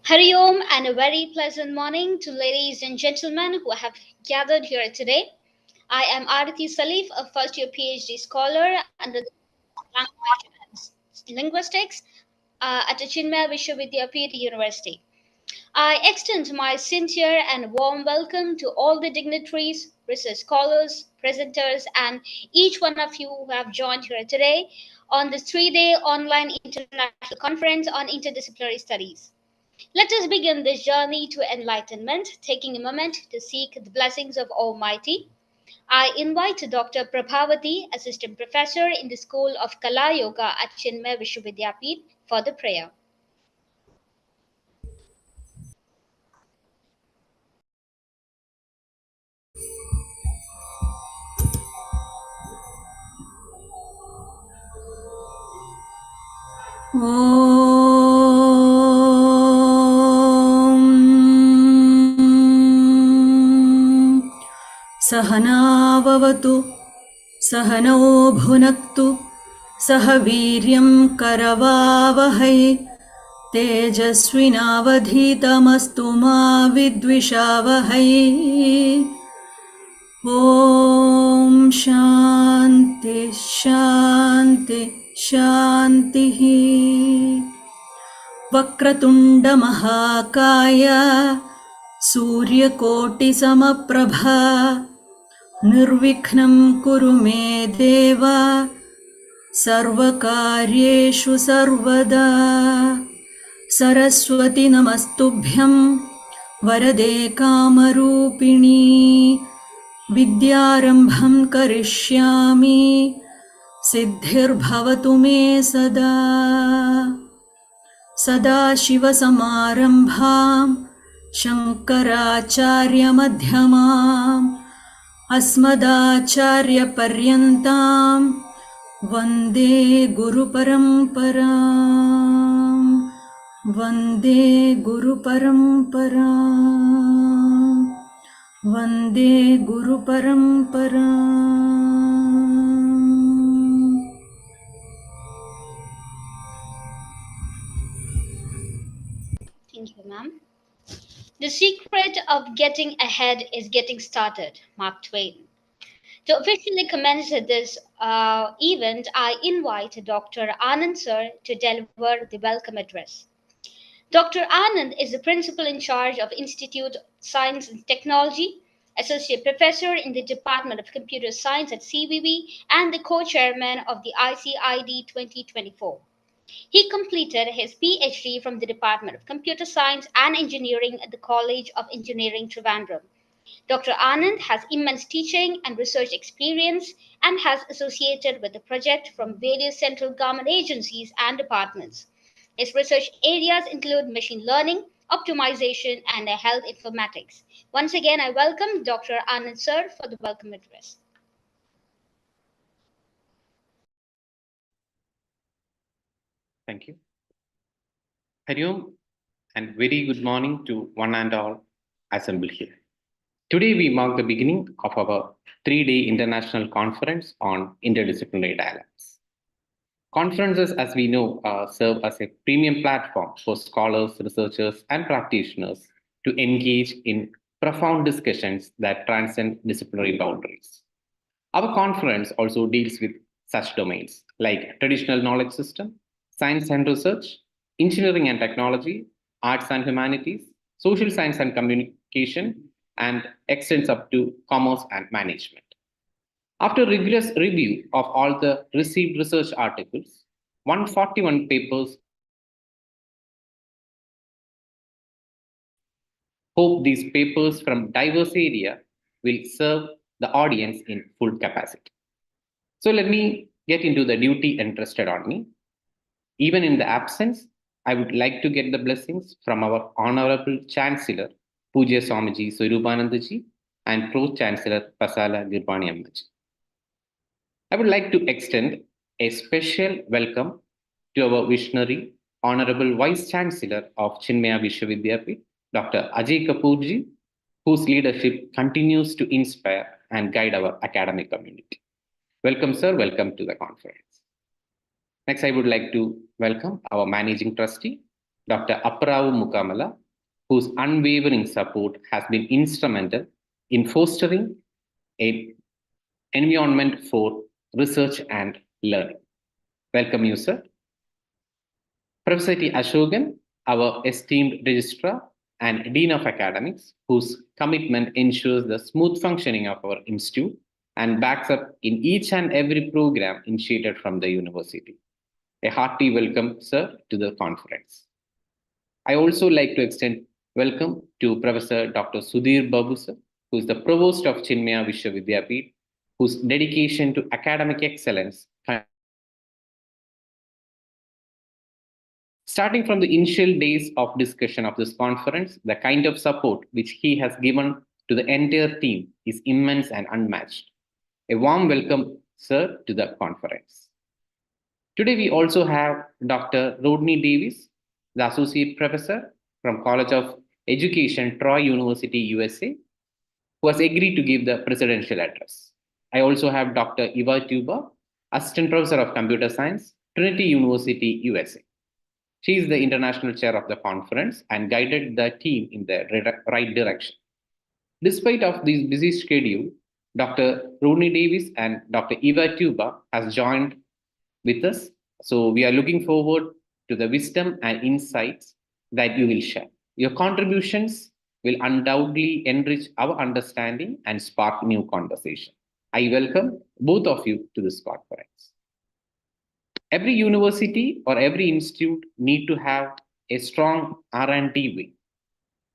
Hari Om and a very pleasant morning to ladies and gentlemen who have gathered here today. I am Arati Salif, a first year PhD scholar under the Language and Linguistics at the Chinmaya Vidyapeeth University. I extend my sincere and warm welcome to all the dignitaries, research scholars, presenters, and each one of you who have joined here today on this 3-day online international conference on interdisciplinary studies. Let us begin this journey to enlightenment, taking a moment to seek the blessings of Almighty. I invite Dr. Prabhavati, Assistant Professor in the School of Kala Yoga at Chinmaya Vidyapeeth, for the prayer. सहनाववतु सहनौ भुनक्तु सह वीर्यं करवावहै तेजस्विनावधीतमस्तु मा विद्विषावहै ॐ शान्ति शान्ति शान्तिः वक्रतुण्डमहाकाय सूर्यकोटिसमप्रभा निर्विघ्नं कुरु मे देव सर्वकार्येषु सर्वदा सरस्वती नमस्तुभ्यं वरदे कामरूपिणी विद्यारम्भं करिष्यामि सिद्धिर्भवतु मे सदा सदाशिवसमारम्भां शङ्कराचार्यमध्यमाम् अस्मदाचार्यपर्यन्तां वन्दे गुरुपरम्परां वन्दे गुरुपरम्परां वन्दे गुरुपरम्पराम्. Thank you, ma'am. The secret of getting ahead is getting started, Mark Twain. To officially commence this event, I invite Dr. Anand sir to deliver the welcome address. Dr. Anand is the principal in charge of Institute of Science and Technology, associate professor in the Department of Computer Science at CVV, and the co-chairman of the ICID 2024. He completed his PhD from the Department of Computer Science and Engineering at the College of Engineering, Trivandrum. Dr. Anand has immense teaching and research experience and has associated with the project from various central government agencies and departments. His research areas include machine learning, optimization, and health informatics. Once again, I welcome Dr. Anand sir for the welcome address. Thank you. Hari Om and very good morning to one and all assembled here. Today we mark the beginning of our 3-day international conference on interdisciplinary dialogues. Conferences, as we know, serve as a premium platform for scholars, researchers, and practitioners to engage in profound discussions that transcend disciplinary boundaries. Our conference also deals with such domains like traditional knowledge system, science and research, engineering and technology, arts and humanities, social science and communication, and extends up to commerce and management. After rigorous review of all the received research articles, 141 papers, hope these papers from diverse areas will serve the audience in full capacity. So let me get into the duty entrusted on me. Even in the absence, I would like to get the blessings from our Honorable Chancellor, Pujya Swamiji Swarupanandaji, and Pro-Chancellor Pasala Girbani Ammaji. I would like to extend a special welcome to our visionary, Honorable Vice Chancellor of Chinmaya Vidyapeeth, Dr. Ajay Kapoorji, whose leadership continues to inspire and guide our academic community. Welcome, sir. Welcome to the conference. Next, I would like to welcome our Managing Trustee, Dr. Apparavu Mukamala, whose unwavering support has been instrumental in fostering an environment for research and learning. Welcome you, sir. Professor T. Ashokan, our esteemed registrar and Dean of Academics, whose commitment ensures the smooth functioning of our institute and backs up in each and every program initiated from the university. A hearty welcome, sir, to the conference. I also like to extend welcome to Professor Dr. Sudhir Babu, sir, who is the Provost of Chinmaya Vidyapeeth, whose dedication to academic excellence. Starting from the initial days of discussion of this conference, the kind of support which he has given to the entire team is immense and unmatched. A warm welcome, sir, to the conference. Today, we also have Dr. Rodney Davis, the Associate Professor from College of Education, Troy University, USA, who has agreed to give the presidential address. I also have Dr. Eva Tuba, Assistant Professor of Computer Science, Trinity University, USA. She is the international chair of the conference and guided the team in the right direction. Despite of this busy schedule, Dr. Rodney Davis and Dr. Eva Tuba has joined with us. So we are looking forward to the wisdom and insights that you will share. Your contributions will undoubtedly enrich our understanding and spark new conversation. I welcome both of you to this conference. Every university or every institute need to have a strong R&D wing.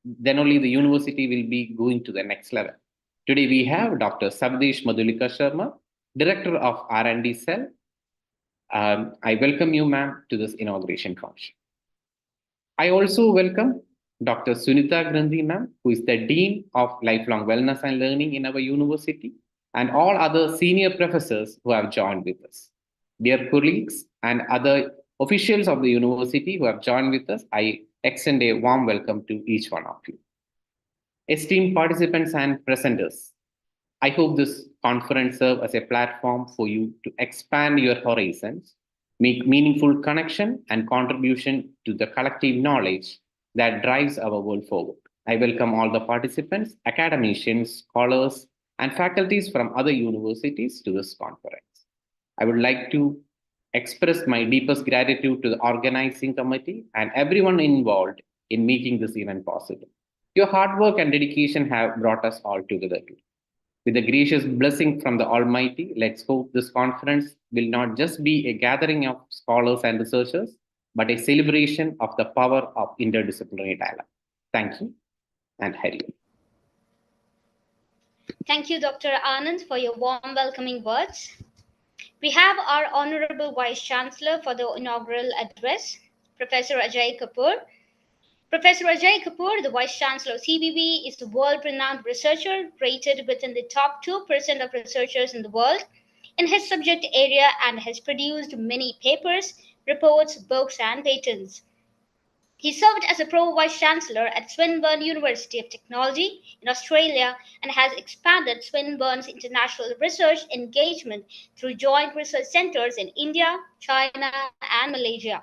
Then only the university will be going to the next level. Today we have Dr. Savdesh Madhulika Sharma, Director of R&D Cell. I welcome you, ma'am, to this inauguration function. I also welcome Dr. Sunita Grandhi, ma'am, who is the Dean of Lifelong Wellness and Learning in our university, and all other senior professors who have joined with us. Dear colleagues and other officials of the university who have joined with us, I extend a warm welcome to each one of you. Esteemed participants and presenters, I hope this conference serves as a platform for you to expand your horizons, make meaningful connection and contribution to the collective knowledge that drives our world forward. I welcome all the participants, academicians, scholars, and faculties from other universities to this conference. I would like to express my deepest gratitude to the organizing committee and everyone involved in making this event possible. Your hard work and dedication have brought us all together. With a gracious blessing from the Almighty, let's hope this conference will not just be a gathering of scholars and researchers, but a celebration of the power of interdisciplinary dialogue. Thank you, and Hari. Thank you, Dr. Anand, for your warm welcoming words. We have our Honorable Vice Chancellor for the inaugural address, Professor Ajay Kapoor. Professor Ajay Kapoor, the Vice Chancellor of CBB, is a world-renowned researcher rated within the top 2% of researchers in the world in his subject area and has produced many papers, reports, books, and patents. He served as a Pro-Vice Chancellor at Swinburne University of Technology in Australia and has expanded Swinburne's international research engagement through joint research centers in India, China, and Malaysia.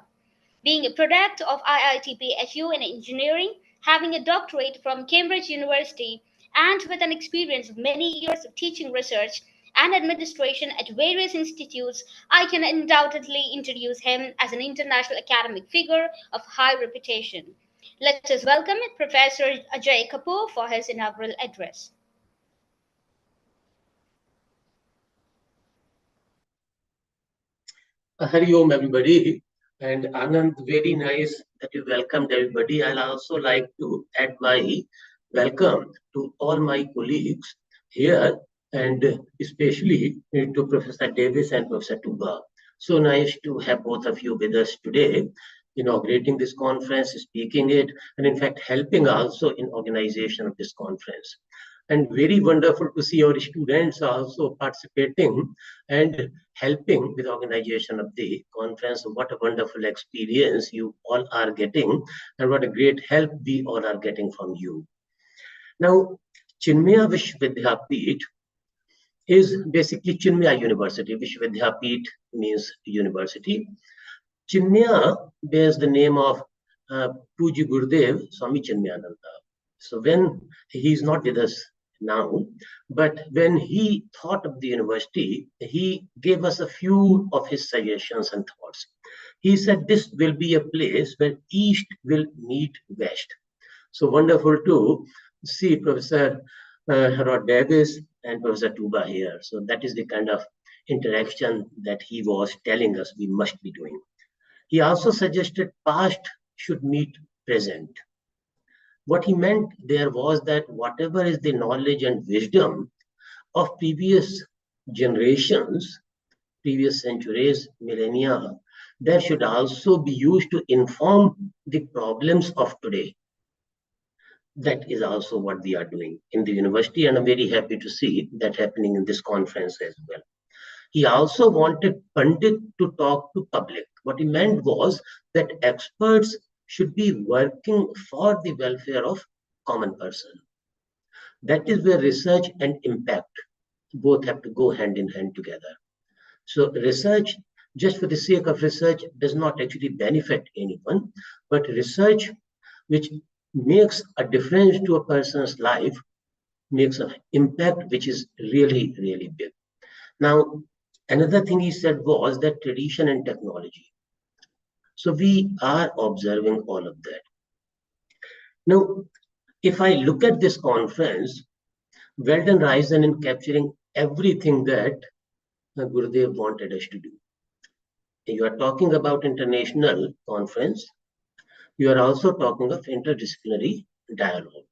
Being a product of IIT-PHU in engineering, having a doctorate from Cambridge University, and with an experience of many years of teaching research and administration at various institutes, I can undoubtedly introduce him as an international academic figure of high reputation. Let us welcome Professor Ajay Kapoor for his inaugural address. Hari Om, everybody. And Anand, very nice that you welcomed everybody. I'll also like to add my welcome to all my colleagues here, and especially to Professor Davis and Professor Tuba. So nice to have both of you with us today, inaugurating this conference, speaking it, and in fact helping also in organization of this conference. And very wonderful to see our students also participating and helping with organization of the conference. What a wonderful experience you all are getting, and what a great help we all are getting from you. Now, Chinmaya Vidyapeeth is basically Chinmaya University. Vidyapeeth means university. Chinmaya bears the name of Puji Gurudev Swami Chinmaya. So when he's not with us now, but when he thought of the university, he gave us a few of his suggestions and thoughts. He said this will be a place where East will meet West. So wonderful to see Professor Rod Davis and Professor Tuba here. So that is the kind of interaction that he was telling us we must be doing. He also suggested past should meet present. What he meant there was that whatever is the knowledge and wisdom of previous generations, previous centuries, millennia, that should also be used to inform the problems of today. That is also what we are doing in the university, and I'm very happy to see that happening in this conference as well. He also wanted Pandit to talk to public. What he meant was that experts should be working for the welfare of common person. That is where research and impact both have to go hand in hand together. So research, just for the sake of research, does not actually benefit anyone, but research which makes a difference to a person's life makes an impact which is really, really big. Now, another thing he said was that tradition and technology. So we are observing all of that. Now, if I look at this conference, well done, Ryzen, in capturing everything that Gurudev wanted us to do. You are talking about international conference. You are also talking of interdisciplinary dialogue.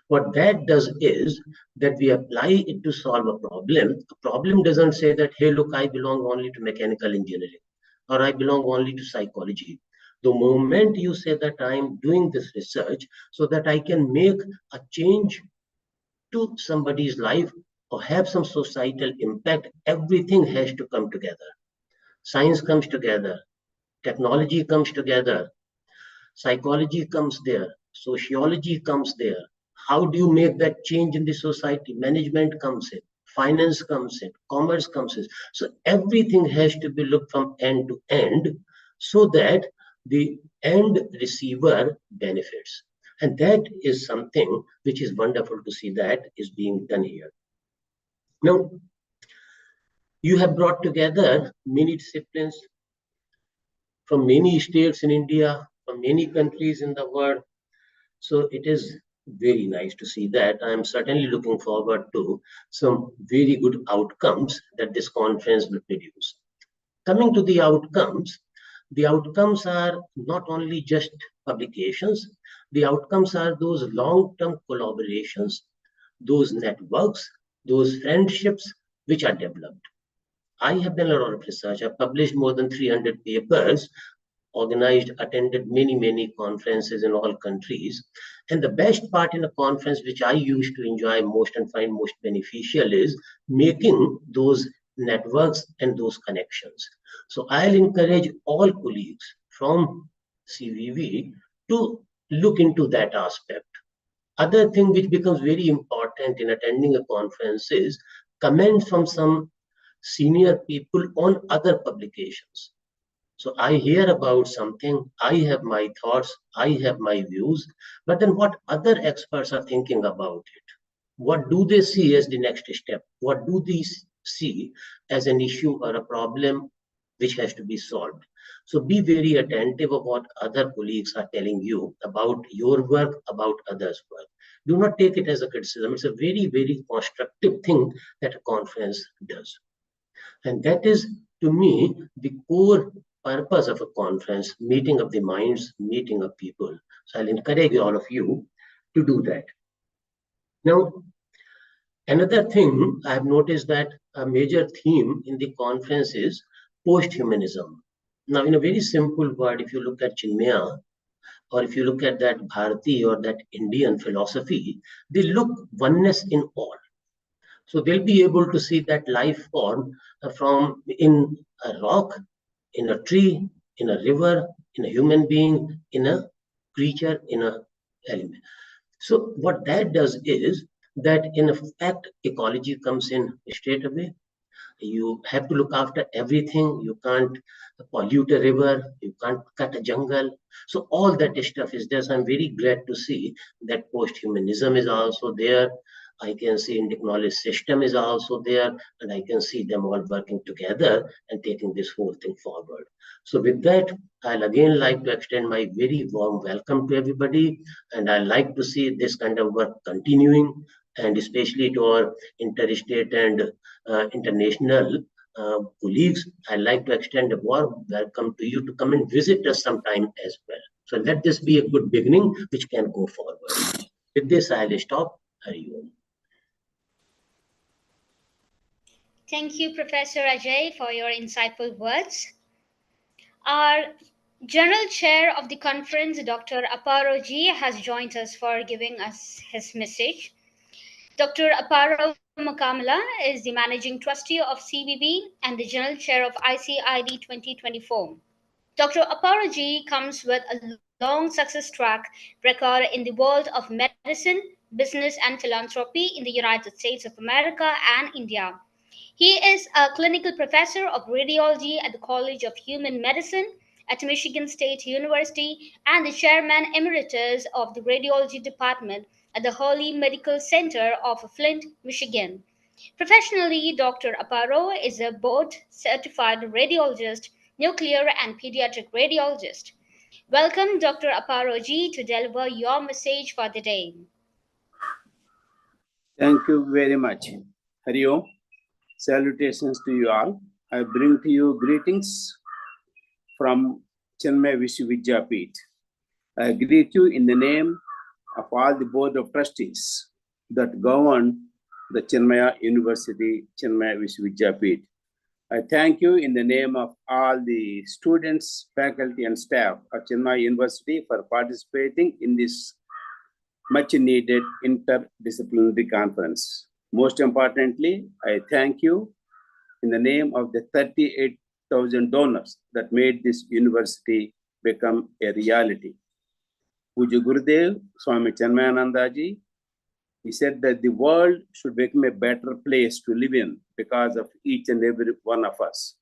What that does is that we apply it to solve a problem. A problem doesn't say that, hey, look, I belong only to mechanical engineering, or I belong only to psychology. The moment you say that I'm doing this research so that I can make a change to somebody's life or have some societal impact, everything has to come together. Science comes together, technology comes together, psychology comes there, sociology comes there. How do you make that change in the society? Management comes in, finance comes in, commerce comes in. So everything has to be looked from end to end so that the end receiver benefits. And that is something which is wonderful to see that is being done here. Now, you have brought together many disciplines from many states in India, from many countries in the world. So it is very nice to see that. I am certainly looking forward to some very good outcomes that this conference will produce. Coming to the outcomes are not only just publications, the outcomes are those long-term collaborations, those networks, those friendships which are developed. I have done a lot of research. I've published more than 300 papers, organized, attended many conferences in all countries. And the best part in a conference which I used to enjoy most and find most beneficial is making those networks and those connections. So I'll encourage all colleagues from CVV to look into that aspect. Other thing which becomes very important in attending a conference is comments from some senior people on other publications. So I hear about something, I have my thoughts, I have my views, but then what other experts are thinking about it? What do they see as the next step? What do they see as an issue or a problem which has to be solved? So be very attentive of what other colleagues are telling you about your work, about others' work. Do not take it as a criticism. It's a very constructive thing that a conference does. And that is, to me, the core purpose of a conference, meeting of the minds, meeting of people. So I'll encourage all of you to do that. Now, another thing I've noticed that a major theme in the conference is post-humanism. Now, in a very simple word, if you look at Chinmaya, or if you look at that Bharati or that Indian philosophy, they look oneness in all. So they'll be able to see that life form from in a rock, in a tree, in a river, in a human being, in a creature, in a element. So what that does is that in fact, ecology comes in straight away. You have to look after everything. You can't pollute a river, you can't cut a jungle. So all that stuff is there. So I'm very glad to see that post-humanism is also there. I can see Indic knowledge system is also there, and I can see them all working together and taking this whole thing forward. So with that, I'll again like to extend my very warm welcome to everybody, and I like to see this kind of work continuing, and especially to our interstate and international colleagues. I'd like to extend a warm welcome to you to come and visit us sometime as well. So let this be a good beginning which can go forward. With this, I'll stop. Hari Om. Thank you, Professor Ajay, for your insightful words. Our General Chair of the conference, Dr. Aparoji, has joined us for giving us his message. Dr. Aparo Makamala is the Managing Trustee of CBB and the General Chair of ICID 2024. Dr. Aparoji comes with a long success track record in the world of medicine, business, and philanthropy in the United States of America and India. He is a clinical professor of radiology at the College of Human Medicine at Michigan State University and the chairman emeritus of the radiology department at the Hurley Medical Center of Flint, Michigan. Professionally, Dr. Aparo is a board certified radiologist, nuclear and pediatric radiologist. Welcome, Dr. Aparoji, to deliver your message for the day. Thank you very much. Hari Om. Salutations to you all. I bring to you greetings from Chinmaya Vidyapeeth. I greet you in the name of all the Board of Trustees that govern the Chinmaya University, Chinmaya Vidyapeeth. I thank you in the name of all the students, faculty, and staff of Chinmaya University for participating in this much needed interdisciplinary conference. Most importantly, I thank you in the name of the 38,000 donors that made this university become a reality. Puja Gurudev Swami Chinmayanandaji, he said that the world should become a better place to live in because of each and every one of us.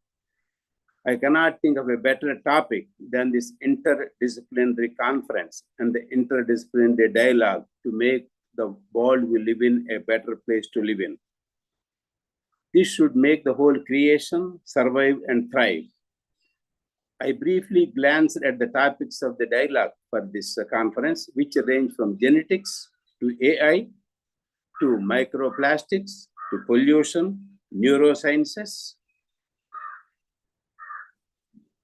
I cannot think of a better topic than this interdisciplinary conference and the interdisciplinary dialogue to make the world we live in a better place to live in. This should make the whole creation survive and thrive. I briefly glanced at the topics of the dialogue for this conference, which range from genetics to AI to microplastics to pollution, neurosciences,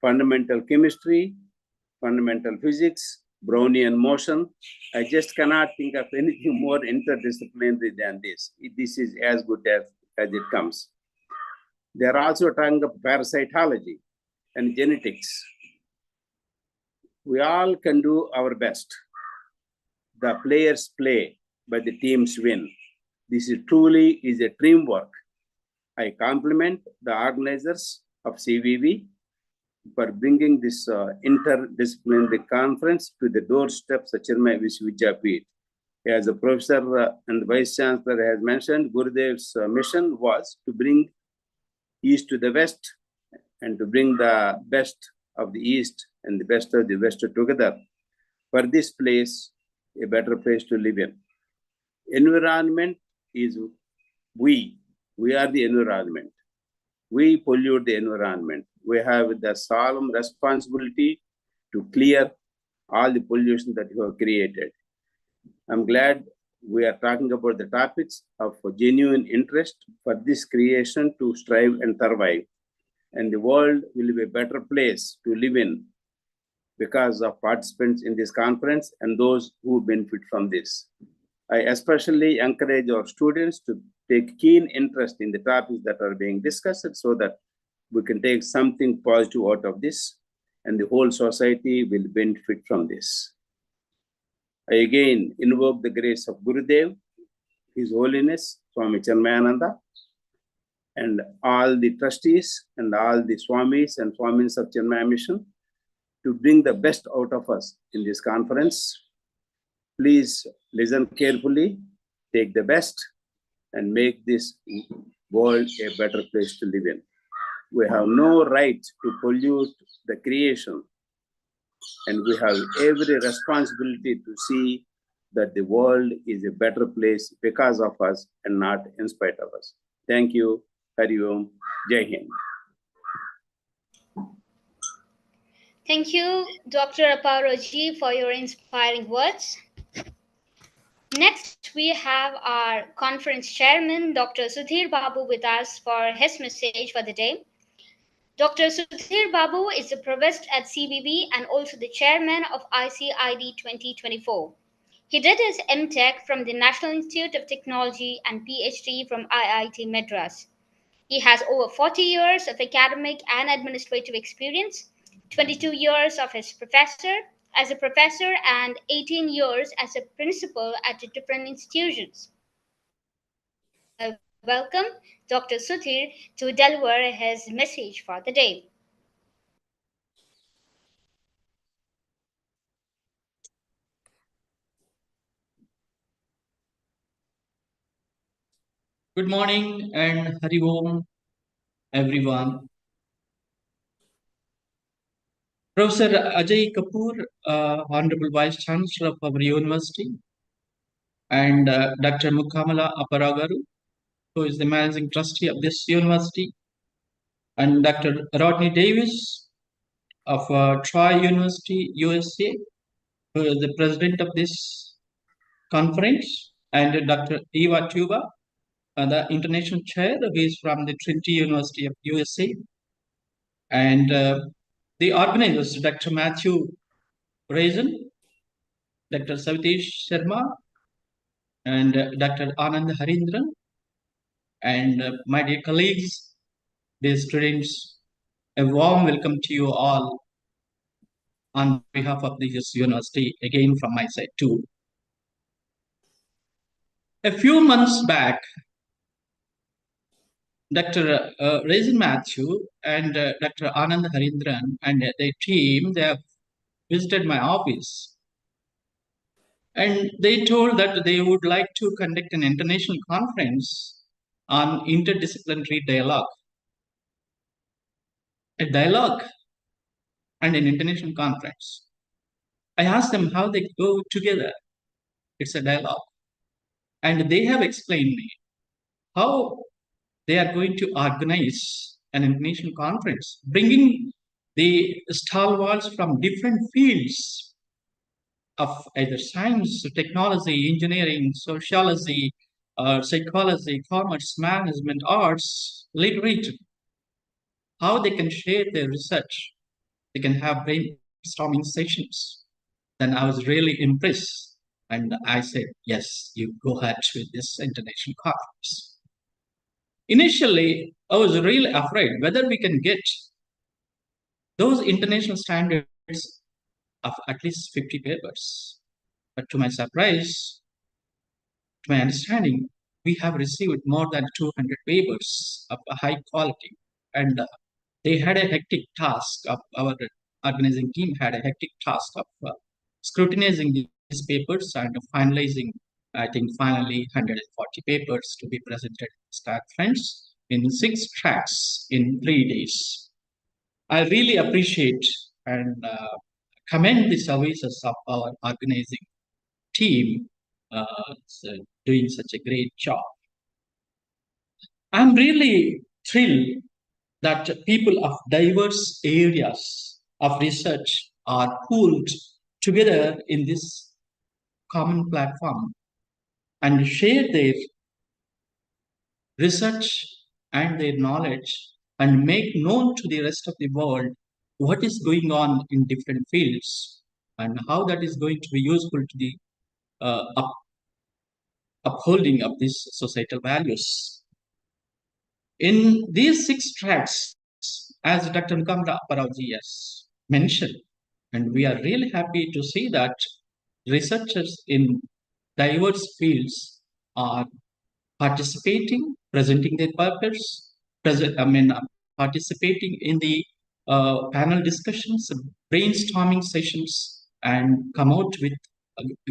fundamental chemistry, fundamental physics, Brownian motion. I just cannot think of anything more interdisciplinary than this. This is as good as it comes. They are also talking of parasitology and genetics. We all can do our best. The players play, but the teams win. This is truly a teamwork. I compliment the organizers of CVV for bringing this interdisciplinary conference to the doorsteps of Chinmaya Vidyapeeth. As the professor and vice chancellor has mentioned, Gurudev's mission was to bring East to the West and to bring the best of the East and the best of the West together for this place, a better place to live in. Environment is we are the environment. We pollute the environment. We have the solemn responsibility to clear all the pollution that you have created. I'm glad we are talking about the topics of genuine interest for this creation to strive and survive. And the world will be a better place to live in because of participants in this conference and those who benefit from this. I especially encourage our students to take keen interest in the topics that are being discussed so that we can take something positive out of this and the whole society will benefit from this. I again invoke the grace of Gurudev, His Holiness, Swami Chinmayananda, and all the trustees and all the Swamis and Swamis of Chinmaya Mission to bring the best out of us in this conference. Please listen carefully, take the best, and make this world a better place to live in. We have no right to pollute the creation, and we have every responsibility to see that the world is a better place because of us and not in spite of us. Thank you. Hari Om. Jai Hind. Thank you, Dr. Aparoji, for your inspiring words. Next, we have our conference chairman, Dr. Sudhir Babu, with us for his message for the day. Dr. Sudhir Babu is a provost at CBB and also the chairman of ICID 2024. He did his MTech from the National Institute of Technology and PhD from IIT Madras. He has over 40 years of academic and administrative experience, 22 years of his as a professor and 18 years as a principal at different institutions. I welcome Dr. Sudhir to deliver his message for the day. Good morning and Hari Om, everyone. Professor Ajay Kapoor, Honorable Vice Chancellor of our university, and Dr. Mukkamala Aparagaru, who is the Managing Trustee of this university, and Dr. Rodney Davis of Troy University, USA, who is the President of this conference, and Dr. Eva Tuba, the International Chair, who is from the Trinity University of USA, and the organizers, Dr. Matthew Raisin, Dr. Savitesh Sharma, and Dr. Anand Harindran, and my dear colleagues, dear students, a warm welcome to you all on behalf of this university, again from my side too. A few months back, Dr. Raisin Matthew and Dr. Anand Harindran and their team, they have visited my office. And they told that they would like to conduct an international conference on interdisciplinary dialogue. A dialogue and an international conference. I asked them how they go together. It's a dialogue. And they have explained me how they are going to organize an international conference, bringing the stalwarts from different fields of either science, technology, engineering, sociology, psychology, commerce, management, arts, literature, how they can share their research. They can have brainstorming sessions. Then I was really impressed. And I said, yes, you go ahead with this international conference. Initially, I was really afraid whether we can get those international standards of at least 50 papers. But to my surprise, to my understanding, we have received more than 200 papers of a high quality. And they had a hectic task of our organizing team had a hectic task of scrutinizing these papers and finalizing, I think, finally 140 papers to be presented to staff friends in 6 tracks in 3 days. I really appreciate and commend the services of our organizing team doing such a great job. I'm really thrilled that people of diverse areas of research are pooled together in this common platform and share their research and their knowledge and make known to the rest of the world what is going on in different fields and how that is going to be useful to the upholding of these societal values. In these 6 tracks, as Dr. Mukkamala Aparoji has mentioned, and we are really happy to see that researchers in diverse fields are participating, presenting their papers, participating in the panel discussions, brainstorming sessions, and come out with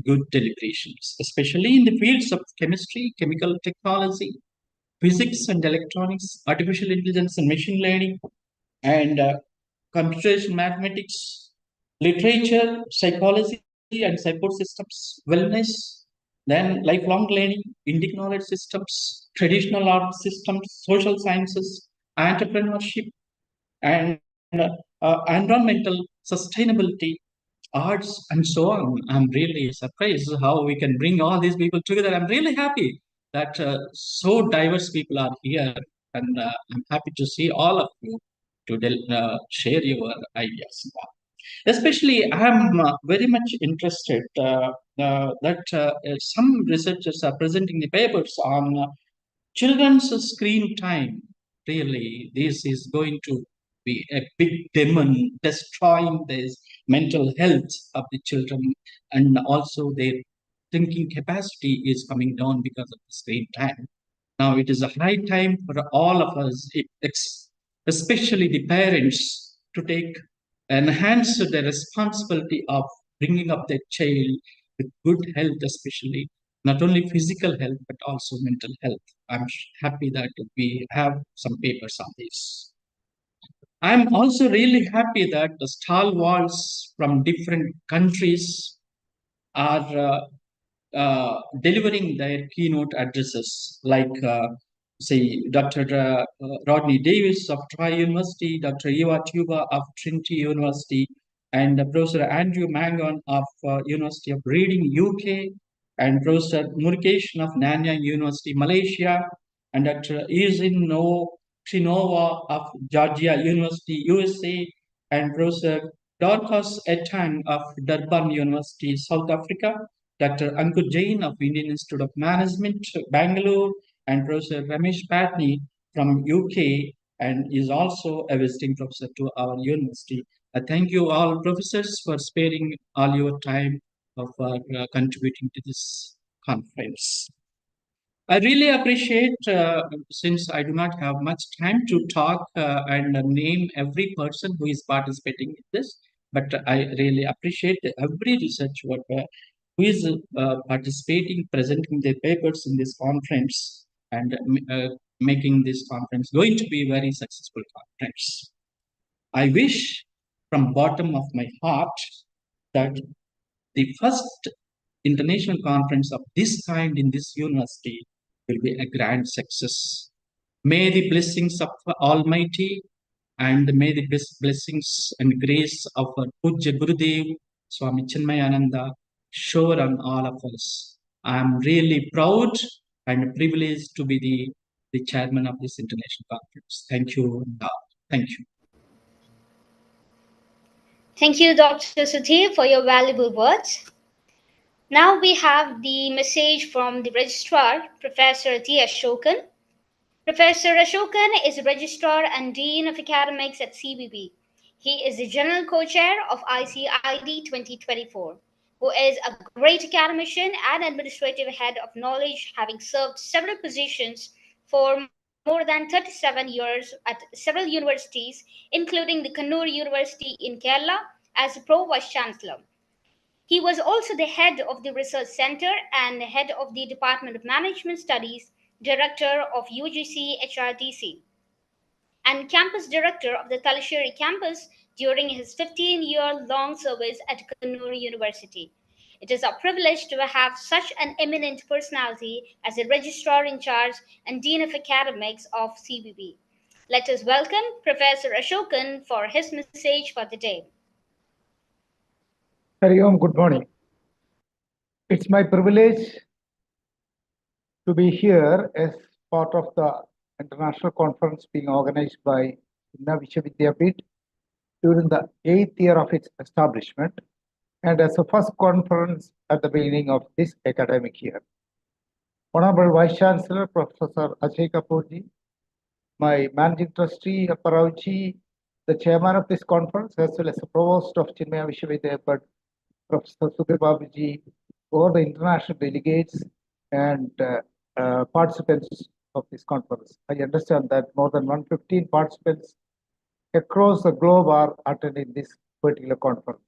good deliberations, especially in the fields of chemistry, chemical technology, physics and electronics, artificial intelligence and machine learning, and computation mathematics, literature, psychology and support systems, wellness, then lifelong learning, Indic knowledge systems, traditional art systems, social sciences, entrepreneurship, and environmental sustainability, arts, and so on. I'm really surprised how we can bring all these people together. I'm really happy that so diverse people are here, and I'm happy to see all of you to share your ideas. Especially, I'm very much interested that some researchers are presenting the papers on children's screen time. Really, this is going to be a big demon destroying this mental health of the children, and also their thinking capacity is coming down because of the screen time. Now it is a high time for all of us, especially the parents, to take enhance the responsibility of bringing up their child with good health, especially not only physical health but also mental health. I'm happy that we have some papers on this. I'm also really happy that the stalwarts from different countries are delivering their keynote addresses, like, say, Dr. Rodney Davis of Troy University, Dr. Eva Tuba of Trinity University, and Professor Andrew Mangan of University of Reading, UK, and Professor Murukeshan of Nanyang University, Malaysia, and Dr. Novokshanova of Georgia University, USA, and Professor Dorcas Etang of Durban University, South Africa, Dr. Ankur Jain of Indian Institute of Management, Bangalore, and Professor Ramesh Patni from UK, and is also a visiting professor to our university. Thank you all professors for sparing all your time for contributing to this conference. I really appreciate, since I do not have much time to talk and name every person who is participating in this, but I really appreciate every research worker who is participating, presenting their papers in this conference, and making this conference going to be a very successful conference. I wish from bottom of my heart that the first international conference of this kind in this university will be a grand success. May the blessings of Almighty and may the blessings and grace of our Pujya Gurudev Swami Chinmaya shower on all of us. I am really proud and privileged to be the chairman of this international conference. Thank you. Thank you. Thank you, Dr. Sudhir, for your valuable words. Now we have the message from the registrar, Professor T. Ashokan. Professor Ashokan is a registrar and dean of academics at CBB. He is the general co-chair of ICID-2024, who is a great academician and administrative head of knowledge, having served several positions for more than 37 years at several universities, including the Kannur University in Kerala as Pro-Vice Chancellor. He was also the head of the Research Center and head of the Department of Management Studies, director of UGC HRDC, and campus director of the Talasheri campus during his 15-year-long service at Kannur University. It is a privilege to have such an eminent personality as a registrar in charge and dean of academics of CBB. Let us welcome Professor Ashokan for his message for the day. Hari Om, good morning. It's my privilege to be here as part of the international conference being organized by Vidyapeeth during the 8th year of its establishment and as the first conference at the beginning of this academic year. Honorable Vice Chancellor Professor Ajay Kapoorji, my Managing Trustee Parauji, the Chairman of this conference, as well as the Provost of Chinmaya Vishwavidyapad, Professor Sudhir Babuji, all the international delegates and participants of this conference. I understand that more than 115 participants across the globe are attending this particular conference.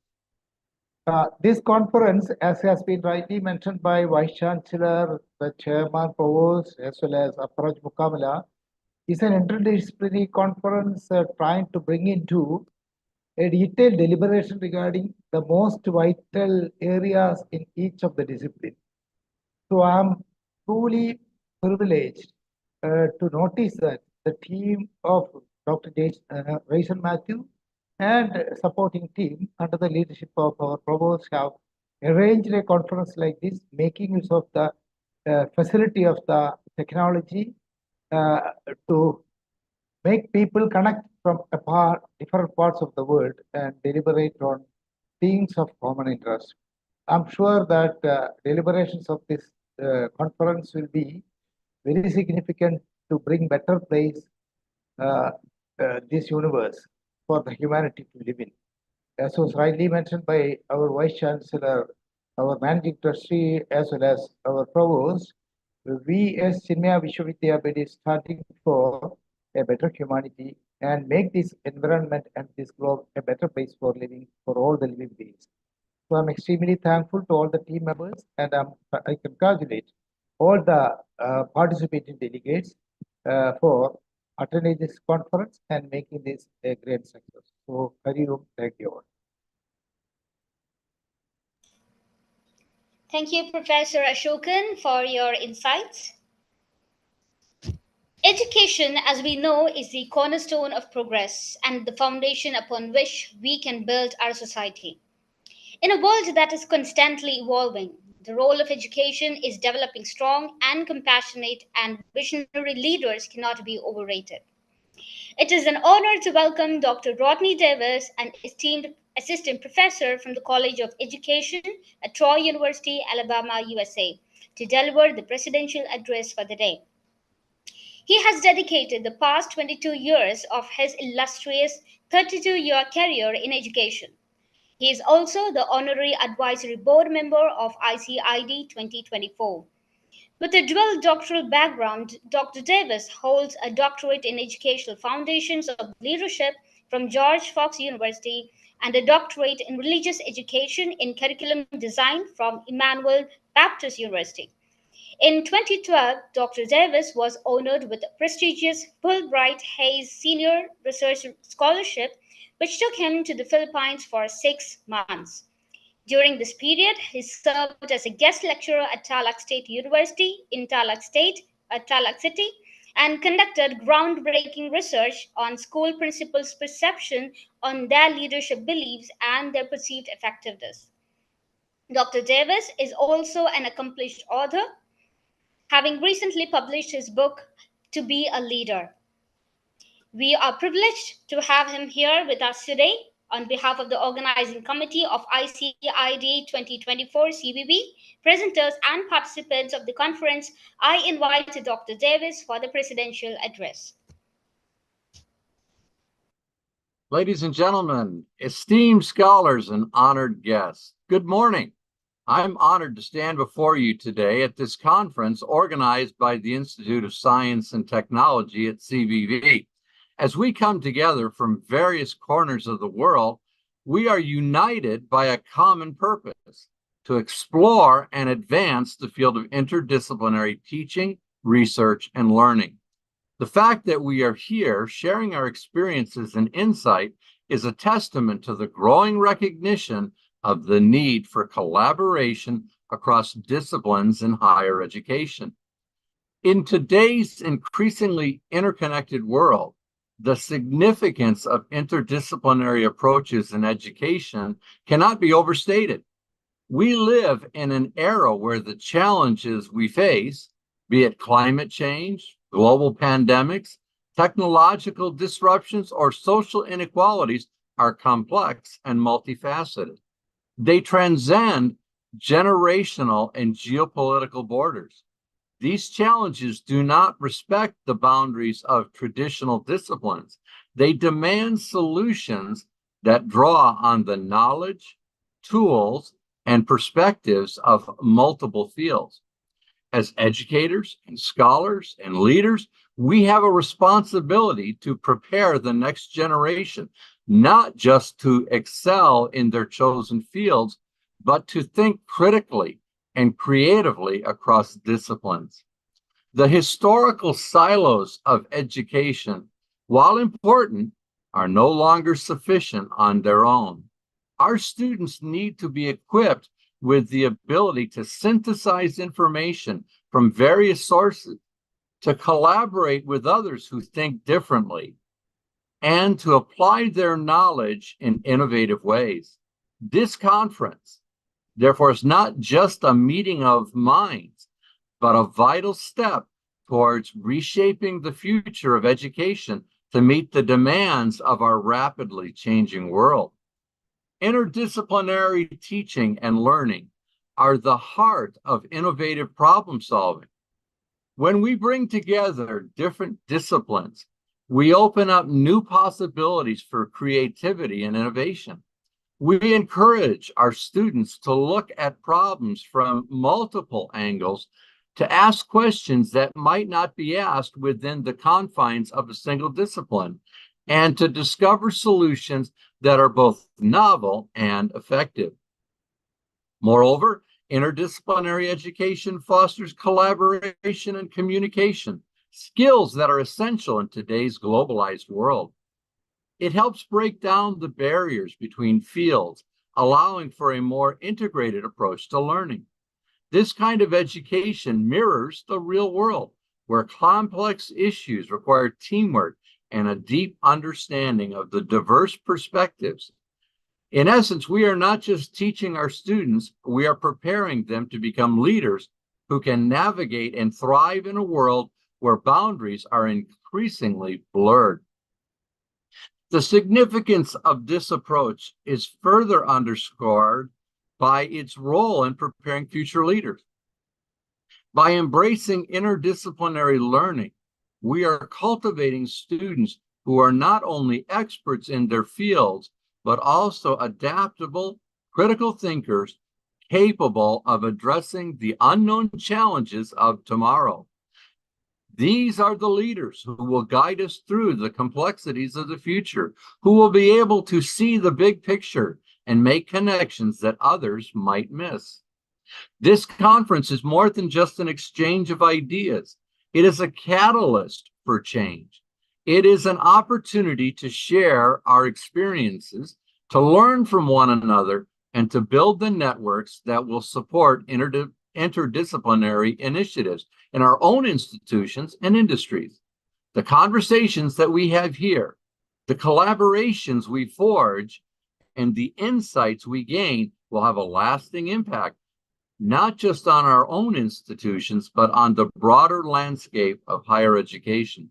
This conference, as has been rightly mentioned by Vice Chancellor, the Chairman, Provost, as well as Aparaj Mukamala, is an interdisciplinary conference trying to bring into a detailed deliberation regarding the most vital areas in each of the disciplines. So I'm truly privileged to notice that the team of Dr. Raisin Matthew and supporting team under the leadership of our provost have arranged a conference like this, making use of the facility of the technology uh, to make people connect from different parts of the world and deliberate on themes of common interest. I'm sure that deliberations of this conference will be very significant to bring better place uh, this universe for the humanity to live in. As was rightly mentioned by our Vice Chancellor, our Managing Trustee, as well as our Provost, we as Chinmaya Vishwavidyapeeth is starting for a better humanity and make this environment and this globe a better place for living for all the living beings. So I'm extremely thankful to all the team members, and I congratulate all the participating delegates for attending this conference and making this a great success. So, Hari Om, thank you all. Thank you, Professor Ashokan, for your insights. Education, as we know, is the cornerstone of progress and the foundation upon which we can build our society. In a world that is constantly evolving, the role of education is developing strong and compassionate and visionary leaders cannot be overrated. It is an honor to welcome Dr. Rodney Davis, an esteemed assistant professor from the College of Education at Troy University, Alabama, USA, to deliver the presidential address for the day. He has dedicated the past 22 years of his illustrious 32-year career in education. He is also the honorary advisory board member of ICID 2024. With a dual doctoral background, Dr. Davis holds a doctorate in educational foundations of leadership from George Fox University and a doctorate in religious education in curriculum design from Emmanuel Baptist University. In 2012, Dr. Davis was honored with a prestigious Fulbright Hayes Senior Research Scholarship, which took him to the Philippines for 6 months. During this period, he served as a guest lecturer at Tarlac State University in Tarlac City, and conducted groundbreaking research on school principals' perception on their leadership beliefs and their perceived effectiveness. Dr. Davis is also an accomplished author, having recently published his book, To Be a Leader. We are privileged to have him here with us today. On behalf of the organizing committee of ICID 2024 CBB, presenters and participants of the conference, I invite Dr. Davis for the presidential address. Ladies and gentlemen, esteemed scholars and honored guests, good morning. I'm honored to stand before you today at this conference organized by the Institute of Science and Technology at CBB. As we come together from various corners of the world, we are united by a common purpose: to explore and advance the field of interdisciplinary teaching, research, and learning. The fact that we are here sharing our experiences and insight is a testament to the growing recognition of the need for collaboration across disciplines in higher education. In today's increasingly interconnected world, the significance of interdisciplinary approaches in education cannot be overstated. We live in an era where the challenges we face, be it climate change, global pandemics, technological disruptions, or social inequalities, are complex and multifaceted. They transcend generational and geopolitical borders. These challenges do not respect the boundaries of traditional disciplines. They demand solutions that draw on the knowledge, tools, and perspectives of multiple fields. As educators and scholars and leaders, we have a responsibility to prepare the next generation, not just to excel in their chosen fields, but to think critically and creatively across disciplines. The historical silos of education, while important, are no longer sufficient on their own. Our students need to be equipped with the ability to synthesize information from various sources, to collaborate with others who think differently, and to apply their knowledge in innovative ways. This conference, therefore, is not just a meeting of minds, but a vital step towards reshaping the future of education to meet the demands of our rapidly changing world. Interdisciplinary teaching and learning are the heart of innovative problem solving. When we bring together different disciplines, we open up new possibilities for creativity and innovation. We encourage our students to look at problems from multiple angles, to ask questions that might not be asked within the confines of a single discipline, and to discover solutions that are both novel and effective. Moreover, interdisciplinary education fosters collaboration and communication, skills that are essential in today's globalized world. It helps break down the barriers between fields, allowing for a more integrated approach to learning. This kind of education mirrors the real world, where complex issues require teamwork and a deep understanding of the diverse perspectives. In essence, we are not just teaching our students, we are preparing them to become leaders who can navigate and thrive in a world where boundaries are increasingly blurred. The significance of this approach is further underscored by its role in preparing future leaders. By embracing interdisciplinary learning, we are cultivating students who are not only experts in their fields, but also adaptable, critical thinkers capable of addressing the unknown challenges of tomorrow. These are the leaders who will guide us through the complexities of the future, who will be able to see the big picture and make connections that others might miss. This conference is more than just an exchange of ideas. It is a catalyst for change. It is an opportunity to share our experiences, to learn from one another, and to build the networks that will support interdisciplinary initiatives in our own institutions and industries. The conversations that we have here, the collaborations we forge, and the insights we gain will have a lasting impact, not just on our own institutions, but on the broader landscape of higher education.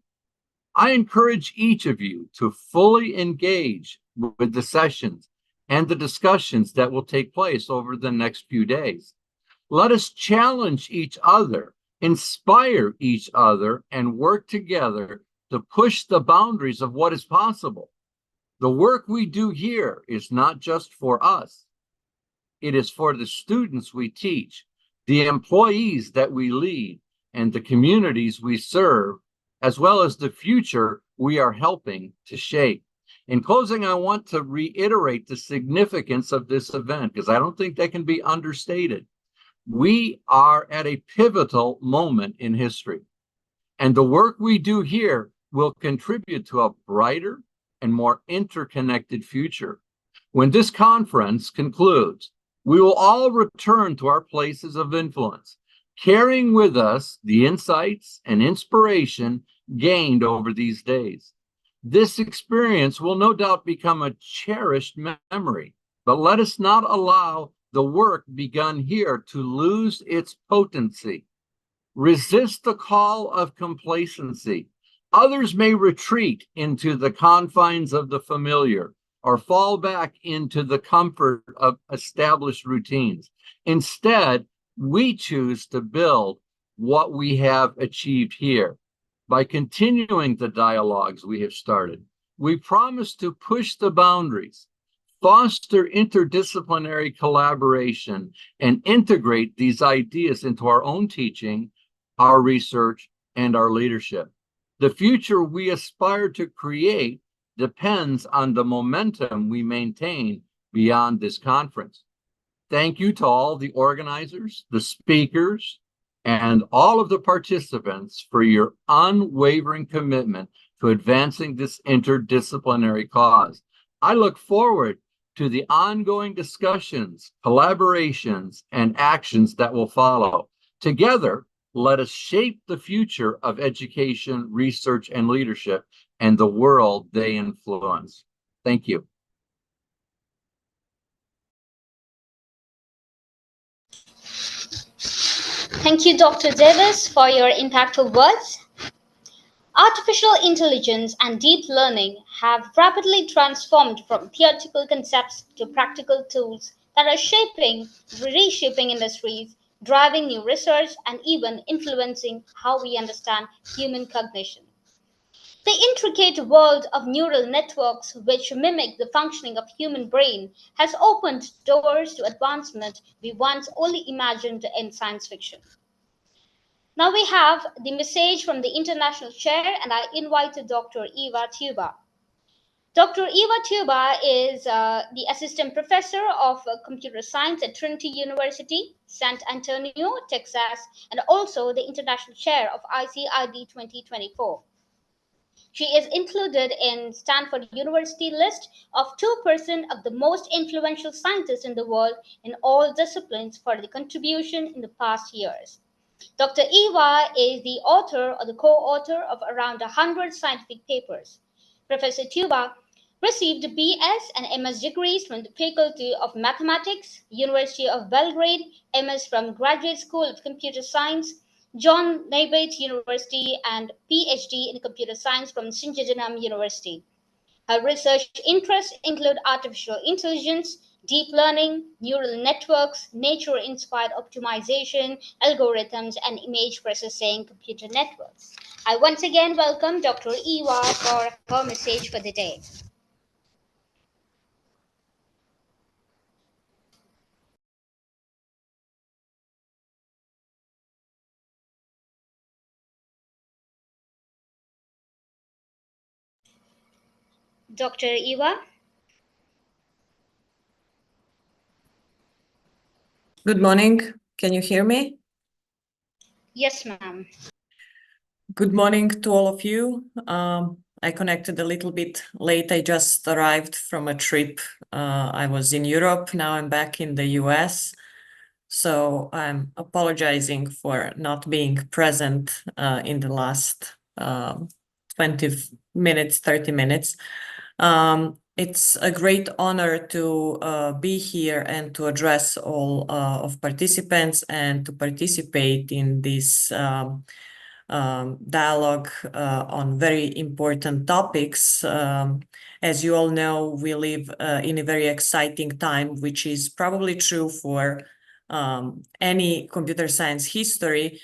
I encourage each of you to fully engage with the sessions and the discussions that will take place over the next few days. Let us challenge each other, inspire each other, and work together to push the boundaries of what is possible. The work we do here is not just for us. It is for the students we teach, the employees that we lead, and the communities we serve, as well as the future we are helping to shape. In closing, I want to reiterate the significance of this event, because I don't think that can be understated. We are at a pivotal moment in history, and the work we do here will contribute to a brighter and more interconnected future. When this conference concludes, we will all return to our places of influence, carrying with us the insights and inspiration gained over these days. This experience will no doubt become a cherished memory, but let us not allow the work begun here to lose its potency. Resist the call of complacency. Others may retreat into the confines of the familiar or fall back into the comfort of established routines. Instead, we choose to build what we have achieved here. By continuing the dialogues we have started, we promise to push the boundaries, foster interdisciplinary collaboration, and integrate these ideas into our own teaching, our research, and our leadership. The future we aspire to create depends on the momentum we maintain beyond this conference. thank you to all the organizers, the speakers, and all of the participants for your unwavering commitment to advancing this interdisciplinary cause. I look forward to the ongoing discussions, collaborations, and actions that will follow. Together, let us shape the future of education, research, and leadership, and the world they influence. Thank you. Thank you, Dr. Davis, for your impactful words. Artificial intelligence and deep learning have rapidly transformed from theoretical concepts to practical tools that are reshaping industries, driving new research, and even influencing how we understand human cognition. The intricate world of neural networks, which mimic the functioning of human brain, has opened doors to advancement we once only imagined in science fiction. Now we have the message from the International Chair, and I invited Dr. Eva Tuba. Dr. Eva Tuba is the Assistant Professor of Computer Science at Trinity University, San Antonio, Texas, and also the International Chair of ICID-2024. She is included in Stanford University list of 2% of the most influential scientists in the world in all disciplines for the contribution in the past years. Dr. Eva is the author or the co-author of around 100 scientific papers. Professor Tuba received BS and MS degrees from the Faculty of Mathematics, University of Belgrade, MS from Graduate School of Computer Science, John Naisbitt University, and PhD in Computer Science from Shinjijanam University. Her research interests include artificial intelligence, deep learning, neural networks, nature-inspired optimization, algorithms, and image processing computer networks. I once again welcome Dr. Eva for her message for the day. Dr. Eva? Good morning. Can you hear me? Yes, ma'am. Good morning to all of you. I connected a little bit late. I just arrived from a trip. I was in Europe. Now I'm back in the US. So I'm apologizing for not being present in the last 20 minutes, 30 minutes. It's a great honor to be here and to address all of participants and to participate in this dialogue on very important topics. As you all know, we live in a very exciting time, which is probably true for any computer science history.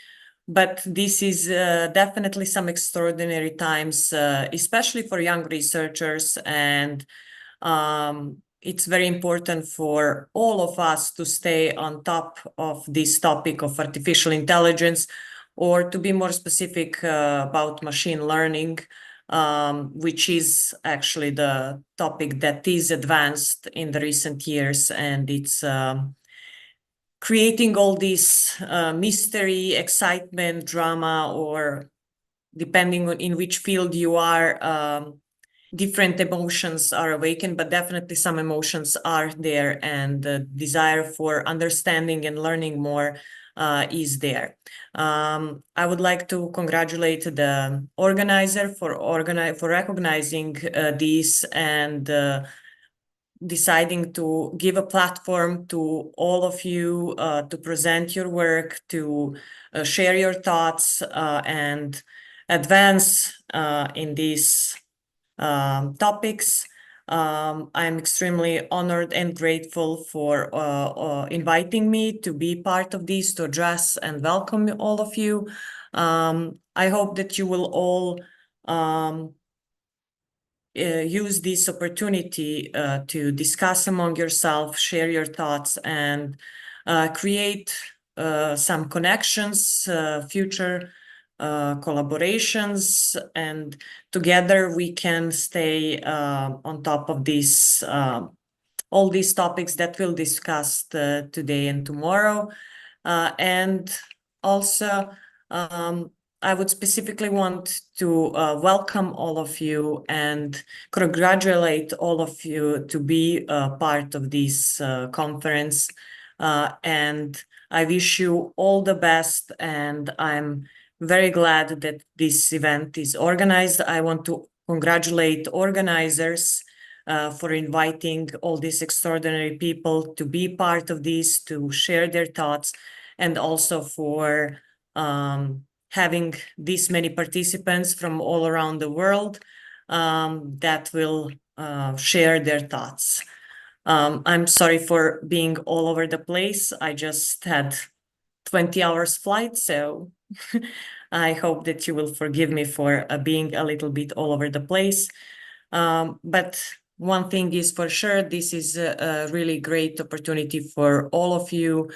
But this is definitely some extraordinary times, especially for young researchers. And it's very important for all of us to stay on top of this topic of artificial intelligence, or to be more specific about machine learning, which is actually the topic that is advanced in the recent years. And it's creating all this mystery, excitement, drama, or depending on in which field you are, different emotions are awakened, but definitely some emotions are there, and the desire for understanding and learning more is there. I would like to congratulate the organizer for recognizing this and deciding to give a platform to all of you to present your work, to share your thoughts and advance in these topics. I'm extremely honored and grateful for inviting me to be part of this, to address and welcome all of you. I hope that you will all use this opportunity to discuss among yourself, share your thoughts, and create some connections, future collaborations, and together we can stay on top of this all these topics that we'll discuss today and tomorrow. And also, I would specifically want to welcome all of you and congratulate all of you to be part of this conference. And I wish you all the best, and I'm very glad that this event is organized. I want to congratulate organizers for inviting all these extraordinary people to be part of this, to share their thoughts, and also for having this many participants from all around the world that will share their thoughts. I'm sorry for being all over the place. I just had 20 hours flight, so I hope that you will forgive me for being a little bit all over the place. But one thing is for sure, this is a really great opportunity for all of you.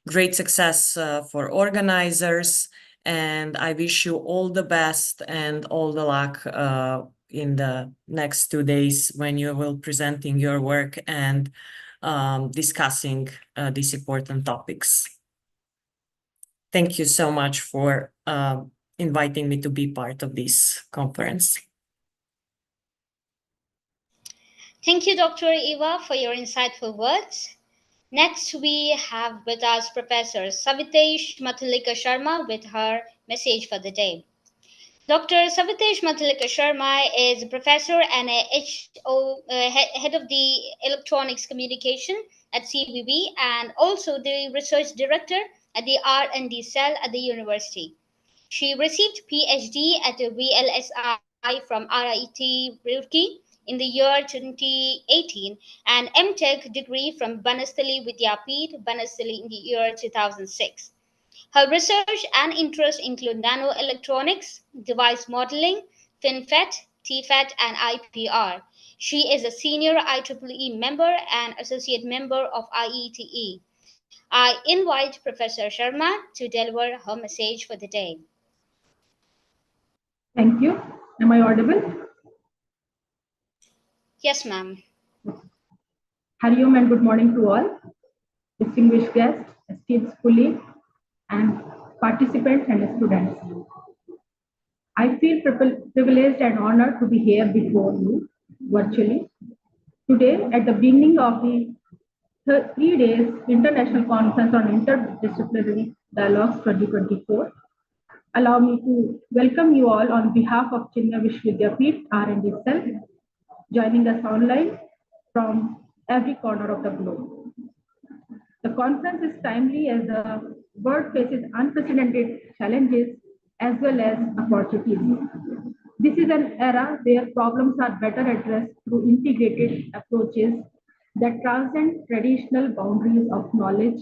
Great success for organizers, and I wish you all the best and all the luck in the next 2 days when you will presenting your work and discussing these important topics. Thank you so much for inviting me to be part of this conference. Thank you, Dr. Eva, for your insightful words. Next, we have with us Professor Savitesh Mathalika Sharma with her message for the day. Dr. Savitesh Mathalika Sharma is a professor and head of the electronics communication at CBB and also the research director at the R&D cell at the university. She received PhD at the VLSI from RIT Roorkee in the year 2018 and MTech degree from Banastali Vidyapeeth, Banastali in the year 2006. Her research and interests include nanoelectronics, device modeling, FinFET, TFET, and IPR. She is a senior IEEE member and associate member of IETE. I invite Professor Sharma to deliver her message for the day. Thank you. Am I audible? Yes, ma'am. Hari Om and good morning to all. Distinguished guests, esteemed colleagues, and participants and students. I feel privileged and honored to be here before you virtually today at the beginning of the 3 days International Conference on Interdisciplinary Dialogues 2024. Allow me to welcome you all on behalf of Chinmaya Vidyapeeth R&D Cell, joining us online from every corner of the globe. The conference is timely as the world faces unprecedented challenges as well as opportunities. This is an era where problems are better addressed through integrated approaches that transcend traditional boundaries of knowledge.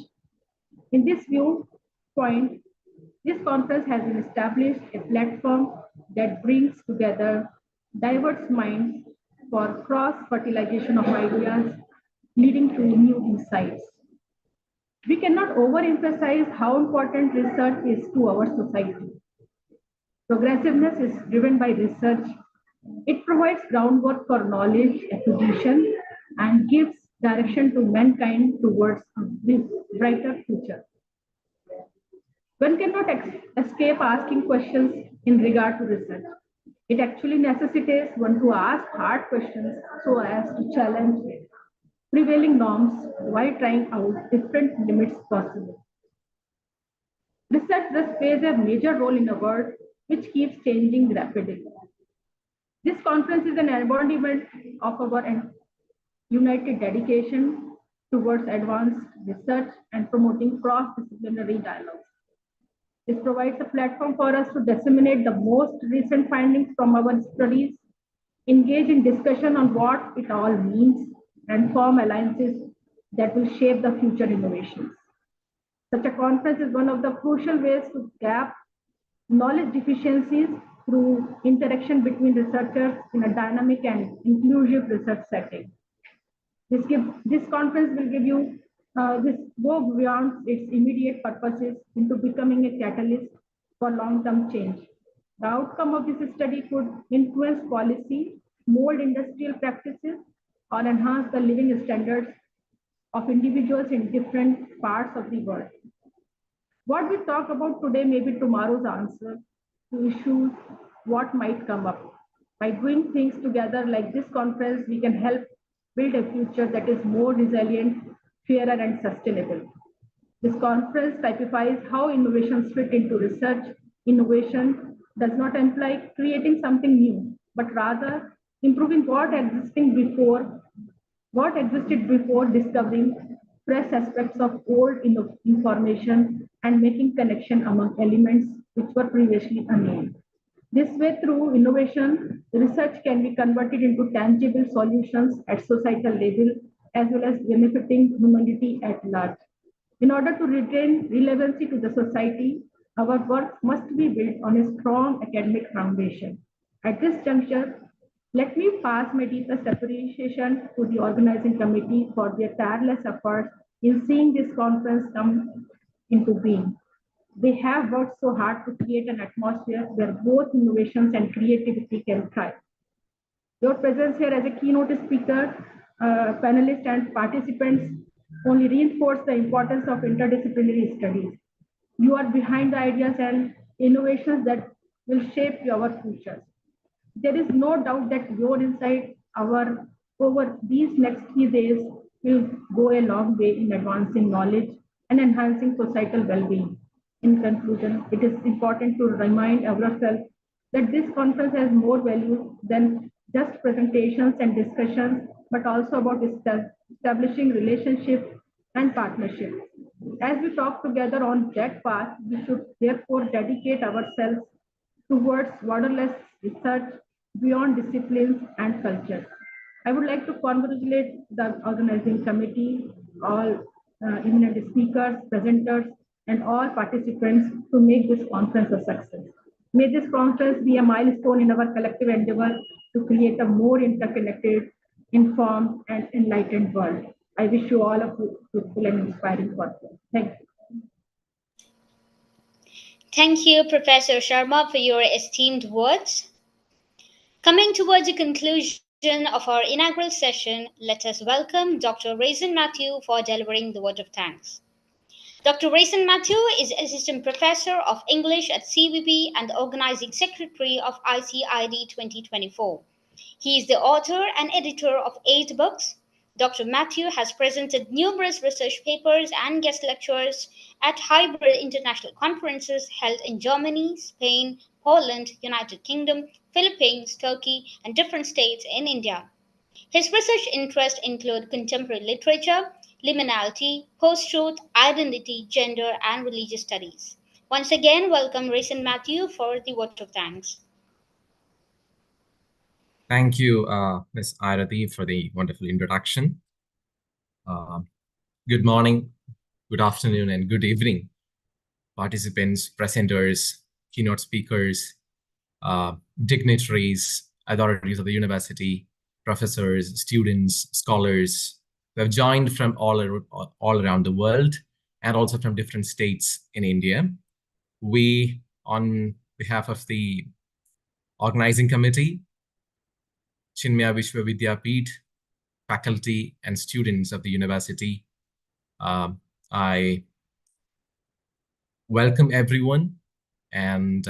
In this viewpoint, this conference has established a platform that brings together diverse minds for cross-fertilization of ideas, leading to new insights. We cannot overemphasize how important research is to our society. Progressiveness is driven by research. It provides groundwork for knowledge acquisition and gives direction to mankind towards a brighter future. One cannot escape asking questions in regard to research. It actually necessitates one to ask hard questions so as to challenge prevailing norms while trying out different limits possible. Research thus plays a major role in a world which keeps changing rapidly. This conference is an embodiment of our united dedication towards advanced research and promoting cross-disciplinary dialogues. This provides a platform for us to disseminate the most recent findings from our studies, engage in discussion on what it all means, and form alliances that will shape the future innovations. Such a conference is one of the crucial ways to gap knowledge deficiencies through interaction between researchers in a dynamic and inclusive research setting. This conference will give you this go beyond its immediate purposes into becoming a catalyst for long-term change. The outcome of this study could influence policy, mold industrial practices, or enhance the living standards of individuals in different parts of the world. What we talk about today may be tomorrow's answer to issues what might come up. By doing things together like this conference, we can help build a future that is more resilient, fairer, and sustainable. This conference typifies how innovations fit into research. Innovation does not imply creating something new, but rather improving what existed before, discovering fresh aspects of old information and making connection among elements which were previously unknown. This way, through innovation, research can be converted into tangible solutions at societal level, as well as benefiting humanity at large. In order to retain relevancy to the society, our work must be built on a strong academic foundation. At this juncture, let me pass my deepest appreciation to the organizing committee for their tireless efforts in seeing this conference come into being. They have worked so hard to create an atmosphere where both innovations and creativity can thrive. Your presence here as a keynote speaker, panelists, and participants only reinforce the importance of interdisciplinary studies. You are behind the ideas and innovations that will shape our futures. There is no doubt that your insight over these next 3 days will go a long way in advancing knowledge and enhancing societal well-being. In conclusion, it is important to remind ourselves that this conference has more value than just presentations and discussions, but also about establishing relationships and partnerships. As we talk together on that path, we should therefore dedicate ourselves towards borderless research beyond disciplines and cultures. I would like to congratulate the organizing committee, all eminent speakers, presenters, and all participants to make this conference a success. May this conference be a milestone in our collective endeavor to create a more interconnected, informed, and enlightened world. I wish you all a fruitful and inspiring conference. Thank you. Thank you, Professor Sharma, for your esteemed words. Coming towards the conclusion of our inaugural session, let us welcome Dr. Raisin Matthew for delivering the word of thanks. Dr. Raisin Matthew is Assistant Professor of English at CVP and the Organizing Secretary of ICID-2024. He is the author and editor of 8 books. Dr. Matthew has presented numerous research papers and guest lectures at hybrid international conferences held in Germany, Spain, Poland, United Kingdom, Philippines, Turkey, and different states in India. His research interests include contemporary literature, liminality, post-truth, identity, gender, and religious studies. Once again, welcome Raisin Matthew for the vote of thanks. Thank you, Ms. Aarati, for the wonderful introduction. Good morning, good afternoon, and good evening, participants, presenters, keynote speakers, dignitaries, authorities of the university, professors, students, scholars who have joined from all around the world and also from different states in India. We, on behalf of the organizing committee, Chinmaya Vishwa Vidyapeeth, faculty and students of the university, I welcome everyone and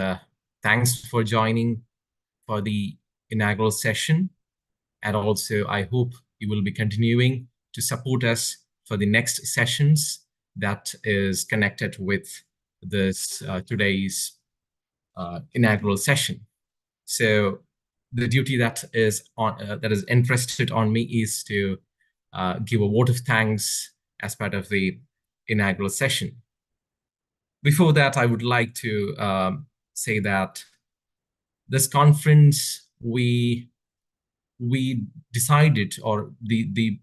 thanks for joining for the inaugural session. And also, I hope you will be continuing to support us for the next sessions that is connected with this today's inaugural session. So the duty that is entrusted on me is to give a vote of thanks as part of the inaugural session. Before that, I would like to say that this conference, we decided, or the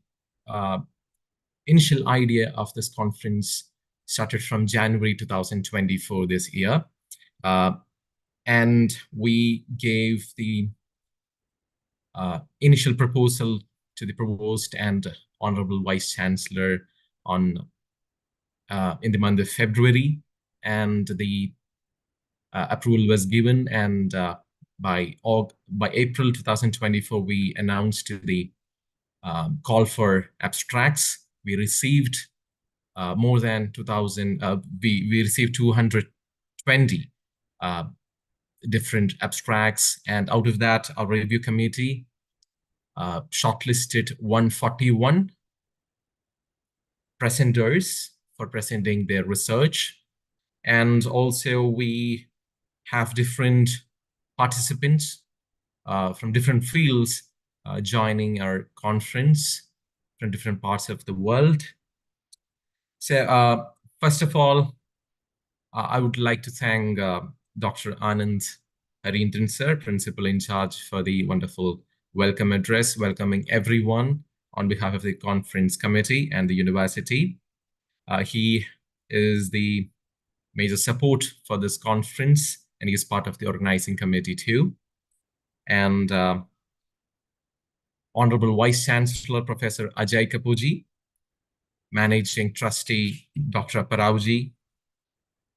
initial idea of this conference started from January 2024 this year. And we gave the initial proposal to the Provost and Honorable Vice Chancellor on in the month of February, and the approval was given, and by April 2024, we announced to the call for abstracts. We received more than 2,000. We received 220 different abstracts, and out of that, our review committee shortlisted 141 presenters for presenting their research. And also we have different participants from different fields joining our conference from different parts of the world. So first of all, I would like to thank Dr. Anand Harindran sir, principal in charge, for the wonderful welcome address, welcoming everyone on behalf of the conference committee and the university. He is the major support for this conference, and he is part of the organizing committee too. And Honorable Vice Chancellor, Professor Ajay Kapoorji, Managing Trustee, Dr. Apparauji,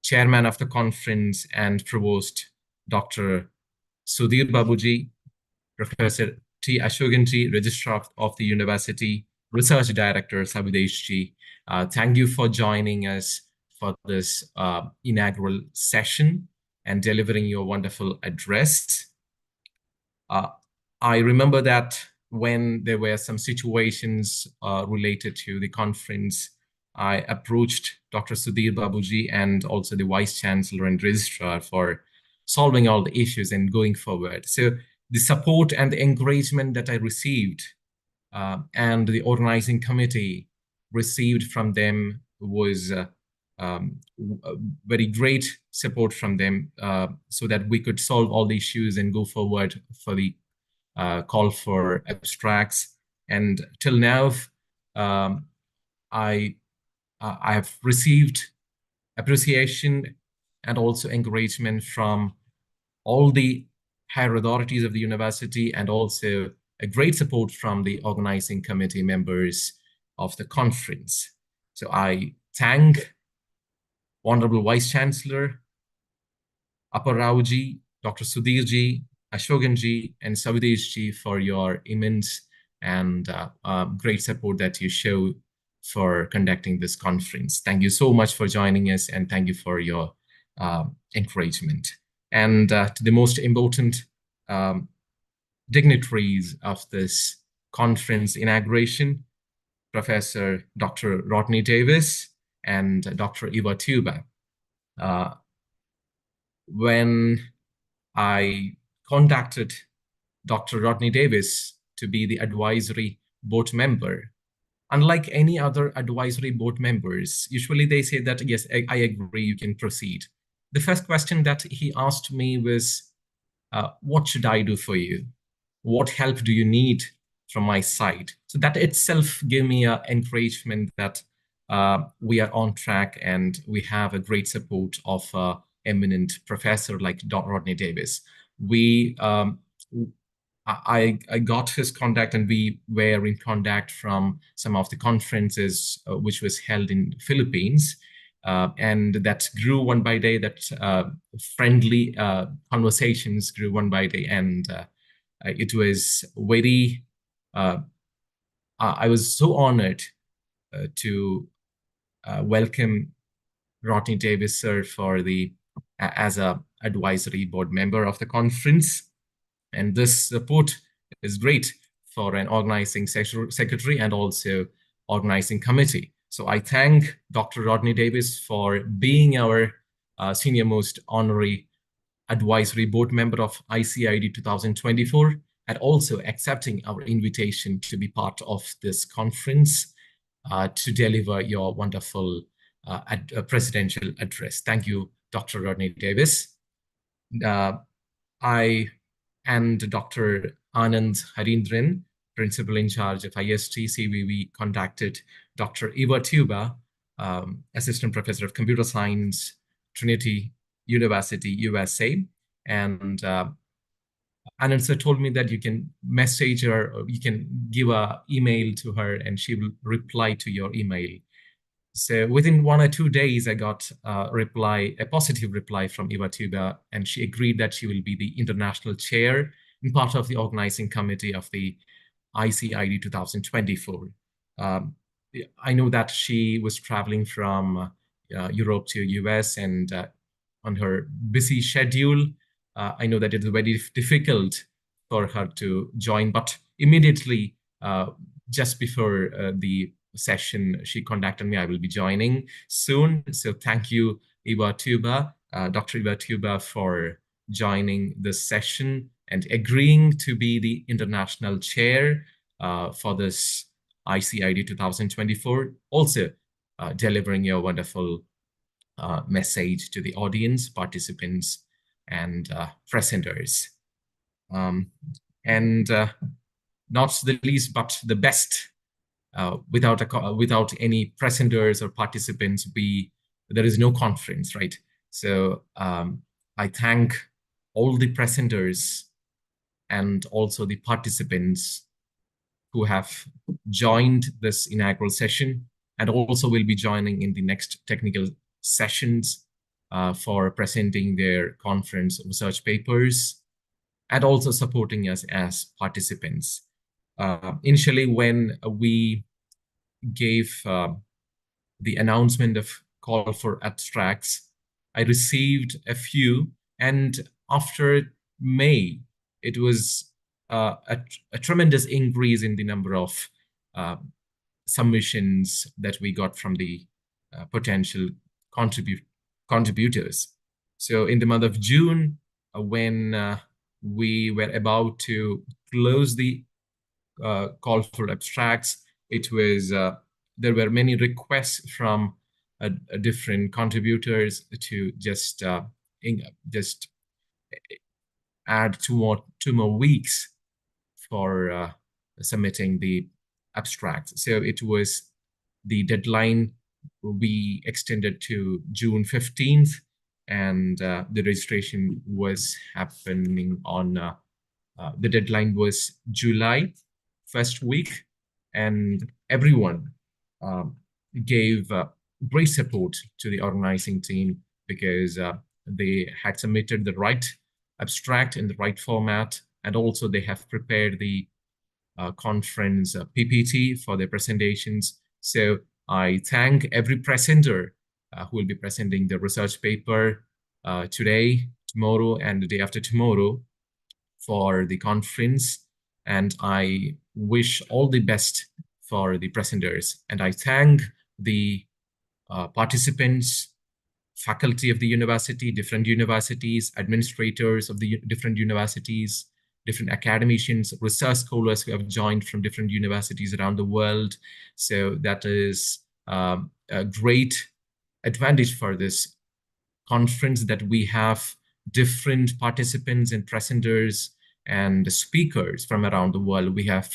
Chairman of the conference and Provost, Dr. Sudhir Babuji, Professor T. Ashokanji, Registrar of the University, Research Director Sabideshji. Thank you for joining us for this inaugural session and delivering your wonderful address. I remember that when there were some situations related to the conference, I approached Dr. Sudhir Babuji and also the Vice Chancellor and Registrar for solving all the issues and going forward. So the support and the encouragement that I received and the organizing committee received from them was very great support from them so that we could solve all the issues and go forward for the call for abstracts. And till now, I have received appreciation and also encouragement from all the higher authorities of the university, and also a great support from the organizing committee members of the conference. So I thank Honorable Vice Chancellor Apparauji, Dr. Sudhirji, Ashokanji, and Sabideshji for your immense and great support that you show for conducting this conference. Thank you so much for joining us, and thank you for your encouragement. And to the most important dignitaries of this conference inauguration, Professor Dr. Rodney Davis and Dr. Eva Tuba. When I contacted Dr. Rodney Davis to be the advisory board member, unlike any other advisory board members, usually they say that, yes, I agree, you can proceed. The first question that he asked me was, what should I do for you? What help do you need from my side? So that itself gave me an encouragement that we are on track and we have a great support of an eminent professor like Dr. Rodney Davis. I got his contact, and we were in contact from some of the conferences which was held in Philippines. And that grew one by day, that friendly conversations grew one by day. And it was very, I was so honored to welcome Rodney Davis, sir, for as a advisory board member of the conference. And this support is great for an organizing secretary and also organizing committee. So I thank Dr. Rodney Davis for being our senior most honorary advisory board member of ICID-2024, and also accepting our invitation to be part of this conference to deliver your wonderful presidential address. Thank you, Dr. Rodney Davis. I and Dr. Anand Harindran, principal in charge of IST-CVV, contacted Dr. Eva Tuba, assistant professor of computer science, Trinity University, USA. And Anand sir told me that you can message her, or you can give an email to her and she will reply to your email. So within 1 or 2 days, I got a positive reply from Eva Tuba, and she agreed that she will be the international chair and part of the organizing committee of the ICID 2024. I know that she was traveling from Europe to US, and on her busy schedule, I know that it is very difficult for her to join, but immediately just before the session, she contacted me. I will be joining soon. So thank you, Tuba, Dr. Tuba, for joining this session and agreeing to be the international chair for this ICID 2024. Also delivering your wonderful message to the audience, participants, and presenters. And not the least, but the best. Without any presenters or participants, there is no conference, right? So I thank all the presenters and also the participants who have joined this inaugural session and also will be joining in the next technical sessions for presenting their conference research papers and also supporting us as participants. Initially, when we gave the announcement of call for abstracts, I received a few, and after May, it was a tremendous increase in the number of submissions that we got from the potential contributors. So in the month of June, when we were about to close the call for abstracts, it was there were many requests from different contributors to just add two more weeks for submitting the abstracts. So it was the deadline we extended to June 15th, and the registration was happening on the deadline was July first week, and everyone gave great support to the organizing team because they had submitted the right abstract in the right format, and also they have prepared the conference PPT for their presentations. So I thank every presenter who will be presenting the research paper today, tomorrow, and the day after tomorrow for the conference. And I wish all the best for the presenters. And I thank the participants, faculty of the university, different universities, administrators of the different universities, different academicians, research scholars who have joined from different universities around the world. So that is a great advantage for this conference, that we have different participants and presenters and speakers from around the world. We have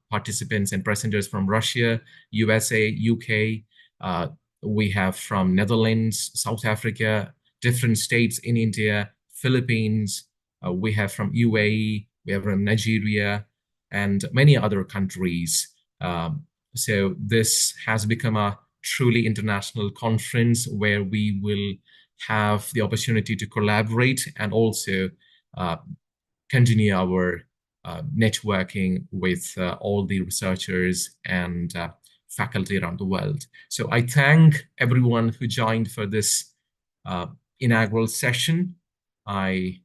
participants and presenters from Russia, USA, UK. We have from Netherlands, South Africa, different states in India, Philippines. We have from UAE, we have from Nigeria, and many other countries. So this has become a truly international conference where we will have the opportunity to collaborate and also continue our networking with all the researchers and faculty around the world. So I thank everyone who joined for this inaugural session. I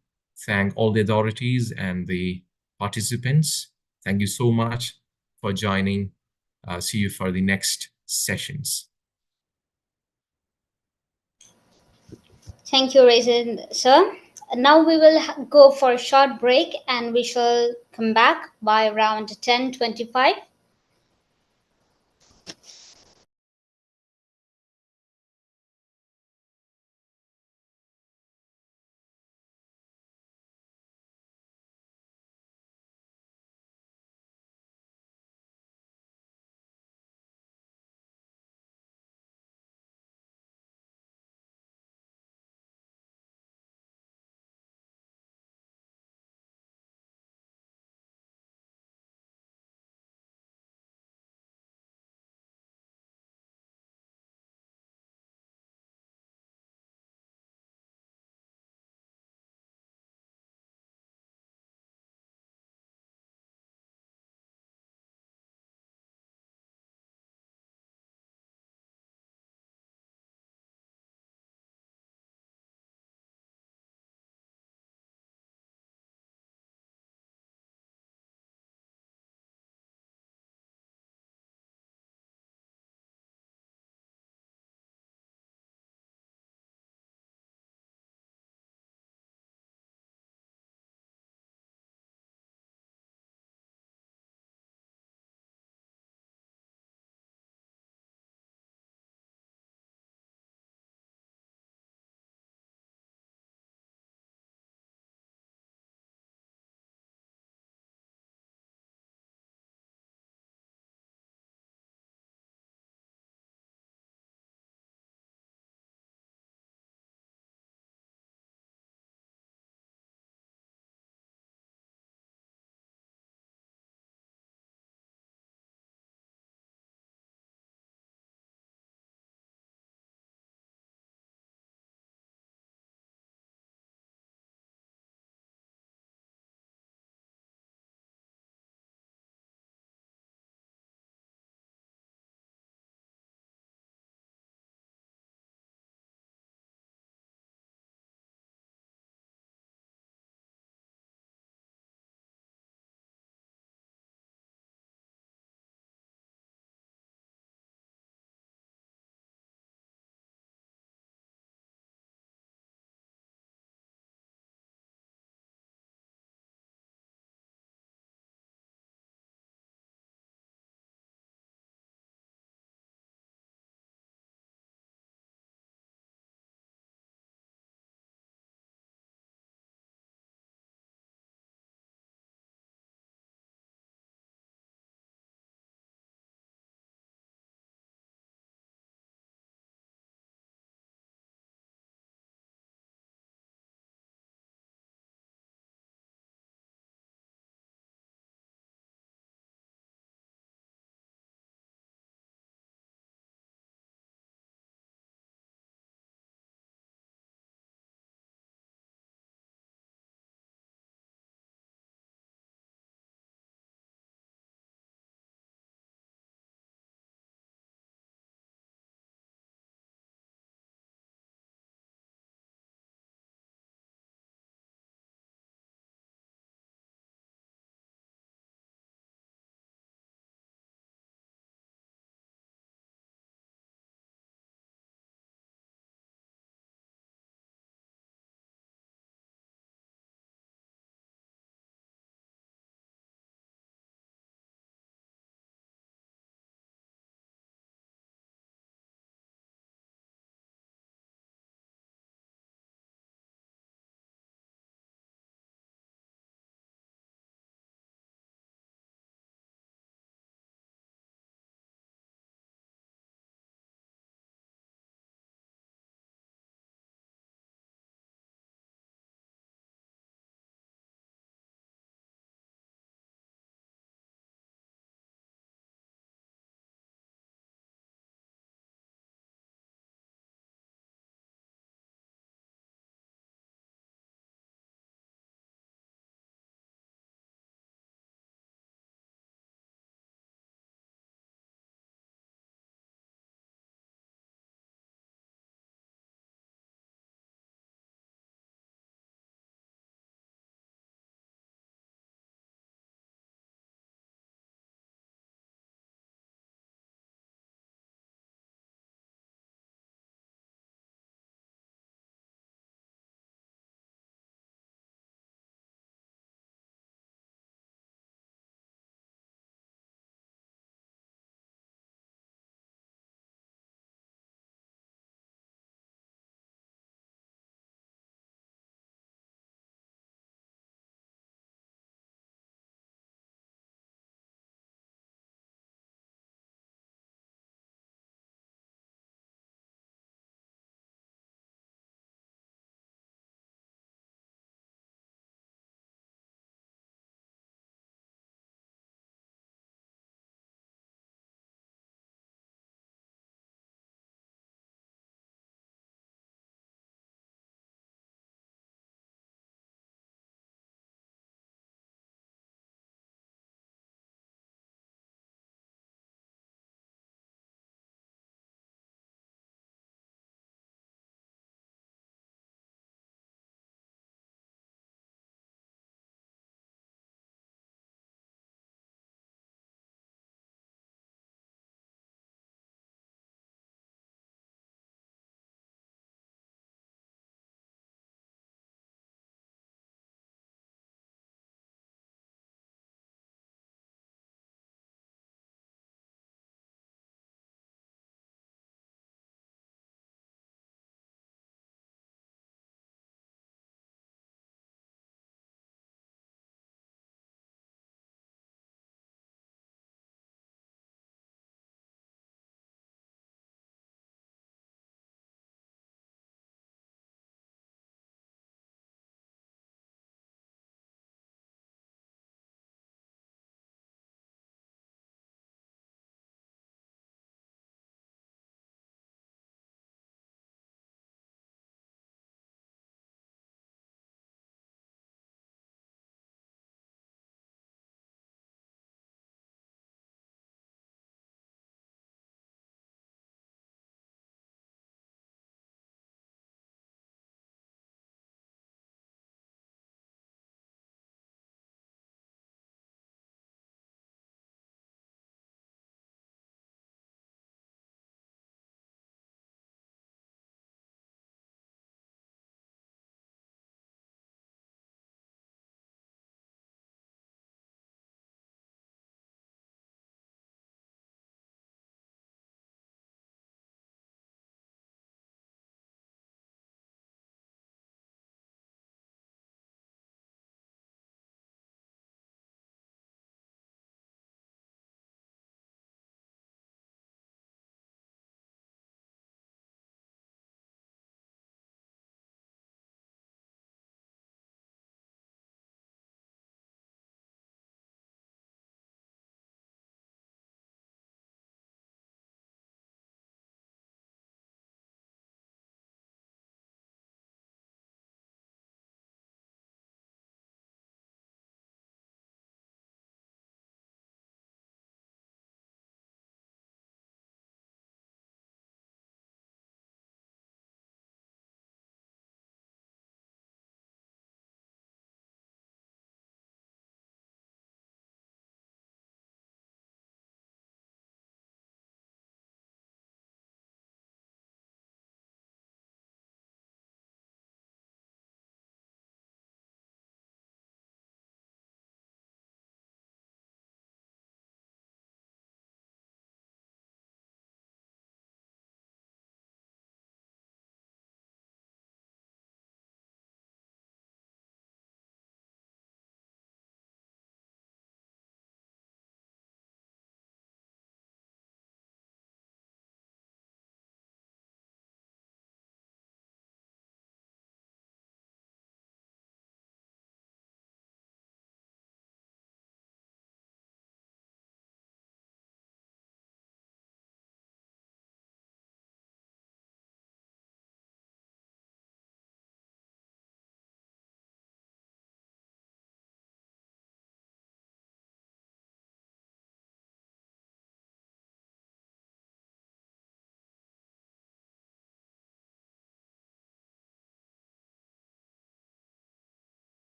thank all the authorities and the participants. Thank you so much for joining. See you for the next sessions. Thank you, Raisin, sir. Now we will go for a short break and we shall come back by around 10:25.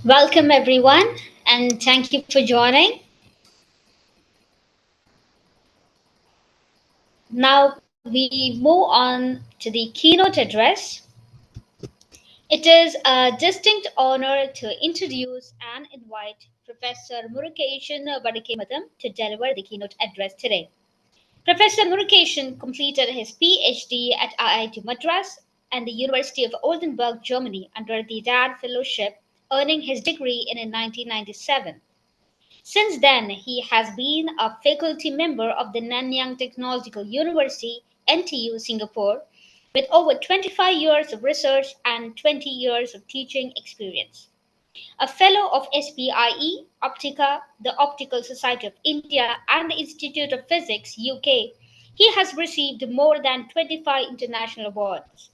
Welcome, everyone, and thank you for joining. Now we move on to the keynote address. It is a distinct honor to introduce and invite Professor Murukeshan Matham to deliver the keynote address today. Professor Murukeshan completed his PhD at IIT Madras and the University of Oldenburg, Germany, under the DAD Fellowship, earning his degree in 1997. Since then, he has been a faculty member of the Nanyang Technological University, NTU, Singapore, with over 25 years of research and 20 years of teaching experience. A fellow of SPIE, Optica, the Optical Society of India, and the Institute of Physics, UK, he has received more than 25 international awards.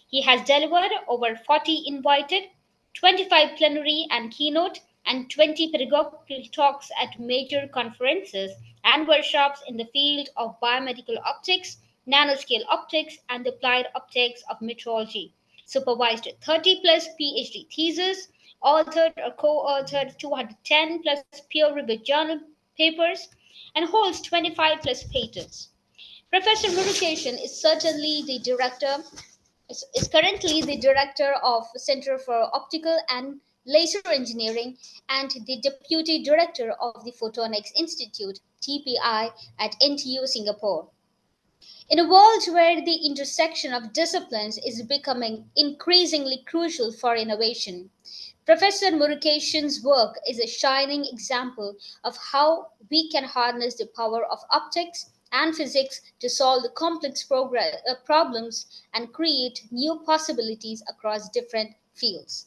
He has delivered over 40 invited, 25 plenary and keynote, and 20 pedagogical talks at major conferences and workshops in the field of biomedical optics, nanoscale optics, and applied optics of metrology. Supervised 30 plus PhD theses, authored or co authored 210 plus peer reviewed journal papers, and holds 25 plus patents. Professor Murukeshan is currently the director of Center for Optical and Laser Engineering and the deputy director of the Photonics Institute (TPI) at NTU Singapore. In a world where the intersection of disciplines is becoming increasingly crucial for innovation, Professor Murukeshan's work is a shining example of how we can harness the power of optics and physics to solve the complex problems and create new possibilities across different fields.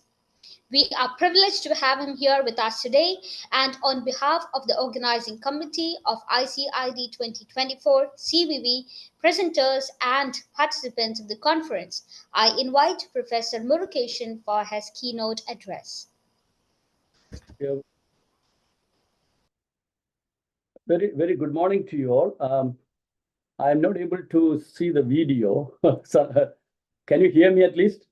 We are privileged to have him here with us today, and on behalf of the organizing committee of ICID 2024 CVV, presenters, and participants of the conference, I invite Professor Murukeshan for his keynote address. Very good morning to you all. I'm not able to see the video. So, can you hear me at least?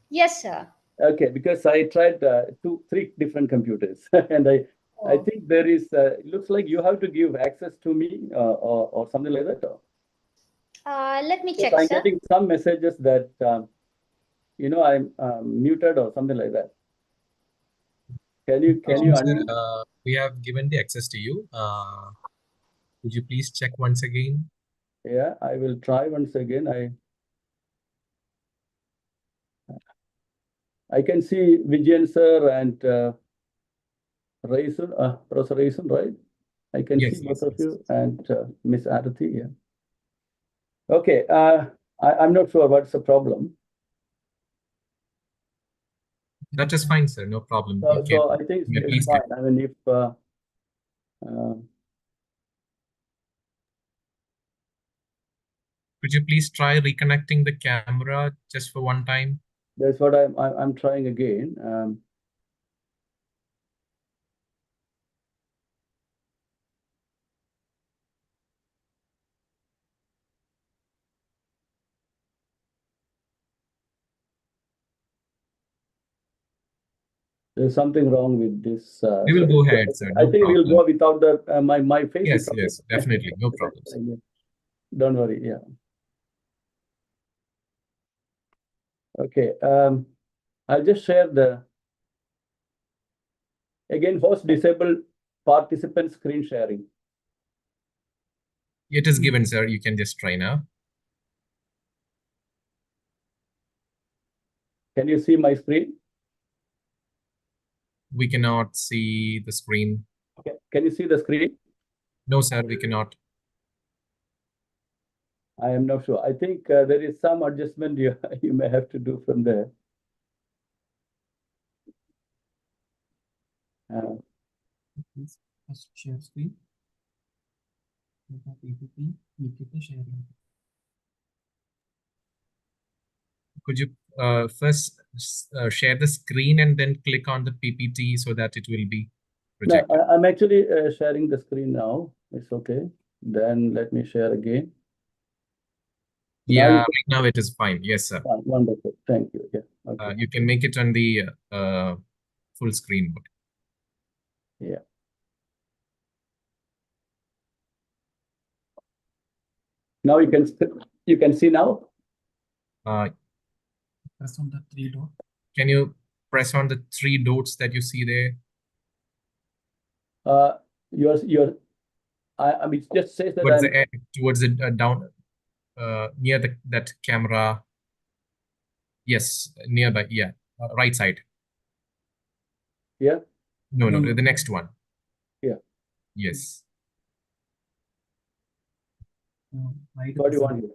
Yes, sir. Okay, because I tried 3 different computers, and I think there is. It looks like you have to give access to me or something like that. Let me check, I'm sir. getting some messages that I'm muted or something like that. Can you Sir, we have given the access to you. Could you please check once again? Yeah, I will try once again. I can see Vijayan sir and Professor Raisun, right? I can see both of you and Miss Aditi. Yeah. Okay. I'm not sure what's the problem. That is fine, sir. No problem. So I think it's fine. I mean, if could you please try reconnecting the camera just for one time? That's what I'm trying again. There's something wrong with this. We will go ahead, sir. No I think problem. we'll go without the my face. Yes, yes, definitely. No problem. Don't worry. Yeah. Okay. I'll just share again, host disabled participant screen sharing. It is given, sir. You can just try now. Can you see my screen? We cannot see the screen. Okay. Can you see the screen? No, sir, we cannot. I am not sure. I think there is some adjustment you may have to do from there. Share screen. Could you first share the screen and then click on the PPT so that it will be projected? No, I'm actually sharing the screen now. It's okay. Then let me share again. Yeah, Now right now it is fine. Yes, sir. wonderful. Thank you. Yeah. Okay. You can make it on the full screen mode. Yeah. Now you can see now. Press on the three dots. Can you press on the three dots that you see there? I mean, it just says that towards the down near that camera. Yes, nearby. Yeah, right side. Yeah. No, the next one. Yeah. Yes. What do you want here?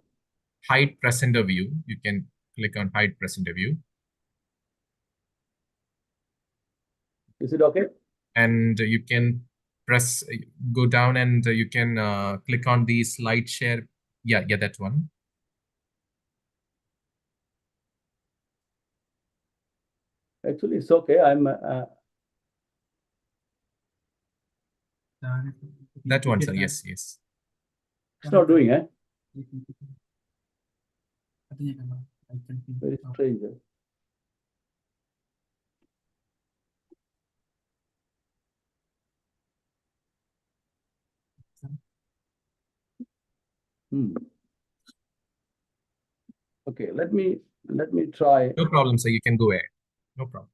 Hide presenter view. You can click on hide presenter view. Is it okay? And you can go down and you can click on the slide share. Yeah, that one. Actually, it's okay. I'm. That one, sir. Yes. It's not doing, eh? Very strange. Okay, let me try. No problem, sir. You can go ahead. No problem.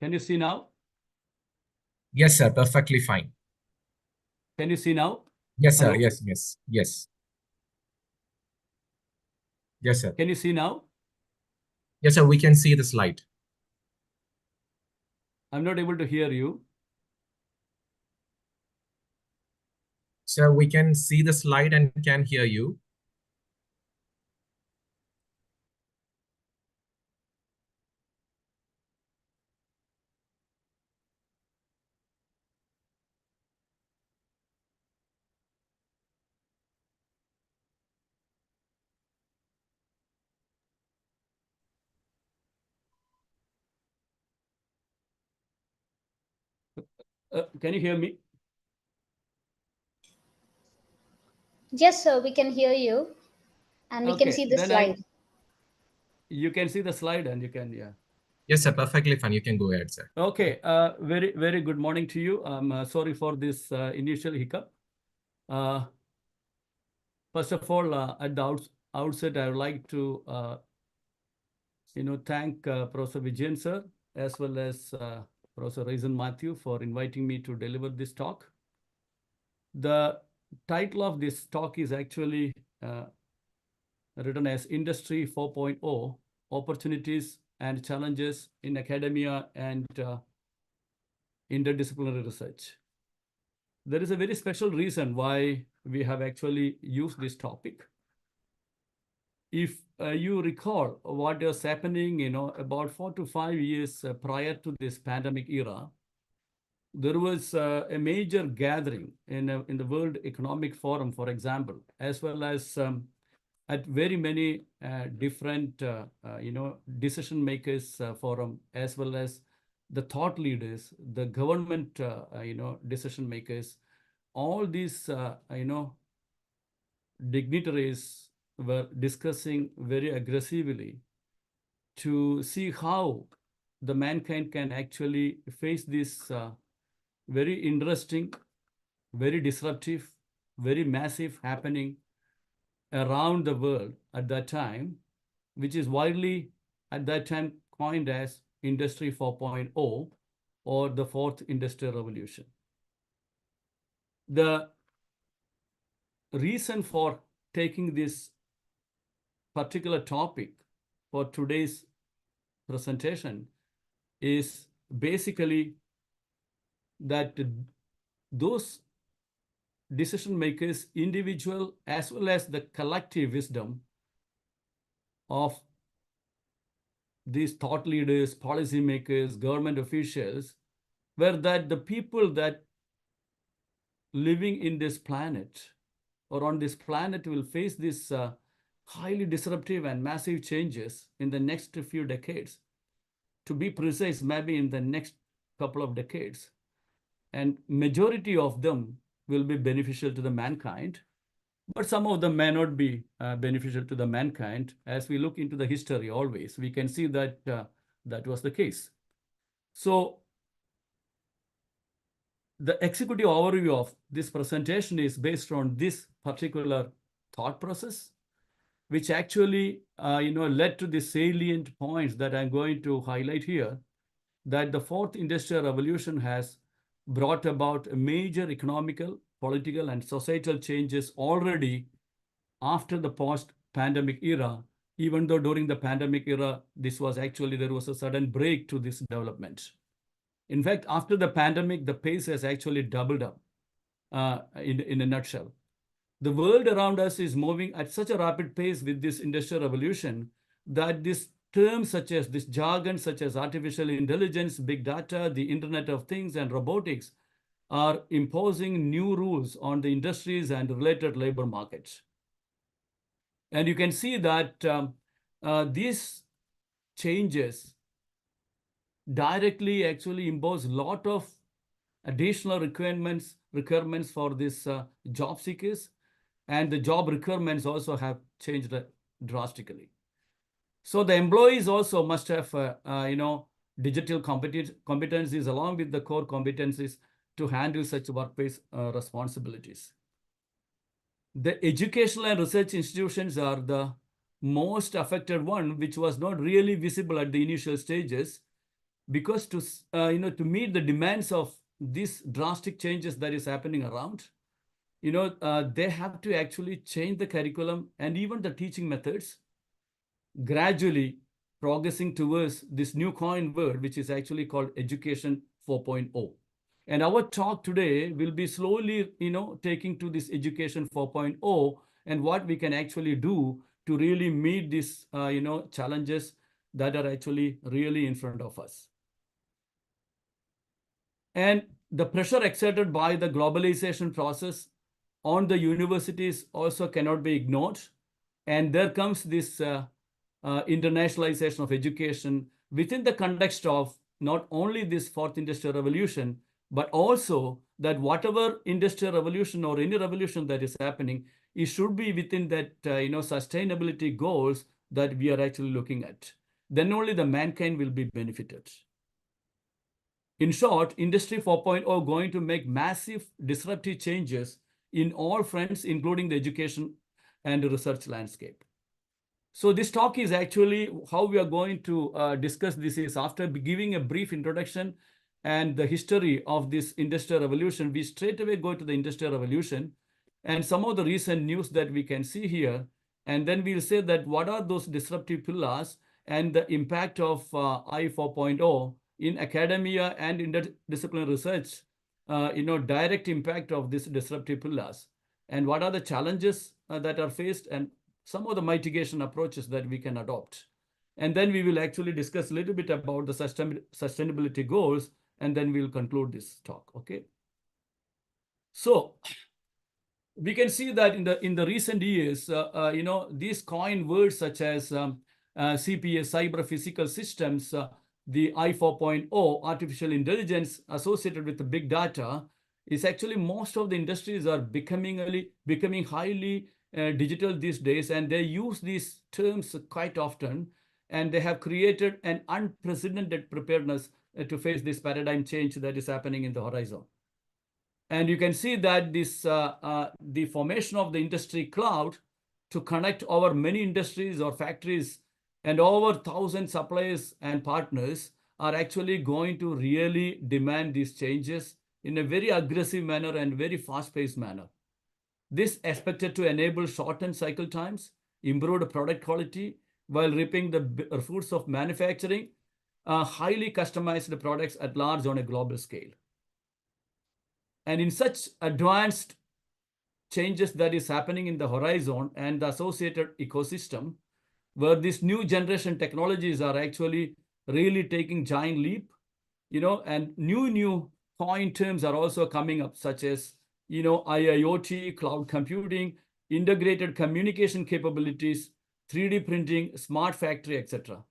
Can you see now? Yes, sir. Perfectly fine. Can you see now? Yes, sir. Hello? Yes. Yes, sir. Can you see now? Yes, sir. We can see the slide. I'm not able to hear you. Sir, we can see the slide and can hear you. Can you hear me? Yes, sir, we can hear you. And we can see the slide. You can see the slide and you can, yeah. Yes, sir. Perfectly fine. You can go ahead, sir. Okay. Very, very good morning to you. I'm sorry for this initial hiccup. First of all, at the outset, I would like to, thank Professor Vijay sir, as well as Professor Raisin Matthew for inviting me to deliver this talk. The title of this talk is actually written as Industry 4.0, Opportunities and Challenges in Academia and Interdisciplinary Research. There is a very special reason why we have actually used this topic. If you recall what was happening, about 4 to 5 years prior to this pandemic era, there was a major gathering in the World Economic Forum, for example, as well as at very many different, decision makers forum, as well as the thought leaders, the government, decision makers, all these, dignitaries were discussing very aggressively to see how the mankind can actually face this very interesting, very disruptive, very massive happening around the world at that time, which is widely at that time coined as Industry 4.0 or the Fourth Industrial Revolution. The reason for taking this particular topic for today's presentation is basically that those decision makers, individual as well as the collective wisdom of these thought leaders, policy makers, government officials, were that the people that living in this planet or on this planet will face this highly disruptive and massive changes in the next few decades. To be precise, maybe in the next couple of decades. And majority of them will be beneficial to the mankind, but some of them may not be beneficial to the mankind. As we look into the history always, we can see that that was the case. So the executive overview of this presentation is based on this particular thought process, which actually led to the salient points that I'm going to highlight here, that the fourth industrial revolution has brought about major economical, political, and societal changes already after the post-pandemic era, even though during the pandemic era, there was a sudden break to this development. In fact, after the pandemic, the pace has actually doubled up in a nutshell. The world around us is moving at such a rapid pace with this industrial revolution that these terms such as this jargon, such as artificial intelligence, big data, the Internet of Things, and robotics are imposing new rules on the industries and related labor markets. And you can see that these changes directly actually impose a lot of additional requirements for this job seekers, and the job requirements also have changed drastically. So the employees also must have digital competencies along with the core competencies to handle such workplace responsibilities. The educational and research institutions are the most affected one, which was not really visible at the initial stages, because to meet the demands of these drastic changes that is happening around, they have to actually change the curriculum and even the teaching methods, gradually progressing towards this new coin word, which is actually called Education 4.0. And our talk today will be slowly, taking to this Education 4.0 and what we can actually do to really meet these, challenges that are actually really in front of us. And the pressure exerted by the globalization process on the universities also cannot be ignored. And there comes this internationalization of education within the context of not only this fourth industrial revolution, but also that whatever industrial revolution or any revolution that is happening, it should be within that sustainability goals that we are actually looking at. Then only the mankind will be benefited. In short, Industry 4.0 going to make massive disruptive changes in all fronts, including the education and the research landscape. So this talk is actually how we are going to discuss this is after giving a brief introduction and the history of this industrial revolution, we straight away go to the industrial revolution and some of the recent news that we can see here. And then we'll say that what are those disruptive pillars and the impact of I 4.0 in academia and interdisciplinary research, direct impact of these disruptive pillars, and what are the challenges that are faced and some of the mitigation approaches that we can adopt. And then we will actually discuss a little bit about the sustainability goals, and then we'll conclude this talk, okay? So we can see that in the recent years, these coin words such as CPS, cyber physical systems, the I 4.0, artificial intelligence associated with the big data, is actually most of the industries are becoming highly digital these days, and they use these terms quite often, and they have created an unprecedented preparedness to face this paradigm change that is happening in the horizon. And you can see that this the formation of the industry cloud to connect over many industries or factories and over 1,000 suppliers and partners are actually going to really demand these changes in a very aggressive manner and very fast-paced manner. This expected to enable shortened cycle times, improved product quality, while reaping the fruits of manufacturing highly customized products at large on a global scale. And in such advanced changes that is happening in the horizon and the associated ecosystem, where these new generation technologies are actually really taking giant leap, and new coin terms are also coming up, such as, IIoT, cloud computing, integrated communication capabilities, 3D printing, smart factory, etc.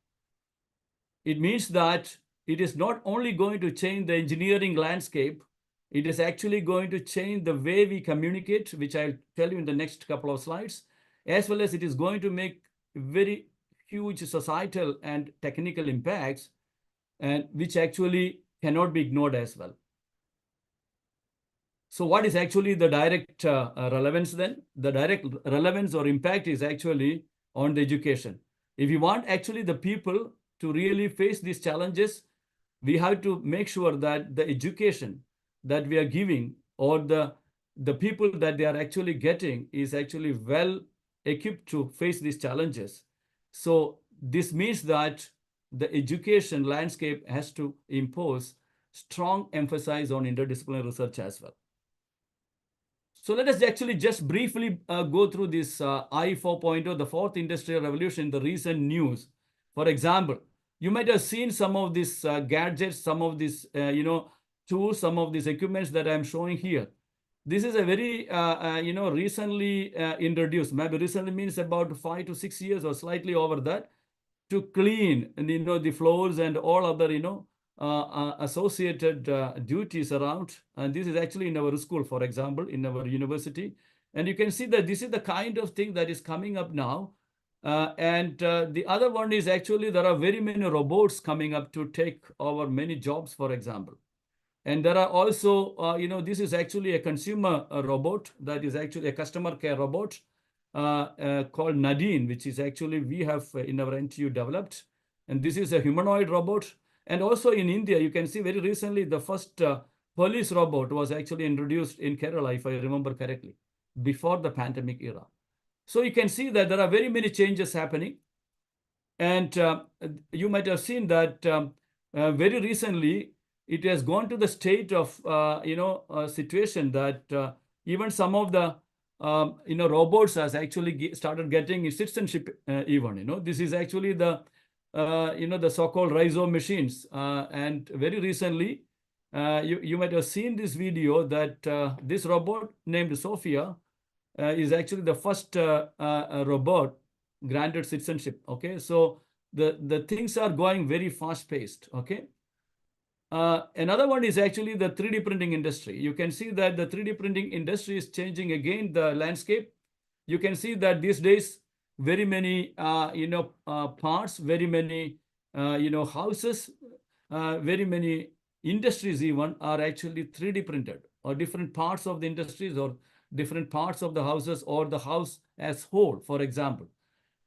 It means that it is not only going to change the engineering landscape, it is actually going to change the way we communicate, which I'll tell you in the next couple of slides, as well as it is going to make very huge societal and technical impacts, and which actually cannot be ignored as well. So what is actually the direct relevance then? The direct relevance or impact is actually on the education. If you want actually the people to really face these challenges, we have to make sure that the education that we are giving or the people that they are actually getting is actually well equipped to face these challenges. So this means that the education landscape has to impose strong emphasis on interdisciplinary research as well. So let us actually just briefly go through this I 4.0, the fourth industrial revolution, the recent news. For example, you might have seen some of these gadgets, some of these, tools, some of these equipments that I'm showing here. This is a very, recently introduced, maybe recently means about 5 to 6 years or slightly over that, to clean, the floors and all other, associated duties around. And this is actually in our school, for example, in our university. And you can see that this is the kind of thing that is coming up now. The other one is actually there are very many robots coming up to take over many jobs, for example. And there are also, this is actually a consumer robot that is actually a customer care robot called Nadine, which is actually we have in our NTU developed. And this is a humanoid robot. And also in India, you can see very recently the first police robot was actually introduced in Kerala, if I remember correctly, before the pandemic era. So you can see that there are very many changes happening. And you might have seen that very recently, it has gone to the state of, situation that even some of the, robots has actually started getting citizenship even, this is actually the, the so-called rhizo machines. And very recently, you might have seen this video that this robot named Sophia is actually the first robot granted citizenship. Okay, so the things are going very fast-paced. Okay. Another one is actually the 3D printing industry. You can see that the 3D printing industry is changing again the landscape. You can see that these days, very many, parts, very many, houses, very many industries even are actually 3D printed, or different parts of the industries or different parts of the houses or the house as whole, for example.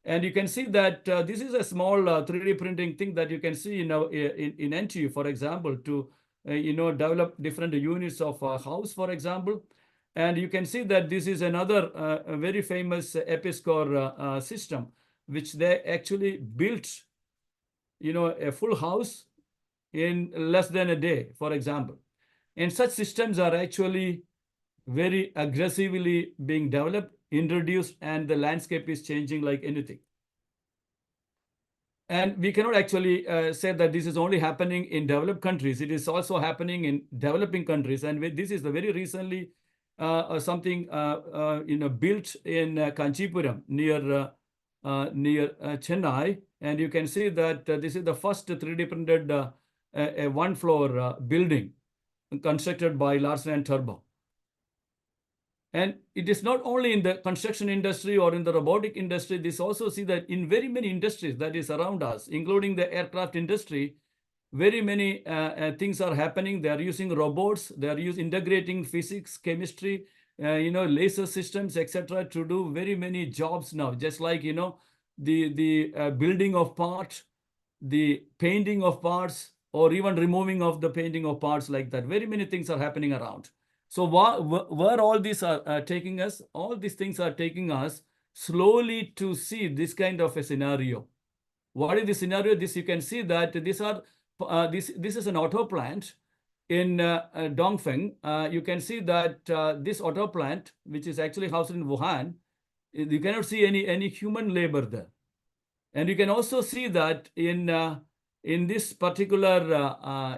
And you can see that this is a small 3D printing thing that you can see in NTU, for example, to develop different units of a house, for example. And you can see that this is another very famous Episcore system, which they actually built, a full house in less than a day, for example. And such systems are actually very aggressively being developed, introduced, and the landscape is changing like anything. And we cannot actually say that this is only happening in developed countries. It is also happening in developing countries. And this is the very recently something built in Kanchipuram near Chennai. And you can see that this is the first 3D printed one-floor building constructed by Larsen & Toubro. And it is not only in the construction industry or in the robotic industry, this also see that in very many industries that is around us, including the aircraft industry, very many things are happening. They are using robots, they are integrating physics, chemistry, laser systems, etc., to do very many jobs now, just like, the building of parts, the painting of parts, or even removing of the painting of parts like that. Very many things are happening around. So where all these are taking us, all these things are taking us slowly to see this kind of a scenario. What is the scenario? This you can see that these are this is an auto plant in Dongfeng. You can see that this auto plant, which is actually housed in Wuhan, you cannot see any human labor there. And you can also see that in this particular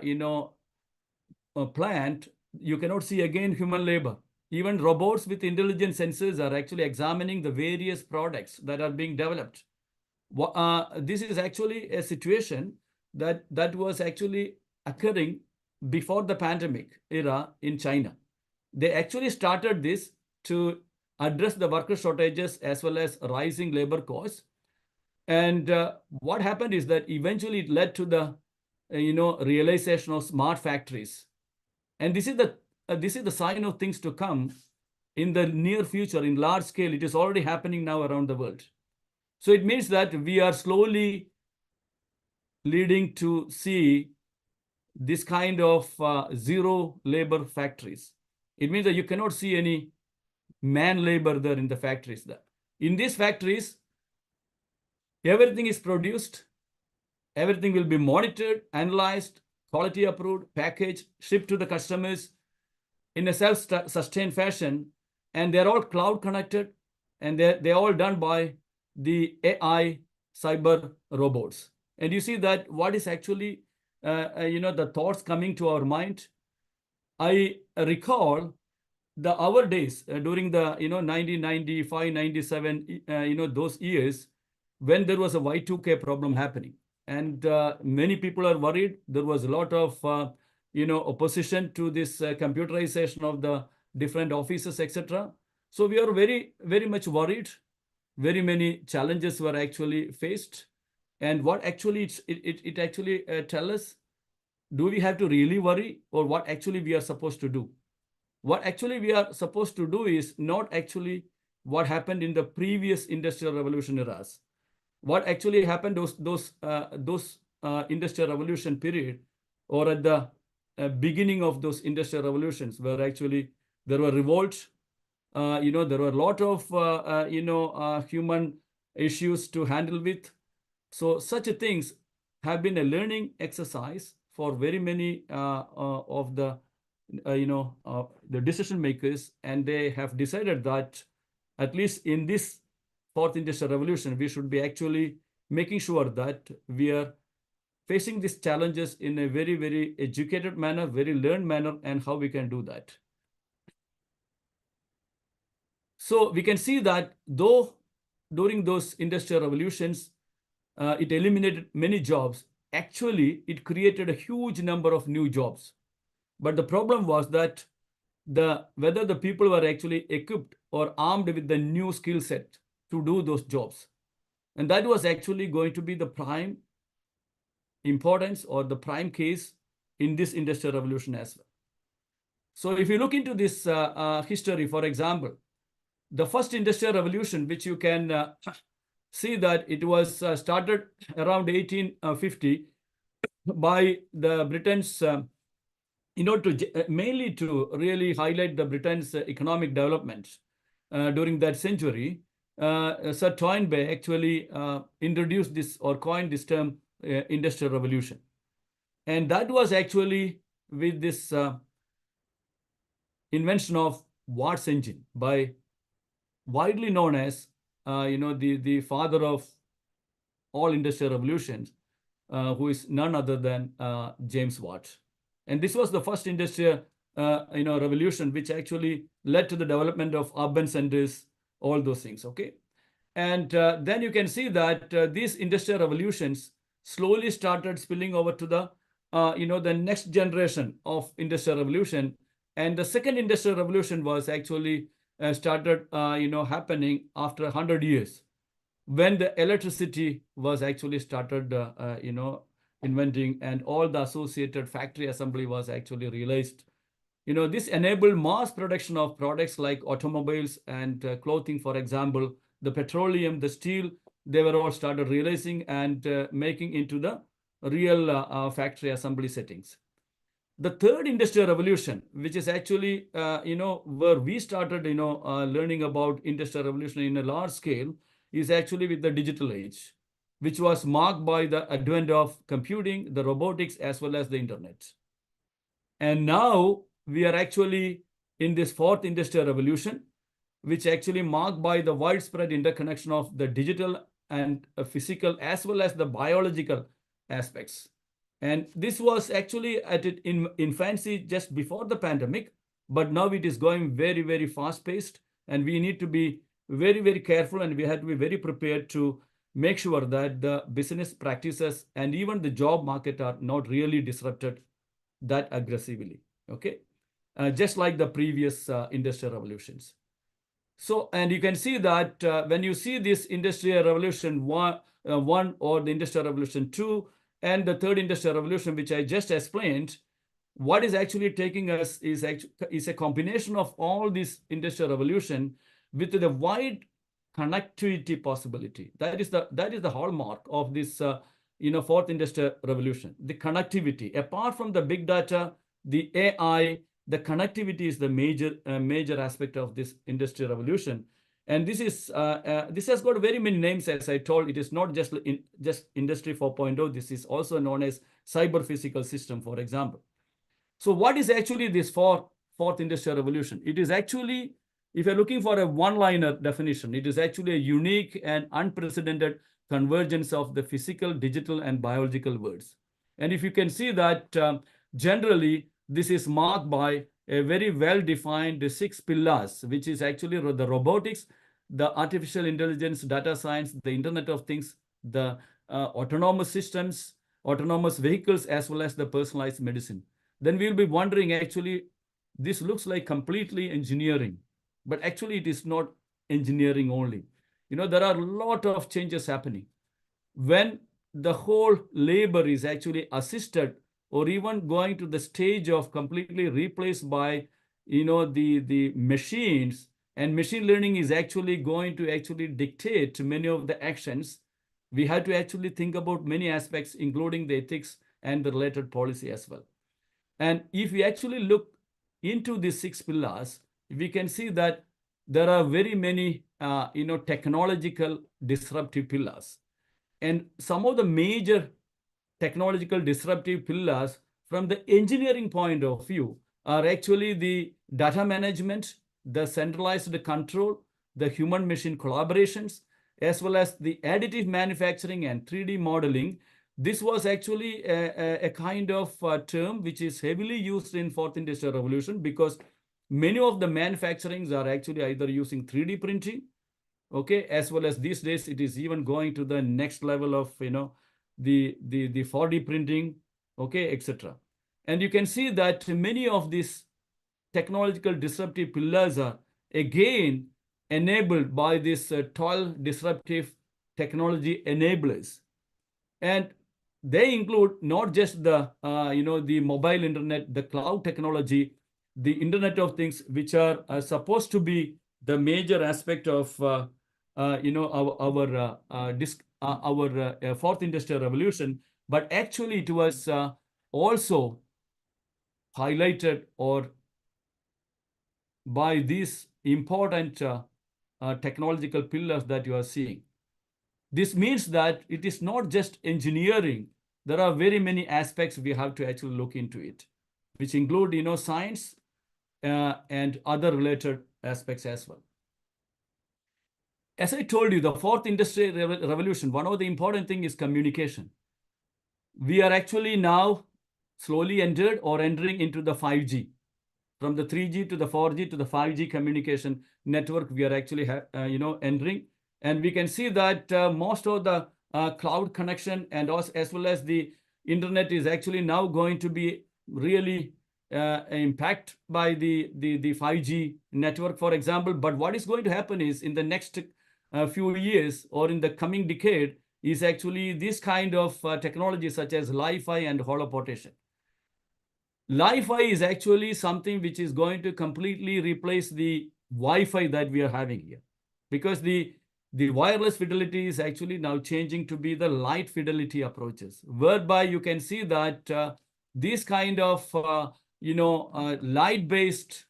plant, you cannot see again human labor. Even robots with intelligent sensors are actually examining the various products that are being developed. This is actually a situation that was actually occurring before the pandemic era in China. They actually started this to address the worker shortages as well as rising labor costs. And what happened is that eventually it led to the realization of smart factories. And this is the sign of things to come in the near future. In large scale, it is already happening now around the world. So it means that we are slowly leading to see this kind of zero labor factories. It means that you cannot see any man labor there in the factories. In these factories, everything is produced, everything will be monitored, analyzed, quality approved, packaged, shipped to the customers in a self-sustained fashion, and they're all cloud connected, and they're all done by the AI cyber robots. And you see that what is actually the thoughts coming to our mind. I recall our days during the 1995, 97, those years when there was a Y2K problem happening, and many people are worried. There was a lot of opposition to this computerization of the different offices, etc. So we are very, very much worried. Very many challenges were actually faced. And what actually it actually tell us, do we have to really worry, or what actually we are supposed to do? What actually we are supposed to do is not actually what happened in the previous industrial revolution eras. What actually happened those industrial revolution period, or at the beginning of those industrial revolutions, where actually there were revolts. There were a lot of human issues to handle with. So such things have been a learning exercise for very many of the decision makers, and they have decided that at least in this fourth industrial revolution, we should be actually making sure that we are facing these challenges in a very, very educated manner, very learned manner, and how we can do that. So we can see that though during those industrial revolutions, it eliminated many jobs, actually it created a huge number of new jobs. But the problem was that whether the people were actually equipped or armed with the new skill set to do those jobs. And that was actually going to be the prime importance, or the prime case in this industrial revolution as well. So if you look into this history, for example, the first industrial revolution, which you can see that it was started around 1850 by the Britain's, mainly to really highlight the Britain's economic development during that century. Sir Toynbee actually introduced this or coined this term industrial revolution. And that was actually with this invention of Watt's engine, by widely known as the father of all industrial revolutions, who is none other than James Watt. And this was the first industrial revolution, which actually led to the development of urban centers, all those things. Okay. And then you can see that these industrial revolutions slowly started spilling over to the next generation of industrial revolution. And the second industrial revolution was actually started happening after 100 years, when the electricity was actually started inventing, and all the associated factory assembly was actually realized. This enabled mass production of products like automobiles and clothing, for example. The petroleum, the steel, they were all started realizing and making into the real factory assembly settings. The third industrial revolution, which is actually, where we started, learning about industrial revolution in a large scale, is actually with the digital age, which was marked by the advent of computing, the robotics, as well as the internet. And now we are actually in this fourth industrial revolution, which actually marked by the widespread interconnection of the digital and physical, as well as the biological aspects. And this was actually at its infancy just before the pandemic, but now it is going very, very fast paced, and we need to be very, very careful, and we have to be very prepared to make sure that the business practices and even the job market are not really disrupted that aggressively, okay? Just like the previous industrial revolutions. So, and you can see that when you see this industrial revolution one or the industrial revolution 2 and the third industrial revolution, which I just explained, what is actually taking us is a combination of all this industrial revolution with the wide connectivity possibility. That is the hallmark of this fourth industrial revolution, the connectivity. Apart from the big data, the AI, the connectivity is the major aspect of this industrial revolution. And this has got very many names. As I told, it is not just industry 4.0. This is also known as cyber physical system, for example. So what is actually this fourth industrial revolution? It is actually, if you're looking for a one-liner definition, it is actually a unique and unprecedented convergence of the physical, digital, and biological worlds. And if you can see that generally, this is marked by a very well-defined 6 pillars, which is actually the robotics, the artificial intelligence, data science, the Internet of Things, the autonomous systems, autonomous vehicles, as well as the personalized medicine. Then we'll be wondering, actually, this looks like completely engineering, but actually it is not engineering only. There are a lot of changes happening. When the whole labor is actually assisted or even going to the stage of completely replaced by, the machines, and machine learning is actually going to actually dictate many of the actions, we have to actually think about many aspects, including the ethics and the related policy as well. And if we actually look into these 6 pillars, we can see that there are very many, technological disruptive pillars. And some of the major technological disruptive pillars from the engineering point of view are actually the data management, the centralized control, the human-machine collaborations, as well as the additive manufacturing and 3D modeling. This was actually a kind of term which is heavily used in fourth industrial revolution, because many of the manufacturings are actually either using 3D printing, okay, as well as these days it is even going to the next level of the 4D printing, okay, etc. And you can see that many of these technological disruptive pillars are again enabled by these 12 disruptive technology enablers. And they include not just the the mobile internet, the cloud technology, the Internet of Things, which are supposed to be the major aspect of our fourth industrial revolution, but actually it was also highlighted or by these important technological pillars that you are seeing. This means that it is not just engineering. There are very many aspects we have to actually look into it, which include, science and other related aspects as well. As I told you, the fourth industrial revolution, one of the important things is communication. We are actually now slowly entering into the 5G. From the 3G to the 4G to the 5G communication network, we are actually entering. And we can see that most of the cloud connection and also, as well as the internet is actually now going to be really impacted by the 5G network, for example. But what is going to happen is in the next few years or in the coming decade is actually this kind of technology such as Li-Fi and holoportation. Li-Fi is actually something which is going to completely replace the Wi-Fi that we are having here, because the wireless fidelity is actually now changing to be the light fidelity approaches, whereby you can see that this kind of light-based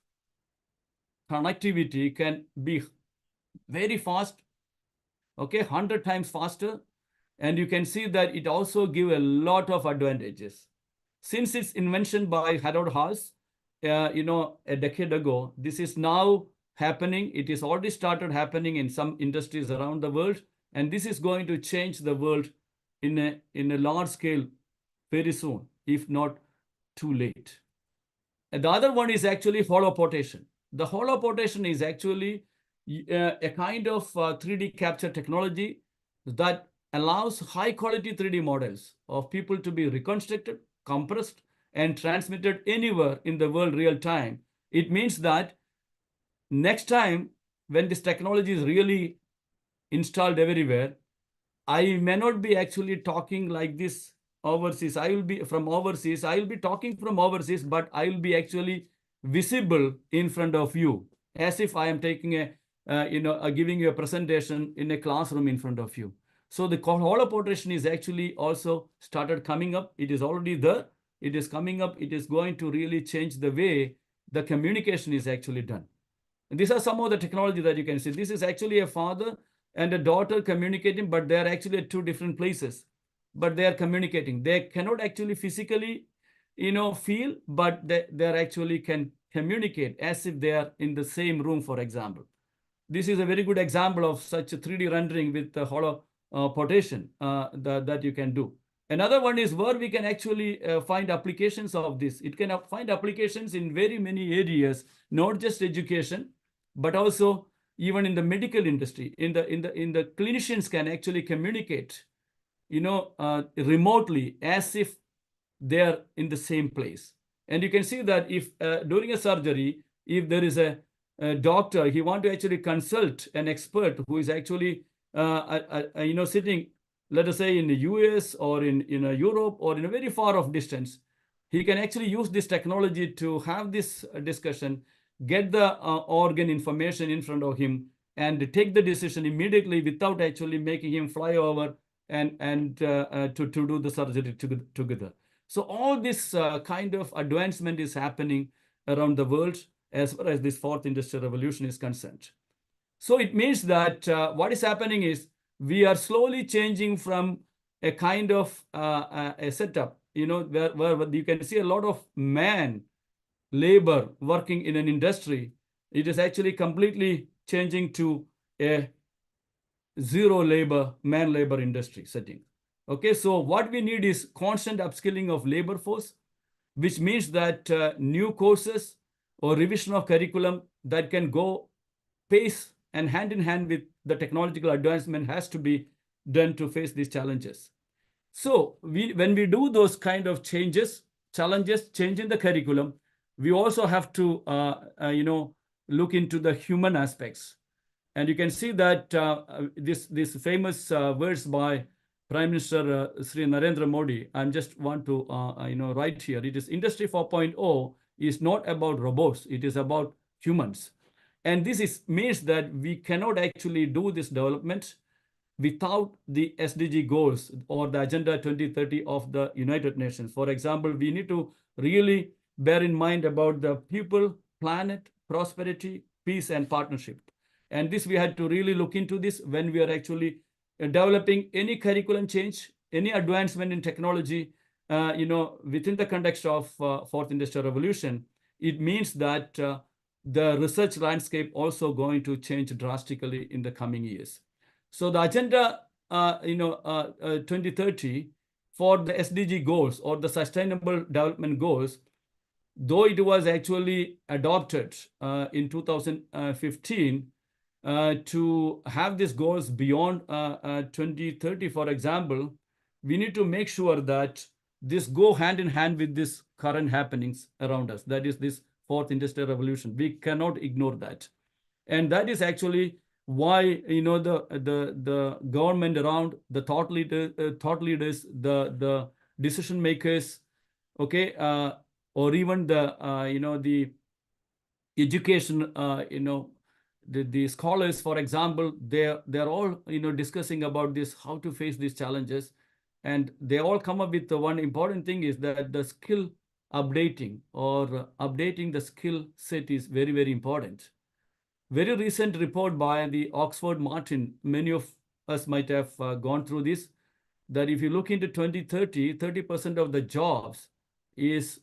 connectivity can be very fast, okay, 100 times faster, and you can see that it also gives a lot of advantages. Since its invention by Harold Haas, a decade ago, this is now happening. It is already started happening in some industries around the world, and this is going to change the world in a large scale very soon, if not too late. And the other one is actually holoportation. The holoportation is actually a kind of 3D capture technology that allows high quality 3D models of people to be reconstructed, compressed, and transmitted anywhere in the world real time. It means that next time when this technology is really installed everywhere, I may not be actually talking like this overseas. I will be from overseas. I will be talking from overseas, but I will be actually visible in front of you, as if I am taking giving you a presentation in a classroom in front of you. So the holoportation is actually also started coming up. It is already there. It is coming up. It is going to really change the way the communication is actually done. And these are some of the technology that you can see. This is actually a father and a daughter communicating, but they are actually at two different places, but they are communicating. They cannot actually physically, feel, but they are actually can communicate as if they are in the same room, for example. This is a very good example of such a 3D rendering with the holoportation that you can do. Another one is where we can actually find applications of this. It can find applications in very many areas, not just education, but also even in the medical industry. In the clinicians can actually communicate, remotely as if they are in the same place. And you can see that if during a surgery, if there is a doctor, he want to actually consult an expert who is actually, sitting, let us say in the US or in Europe or in a very far off distance, he can actually use this technology to have this discussion, get the organ information in front of him, and take the decision immediately without actually making him fly over and to do the surgery together. So all this kind of advancement is happening around the world as far as this fourth industrial revolution is concerned. So it means that what is happening is we are slowly changing from a kind of a setup, where you can see a lot of man labor working in an industry. It is actually completely changing to a zero labor, man labor industry setting. Okay, so what we need is constant upskilling of labor force, which means that new courses or revision of curriculum that can go pace and hand in hand with the technological advancement has to be done to face these challenges. So when we do those kind of challenges, changing the curriculum, we also have to, look into the human aspects. And you can see that this famous words by Prime Minister Sri Narendra Modi, I just want to, write here. It is Industry 4.0 is not about robots. It is about humans. And this means that we cannot actually do this development without the SDG goals or the Agenda 2030 of the United Nations. For example, we need to really bear in mind about the people, planet, prosperity, peace, and partnership. And this we had to really look into this when we are actually developing any curriculum change, any advancement in technology, within the context of Fourth Industrial Revolution. It means that the research landscape also going to change drastically in the coming years. So the Agenda 2030 for the SDG goals or the Sustainable Development Goals, though it was actually adopted in 2015 to have these goals beyond 2030, for example, we need to make sure that this go hand in hand with this current happenings around us. That is this fourth industrial revolution. We cannot ignore that. And that is actually why, the government around, the thought leaders, the decision makers, okay, or even the, the education, the scholars, for example, they're all, discussing about this, how to face these challenges. And they all come up with the one important thing is that the skill updating or updating the skill set is very, very important. Very recent report by the Oxford Martin, many of us might have gone through this, that if you look into 2030, 30% of the jobs is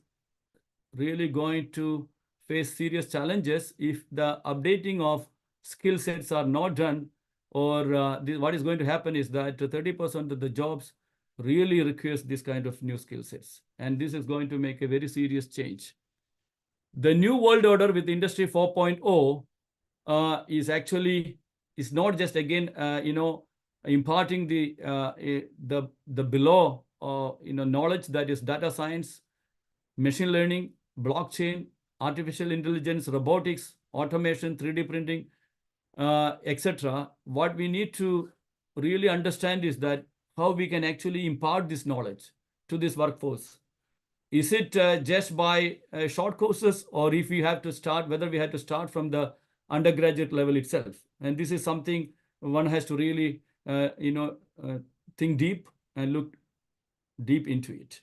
really going to face serious challenges if the updating of skill sets are not done, or what is going to happen is that 30% of the jobs really requires this kind of new skill sets. And this is going to make a very serious change. The new world order with Industry 4.0 is not just again imparting the below knowledge, that is data science, machine learning, blockchain, artificial intelligence, robotics, automation, 3D printing, etc. What we need to really understand is that how we can actually impart this knowledge to this workforce. Is it just by short courses, or if we have to start, whether we have to start from the undergraduate level itself? And this is something one has to really think deep and look deep into it.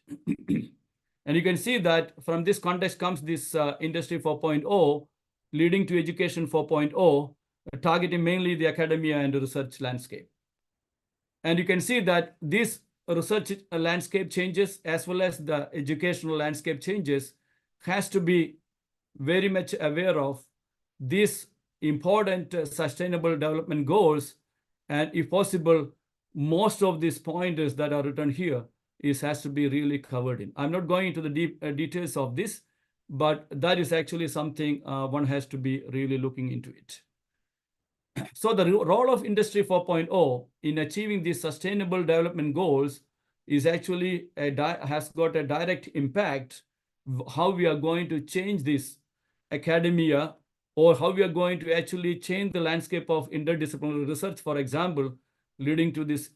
And you can see that from this context comes this Industry 4.0, leading to Education 4.0, targeting mainly the academia and the research landscape. And you can see that this research landscape changes as well as the educational landscape changes has to be very much aware of these important sustainable development goals. And if possible, most of these pointers that are written here has to be really covered in. I'm not going into the deep details of this, but that is actually something one has to be really looking into it. So the role of Industry 4.0 in achieving these sustainable development goals is actually has got a direct impact how we are going to change this academia, or how we are going to actually change the landscape of interdisciplinary research, for example, leading to this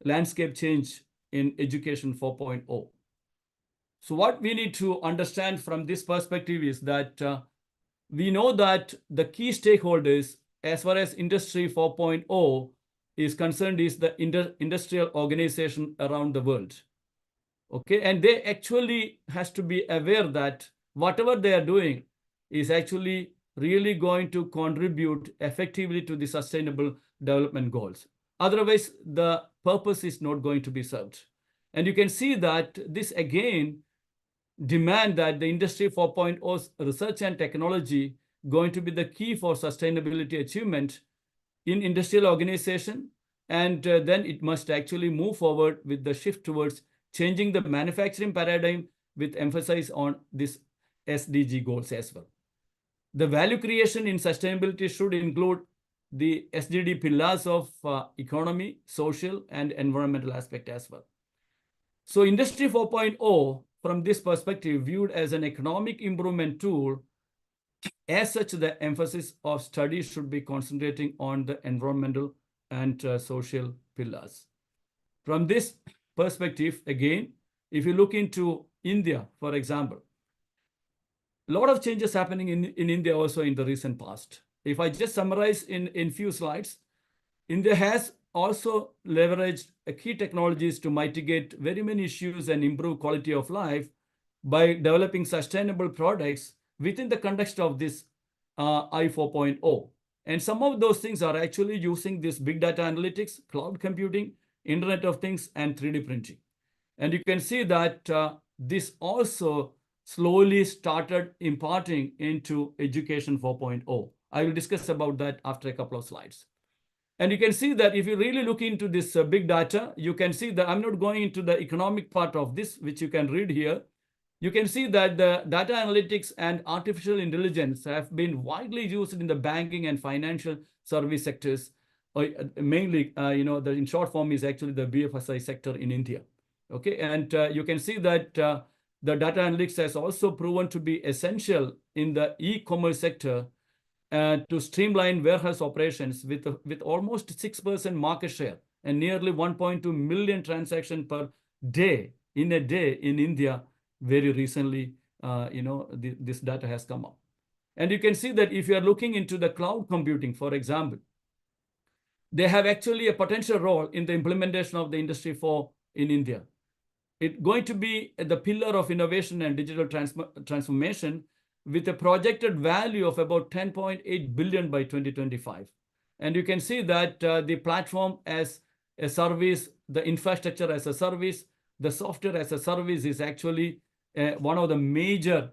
landscape change in Education 4.0. So what we need to understand from this perspective is that we know that the key stakeholders as far as Industry 4.0 is concerned is the industrial organization around the world. Okay, and they actually has to be aware that whatever they are doing is actually really going to contribute effectively to the sustainable development goals. Otherwise, the purpose is not going to be served. And you can see that this again demand that the Industry 4.0's research and technology going to be the key for sustainability achievement in industrial organization. And then it must actually move forward with the shift towards changing the manufacturing paradigm with emphasis on this SDG goals as well. The value creation in sustainability should include the SDG pillars of economy, social, and environmental aspect as well. So Industry 4.0, from this perspective, viewed as an economic improvement tool. As such, the emphasis of studies should be concentrating on the environmental and social pillars. From this perspective, again, if you look into India, for example, a lot of changes happening in India also in the recent past. If I just summarize in few slides, India has also leveraged key technologies to mitigate very many issues and improve quality of life by developing sustainable products within the context of this I 4.0. And some of those things are actually using this big data analytics, cloud computing, Internet of Things, and 3D printing. And you can see that this also slowly started imparting into Education 4.0. I will discuss about that after a couple of slides. And you can see that if you really look into this big data, you can see that I'm not going into the economic part of this, which you can read here. You can see that the data analytics and artificial intelligence have been widely used in the banking and financial service sectors. Mainly, the in short form is actually the BFSI sector in India. Okay, and you can see that the data analytics has also proven to be essential in the e-commerce sector to streamline warehouse operations with almost 6% market share and nearly 1.2 million transactions per day in India. Very recently, this data has come up. And you can see that if you are looking into the cloud computing, for example, they have actually a potential role in the implementation of the Industry 4 in India. It's going to be the pillar of innovation and digital transformation with a projected value of about 10.8 billion by 2025. And you can see that the platform as a service, the infrastructure as a service, the software as a service is actually one of the major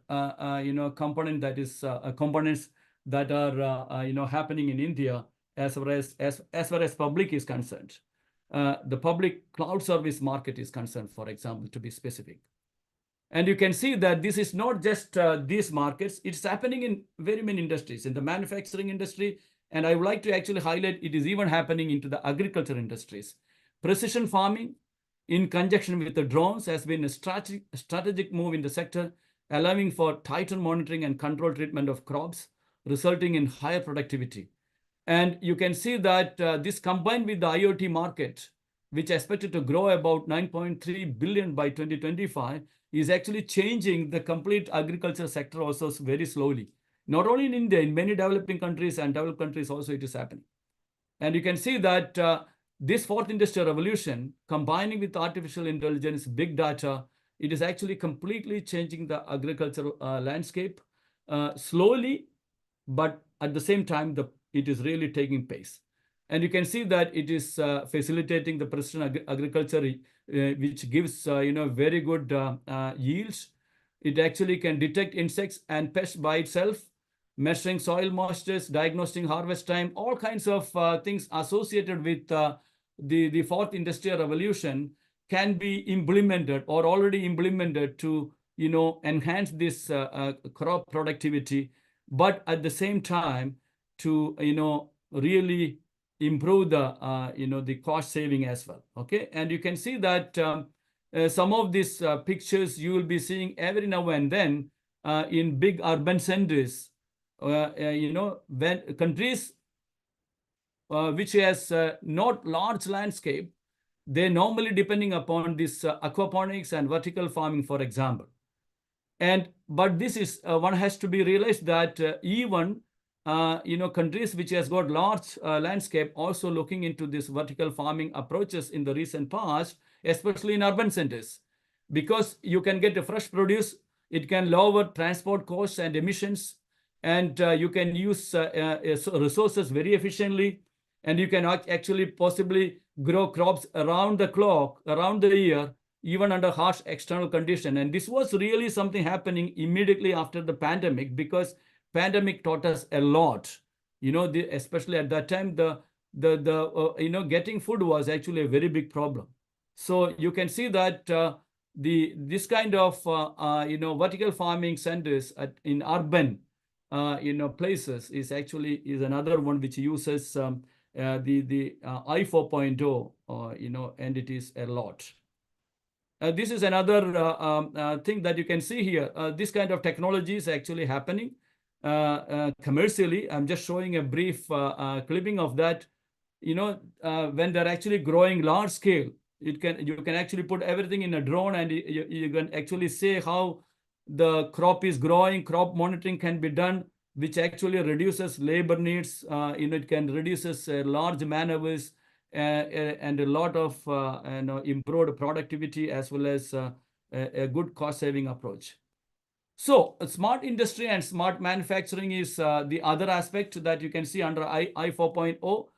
components that are happening in India as far as public is concerned. The public cloud service market is concerned, for example, to be specific. And you can see that this is not just these markets, it's happening in very many industries, in the manufacturing industry. And I would like to actually highlight it is even happening into the agriculture industries. Precision farming in conjunction with the drones has been a strategic move in the sector, allowing for tighter monitoring and control treatment of crops, resulting in higher productivity. And you can see that this combined with the IoT market, which is expected to grow about 9.3 billion by 2025, is actually changing the complete agriculture sector also very slowly. Not only in India, in many developing countries and developed countries also it is happening. And you can see that this fourth industrial revolution, combining with artificial intelligence, big data, it is actually completely changing the agricultural landscape slowly, but at the same time, it is really taking pace. And you can see that it is facilitating the precision agriculture, which gives very good yields. It actually can detect insects and pests by itself, measuring soil moistures, diagnosing harvest time, all kinds of things associated with the fourth industrial revolution can be implemented or already implemented to enhance this crop productivity, but at the same time to really improve the the cost saving as well. Okay, and you can see that some of these pictures you will be seeing every now and then in big urban centers. When countries which has not large landscape, they normally depending upon this aquaponics and vertical farming, for example. But this is one has to be realized that even countries which has got large landscape also looking into this vertical farming approaches in the recent past, especially in urban centers, because you can get a fresh produce, it can lower transport costs and emissions, and you can use resources very efficiently, and you can actually possibly grow crops around the clock, around the year, even under harsh external condition. And this was really something happening immediately after the pandemic, because pandemic taught us a lot. Especially at that time, the getting food was actually a very big problem. So you can see that this kind of vertical farming centers in urban places is another one which uses the I 4.0 and it is a lot. This is another thing that you can see here. This kind of technology is actually happening commercially. I'm just showing a brief clipping of that. When they're actually growing large scale, you can actually put everything in a drone, and you can actually say how the crop is growing. Crop monitoring can be done, which actually reduces labor needs. It can reduces large man hours and a lot of improved productivity, as well as a good cost saving approach. So smart industry and smart manufacturing is the other aspect that you can see under I 4.0.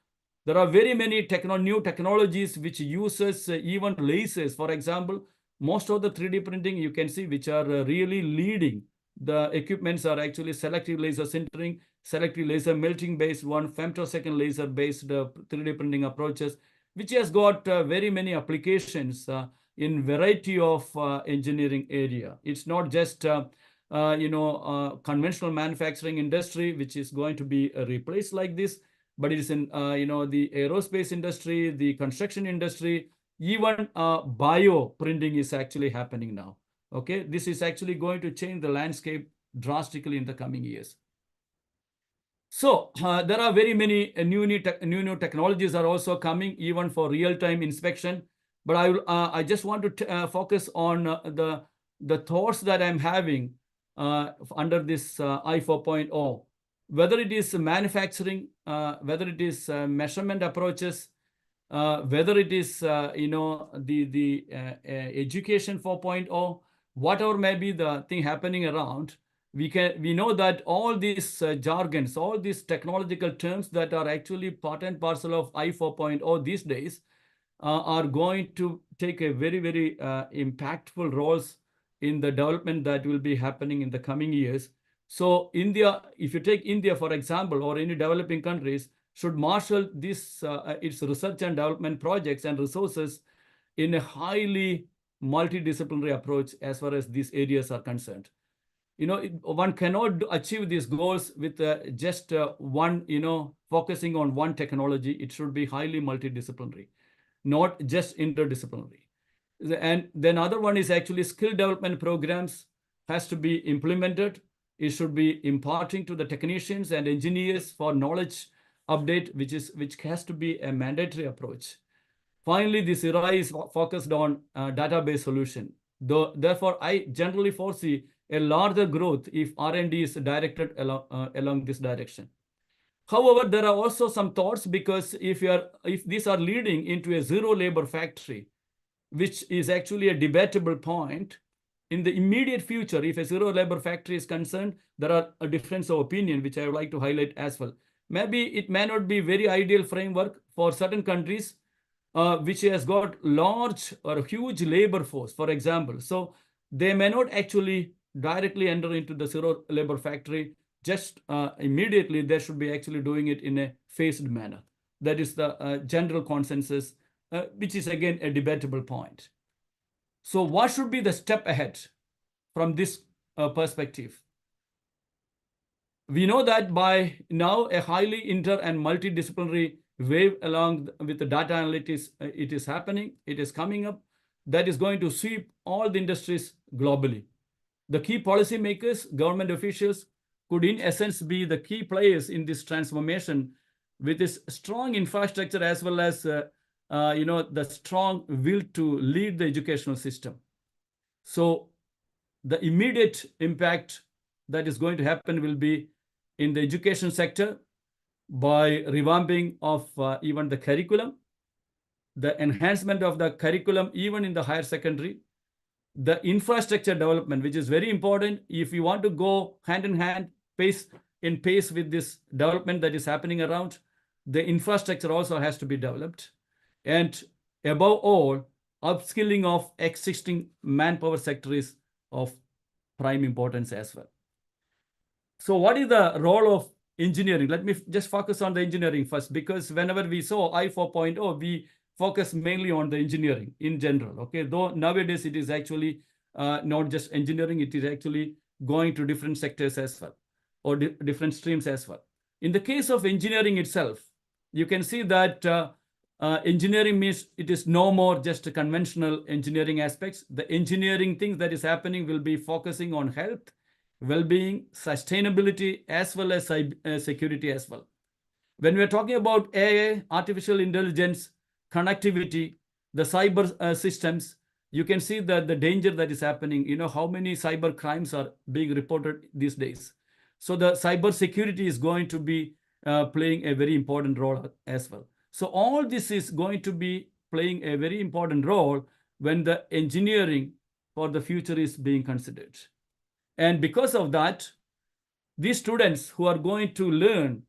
There are very many new technologies which uses even lasers. For example, most of the 3D printing you can see which are really leading. The equipments are actually selective laser sintering, selective laser melting based one, femtosecond laser based 3D printing approaches, which has got very many applications in variety of engineering area. It's not just conventional manufacturing industry which is going to be replaced like this, but it is in the aerospace industry, the construction industry, even bio printing is actually happening now. Okay, this is actually going to change the landscape drastically in the coming years. So there are very many new technologies are also coming, even for real-time inspection. But I just want to focus on the thoughts that I'm having under this I 4.0. Whether it is manufacturing, whether it is measurement approaches, whether it is the education 4.0, whatever may be the thing happening around, we know that all these jargons, all these technological terms that are actually part and parcel of I 4.0 these days are going to take a very, very impactful roles in the development that will be happening in the coming years. So India, if you take India, for example, or any developing countries, should marshal this its research and development projects and resources in a highly multidisciplinary approach as far as these areas are concerned. One cannot achieve these goals with just one, focusing on one technology. It should be highly multidisciplinary, not just interdisciplinary. And then other one is actually skill development programs has to be implemented. It should be imparting to the technicians and engineers for knowledge update, which has to be a mandatory approach. Finally, this era is focused on database solution. Therefore, I generally foresee a larger growth if R&D is directed along this direction. However, there are also some thoughts, because if these are leading into a zero labor factory, which is actually a debatable point, in the immediate future, if a zero labor factory is concerned, there are a difference of opinion, which I would like to highlight as well. Maybe it may not be very ideal framework for certain countries, which has got large or huge labor force, for example. So they may not actually directly enter into the zero labor factory just immediately. They should be actually doing it in a phased manner. That is the general consensus, which is again a debatable point. So what should be the step ahead from this perspective? We know that by now a highly inter and multidisciplinary wave along with the data analytics, it is happening, it is coming up, that is going to sweep all the industries globally. The key policymakers, government officials could in essence be the key players in this transformation with this strong infrastructure as well as the strong will to lead the educational system. So the immediate impact that is going to happen will be in the education sector by revamping of even the curriculum, the enhancement of the curriculum even in the higher secondary, the infrastructure development, which is very important. If you want to go hand in hand, pace with this development that is happening around, the infrastructure also has to be developed. And above all, upskilling of existing manpower sector is of prime importance as well. So what is the role of engineering? Let me just focus on the engineering first, because whenever we saw I 4.0, we focus mainly on the engineering in general. Okay, though nowadays it is actually not just engineering, it is actually going to different sectors as well, or different streams as well. In the case of engineering itself, you can see that engineering means it is no more just conventional engineering aspects. The engineering things that is happening will be focusing on health, well-being, sustainability, as well as security as well. When we are talking about AI, artificial intelligence, connectivity, the cyber systems, you can see that the danger that is happening, how many cyber crimes are being reported these days. So the cyber security is going to be playing a very important role as well. So all this is going to be playing a very important role when the engineering for the future is being considered. And because of that, these students who are going to learn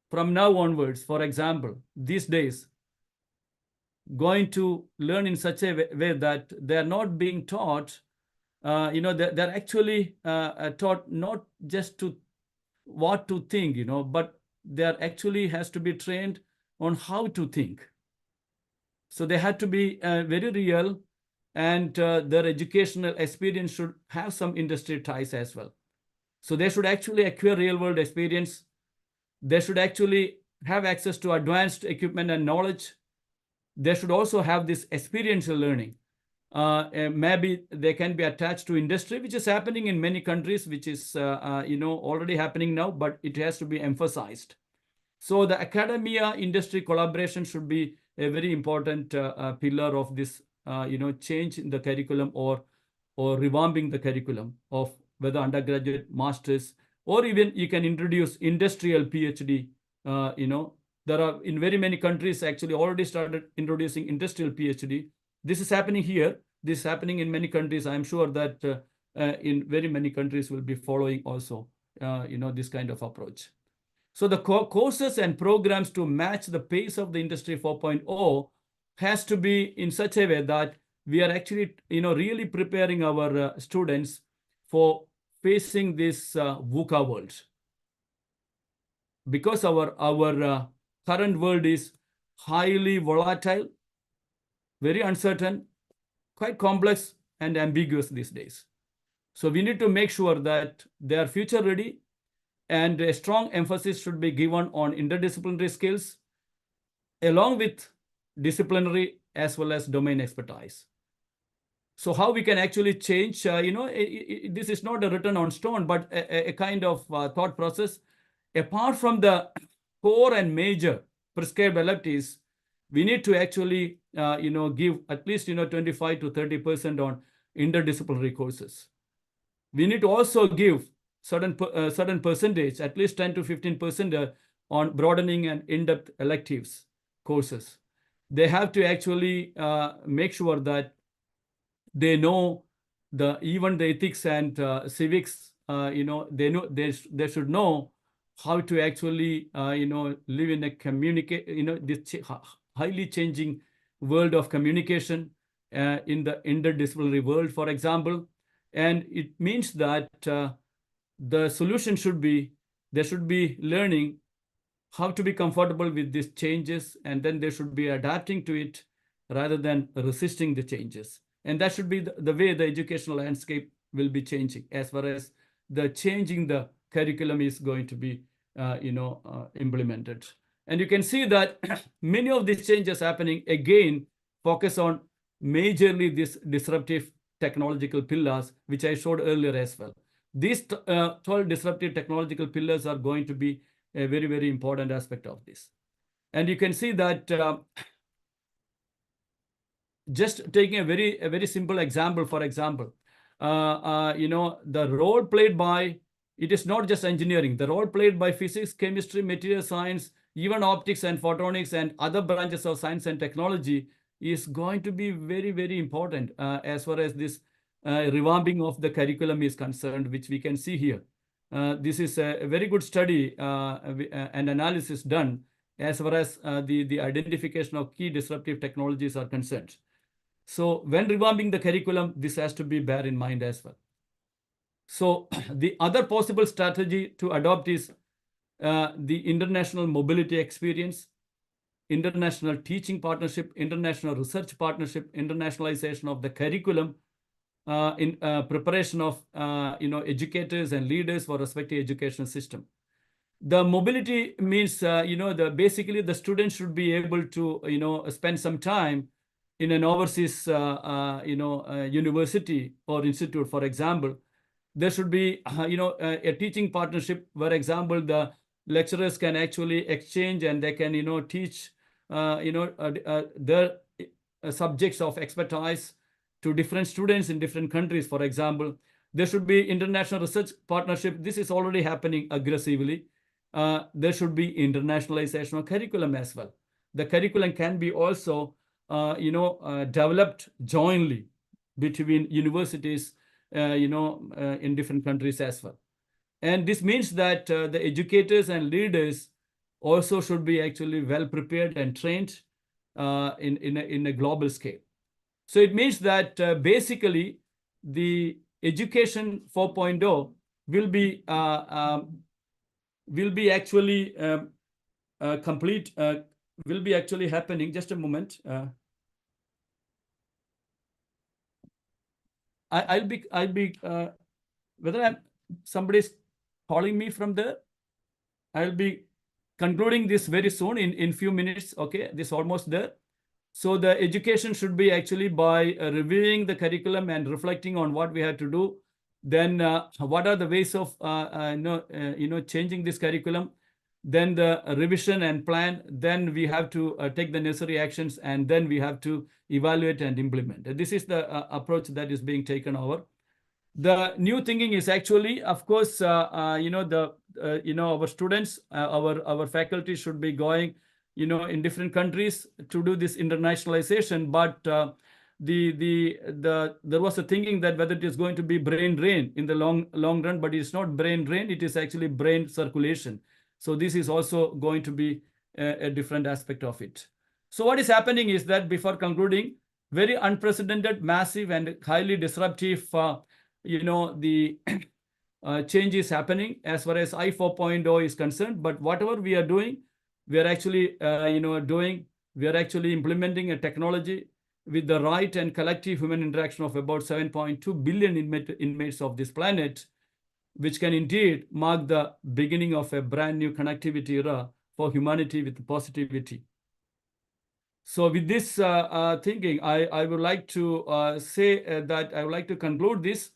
from now onwards, for example, these days, going to learn in such a way that they are not being taught, they're actually taught not just to what to think, but they are actually has to be trained on how to think. So they had to be very real, and their educational experience should have some industry ties as well. So they should actually acquire real world experience. They should actually have access to advanced equipment and knowledge. They should also have this experiential learning. Maybe they can be attached to industry, which is happening in many countries, which is already happening now, but it has to be emphasized. So the academia industry collaboration should be a very important pillar of this change in the curriculum or revamping the curriculum of whether undergraduate, masters, or even you can introduce industrial PhD. There are in very many countries actually already started introducing industrial PhD. This is happening here. This is happening in many countries. I'm sure that in very many countries will be following also, this kind of approach. So the courses and programs to match the pace of the Industry 4.0 has to be in such a way that we are actually, really preparing our students for facing this VUCA world. Because our current world is highly volatile, very uncertain, quite complex and ambiguous these days. So we need to make sure that they are future ready, and a strong emphasis should be given on interdisciplinary skills along with disciplinary as well as domain expertise. So how we can actually change, this is not a written on stone, but a kind of thought process. Apart from the core and major prescribed electives, we need to actually, give at least, 25 to 30% on interdisciplinary courses. We need to also give certain percentage, at least 10 to 15% on broadening and in-depth electives courses. They have to actually make sure that they know even the ethics and civics. They should know how to actually live in a this highly changing world of communication in the interdisciplinary world, for example. And it means that the solution should be, they should be learning how to be comfortable with these changes, and then they should be adapting to it rather than resisting the changes. And that should be the way the educational landscape will be changing as far as the changing the curriculum is going to be implemented. And you can see that many of these changes happening again focus on majorly this disruptive technological pillars, which I showed earlier as well. These 12 disruptive technological pillars are going to be a very, very important aspect of this. And you can see that just taking a very simple example, for example, the role played by, it is not just engineering, the role played by physics, chemistry, material science, even optics and photonics and other branches of science and technology is going to be very, very important as far as this revamping of the curriculum is concerned, which we can see here. This is a very good study and analysis done as far as the identification of key disruptive technologies are concerned. So when revamping the curriculum, this has to be bear in mind as well. So the other possible strategy to adopt is the international mobility experience, international teaching partnership, international research partnership, internationalization of the curriculum, in preparation of educators and leaders for respective educational system. The mobility means basically the students should be able to spend some time in an overseas university or institute, for example. There should be a teaching partnership where, example, the lecturers can actually exchange and they can teach their subjects of expertise to different students in different countries, for example. There should be international research partnership. This is already happening aggressively. There should be internationalization of curriculum as well. The curriculum can be also developed jointly between universities in different countries as well. And this means that the educators and leaders also should be actually well prepared and trained in a global scale. So it means that basically the education 4.0 will be actually complete, will be actually happening. Just a moment. I'll be whether somebody's calling me from there. I'll be concluding this very soon in few minutes. Okay, this almost there. So the education should be actually by reviewing the curriculum and reflecting on what we have to do. Then what are the ways of changing this curriculum? Then the revision and plan. Then we have to take the necessary actions, and then we have to evaluate and implement. This is the approach that is being taken over. The new thinking is actually, of course, our students, our faculty should be going in different countries to do this internationalization, but there was a thinking that whether it is going to be brain drain in the long run, but it's not brain drain, it is actually brain circulation. So this is also going to be a different aspect of it. So what is happening is that, before concluding, very unprecedented, massive and highly disruptive the change is happening as far as I 4.0 is concerned. But whatever we are doing, we are actually we are actually implementing a technology with the right and collective human interaction of about 7.2 billion inmates of this planet, which can indeed mark the beginning of a brand new connectivity era for humanity with positivity. So with this thinking, I would like to say that I would like to conclude this,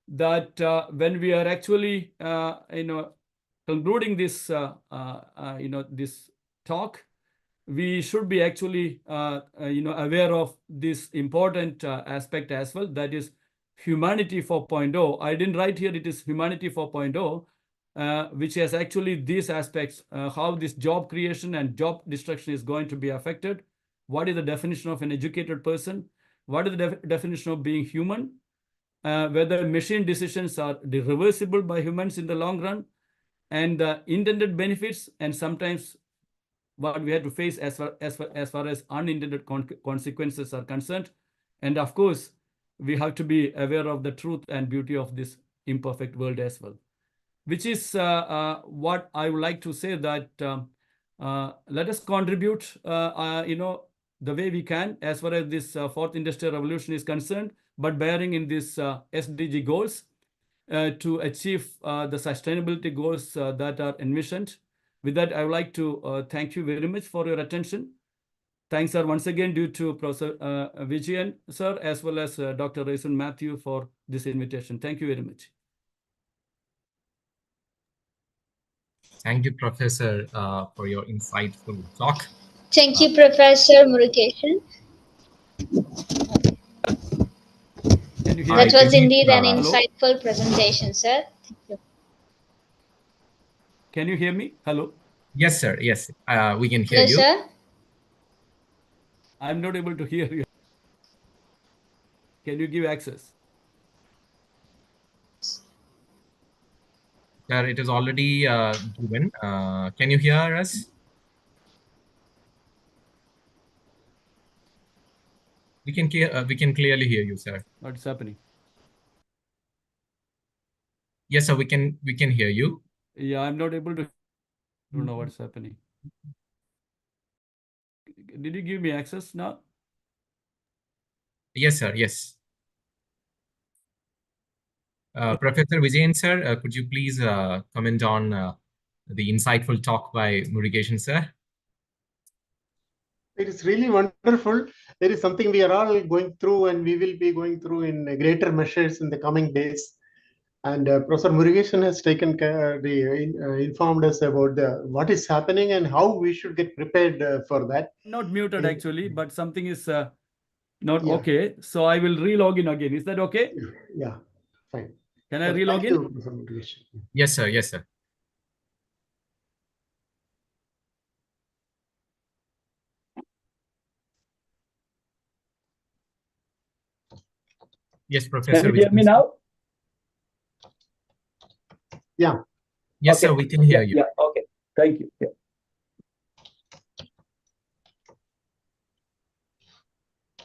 that when we are actually, concluding this, this talk, we should be actually, aware of this important aspect as well, that is humanity 4.0. I didn't write here, it is humanity 4.0, which has actually these aspects, how this job creation and job destruction is going to be affected. What is the definition of an educated person? What is the definition of being human? Whether machine decisions are reversible by humans in the long run, and the intended benefits, and sometimes what we have to face as far as unintended consequences are concerned. And of course, we have to be aware of the truth and beauty of this imperfect world as well, which is what I would like to say, that let us contribute, the way we can as far as this fourth industrial revolution is concerned, but bearing in this SDG goals to achieve the sustainability goals that are envisioned. With that, I would like to thank you very much for your attention. Thanks are once again due to Professor Vijayan, sir, as well as Dr. Raisun Matthew for this invitation. Thank you very much. Thank you, Professor, for your insightful talk. Thank you, Professor Murukeshan. That was indeed an insightful presentation, sir. Thank you. Can you hear me? Hello? Yes, sir. Yes, we can hear Hello, you. sir? I'm not able to hear you. Can you give access? Sir, it is already given. Can you hear us? We can clearly hear you, sir. What's happening? Yes, sir. We can hear you. Yeah, I'm not able to. I don't know what's happening. Did you give me access now? Yes, sir. Yes. Professor Vijayan, sir, could you please comment on the insightful talk by Murukeshan, sir? It is really wonderful. There is something we are all going through, and we will be going through in greater measures in the coming days. And Professor Murukeshan has taken informed us about what is happening and how we should get prepared for that. Not muted actually, but something is not okay. So I will re-log in again. Is that okay? Yeah, fine. Can I re-log in? Yes, sir. Yes, sir. Yes, Professor. Can you hear me now? Yeah. Yes, okay. Sir, we can hear you. Yeah, okay. Thank you. Yeah.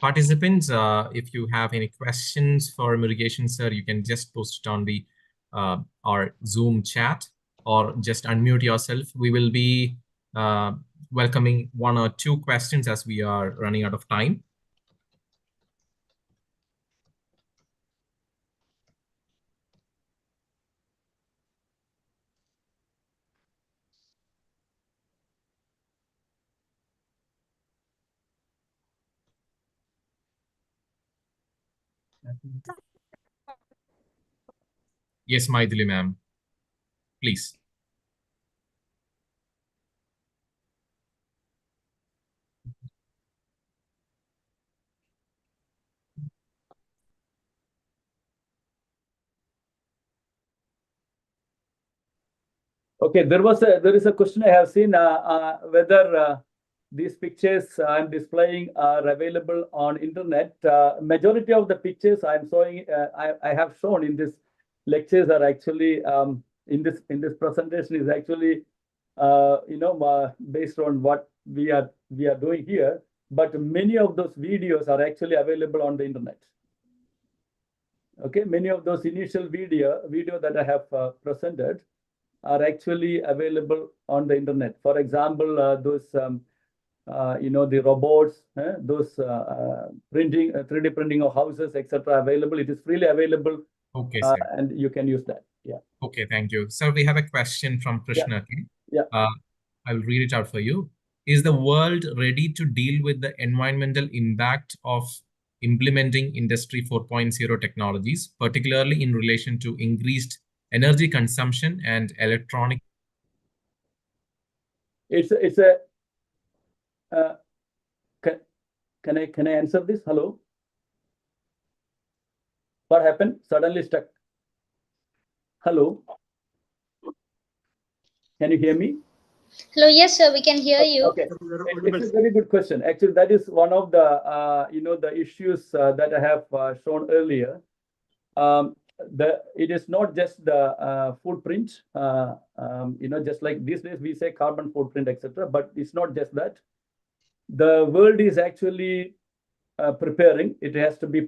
Participants, if you have any questions for Murukeshan, sir, you can just post it on the our Zoom chat or just unmute yourself. We will be welcoming 1 or 2 questions as we are running out of time. Yes, Maithili ma'am, please. Okay, there is a question I have seen whether these pictures I'm displaying are available on internet. Majority of the pictures I'm showing, I have shown in this lectures are actually in this presentation is actually based on what we are doing here. But many of those videos are actually available on the internet. Okay, many of those initial video that I have presented are actually available on the internet. For example, those the robots, those printing, 3D printing of houses, etc. available. It is freely available. Okay, sir. And you can use that. Yeah. Okay, thank you. Sir, we have a question from Krishna. Yeah. I'll read it out for you. Is the world ready to deal with the environmental impact of implementing Industry 4.0 technologies, particularly in relation to increased energy consumption and electronic? Can I answer this? Hello? What happened? Suddenly stuck. Hello? Can you hear me? Hello, yes, sir, we can hear you. Okay, it's a very good question. Actually, that is one of the the issues that I have shown earlier. It is not just the footprint. Just like these days we say carbon footprint, etc. But it's not just that. The world is actually preparing. It has to be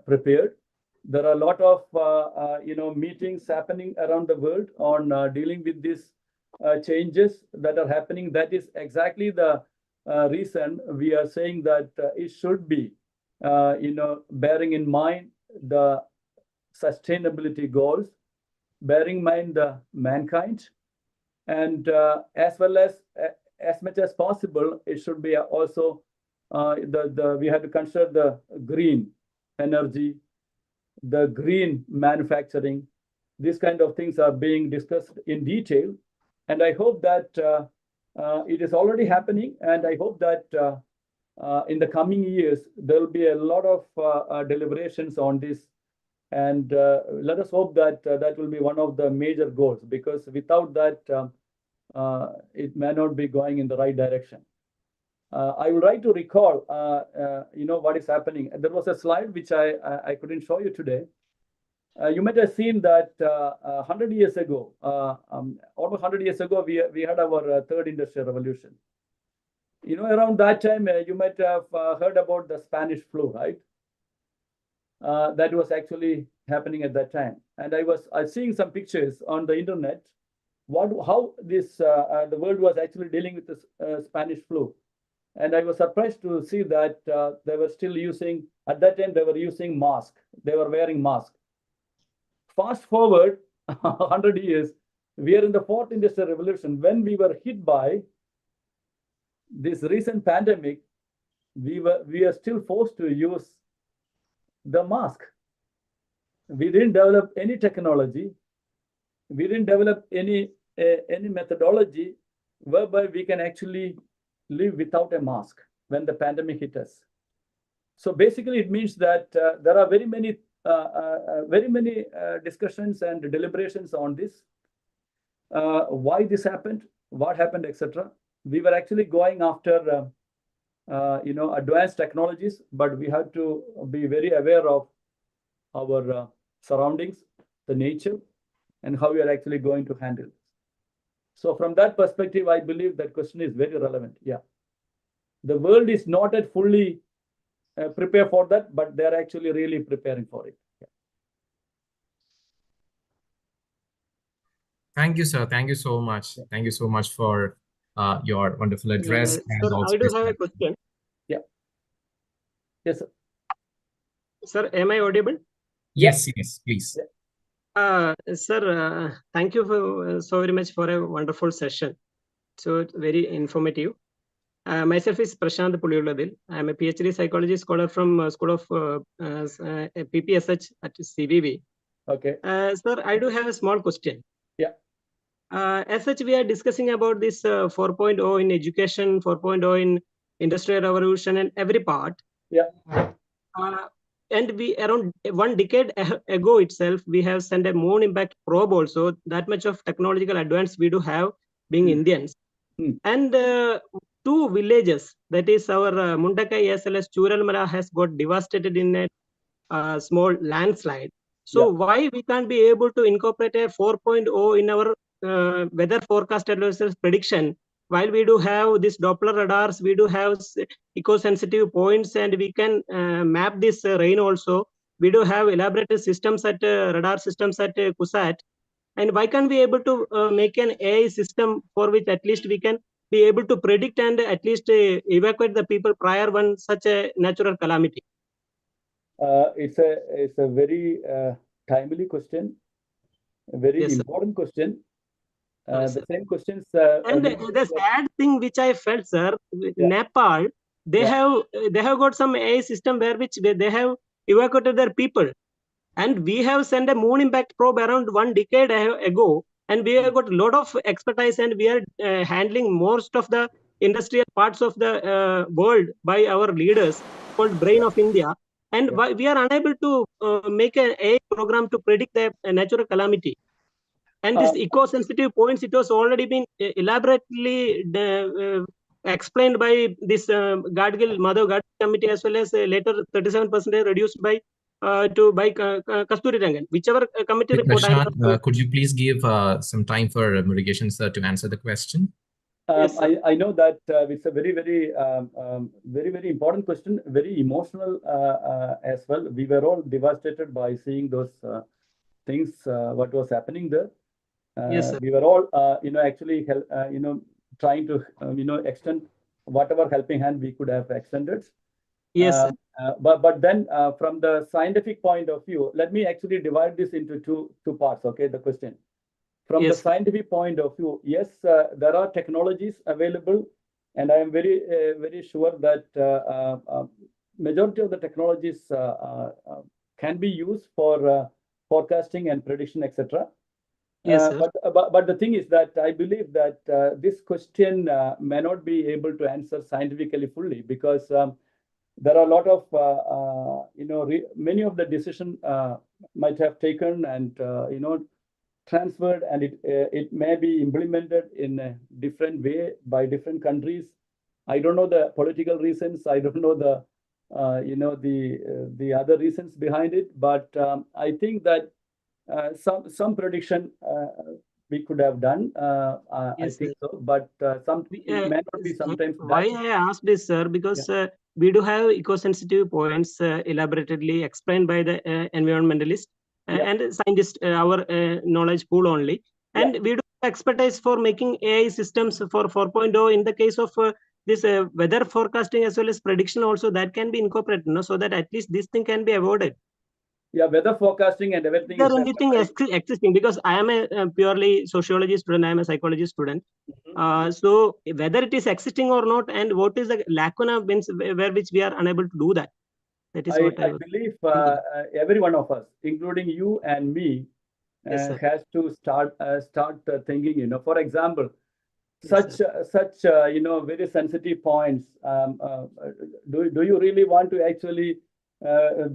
prepared. There are a lot of meetings happening around the world on dealing with these changes that are happening. That is exactly the reason we are saying that it should be bearing in mind the sustainability goals, bearing in mind the mankind, and as well as much as possible, it should be also we have to consider the green energy, the green manufacturing. These kind of things are being discussed in detail, and I hope that it is already happening, and I hope that in the coming years there will be a lot of deliberations on this, and let us hope that that will be one of the major goals, because without that it may not be going in the right direction. I would like to recall, what is happening. There was a slide which I couldn't show you today. You might have seen that 100 years ago, almost 100 years ago, we had our third industrial revolution. Around that time, you might have heard about the Spanish flu, right? That was actually happening at that time. And I was seeing some pictures on the internet, how this the world was actually dealing with the Spanish flu. And I was surprised to see that they were still using, at that time, they were using mask. They were wearing mask. Fast forward 100 years, we are in the fourth industrial revolution. When we were hit by this recent pandemic, we are still forced to use the mask. We didn't develop any technology. We didn't develop any methodology whereby we can actually live without a mask when the pandemic hit us. So basically, it means that there are very many discussions and deliberations on this. Why this happened, what happened, etc. We were actually going after advanced technologies, but we have to be very aware of our surroundings, the nature, and how we are actually going to handle it. So from that perspective, I believe that question is very relevant. Yeah, the world is not yet fully prepared for that, but they're actually really preparing for it. Yeah. Thank you, sir. Thank you so much. Thank you so much for your wonderful address. Sir, I do have a question. Yeah. Yes, sir. Sir, am I audible? Yes, yes, please. Yeah. Sir, thank you so very much for a wonderful session. So it's very informative. Myself is Prashant Puliyuladil. I am a PhD psychology scholar from School of PPSH at CVV. Okay. Sir, I do have a small question. Yeah. As such, we are discussing about this 4.0 in education, 4.0 in industrial revolution and every part. Yeah. And we around 1 decade ago itself, we have sent a moon impact probe also. That much of technological advance we do have being Indians. And 2 villages, that is our Mundakai as well as Churalmala has got devastated in a small landslide. So why we can't be able to incorporate a 4.0 in our weather forecast advisors prediction, while we do have this Doppler radars, we do have eco-sensitive points, and we can map this rain also. We do have elaborate systems at radar systems at KUSAT. And why can't we able to make an AI system for which at least we can be able to predict and at least evacuate the people prior when such a natural calamity? It's a very timely question, a very important question. The same questions. And the sad thing which I felt, sir, Nepal, they have got some AI system where which they have evacuated their people, and we have sent a moon impact probe around 1 decade ago, and we have got a lot of expertise, and we are handling most of the industrial parts of the world by our leaders called Brain of India, and we are unable to make an AI program to predict the natural calamity. And this eco-sensitive points, it was already been elaborately explained by this Gadgil, Madhav Gadgil committee, as well as later 37% reduced by Kasturi Rangan. Whichever committee report Prashant, could you please give some time for Murukeshan sir to answer the question? Yes, I know that it's a very, very important question, very emotional as well. We were all devastated by seeing those things, what was happening there. Yes, we were all, actually, trying to, extend whatever helping hand we could have extended. Yes, but then from the scientific point of view, let me actually divide this into two parts. Okay, the question. From the scientific point of view, yes, there are technologies available, and I am very sure that majority of the technologies can be used for forecasting and prediction, etc. Yes, but the thing is that I believe that this question may not be able to answer scientifically fully, because there are a lot of many of the decisions might have taken and transferred, and it may be implemented in a different way by different countries. I don't know the political reasons. I don't know the the other reasons behind it. But I think that some prediction we could have done. I think so. But some it may not be sometimes done. Why I asked this, sir, because we do have eco-sensitive points elaborately explained by the environmentalists and scientists, our knowledge pool only. And we do have expertise for making AI systems for 4.0 in the case of this weather forecasting as well as prediction also, that can be incorporated, so that at least this thing can be avoided. Yeah, weather forecasting and everything. Is there anything existing? Because I am a purely sociology student, I am a psychology student. So whether it is existing or not, and what is the lacuna means where which we are unable to do that? That is what I believe every one of us, including you and me, has to start thinking. For example, such very sensitive points. Do you really want to actually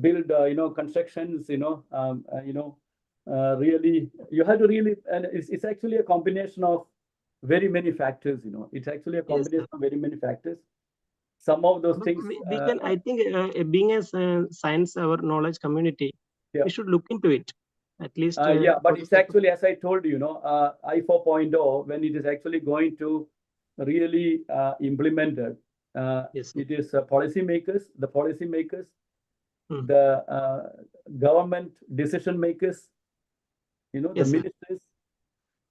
build constructions? Really, you have to really, and it's actually a combination of very many factors. It's actually a combination of very many factors. Some of those things we can, I think, being a science, our knowledge community, we should look into it at least. But it's actually, as I told you, I 4.0, when it is actually going to really implemented, it is policymakers, the government decision makers, the ministers,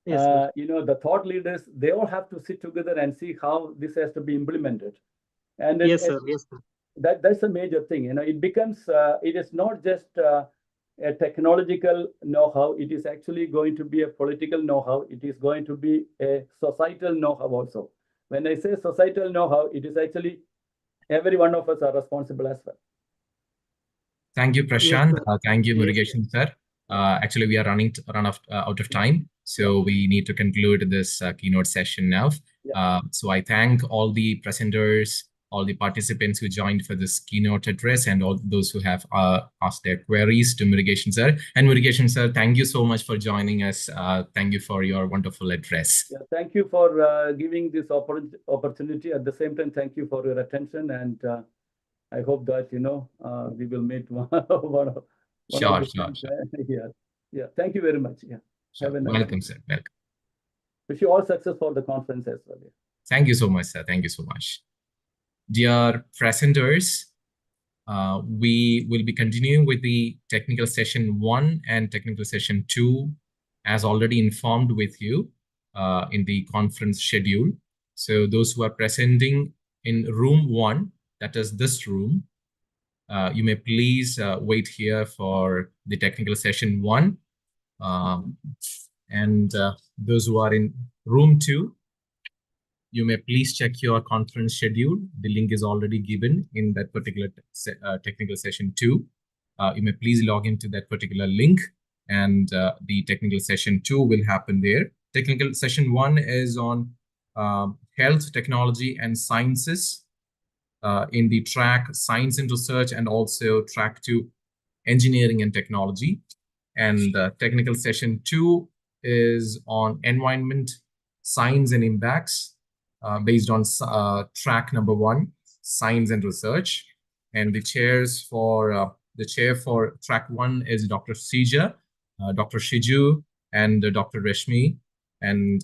the thought leaders. They all have to sit together and see how this has to be implemented. And that's a major thing. It becomes, it is not just a technological know-how. It is actually going to be a political know-how. It is going to be a societal know-how also. When I say societal know-how, it is actually every one of us are responsible as well. Thank you, Prashant. Thank you, Murukeshan sir. Actually, we are running out of time, so we need to conclude this keynote session now. So I thank all the presenters, all the participants who joined for this keynote address, and all those who have asked their queries to Murukeshan sir. And Murukeshan sir, thank you so much for joining us. Thank you for your wonderful address. Thank you for giving this opportunity. At the same time, thank you for your attention, and I hope that we will meet one of Sure. Yeah. Thank you very much. Yeah. Sure. Welcome, sir. Welcome. Wish you all success for the conference as well. Thank you so much, sir. Thank you so much. Dear presenters, we will be continuing with the technical session 1 and technical session 2, as already informed with you in the conference schedule. So those who are presenting in room 1, that is this room, you may please wait here for the technical session 1. And those who are in room 2, you may please check your conference schedule. The link is already given in that particular technical session 2. You may please log into that particular link, and the technical session 2 will happen there. Technical session 1 is on health, technology, and sciences in the track Science and Research, and also track 2 Engineering and Technology. And technical session 2 is on environment, science, and impacts based on track number 1, Science and Research. And the chairs for the chair for track 1 is Dr. Sija, Dr. Shiju, and Dr. Reshmi. And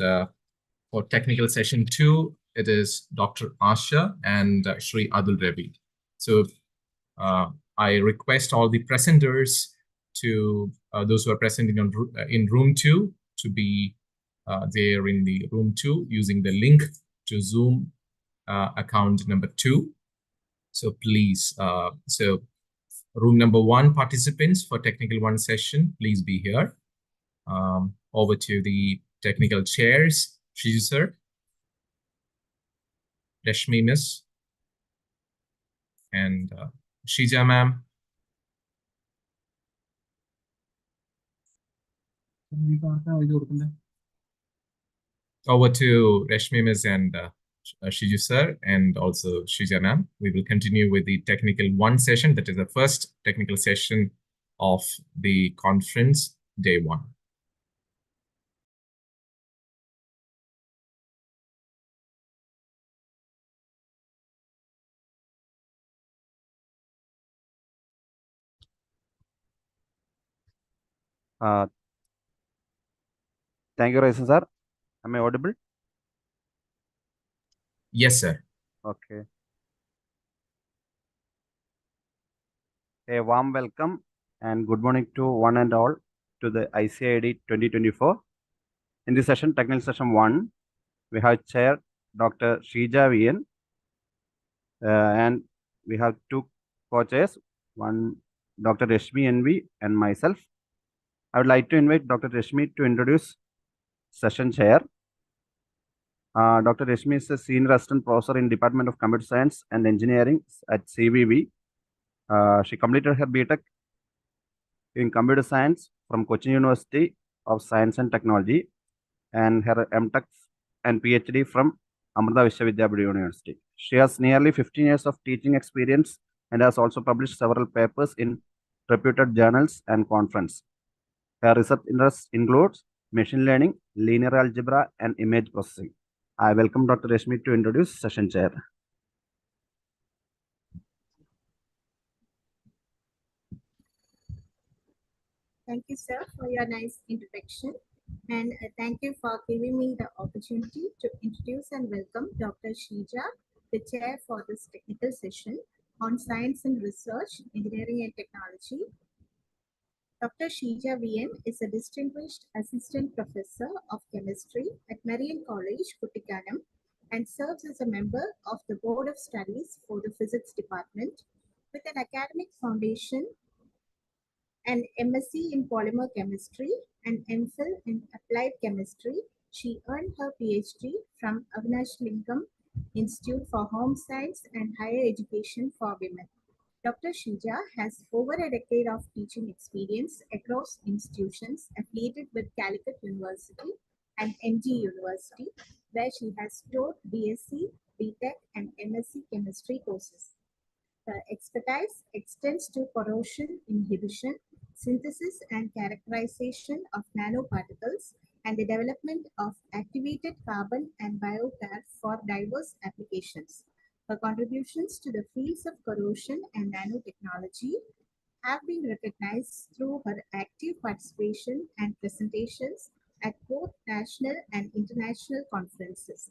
for technical session 2, it is Dr. Asha and Shri Adul Ravi. So I request all the presenters to those who are presenting in room 2 to be there in the room 2 using the link to Zoom account number 2. So please, so room number 1 participants for technical 1 session, please be here. Over to the technical chairs, Shiju sir, Rashmi miss, and Shija ma'am. Over to Rashmi miss and Shiju sir, and also Shija ma'am. We will continue with the technical 1 session. That is the first technical session of the conference, day 1. Thank you, Raisen sir. Am I audible? Yes, sir. Okay. A warm welcome and good morning to one and all to the ICID-2024. In this session, technical session 1, we have chair Dr. Shija VN, and we have 2 co-chairs, one Dr. Reshmi NV and myself. I would like to invite Dr. Reshmi to introduce session chair. Dr. Reshmi is a senior assistant professor in Department of Computer Science and Engineering at CVV. She completed her BTech in Computer Science from Cochin University of Science and Technology, and her MTech and PhD from Amrita Vishwa University. She has nearly 15 years of teaching experience and has also published several papers in reputed journals and conferences. Her research interests includes machine learning, linear algebra, and image processing. I welcome Dr. Reshmi to introduce session chair. Thank you, sir, for your nice introduction. And thank you for giving me the opportunity to introduce and welcome Dr. Shija, the chair for this technical session on Science and Research, Engineering and Technology. Dr. Shija VN is a distinguished assistant professor of chemistry at Marian College, Kuttikanam, and serves as a member of the Board of Studies for the Physics Department with an academic foundation, an MSc in Polymer Chemistry and MPhil in Applied Chemistry. She earned her PhD from Avinash Lingam Institute for Home Science and Higher Education for Women. Dr. Shija has over a decade of teaching experience across institutions affiliated with Calicut University and MG University, where she has taught BSc, BTech, and MSc chemistry courses. Her expertise extends to corrosion inhibition, synthesis and characterization of nanoparticles, and the development of activated carbon and biotar for diverse applications. Her contributions to the fields of corrosion and nanotechnology have been recognized through her active participation and presentations at both national and international conferences.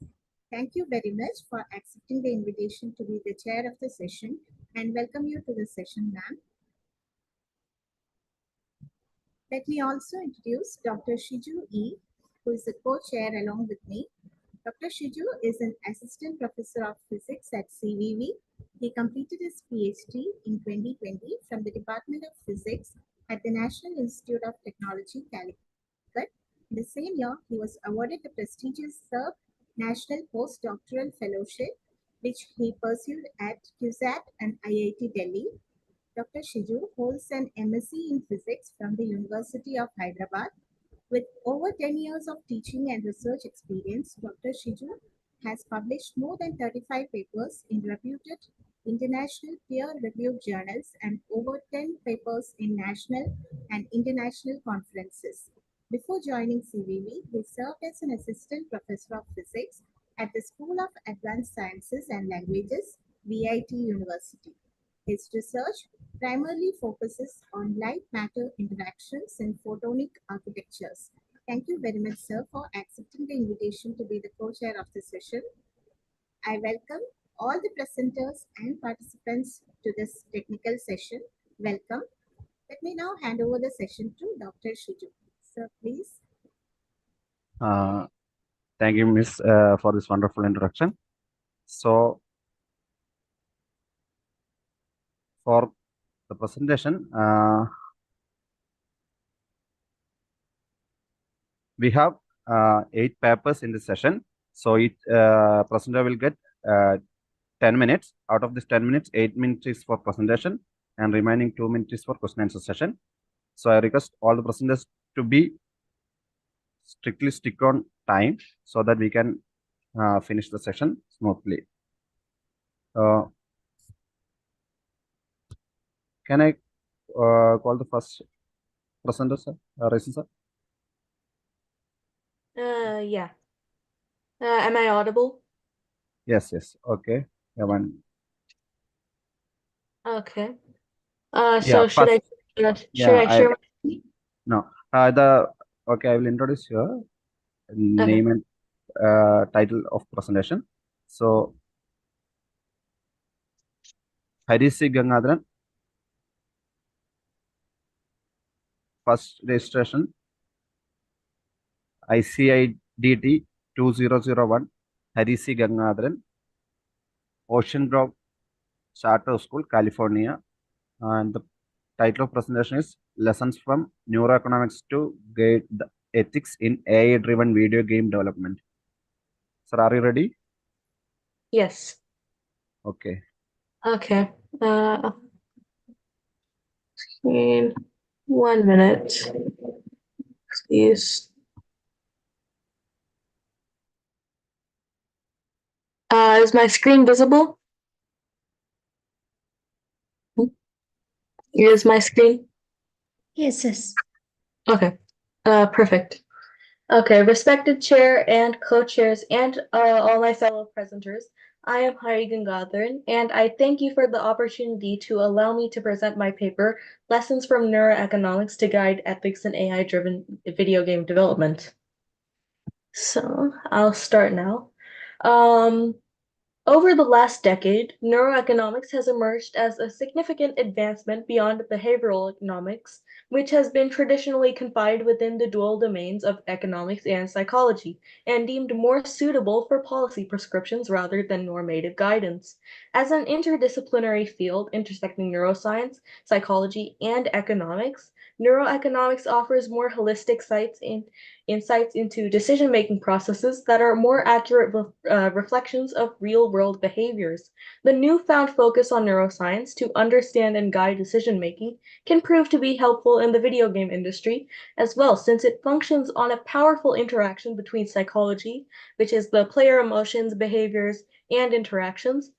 Thank you very much for accepting the invitation to be the chair of the session, and welcome you to the session, ma'am. Let me also introduce Dr. Shiju E, who is the co-chair along with me. Dr. Shiju is an assistant professor of physics at CVV. He completed his PhD in 2020 from the Department of Physics at the National Institute of Technology, Calicut. In the same year, he was awarded the prestigious SERB National Postdoctoral Fellowship, which he pursued at CUSAT and IIT Delhi. Dr. Shiju holds an MSc in Physics from the University of Hyderabad. With over 10 years of teaching and research experience, Dr. Shiju has published more than 35 papers in reputed international peer-reviewed journals and over 10 papers in national and international conferences. Before joining CVV, he served as an assistant professor of physics at the School of Advanced Sciences and Languages, VIT University. His research primarily focuses on light-matter interactions in photonic architectures. Thank you very much, sir, for accepting the invitation to be the co-chair of the session. I welcome all the presenters and participants to this technical session. Welcome. Let me now hand over the session to Dr. Shiju. Sir, please. Thank you, Miss, for this wonderful introduction. So, for the presentation, we have 8 papers in this session. So, each presenter will get 10 minutes. Out of this 10 minutes, 8 minutes is for presentation and remaining 2 minutes is for question and answer session. So, I request all the presenters to be strictly stick on time so that we can finish the session smoothly. Can I call the first presenter, sir? Raisen, sir? Yeah. Am I audible? Yes, yes. Okay. Yeah, one. Okay. Yeah, So should first, I share my no. Okay, I will introduce your Okay. name and title of presentation. So, Harisi Gangadharan, first registration, ICID-2001, Harisi Gangadharan, Ocean Grove Charter School, California. And the title of presentation is Lessons from Neuroeconomics to Guide the Ethics in AI-driven Video Game Development. Sir, are you ready? Yes. Okay. Okay. In 1 minute, please. Is my screen visible? Is my screen? Yes, yes. Okay. Perfect. Okay, respected chair and co-chairs and all my fellow presenters, I am Hari Gangadharan, and I thank you for the opportunity to allow me to present my paper, Lessons from Neuroeconomics to Guide Ethics in AI-Driven Video Game Development. So I'll start now. Over the last decade, neuroeconomics has emerged as a significant advancement beyond behavioral economics, which has been traditionally confined within the dual domains of economics and psychology, and deemed more suitable for policy prescriptions rather than normative guidance. As an interdisciplinary field intersecting neuroscience, psychology, and economics, neuroeconomics offers more holistic insights into decision-making processes that are more accurate reflections of real-world behaviors. The newfound focus on neuroscience to understand and guide decision-making can prove to be helpful in the video game industry as well, since it functions on a powerful interaction between psychology, which is the player emotions, behaviors, and interactions,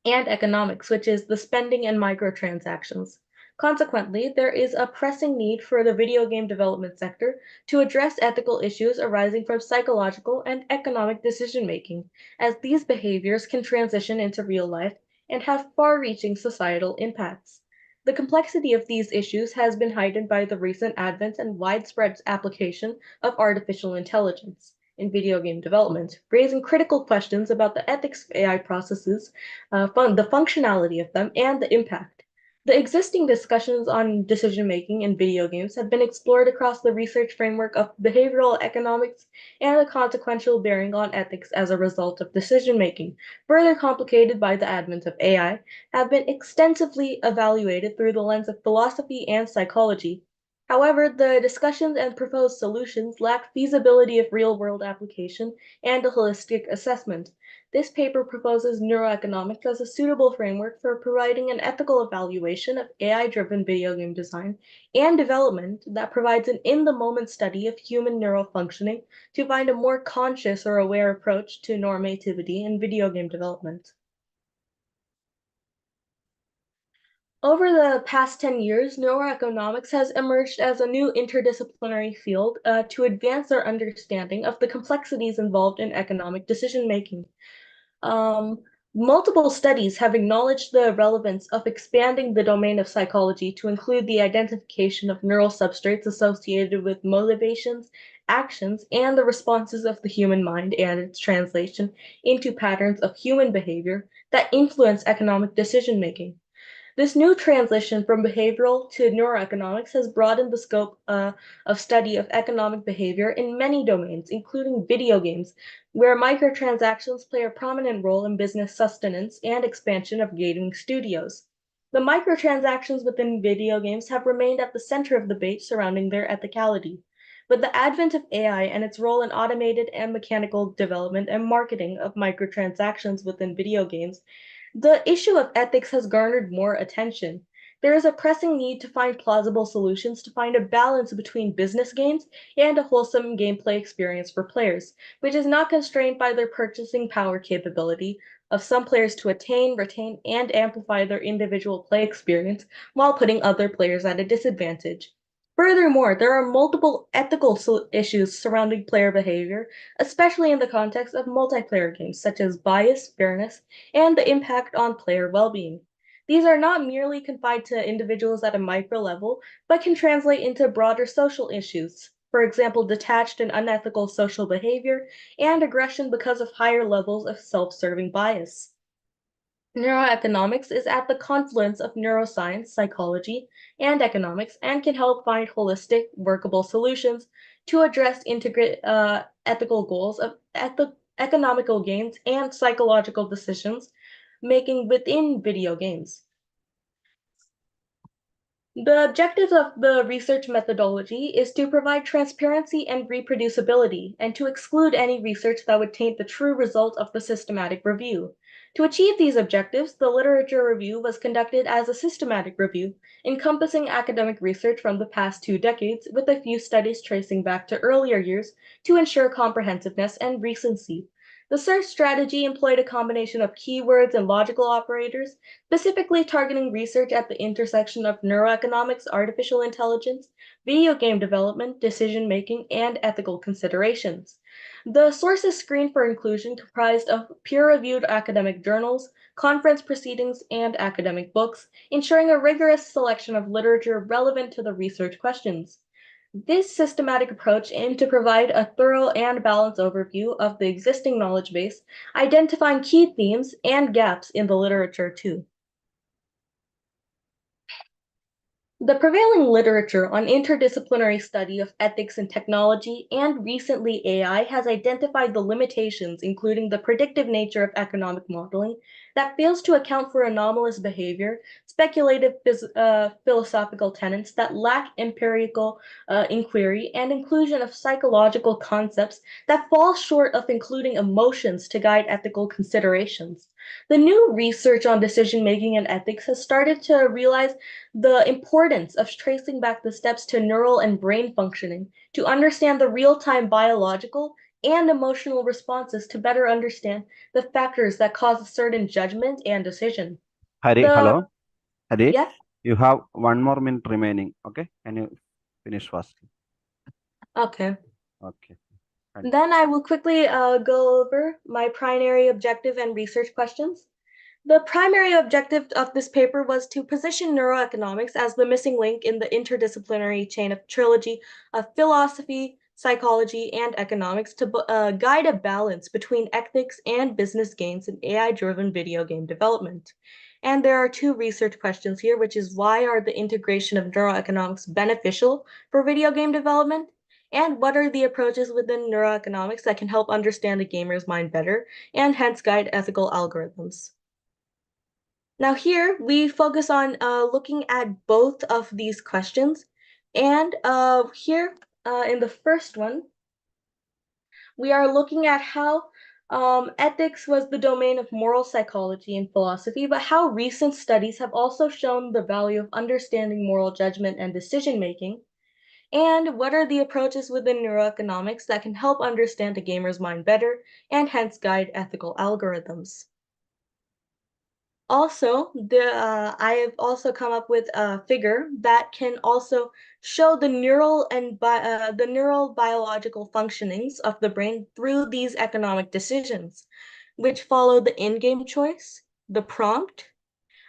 and economics, which is the spending and microtransactions. Consequently, there is a pressing need for the video game development sector to address ethical issues arising from psychological and economic decision-making, as these behaviors can transition into real life and have far-reaching societal impacts. The complexity of these issues has been heightened by the recent advent and widespread application of artificial intelligence in video game development, raising critical questions about the ethics of AI processes, the functionality of them, and the impact The existing discussions on decision-making in video games have been explored across the research framework of behavioral economics and the consequential bearing on ethics as a result of decision-making, further complicated by the advent of AI, have been extensively evaluated through the lens of philosophy and psychology. However, the discussions and proposed solutions lack feasibility of real-world application and a holistic assessment. This paper proposes neuroeconomics as a suitable framework for providing an ethical evaluation of AI-driven video game design and development that provides an in-the-moment study of human neural functioning to find a more conscious or aware approach to normativity in video game development. Over the past 10 years, neuroeconomics has emerged as a new interdisciplinary field to advance our understanding of the complexities involved in economic decision-making. Multiple studies have acknowledged the relevance of expanding the domain of psychology to include the identification of neural substrates associated with motivations, actions, and the responses of the human mind and its translation into patterns of human behavior that influence economic decision-making. This new transition from behavioral to neuroeconomics has broadened the scope of study of economic behavior in many domains, including video games, where microtransactions play a prominent role in business sustenance and expansion of gaming studios. The microtransactions within video games have remained at the center of debate surrounding their ethicality. With the advent of AI and its role in automated and mechanical development and marketing of microtransactions within video games, the issue of ethics has garnered more attention. There is a pressing need to find plausible solutions to find a balance between business gains and a wholesome gameplay experience for players, which is not constrained by their purchasing power capability of some players to attain, retain, and amplify their individual play experience while putting other players at a disadvantage. Furthermore, there are multiple ethical issues surrounding player behavior, especially in the context of multiplayer games, such as bias, fairness, and the impact on player well-being. These are not merely confined to individuals at a micro level, but can translate into broader social issues. For example, detached and unethical social behavior and aggression because of higher levels of self-serving bias. Neuroeconomics is at the confluence of neuroscience, psychology, and economics, and can help find holistic, workable solutions to address ethical goals of economical gains and psychological decisions making within video games. The objective of the research methodology is to provide transparency and reproducibility, and to exclude any research that would taint the true result of the systematic review. To achieve these objectives, the literature review was conducted as a systematic review, encompassing academic research from the past 2 decades, with a few studies tracing back to earlier years to ensure comprehensiveness and recency. The search strategy employed a combination of keywords and logical operators, specifically targeting research at the intersection of neuroeconomics, artificial intelligence, video game development, decision-making, and ethical considerations. The sources screened for inclusion comprised of peer-reviewed academic journals, conference proceedings, and academic books, ensuring a rigorous selection of literature relevant to the research questions. This systematic approach aimed to provide a thorough and balanced overview of the existing knowledge base, identifying key themes and gaps in the literature too. The prevailing literature on interdisciplinary study of ethics and technology, and recently AI, has identified the limitations, including the predictive nature of economic modeling, that fails to account for anomalous behavior, speculative philosophical tenets that lack empirical inquiry, and inclusion of psychological concepts that fall short of including emotions to guide ethical considerations. The new research on decision-making and ethics has started to realize the importance of tracing back the steps to neural and brain functioning to understand the real-time biological and emotional responses to better understand the factors that cause a certain judgment and decision. Hello? Hari, yes? You have 1 more minute remaining. Okay, can you finish fast? Okay. Okay. Then I will quickly go over my primary objective and research questions. The primary objective of this paper was to position neuroeconomics as the missing link in the interdisciplinary chain of trilogy of philosophy, psychology, and economics to guide a balance between ethics and business gains in AI-driven video game development. And there are two research questions here, which is why are the integration of neuroeconomics beneficial for video game development? And what are the approaches within neuroeconomics that can help understand a gamer's mind better and hence guide ethical algorithms? Now here we focus on looking at both of these questions. And here in the first one, we are looking at how ethics was the domain of moral psychology and philosophy, but how recent studies have also shown the value of understanding moral judgment and decision-making, and what are the approaches within neuroeconomics that can help understand a gamer's mind better and hence guide ethical algorithms. Also, I have also come up with a figure that can also show the neural and the neural biological functionings of the brain through these economic decisions, which follow the in-game choice, the prompt,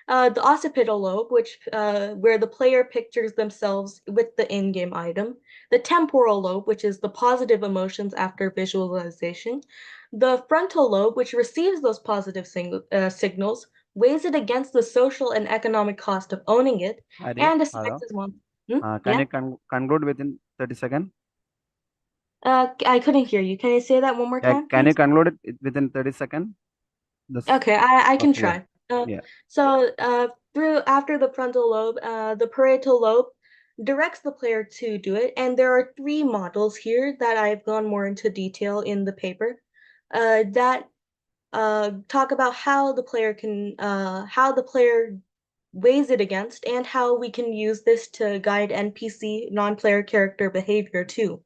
the occipital lobe, which where the player pictures themselves with the in-game item, the temporal lobe, which is the positive emotions after visualization, the frontal lobe, which receives those positive signals, weighs it against the social and economic cost of owning it, and decides as one. Can you conclude within 30 seconds? I couldn't hear you. Can you say that one more time? Can you conclude it within 30 seconds? Okay, I can Okay, try. yeah. So after the frontal lobe, the parietal lobe directs the player to do it, and there are three models here that I've gone more into detail in the paper that talk about how the player weighs it against and how we can use this to guide NPC non-player character behavior too.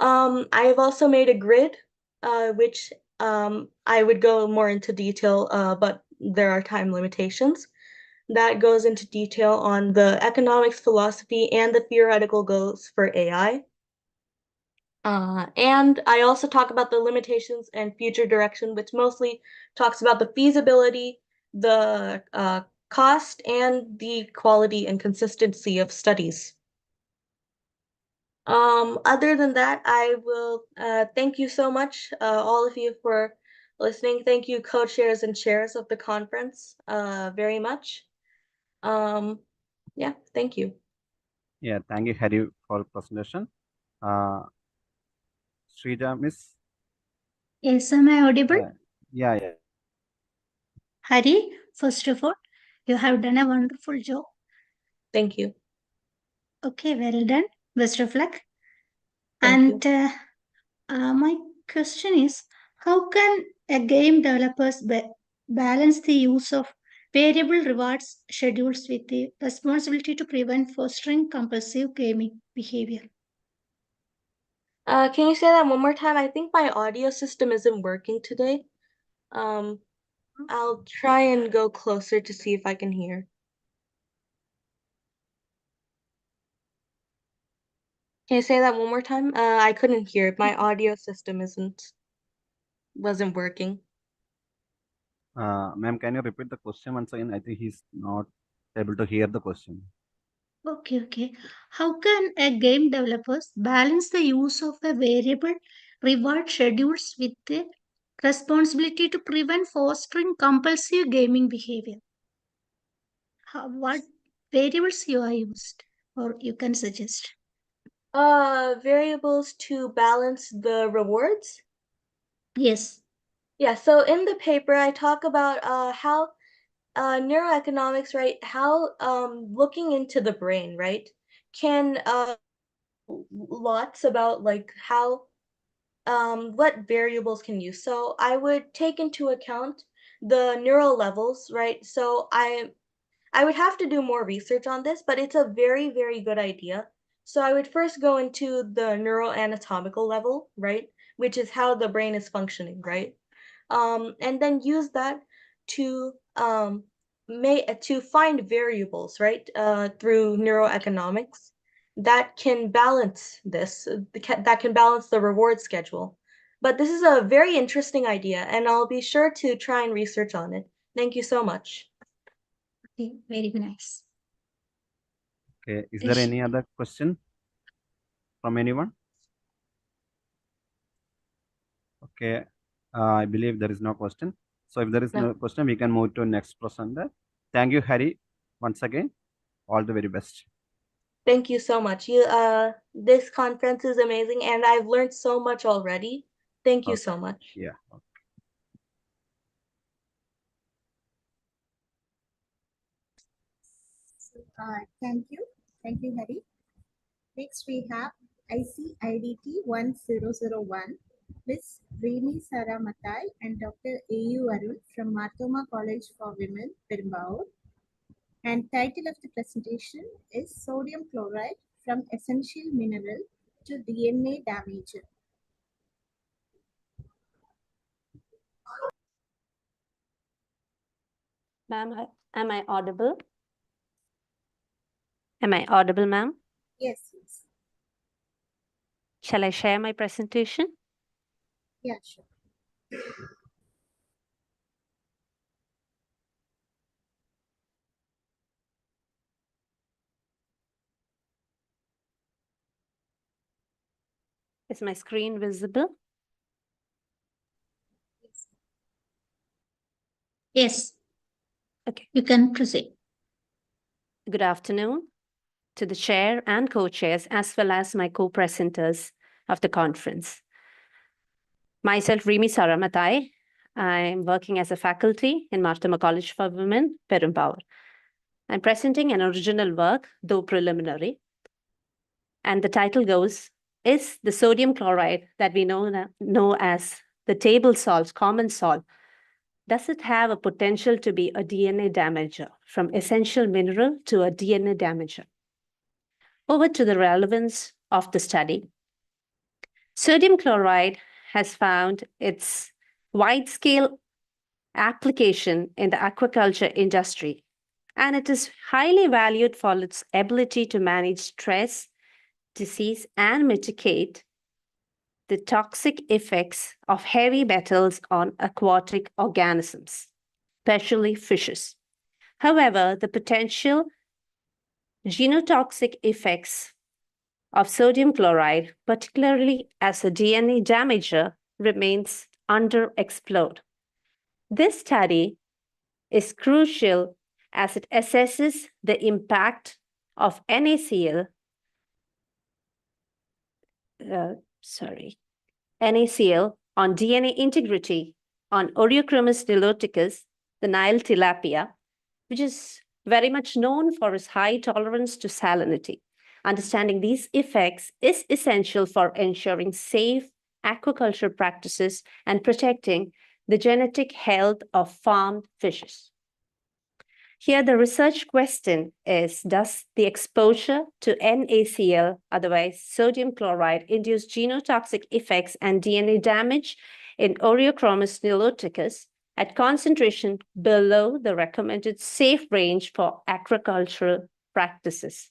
I have also made a grid, which I would go more into detail, but there are time limitations. That goes into detail on the economics, philosophy, and the theoretical goals for AI. And I also talk about the limitations and future direction, which mostly talks about the feasibility, the cost, and the quality and consistency of studies. Other than that, I will thank you so much, all of you, for listening. Thank you, co-chairs and chairs of the conference, very much. Yeah, thank you. Yeah, thank you, Hari, for presentation. Srija, Miss? Yes, am I audible? Yeah. Hari, first of all, you have done a wonderful job. Thank you. Okay, well done. Best of luck. Thank and my question is, how can a game developers balance the use of variable rewards schedules with the responsibility to prevent fostering compulsive gaming behavior? Can you say that one more time? I think my audio system isn't working today. I'll try and go closer to see if I can hear. Can you say that one more time? I couldn't hear it. My audio system wasn't working. Ma'am, can you repeat the question once again? I think he's not able to hear the question. Okay. How can a game developers balance the use of a variable reward schedules with the responsibility to prevent fostering compulsive gaming behavior? What variables you are used, or you can suggest? Variables to balance the rewards? Yes. Yeah, so in the paper, I talk about how neuroeconomics, right? How looking into the brain, right, can lots about like how what variables can use. So I would take into account the neural levels, right? So I would have to do more research on this, but it's a very, very good idea. So I would first go into the neuroanatomical level, right, which is how the brain is functioning, right? And then use that to find variables, right, through neuroeconomics that can balance this, that can balance the reward schedule. But this is a very interesting idea, and I'll be sure to try and research on it. Thank you so much. Okay, very nice. Okay, is there any other question from anyone? Okay, I believe there is no question. So if there is no question, we can move to next presenter. Thank you, Hari, once again. All the very best. Thank you so much. This conference is amazing, and I've learned so much already. Thank you so much. Yeah. Thank you, Hari. Next, we have ICID-2001, Ms. Remy Sara Mathai and Dr. A.U. Arun from Matham College for Women, Perumbavoor. And title of the presentation is Sodium Chloride from Essential Mineral to DNA Damager. Ma'am, am I audible? Am I audible, ma'am? Yes. Shall I share my presentation? Yeah, sure. Is my screen visible? Yes. Okay. You can proceed. Good afternoon to the chair and co-chairs, as well as my co-presenters of the conference. Myself, Remy Sara Mathai. I'm working as a faculty in Matham College for Women, Perumbavoor. I'm presenting an original work, though preliminary. And the title goes, is the sodium chloride that we know as the table salt, common salt, does it have a potential to be a DNA damager, from essential mineral to a DNA damager? Over to the relevance of the study. Sodium chloride has found its wide-scale application in the aquaculture industry, and it is highly valued for its ability to manage stress, disease, and mitigate the toxic effects of heavy metals on aquatic organisms, especially fishes. However, the potential genotoxic effects of sodium chloride, particularly as a DNA damager, remains underexplored. This study is crucial as it assesses the impact of NaCl on DNA integrity on Oreochromis niloticus, the Nile tilapia, which is very much known for its high tolerance to salinity. Understanding these effects is essential for ensuring safe aquaculture practices and protecting the genetic health of farmed fishes. Here, the research question is, does the exposure to NaCl, otherwise sodium chloride, induce genotoxic effects and DNA damage in Oreochromis niloticus at concentration below the recommended safe range for aquacultural practices?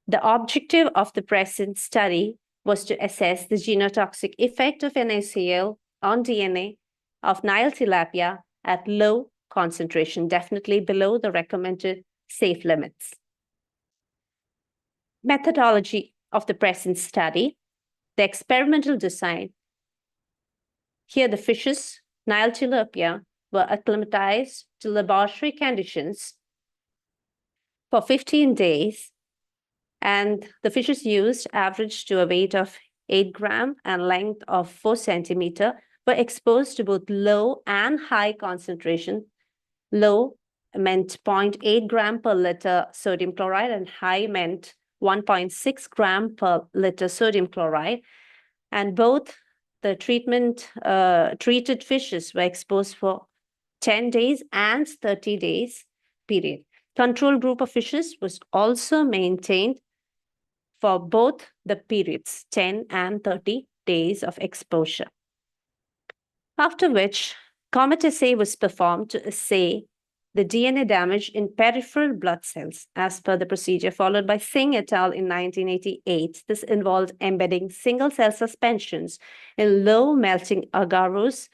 The objective of the present study was to assess the genotoxic effect of NaCl on DNA of Nile tilapia at low concentration, definitely below the recommended safe limits. Methodology of the present study, the experimental design. Here the fishes, Nile tilapia, were acclimatized to laboratory conditions for 15 days, and the fishes used averaged to a weight of 8 grams and length of 4 centimeters were exposed to both low and high concentration. Low meant 0.8 gram per liter sodium chloride and high meant 1.6 gram per liter sodium chloride. And both the treated fishes were exposed for 10 days and 30 days period. Control group of fishes was also maintained for both the periods, 10 and 30 days of exposure. After which, Comet assay was performed to assay the DNA damage in peripheral blood cells as per the procedure followed by Singh et al. In 1988. This involved embedding single-cell suspensions in low-melting agarose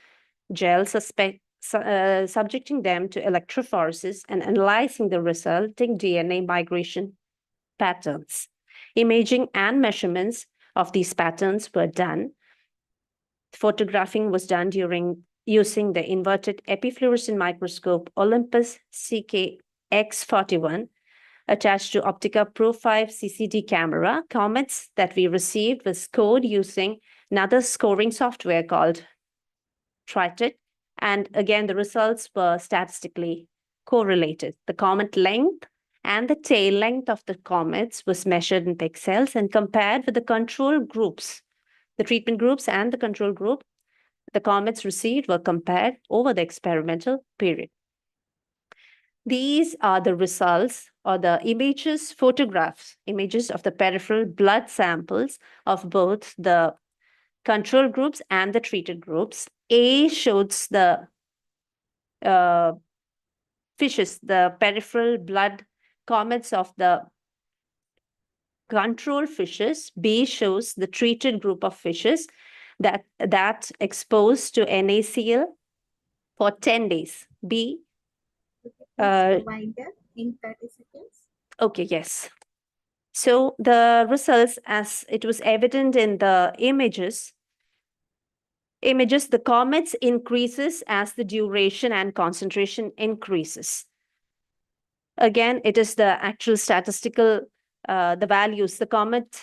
gel, subjecting them to electrophoresis and analyzing the resulting DNA migration patterns. Imaging and measurements of these patterns were done. Photographing was done during using the inverted epifluorescent microscope Olympus CK-X41 attached to Optical Pro 5 CCD camera. Comets that we received was scored using another scoring software called Trinity. And again, the results were statistically correlated. The comet length and the tail length of the comets was measured in pixels and compared with the control groups, the treatment groups and the control group. The comets received were compared over the experimental period. These are the results or the images, photographs, images of the peripheral blood samples of both the control groups and the treated groups. A shows the fishes, the peripheral blood comets of the control fishes. B shows the treated group of fishes that exposed to NaCl for 10 days. B. Provide that in 30 seconds. Okay, yes. So the results, as it was evident in the images, the comets increases as the duration and concentration increases. Again, it is the actual statistical, the values, the comet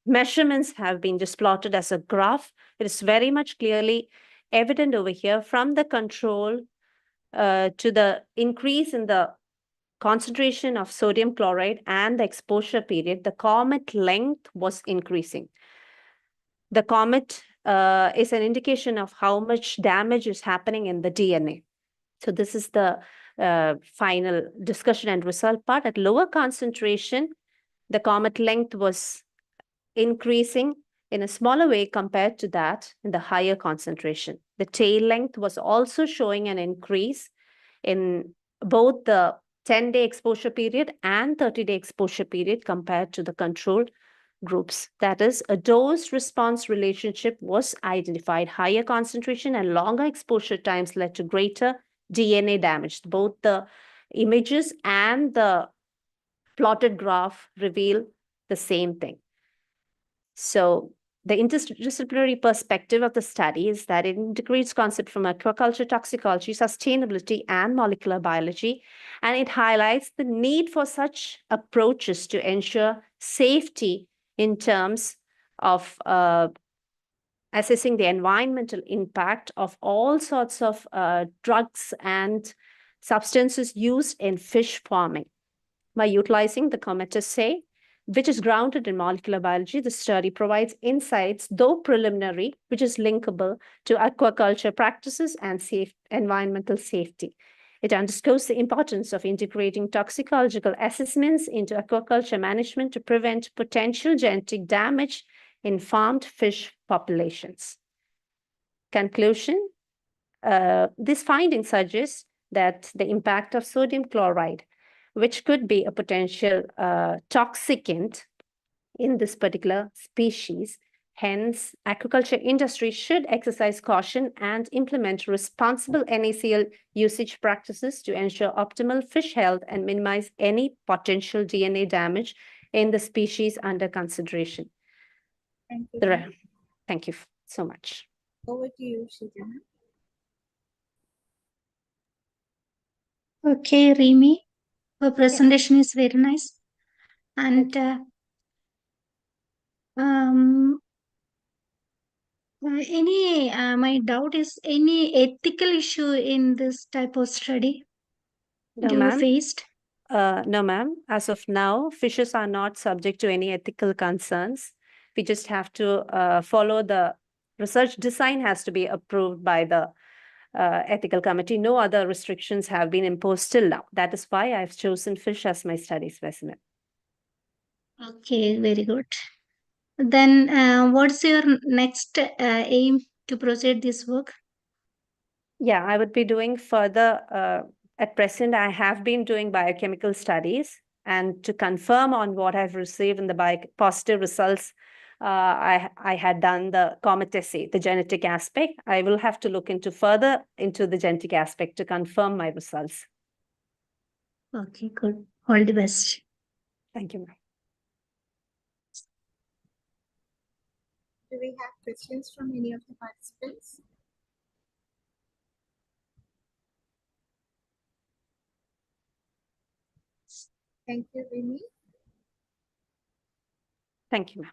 measurements have been just plotted as a graph. It is very much clearly evident over here from the control to the increase in the concentration of sodium chloride and the exposure period, the comet length was increasing. The comet is an indication of how much damage is happening in the DNA. So this is the final discussion and result part. At lower concentration, the comet length was increasing in a smaller way compared to that in the higher concentration. The tail length was also showing an increase in both the 10-day exposure period and 30-day exposure period compared to the control groups. That is, a dose-response relationship was identified. Higher concentration and longer exposure times led to greater DNA damage. Both the images and the plotted graph reveal the same thing. So the interdisciplinary perspective of the study is that it integrates concepts from aquaculture, toxicology, sustainability, and molecular biology, and it highlights the need for such approaches to ensure safety in terms of assessing the environmental impact of all sorts of drugs and substances used in fish farming. By utilizing the comet assay, which is grounded in molecular biology, the study provides insights, though preliminary, which is linkable to aquaculture practices and environmental safety. It underscores the importance of integrating toxicological assessments into aquaculture management to prevent potential genetic damage in farmed fish populations. Conclusion, this finding suggests that the impact of sodium chloride, which could be a potential toxicant in this particular species. Hence, aquaculture industry should exercise caution and implement responsible NaCl usage practices to ensure optimal fish health and minimize any potential DNA damage in the species under consideration. Thank you. Thank you so much. Over to you, Eugenia. Okay, Rimi. Her presentation is very nice. And my doubt is any ethical issue in this type of study you faced? No, ma'am. As of now, fishes are not subject to any ethical concerns. We just have to follow the research design has to be approved by the ethical committee. No other restrictions have been imposed till now. That is why I've chosen fish as my study specimen. Okay, very good. Then what's your next aim to proceed this work? Yeah, I would be doing further. At present, I have been doing biochemical studies, and to confirm on what I've received in the positive results, I had done the comet assay, the genetic aspect. I will have to look further into the genetic aspect to confirm my results. Okay, good. All the best. Thank you, ma'am. Do we have questions from any of the participants? Thank you, Vini. Thank you, ma'am.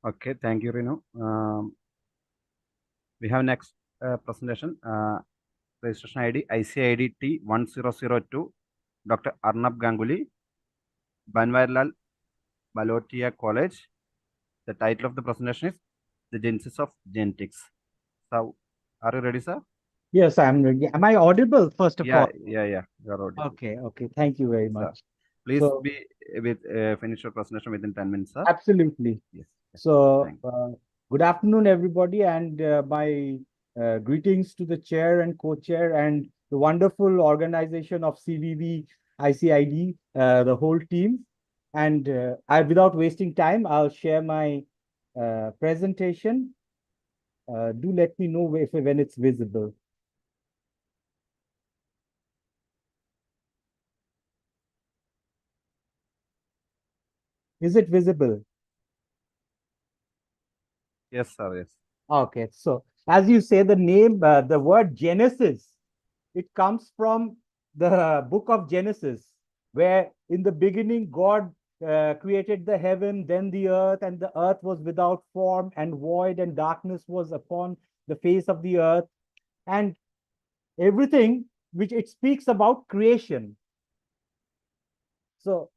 Okay, thank you, Renu. We have next presentation. Registration ID ICID-1002, Dr. Arnab Ganguly, Banwarilal Balotia College. The title of the presentation is The Genesis of Genetics. So, are you ready, sir? Yes, I'm ready. Am I audible, first of all? Yeah, you are audible. Okay, thank you very much. Please So, be with finish your presentation within 10 minutes, sir. absolutely. Yes. So, good afternoon, everybody, and my greetings to the chair and co-chair and the wonderful organization of CVV ICID, the whole team. And without wasting time, I'll share my presentation. Do let me know when it's visible. Is it visible? Yes, sir. Yes. Okay, so as you say, the name, the word Genesis, it comes from the book of Genesis, where in the beginning God created the heaven, then the earth, and the earth was without form and void, and darkness was upon the face of the earth, and everything which it speaks about creation. So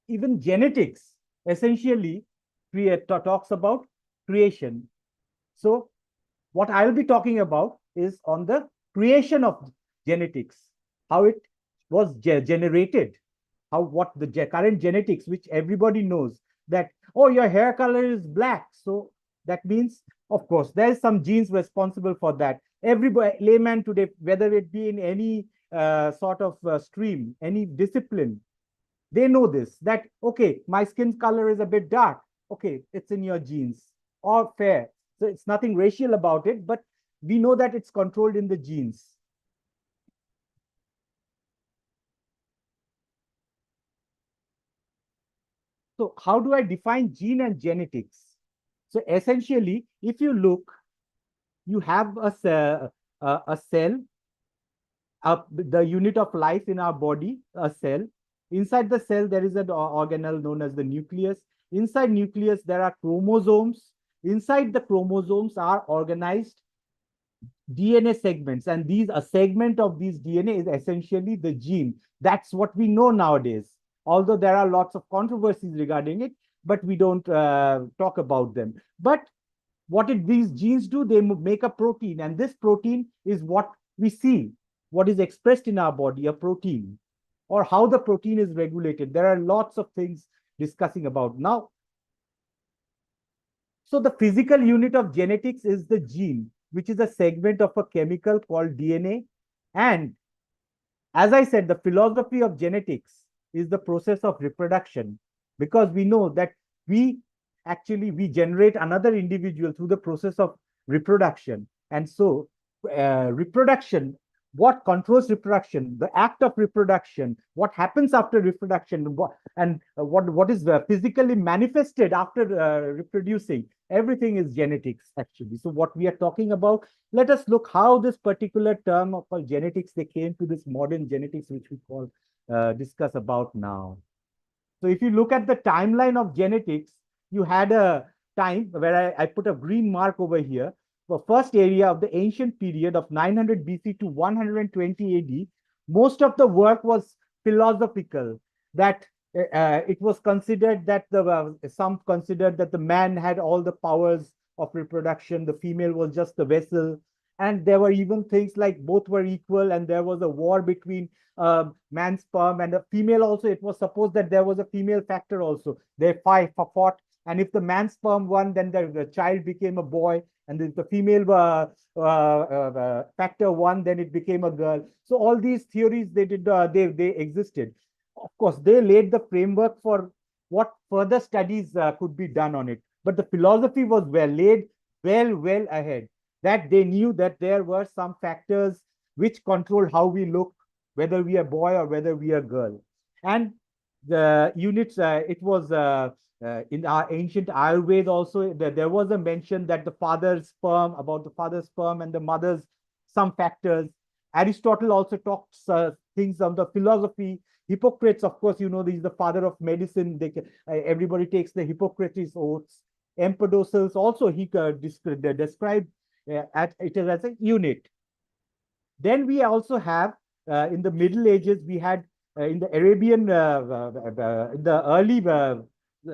even genetics essentially talks about creation. So what I'll be talking about is on the creation of genetics, how it was generated, what the current genetics, which everybody knows that, oh, your hair color is black. So that means, of course, there's some genes responsible for that. Everybody, layman today, whether it be in any sort of stream, any discipline, they know this, that, okay, my skin color is a bit dark. Okay, it's in your genes, or fair. So it's nothing racial about it, but we know that it's controlled in the genes. So how do I define gene and genetics? So essentially, if you look, you have a cell, the unit of life in our body, a cell. Inside the cell, there is an organelle known as the nucleus. Inside nucleus, there are chromosomes. Inside the chromosomes are organized DNA segments, and a segment of these DNA is essentially the gene. That's what we know nowadays. Although there are lots of controversies regarding it, but we don't talk about them. But what did these genes do? They make a protein, and this protein is what we see, what is expressed in our body, a protein, or how the protein is regulated. There are lots of things discussing about now. So the physical unit of genetics is the gene, which is a segment of a chemical called DNA. And as I said, the philosophy of genetics is the process of reproduction, because we know that we generate another individual through the process of reproduction. And so reproduction, what controls reproduction, the act of reproduction, what happens after reproduction, what is physically manifested after reproducing, everything is genetics, actually. So what we are talking about, let us look how this particular term of genetics, they came to this modern genetics, which we call discuss about now. So if you look at the timeline of genetics, you had a time where I put a green mark over here. The first area of the ancient period of 900 BC to 120 AD, most of the work was philosophical, that it was considered that some considered that the man had all the powers of reproduction, the female was just the vessel, and there were even things like both were equal, and there was a war between man's sperm and a female also. It was supposed that there was a female factor also. They fought, and if the man's sperm won, then the child became a boy, and if the female factor won, then it became a girl. So all these theories, they existed. Of course, they laid the framework for what further studies could be done on it. But the philosophy was laid well ahead, that they knew that there were some factors which controlled how we look, whether we are boy or whether we are girl. And the units, it was in our ancient Ayurveda also, there was a mention that the father's sperm, about the father's sperm and the mother's some factors. Aristotle also talks things on the philosophy. Hippocrates, of course, you know, he's the father of medicine. Everybody takes the Hippocrates oaths. Empedocles also, he described it as a unit. Then we also have, in the Middle Ages, we had in the Arabian, in the early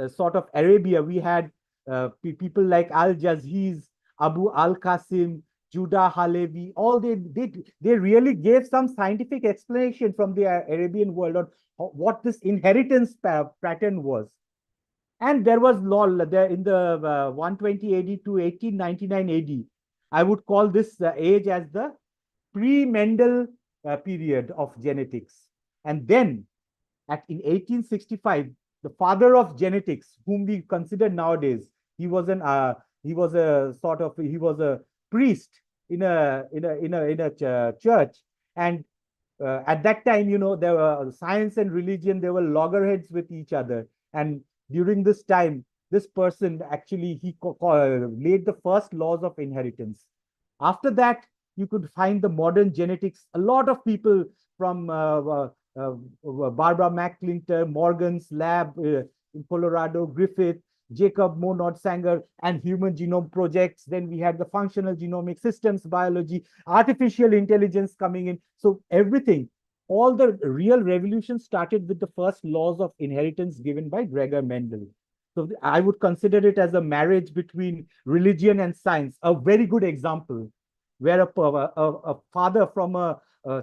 sort of Arabia, we had people like Al-Jaziz, Abu Al-Qasim, Judah Halevi, all they really gave some scientific explanation from the Arabian world on what this inheritance pattern was. And there was law there in the 120 AD to 1899 AD. I would call this age as the pre-Mendel period of genetics. And then in 1865, the father of genetics, whom we consider nowadays, he was a priest in a church. And at that time, you know, there were science and religion, they were loggerheads with each other. And during this time, this person actually, he laid the first laws of inheritance. After that, you could find the modern genetics. A lot of people from Barbara McClintock, Morgan's lab in Colorado, Griffith, Jacob Monod Sanger, and Human Genome Projects. Then we had the functional genomic systems biology, artificial intelligence coming in. So everything, all the real revolution started with the first laws of inheritance given by Gregor Mendel. So I would consider it as a marriage between religion and science, a very good example, where a father from a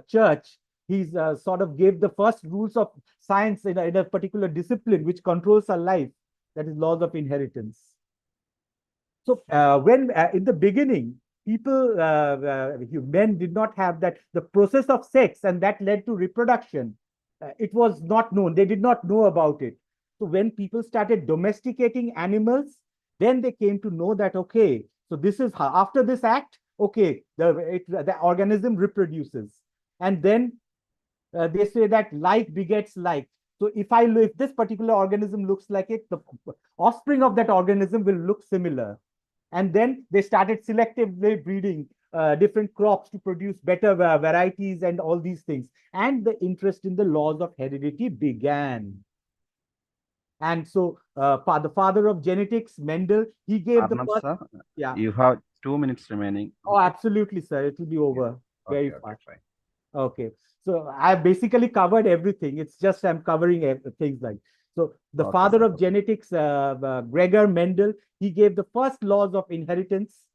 church, he's sort of gave the first rules of science in a particular discipline which controls our life, that is laws of inheritance. So when in the beginning, people, men did not have that, the process of sex, and that led to reproduction. It was not known. They did not know about it. So when people started domesticating animals, then they came to know that, okay, so this is how, after this act, okay, the organism reproduces. And then they say that like begets like. So if this particular organism looks like it, the offspring of that organism will look similar. And then they started selectively breeding different crops to produce better varieties and all these things. And the interest in the laws of heredity began. And so the father of genetics, Mendel, he gave Arnab, the first. Sir, yeah. You have 2 minutes remaining. Oh, absolutely, sir. It will be over very Okay, fast. fine. Okay. So I basically covered everything. It's just I'm covering things like. So the father of genetics, Gregor Mendel, he gave the first laws of inheritance.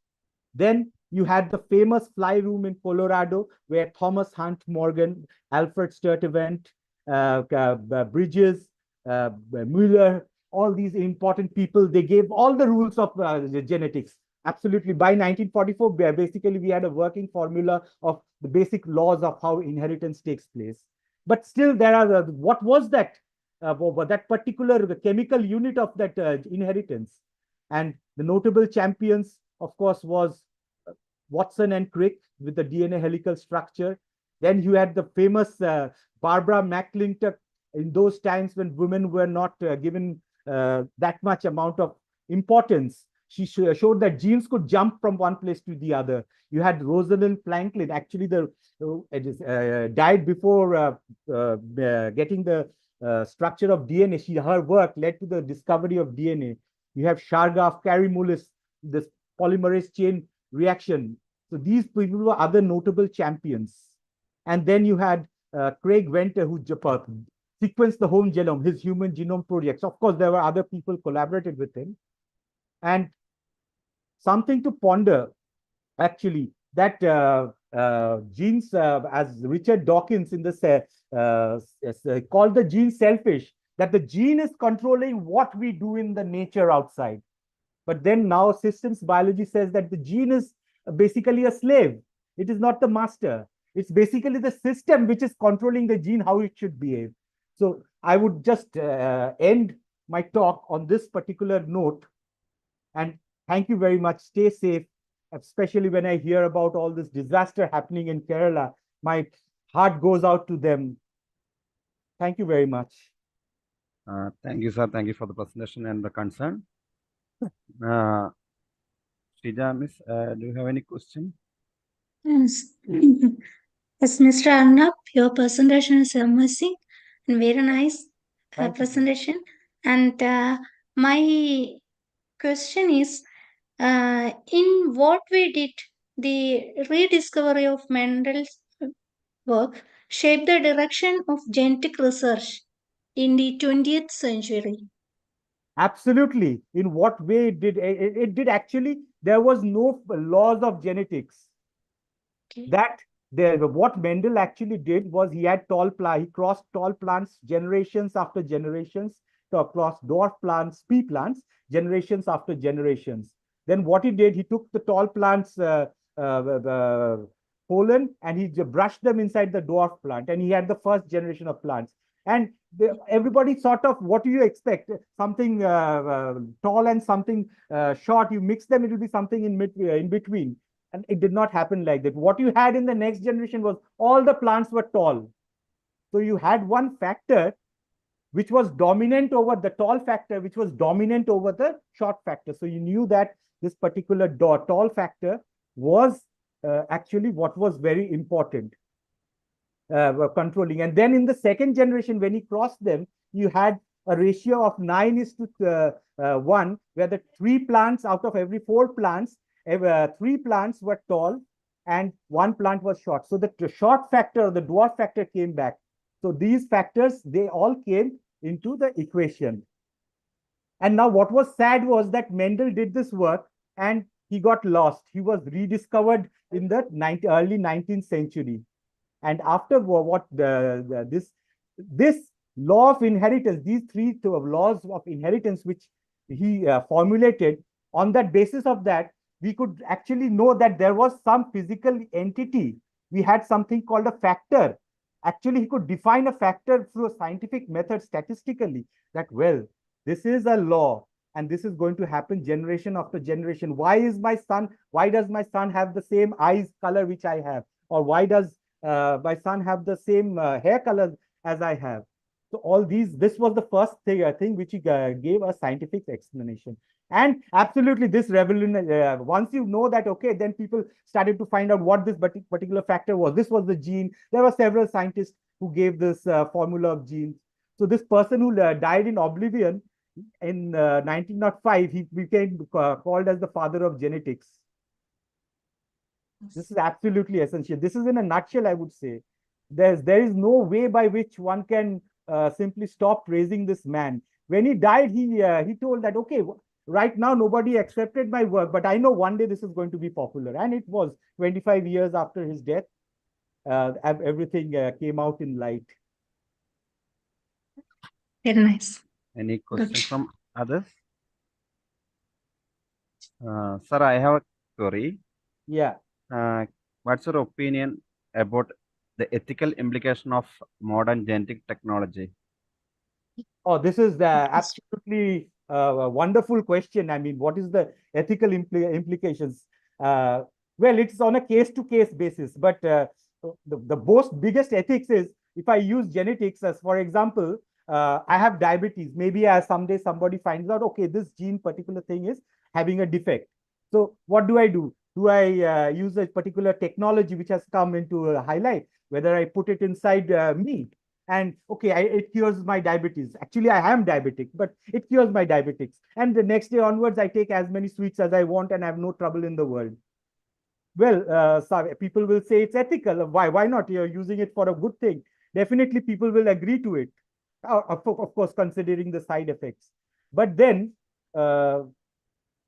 Then you had the famous fly room in Colorado, where Thomas Hunt Morgan, Alfred Sturtevant, Bridges, Mueller, all these important people, they gave all the rules of genetics. Absolutely. By 1944, basically, we had a working formula of the basic laws of how inheritance takes place. But still, there are, what was that? That particular chemical unit of that inheritance. And the notable champions, of course, was Watson and Crick with the DNA helical structure. Then you had the famous Barbara McClintock in those times when women were not given that much amount of importance. She showed that genes could jump from one place to the other. You had Rosalind Franklin, actually died before getting the structure of DNA. Her work led to the discovery of DNA. You have Shargaff, Carey Mullis, this polymerase chain reaction. So these people were other notable champions. And then you had Craig Venter, who sequenced the whole genome, his Human Genome Projects. Of course, there were other people collaborated with him. And something to ponder, actually, that genes, as Richard Dawkins in this called the gene selfish, that the gene is controlling what we do in the nature outside. But then now systems biology says that the gene is basically a slave. It is not the master. It's basically the system which is controlling the gene, how it should behave. So I would just end my talk on this particular note. And thank you very much. Stay safe, especially when I hear about all this disaster happening in Kerala. My heart goes out to them. Thank you very much. Thank you, sir. Thank you for the presentation and the concern. Shrija, miss, do you have any question? Yes. Yes, Mr. Arnab, your presentation is amazing and very nice Thank you. presentation. And my question is, in what way did the rediscovery of Mendel's work shape the direction of genetic research in the 20th century? Absolutely. In what way it did it did actually? There was no laws of genetics. That there, what Mendel actually did was he had he crossed tall plants generations after generations to across dwarf plants, pea plants, generations after generations. Then what he did, he took the tall plants pollen and he brushed them inside the dwarf plant, and he had the first generation of plants. And everybody sort of, what do you expect? Something tall and something short. You mix them, it will be something in between. And it did not happen like that. What you had in the next generation was all the plants were tall. So you had one factor which was dominant over the tall factor, which was dominant over the short factor. So you knew that this particular tall factor was actually what was very important, controlling. And then in the second generation, when he crossed them, you had a ratio of 9:1, where the 3 plants out of every 4 plants, 3 plants were tall and 1 plant was short. So the short factor, the dwarf factor came back. So these factors, they all came into the equation. And now what was sad was that Mendel did this work and he got lost. He was rediscovered in the early 19th century. And after what this law of inheritance, these 3 laws of inheritance which he formulated, on that basis of that, we could actually know that there was some physical entity. We had something called a factor. Actually, he could define a factor through a scientific method statistically, that, well, this is a law and this is going to happen generation after generation. Why does my son have the same eyes color which I have? Or why does my son have the same hair color as I have? So all these, this was the first thing which he gave a scientific explanation. And absolutely, this revolution, once you know that, okay, then people started to find out what this particular factor was. This was the gene. There were several scientists who gave this formula of genes. So this person who died in oblivion in 1905, he became called as the father of genetics. This is absolutely essential. This is in a nutshell, I would say. There is no way by which one can simply stop praising this man. When he died, he told that, okay, right now nobody accepted my work, but I know one day this is going to be popular. And it was 25 years after his death. Everything came out in light. Very nice. Any questions from others? Sir, I have a query. Yeah. What's your opinion about the ethical implication of modern genetic technology? Oh, this is absolutely a wonderful question. I mean, what is the ethical implications? Well, it's on a case-to-case basis, but the biggest ethics is if I use genetics as, for example, I have diabetes. Maybe someday somebody finds out, okay, this gene particular thing is having a defect. So what do? Do I use a particular technology which has come into highlight, whether I put it inside me? And okay, it cures my diabetes. Actually, I am diabetic, but it cures my diabetics. And the next day onwards, I take as many sweets as I want and I have no trouble in the world. Well, so people will say it's ethical. Why not? You're using it for a good thing. Definitely, people will agree to it. Of course, considering the side effects. But then, in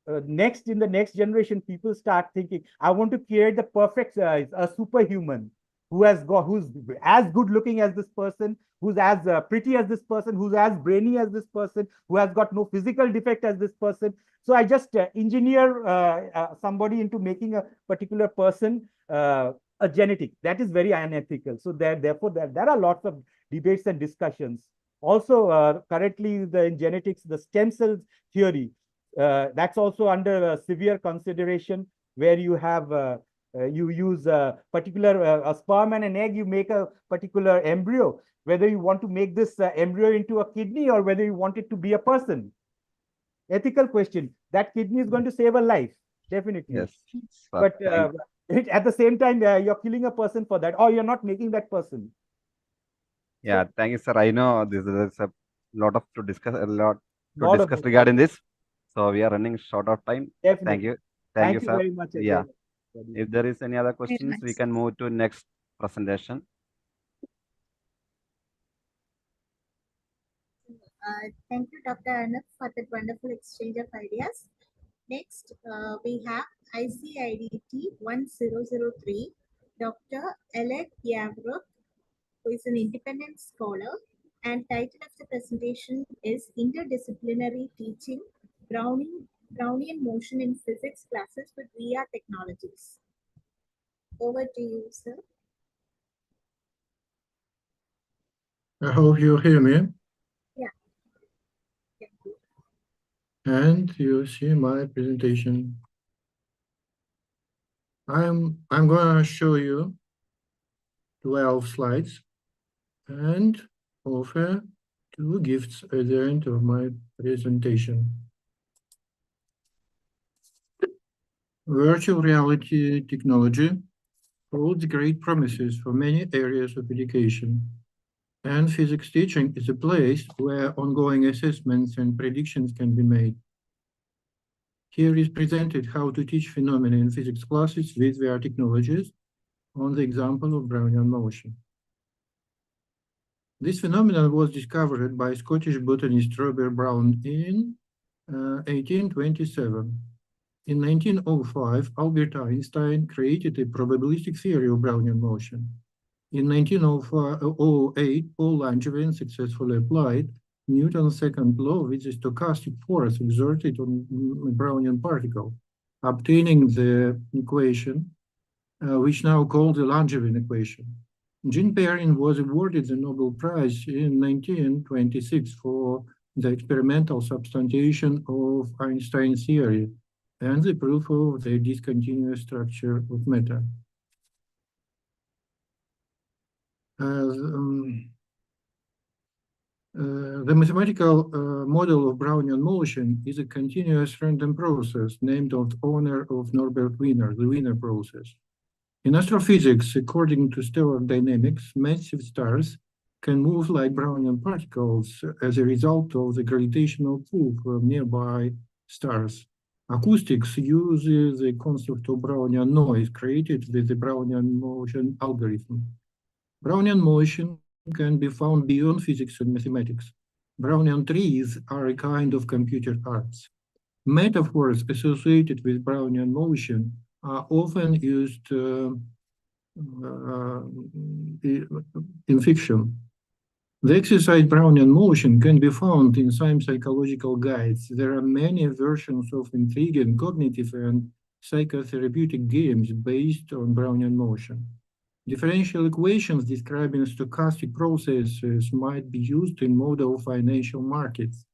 the next generation, people start thinking, I want to create the perfect, a superhuman. Who's as good looking as this person, who's as pretty as this person, who's as brainy as this person, who has got no physical defect as this person. So I just engineer somebody into making a particular person a genetic. That is very unethical. So therefore there are lots of debates and discussions. Also, currently in genetics, the stem cell theory, that's also under severe consideration, where you have You use a particular a sperm and an egg, you make a particular embryo, whether you want to make this embryo into a kidney or whether you want it to be a person. Ethical question. That kidney is going to save a life, definitely. Yes. But at the same time, you're killing a person for that, or you're not making that person. Yeah, thank you, sir. I know there's a lot to discuss Lot regarding this. So we are running short of time. Definitely. Thank you. Thank you sir. very much. Yeah. Again. If there is any other questions, we can move to next presentation. Thank you, Dr. Arnab, for that wonderful exchange of ideas. Next, we have ICID-2003, Dr. Alec Yavruk, who is an independent scholar, and title of the presentation is Interdisciplinary Teaching, Brownian Motion in Physics Classes with VR Technologies. Over to you, sir. I hope you hear me. Yeah. And you see my presentation. I'm going to show you 12 slides and offer 2 gifts at the end of my presentation. Virtual reality technology holds great promises for many areas of education, and physics teaching is a place where ongoing assessments and predictions can be made. Here is presented how to teach phenomena in physics classes with VR technologies on the example of Brownian motion. This phenomenon was discovered by Scottish botanist Robert Brown in 1827. In 1905, Albert Einstein created a probabilistic theory of Brownian motion. In 1908, Paul Langevin successfully applied Newton's second law with the stochastic force exerted on a Brownian particle, obtaining the equation, which now called the Langevin equation. Jean Perrin was awarded the Nobel Prize in 1926 for the experimental substantiation of Einstein's theory and the proof of the discontinuous structure of matter. The mathematical model of Brownian motion is a continuous random process named in honor of Norbert Wiener, the Wiener process. In astrophysics, according to stellar dynamics, massive stars can move like Brownian particles as a result of the gravitational pull from nearby stars. Acoustics uses the concept of Brownian noise created with the Brownian motion algorithm. Brownian motion can be found beyond physics and mathematics. Brownian trees are a kind of computer arts. Metaphors associated with Brownian motion are often used in fiction. The exercise Brownian motion can be found in some psychological guides. There are many versions of intriguing cognitive and psychotherapeutic games based on Brownian motion. Differential equations describing stochastic processes might be used in model financial markets.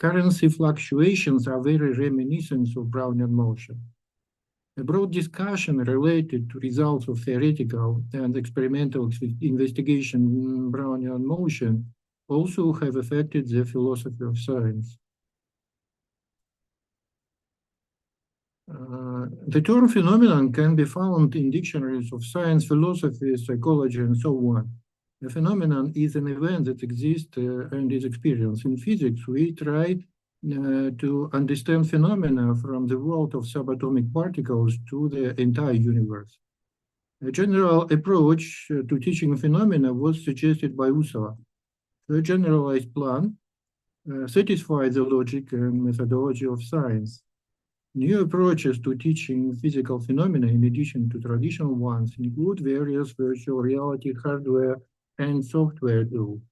Currency fluctuations are very reminiscent of Brownian motion. A broad discussion related to results of theoretical and experimental investigation in Brownian motion also have affected the philosophy of science. The term phenomenon can be found in dictionaries of science, philosophy, psychology, and so on. A phenomenon is an event that exists and is experienced. In physics, we try to understand phenomena from the world of subatomic particles to the entire universe. A general approach to teaching phenomena was suggested by Usova. A generalized plan satisfies the logic and methodology of science. New approaches to teaching physical phenomena, in addition to traditional ones, include various virtual reality hardware and software tools.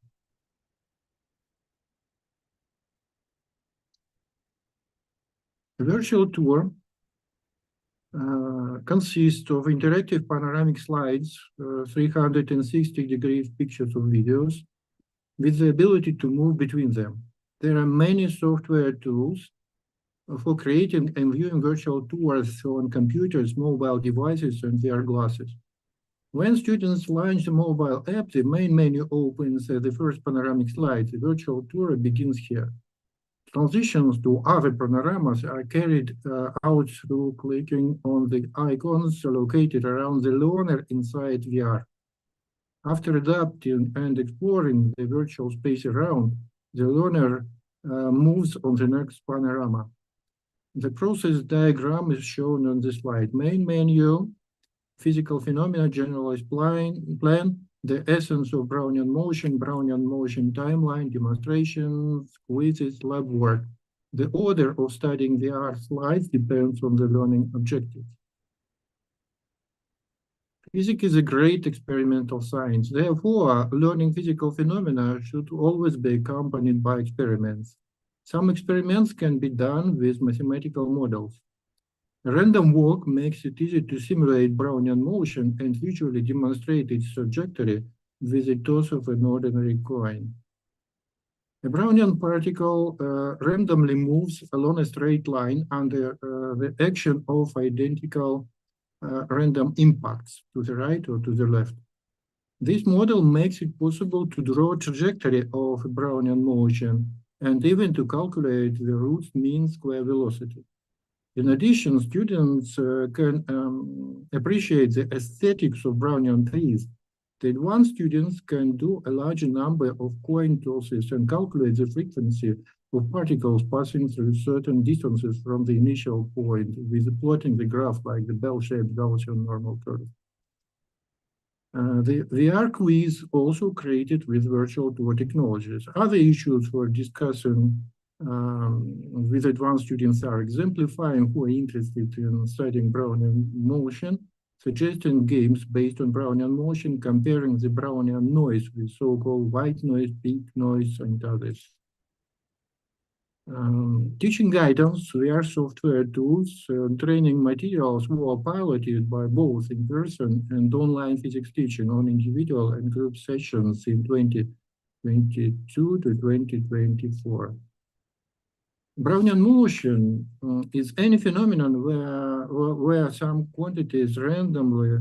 A virtual tour consists of interactive panoramic slides, 360-degree pictures of videos, with the ability to move between them. There are many software tools for creating and viewing virtual tours on computers, mobile devices, and VR glasses. When students launch the mobile app, the main menu opens at the first panoramic slide. The virtual tour begins here. Transitions to other panoramas are carried out through clicking on the icons located around the learner inside VR. After adapting and exploring the virtual space around, the learner moves on the next panorama. The process diagram is shown on the slide. Main menu, physical phenomena, generalized plan, the essence of Brownian motion timeline, demonstrations, quizzes, lab work. The order of studying VR slides depends on the learning objectives. Physics is a great experimental science. Therefore, learning physical phenomena should always be accompanied by experiments. Some experiments can be done with mathematical models. Random walk makes it easy to simulate Brownian motion and visually demonstrate its trajectory with the toss of an ordinary coin. A Brownian particle randomly moves along a straight line under the action of identical random impacts to the right or to the left. This model makes it possible to draw a trajectory of a Brownian motion and even to calculate the route's mean square velocity. In addition, students can appreciate the aesthetics of Brownian trees. The advanced students can do a larger number of coin tosses and calculate the frequency of particles passing through certain distances from the initial point with plotting the graph like the bell-shaped Gaussian normal curve. The VR quiz also created with virtual tour technologies. Other issues for discussing with advanced students are exemplifying who are interested in studying Brownian motion, suggesting games based on Brownian motion, comparing the Brownian noise with so-called white noise, pink noise, and others. Teaching guidance, VR software tools, training materials were piloted by both in-person and online physics teaching on individual and group sessions in 2022 to 2024. Brownian motion is any phenomenon where some quantities randomly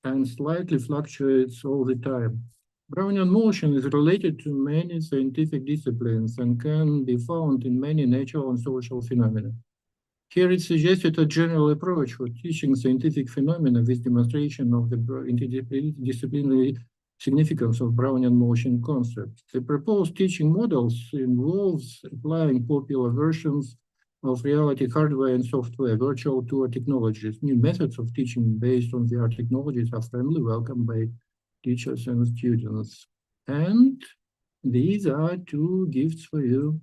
and slightly fluctuates all the time. Brownian motion is related to many scientific disciplines and can be found in many natural and social phenomena. Here it suggested a general approach for teaching scientific phenomena with demonstration of the interdisciplinary significance of Brownian motion concepts. The proposed teaching models involves applying popular versions of reality hardware and software, virtual tour technologies. New methods of teaching based on VR technologies are friendly, welcome by teachers and students. And these are two gifts for you.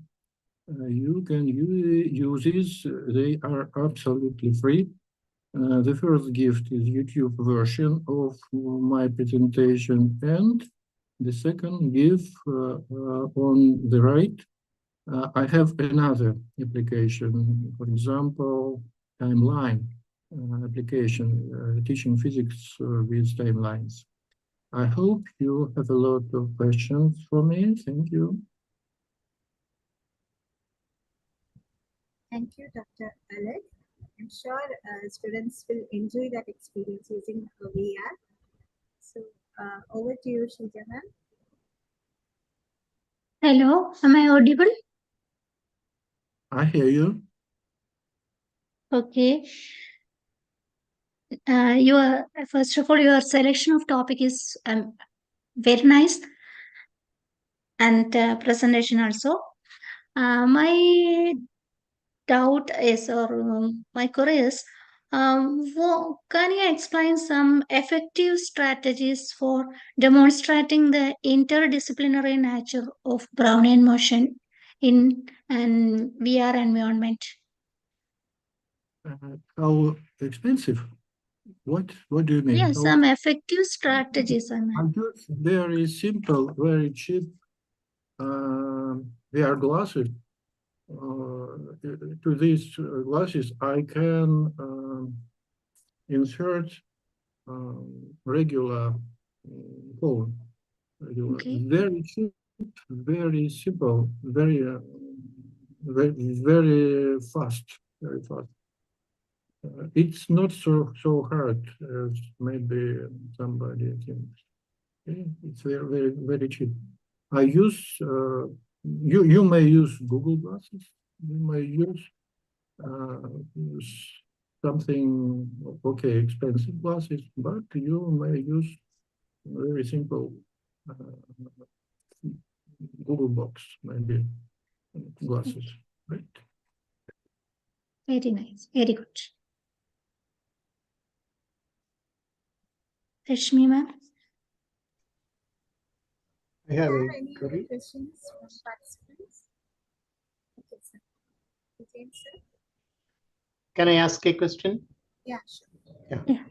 You can use these, they are absolutely free. The first gift is YouTube version of my presentation, and the second gift on the right, I have another application, for example, timeline application, teaching physics with timelines. I hope you have a lot of questions for me. Thank you. Thank you, Dr. Alex. I'm sure students will enjoy that experience using VR. So over to you, Shija ma'am. Hello, am I audible? I hear you. Okay. First of all, your selection of topic is very nice, and presentation also. My doubt is, or my query is, can you explain some effective strategies for demonstrating the interdisciplinary nature of Brownian motion in an VR environment? How expensive? What do you mean? Yes, some effective strategies. Very simple, very cheap VR glasses. To these glasses, I can insert regular phone. Okay. Very cheap, very simple, very very fast, very fast. It's not so hard as maybe somebody thinks. Okay? It's very cheap. I use you may use Google Glasses. You may use something expensive glasses, but you may use very simple Google Box maybe glasses, right? Very nice. Very good. Rashmi ma'am. I have a any query. questions from participants? Okay, sir. Vijay, sir. Can I ask a question? Yeah, sure. Yeah.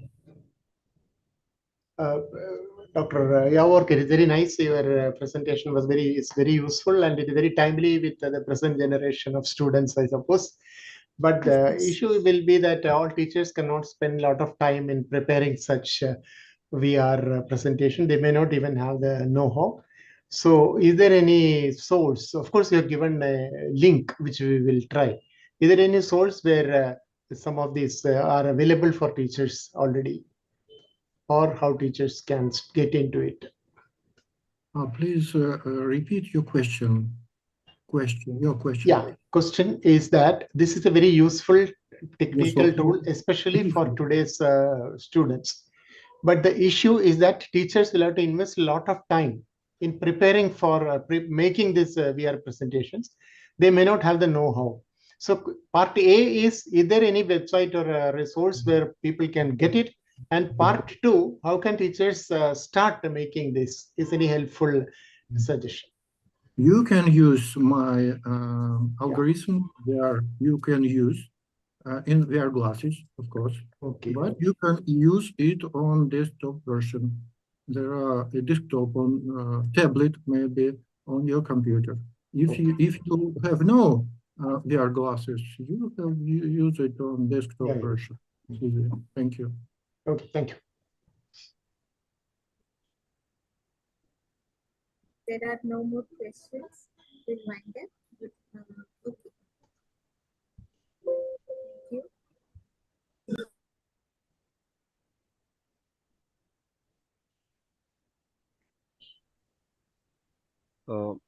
Dr. Yavork, it is very nice. Your presentation was very useful and it is very timely with the present generation of students, I suppose. But the issue will be that all teachers cannot spend a lot of time in preparing such VR presentation. They may not even have the know-how. So is there any source? Of course, you have given a link, which we will try. Is there any source where some of these are available for teachers already? Or how teachers can get into it? Please repeat your question. Your question. Yeah, question is that this is a very useful technical tool, especially for today's students. But the issue is that teachers will have to invest a lot of time in preparing for making these VR presentations. They may not have the know-how. So part A is there any website or a resource where people can get it? And part 2, how can teachers start making this? Is any helpful suggestion? You can use my algorithm there. You can use in VR glasses, of course. Okay. But you can use it on desktop version. There are a desktop on tablet, maybe on your computer. If you have no VR glasses, you can use it on desktop version. Thank you. Okay, thank you. There are no more questions. Reminder. Okay. Thank you. So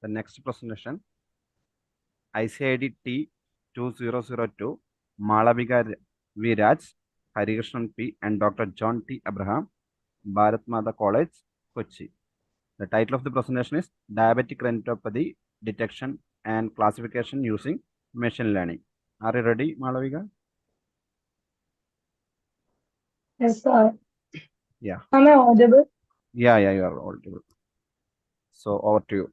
the next presentation, ICID-2002, Malavika V. Raj, Harikrishnan P. and Dr. John T. Abraham, Bharat Mata College, Kochi. The title of the presentation is Diabetic Retinopathy Detection and Classification Using Machine Learning. Are you ready, Malavika? Yes, sir. Yeah. Am I audible? Yeah, you are audible. So over to you.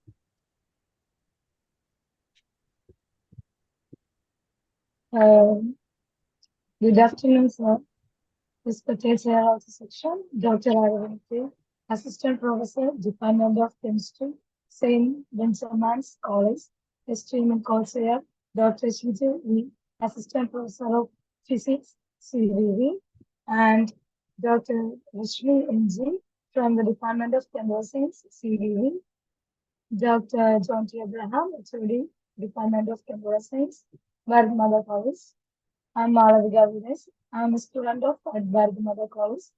Good afternoon, sir. Respected Chair of the section, Dr. Aravinthi, Assistant Professor, Department of Chemistry, St. Vincent's College, Esteemed Co-Chair, Dr. Shiju V, Assistant Professor of Physics, CVV, and Dr. Vishwa NG from the Department of Chemical Science, CVV, Dr. John T. Abraham, HOD, Department of Chemical Science, Bharat Mata College. I'm Malavika Vines. I'm a student of Bharat Mata College,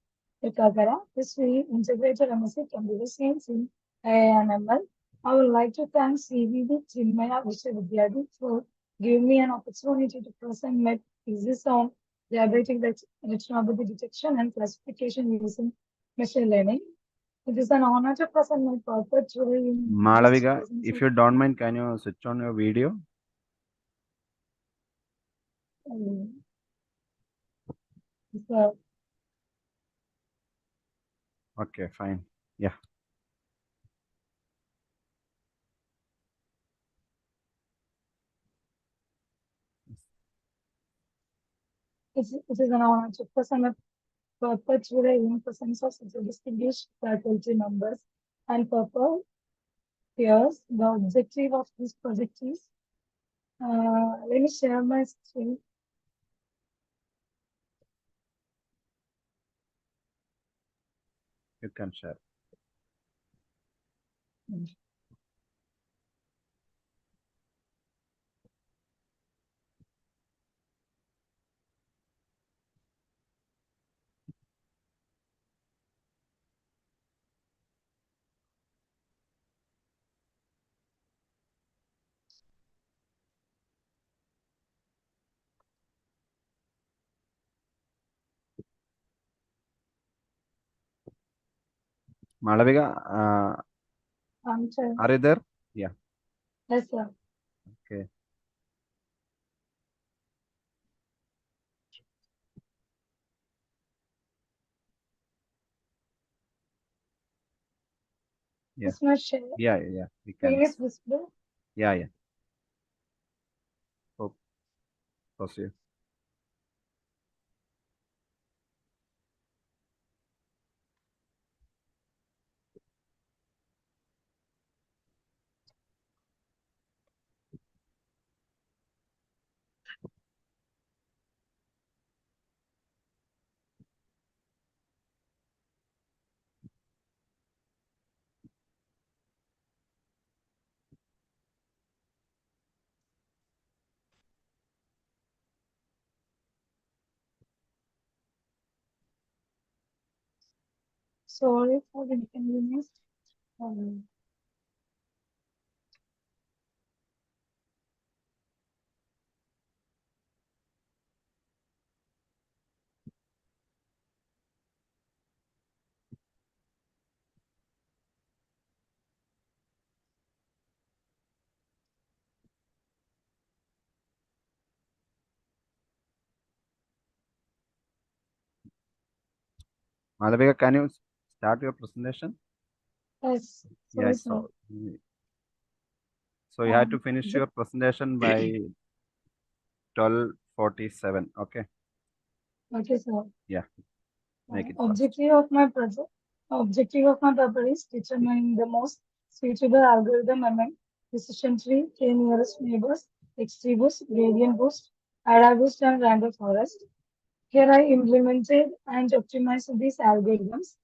Vidyapeth. This we integrated MSc Computer Science in AIML. I would like to thank CVV Chinmaya Vidyapeeth for giving me an opportunity to present my thesis on diabetic retinopathy detection and classification using machine learning. It is an honor to present my paper today. Malavika, if you don't mind, can you switch on your video? So, Okay, fine. Yeah. it is an honor to present my paper today in presence of such a distinguished faculty members and purple peers. The objective of this project is, let me share my screen. You can share. Malavika, Sir. are you there? Yeah. Yes, sir. Okay. Yeah. It's not share. Yeah. We can. Screen is visible. Yeah. Oh, proceed. Sorry for the inconvenience. Malavika, can you start your presentation? Yes. Sorry, Yes. sir. So you had to finish your presentation by 12:47. Okay. Okay, sir. Yeah. Make it fast. Objective of my paper is determining the most suitable algorithm among decision tree, k nearest neighbors, XGBoost, gradient boost, ADA boost, and random forest. Here I implemented and optimized these algorithms.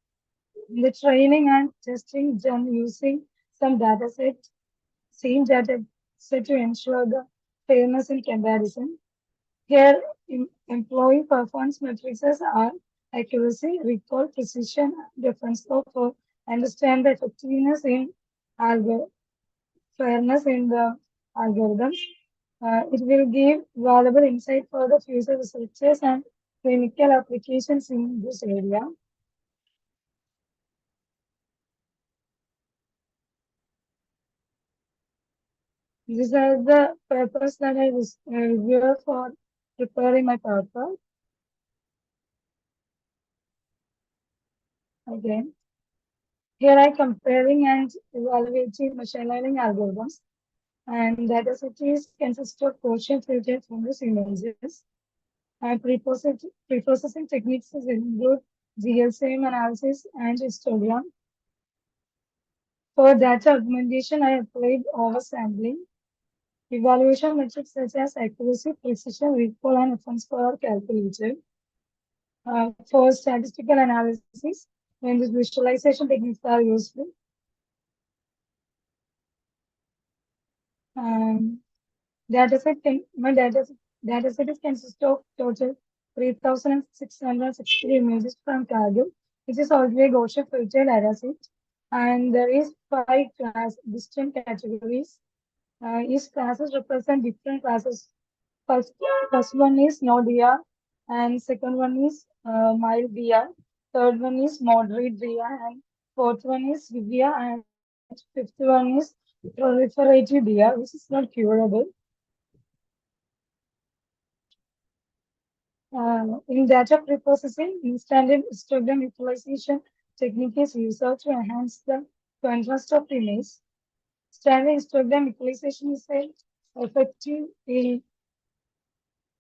The training and testing done using some same data set to ensure the fairness in comparison. Here, employee performance metrics are accuracy, recall, precision, and reference score for understand the effectiveness in fairness in the algorithms. It will give valuable insight for the future researchers and clinical applications in this area. These are the papers that I reviewed for preparing my paper. Again, here I comparing and evaluating machine learning algorithms, and data sets consist of portion filtered from these images. And preprocessing techniques include GLCM analysis and histogram. For data augmentation, I applied oversampling. Evaluation metrics such as accuracy, precision, recall, and reference score are calculated. For statistical analysis, when these visualization techniques are useful. My dataset is consist of total 3,660 images from Cargill, which is also a Gaussian filtered dataset. And there is 5 distinct categories. Each classes represent different classes. First one is no DR, and second one is mild DR. Third one is moderate DR, and fourth one is severe, and fifth one is proliferative DR, which is not curable. In data preprocessing, standard histogram visualization technique is used to enhance the contrast of the image. Standard histogram visualization is effective in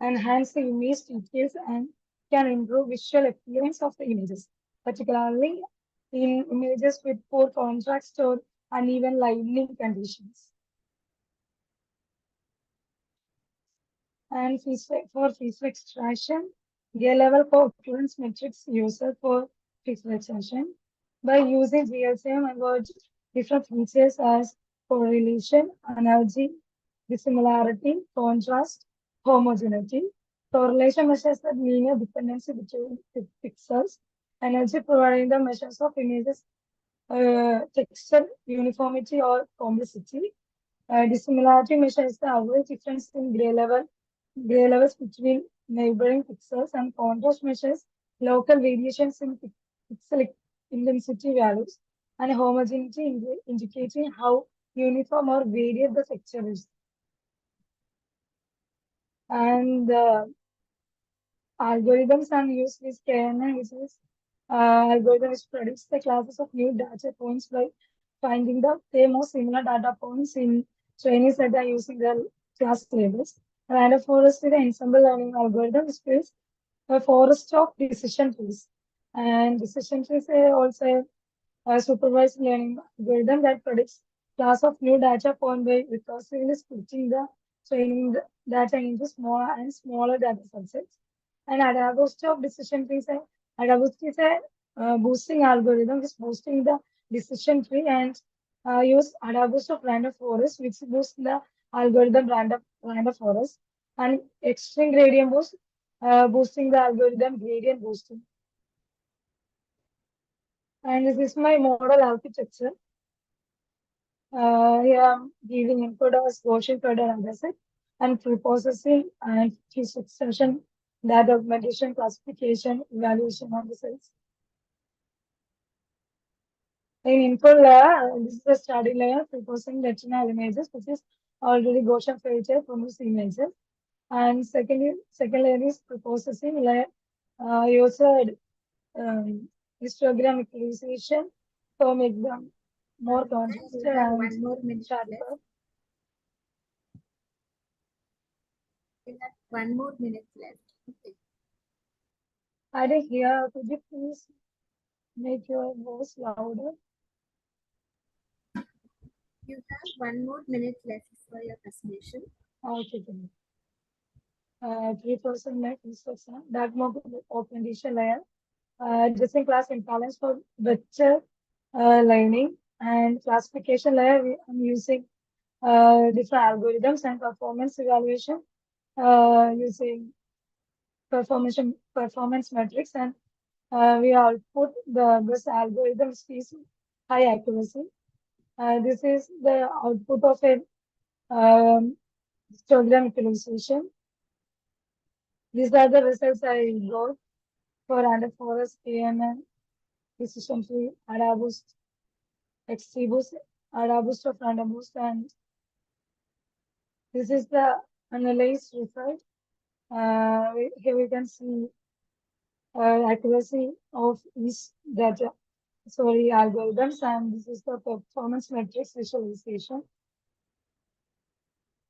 enhance the image details and can improve visual appearance of the images, particularly in images with poor contrast or uneven lighting conditions. And for feature extraction, Gay-level co-occurrence metrics used for feature extraction. By using GLCM and different features as correlation, analogy, dissimilarity, contrast, homogeneity. Correlation measures the linear dependency between pixels. Energy providing the measures of images, texture, uniformity, or complexity. Dissimilarity measures the average difference in gray levels between neighboring pixels, and contrast measures local variations in pixel intensity values. and homogeneity indicating how uniform or varied the texture is. And algorithms are used with KNN, which is algorithm which predicts the classes of new data points by finding the most similar data points in training data using the class labels. Random forest is an ensemble learning algorithm which builds a forest of decision trees. And decision trees are also a supervised learning algorithm that predicts class of new data point by recursively splitting the training data into smaller and smaller data subsets. And adaptive of decision trees is a boosting algorithm which boosting the decision tree and use adaptive of random forest which boosts the algorithm random forest and extreme gradient boost boosting the algorithm gradient boosting. And this is my model architecture. Here I'm giving input as Gaussian further analysis and preprocessing and fish extension, data augmentation, classification, evaluation of results. In input layer, this is the study layer, preprocessing retinal images, which is already Gaussian filter from these images. And second layer is preprocessing layer. You also histogram equalization to make them more contrasted You have and 1 more minute sharper. left. You have 1 more minute left. Okay. I didn't hear. Could you please make your voice louder? You have 1 more minute left for your presentation. Okay. 3% net instruction. That more augmentation layer. Addressing class imbalance for vector learning and classification layer. I'm using different algorithms and performance evaluation using performance metrics, and we output the best algorithm is high accuracy. This is the output of a histogram equalization. These are the results I got for random forest, KNN, decision tree, AdaBoost, XGBoost, AdaBoost of random boost, and this is the analyzed result. Here we can see accuracy of each data, algorithms, and this is the performance metrics visualization.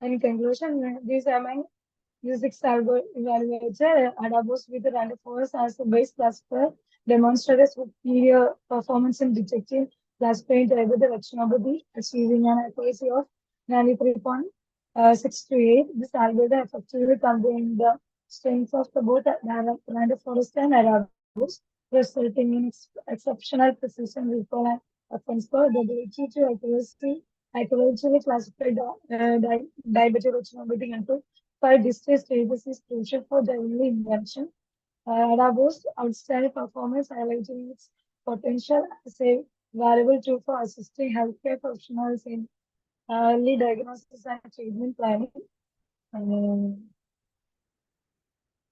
In conclusion, these among physics evaluator AdaBoost with random forest as the base classifier demonstrated superior performance in detecting classifying the Novokshanova, achieving an accuracy of 93.628. This algorithm effectively combined the strengths of the both random forest and AdaBoost, resulting in exceptional precision, recall, and reference score. The ability to accurately classify diabetic retinopathy into 5 distinct stages is crucial for the early invention. AdaBoost outstanding performance highlighting its potential as a valuable tool for assisting healthcare professionals in early diagnosis and treatment planning.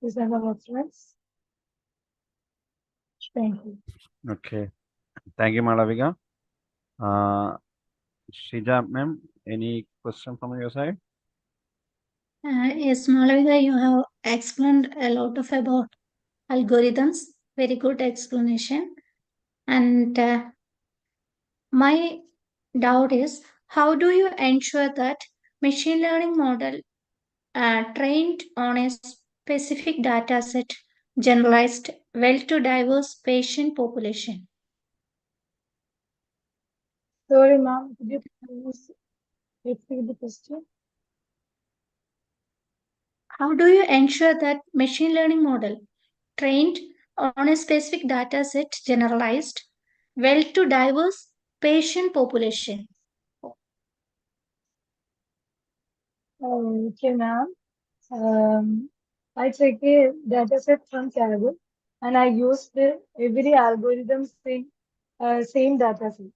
These are the reference. Thank you. Okay. Thank you, Malavika. Shija, ma'am, any question from your side? Yes, Malavika, you have explained a lot of about algorithms. Very good explanation. And my doubt is, how do you ensure that machine learning model trained on a specific data set generalized well to diverse patient population? Sorry, ma'am, could you please repeat the question? How do you ensure that machine learning model trained on a specific data set generalized well to diverse patient population? Okay, ma'am. I take a data set from Caribou and I use every algorithm same data set.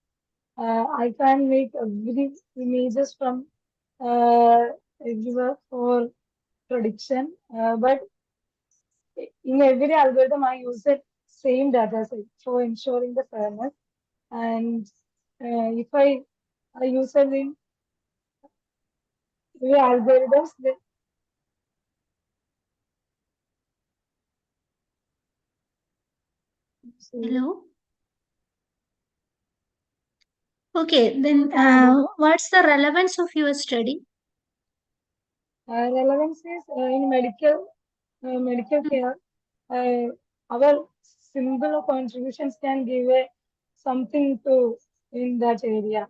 I can make every images from everywhere for prediction, but in every algorithm I use the same data set for ensuring the fairness. And if I use it in algorithms, then Hello? Okay, then what's the relevance of your study? relevance is in medical care. Our simple contributions can give something to in that area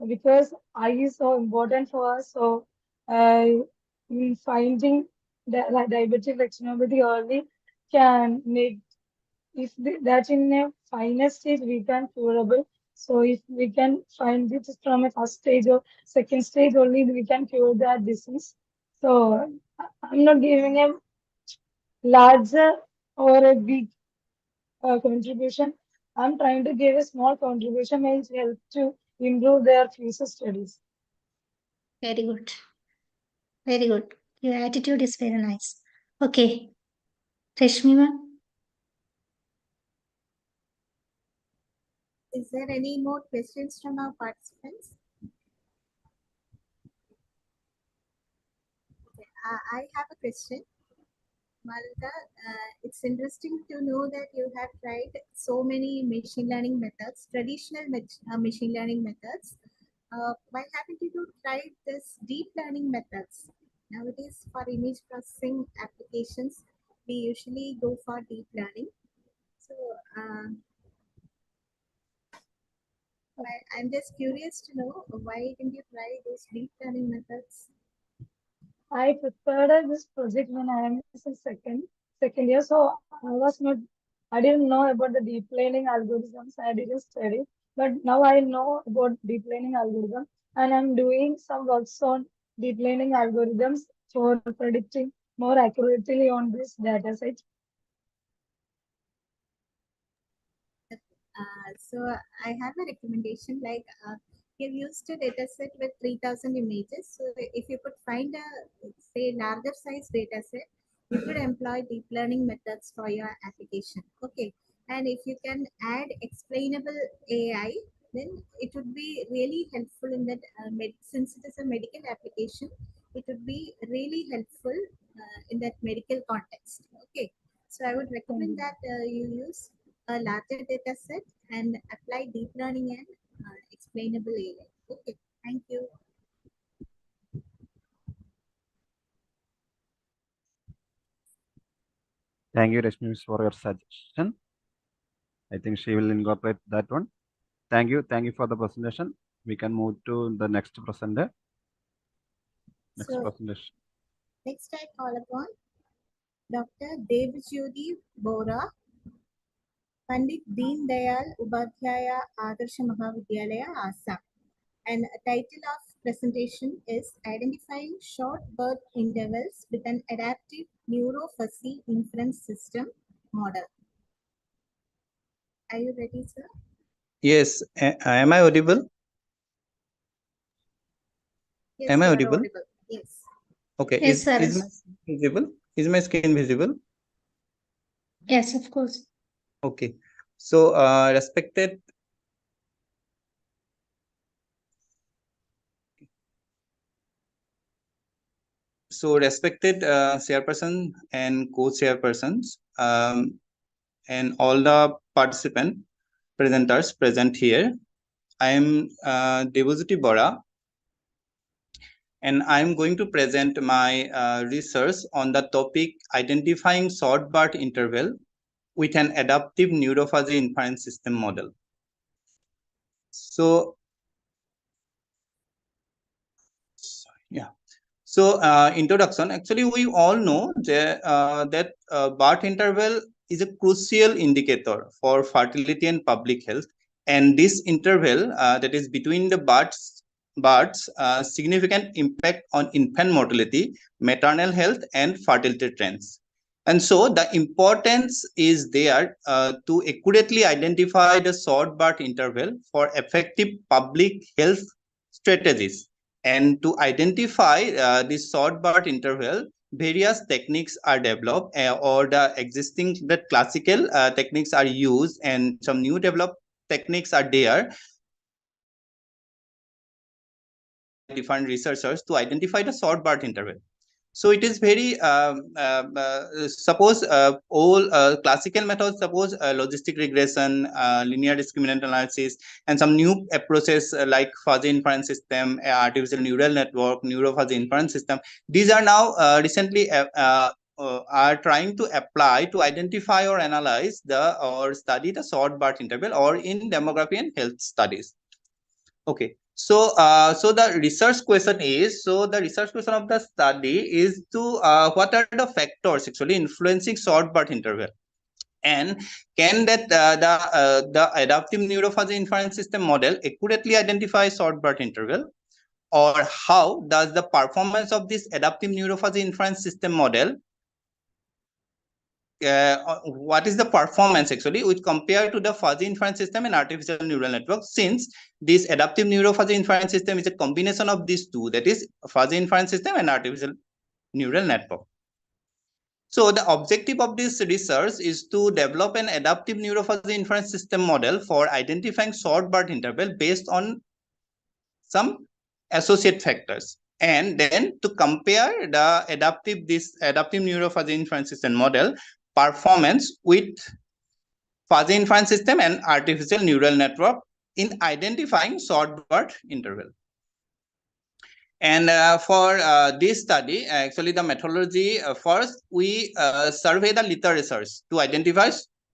because eye is so important for us. So, in finding the diabetic retinopathy early can make if that in a final stage we can curable. So if we can find it from a first stage or second stage only, we can cure that disease. So I'm not giving a larger or a big contribution. I'm trying to give a small contribution which help to improve their future studies. Very good. Very good. Your attitude is very nice. Okay. Rashmi ma'am? Is there any more questions from our participants? Okay, I have a question. Malika, it's interesting to know that you have tried so many machine learning methods, traditional machine learning methods. Why haven't you tried this deep learning methods? Nowadays, for image processing applications, we usually go for deep learning. So, I'm just curious to know why didn't you try those deep learning methods? I prepared this project when I am in second year, so I didn't know about the deep learning algorithms. I didn't study, but now I know about deep learning algorithm, and I'm doing some works on deep learning algorithms for predicting more accurately on this data set. So I have a recommendation like you've used a data set with 3000 images. So if you could find a say larger size data set, you could employ deep learning methods for your application. Okay. And if you can add explainable AI, then it would be really helpful in that since it is a medical application, it would be really helpful in that medical context. Okay. So I would recommend that you use a larger data set and apply deep learning and explainable AI. Okay, thank you. Thank you, Rashmi, for your suggestion. I think she will incorporate that one. Thank you. Thank you for the presentation. We can move to the next presenter. Next presentation. Next I call upon Dr. Devjyoti Bora, Pandit Deen Dayal Upadhyaya Adarsh Mahavidyalaya, Assam. And the title of presentation is Identifying Short Birth Intervals with an Adaptive Neurofuzzy Inference System Model. Are you ready, sir? Yes. Am I audible? Yes, am I audible? Yes. Okay. Yes, sir. Is my skin visible? Is my skin visible? Yes, of course. Okay. So, respected chairperson and co-chairpersons, and all the presenters present here. I am Devjyoti Bora, and I am going to present my research on the topic identifying short birth interval with an adaptive neurofuzzy inference system model. So, yeah. So, introduction. Actually, we all know that birth interval is a crucial indicator for fertility and public health, and this interval that is between the births significant impact on infant mortality, maternal health, and fertility trends. And so, the importance is there to accurately identify the short birth interval for effective public health strategies. And to identify this short birth interval, various techniques are developed, or the classical techniques are used, and some new developed techniques are there. different researchers to identify the short birth interval. So it is very suppose all classical methods, suppose logistic regression, linear discriminant analysis, and some new approaches like fuzzy inference system, artificial neural network, neurofuzzy inference system. These are now recently are trying to apply to identify or analyze or study the short birth interval or in demography and health studies. Okay. So, so the research question is, the research question of the study is to what are the factors actually influencing short birth interval, and can that the adaptive neurofuzzy inference system model accurately identify short birth interval, or how does the performance of this adaptive neurofuzzy inference system model what is the performance actually with compared to the fuzzy inference system and artificial neural network, since this adaptive neurofuzzy inference system is a combination of these two, that is fuzzy inference system and artificial neural network. So the objective of this research is to develop an adaptive neurofuzzy inference system model for identifying short birth interval based on some associate factors, and then to compare the adaptive neurofuzzy inference system model performance with fuzzy inference system and artificial neural network in identifying short birth interval. And for this study, actually the methodology, first we survey the literatures to identify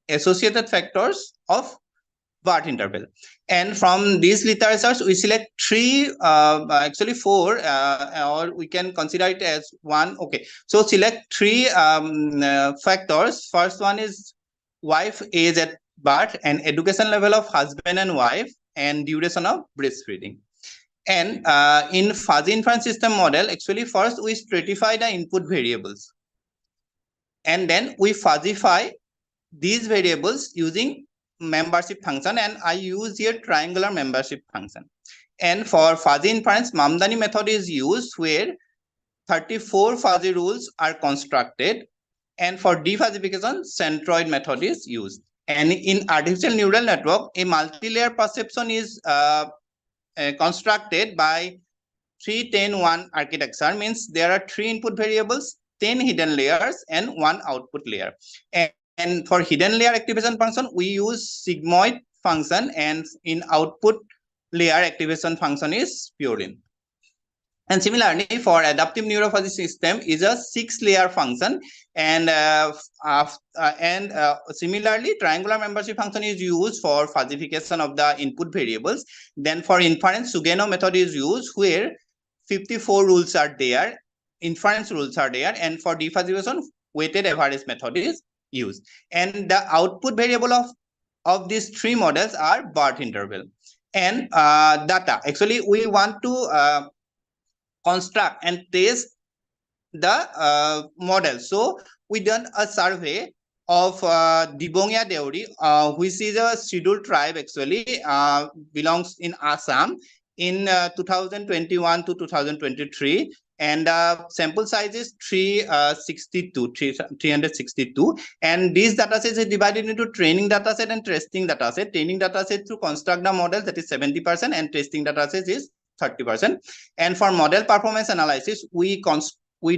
associated factors of birth interval. And from these literatures, we select actually four, or we can consider it as one. Okay, so select three factors. First one is wife age at birth and education level of husband and wife and duration of breastfeeding. And in fuzzy inference system model, actually first we stratify the input variables, and then we fuzzify these variables using membership function, and I use here triangular membership function. And for fuzzy inference, Mamdani method is used where 34 fuzzy rules are constructed, and for defuzzification, centroid method is used. And in artificial neural network, a multi-layer perception is constructed by 3-10-1 architecture, means there are 3 input variables, 10 hidden layers, and 1 output layer. And for hidden layer activation function, we use sigmoid function, and in output layer activation function is purine. And similarly, for adaptive neurofuzzy system is a 6-layer function, and similarly, triangular membership function is used for fuzzification of the input variables. Then for inference, Sugeno method is used where 54 rules are there, inference rules are there, and for defuzzification, weighted average method is used. And the output variable of these 3 models are birth interval and data. Actually, we want to construct and test the model. So we done a survey of Dibongya Deori, which is a scheduled tribe, actually belongs in Assam in 2021 to 2023, and sample size is 362, and these datasets is divided into training dataset and testing dataset. Training dataset to construct the model, that is 70%, and testing dataset is 30%. And for model performance analysis, we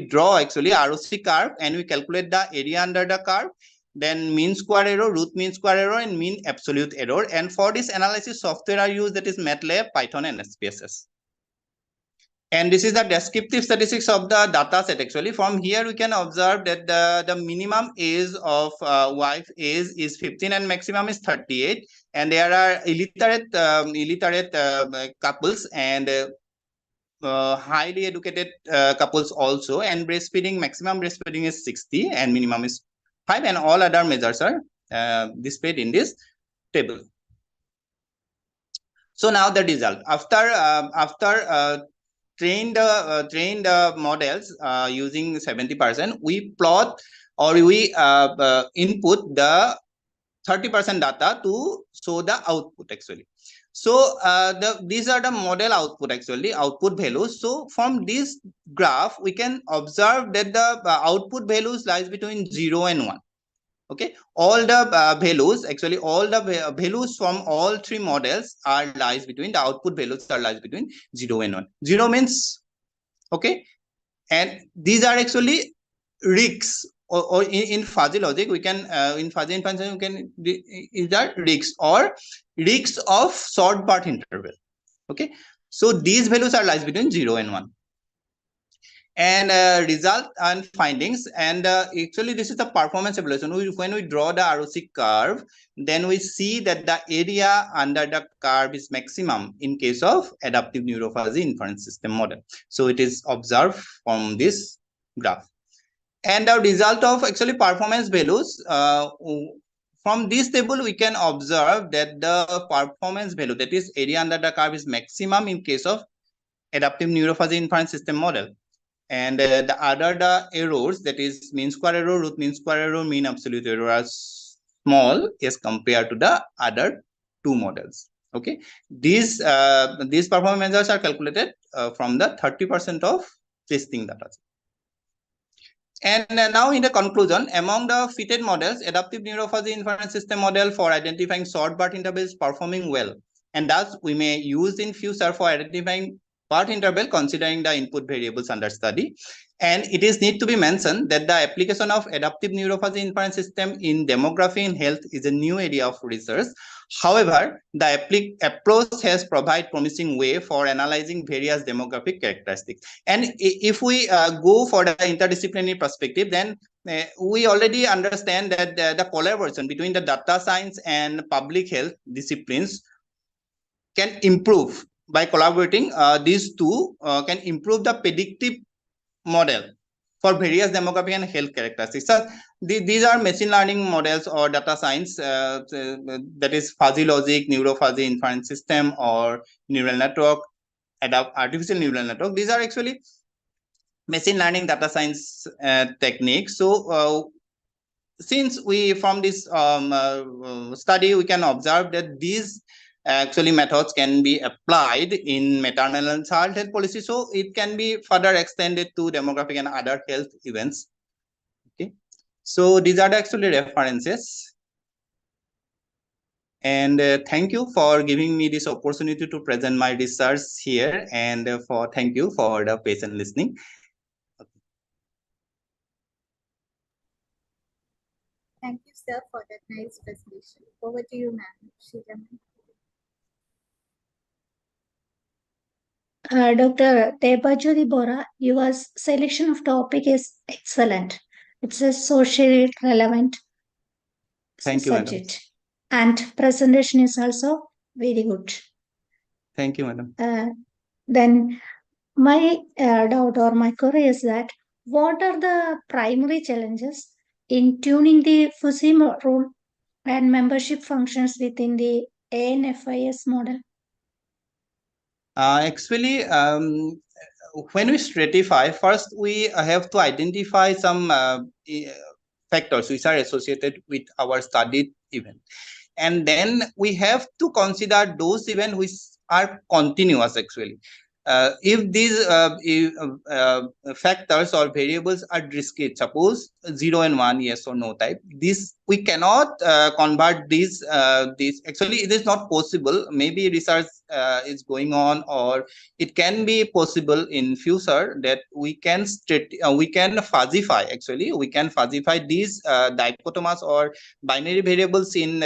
draw actually ROC curve, and we calculate the area under the curve, then mean square error, root mean square error, and mean absolute error. And for this analysis, software are used, that is MATLAB, Python, and SPSS. And this is the descriptive statistics of the data set. Actually, from here we can observe that the minimum age of wife age is 15 and maximum is 38. And there are illiterate couples and highly educated couples also. And breastfeeding, maximum breastfeeding is 60 and minimum is 5. And all other measures are displayed in this table. So now the result after trained models using 70%, we plot or we input the 30% data to show the output actually. So these are the model output, actually output values. So from this graph we can observe that the output values lies between 0 and 1. Okay, all the values, actually all the values from all three models are lies between, the output values are lies between 0 and 1. 0 means, okay, and these are actually risks, or in fuzzy logic we can in fuzzy inference we can, is that risks or risks of short path interval. Okay, so these values are lies between 0 and 1. And result and findings, and actually this is the performance evaluation. When we draw the ROC curve, then we see that the area under the curve is maximum in case of adaptive neurofuzzy inference system model. So it is observed from this graph. And the result of actually performance values, from this table we can observe that the performance value, that is area under the curve, is maximum in case of adaptive neurofuzzy inference system model. And the errors, that is mean square error, root mean square error, mean absolute error, are small as compared to the other two models. Okay, these performance measures are calculated from the 30% of testing data. And now in the conclusion, among the fitted models, adaptive neurofuzzy inference system model for identifying short path intervals performing well, and thus we may use in future for identifying path interval considering the input variables under study. And it is need to be mentioned that the application of adaptive neurofuzzy inference system in demography and health is a new area of research. However, the approach has provided promising way for analyzing various demographic characteristics. And if we go for the interdisciplinary perspective, then we already understand that the collaboration between the data science and public health disciplines can improve. By collaborating, these two can improve the predictive model for various demographic and health characteristics. So these are machine learning models or data science, that is fuzzy logic, neurofuzzy inference system, or neural network, artificial neural network. These are actually machine learning data science techniques. So since we from this study we can observe that these actually methods can be applied in maternal and child health policy, so it can be further extended to demographic and other health events. Okay, so these are the actually references. And thank you for giving me this opportunity to present my research here, and thank you for the patient listening. Thank you, sir, for that nice presentation. Over to you, ma'am. Sheila. Dr. Debajyoti Bora, your selection of topic is excellent. It's a socially relevant Thank you, subject. madam. And presentation is also very good. Thank you, madam. Then my doubt or my query is that what are the primary challenges in tuning the fuzzy rule and membership functions within the ANFIS model? Actually, when we stratify, first we have to identify some factors which are associated with our studied event. And then we have to consider those events which are continuous actually. If these factors or variables are discrete, suppose 0 and 1, yes or no type, this we cannot convert these. Actually, it is not possible. Maybe research is going on, or it can be possible in future that we can fuzzify. Actually, we can fuzzify these dichotomous or binary variables in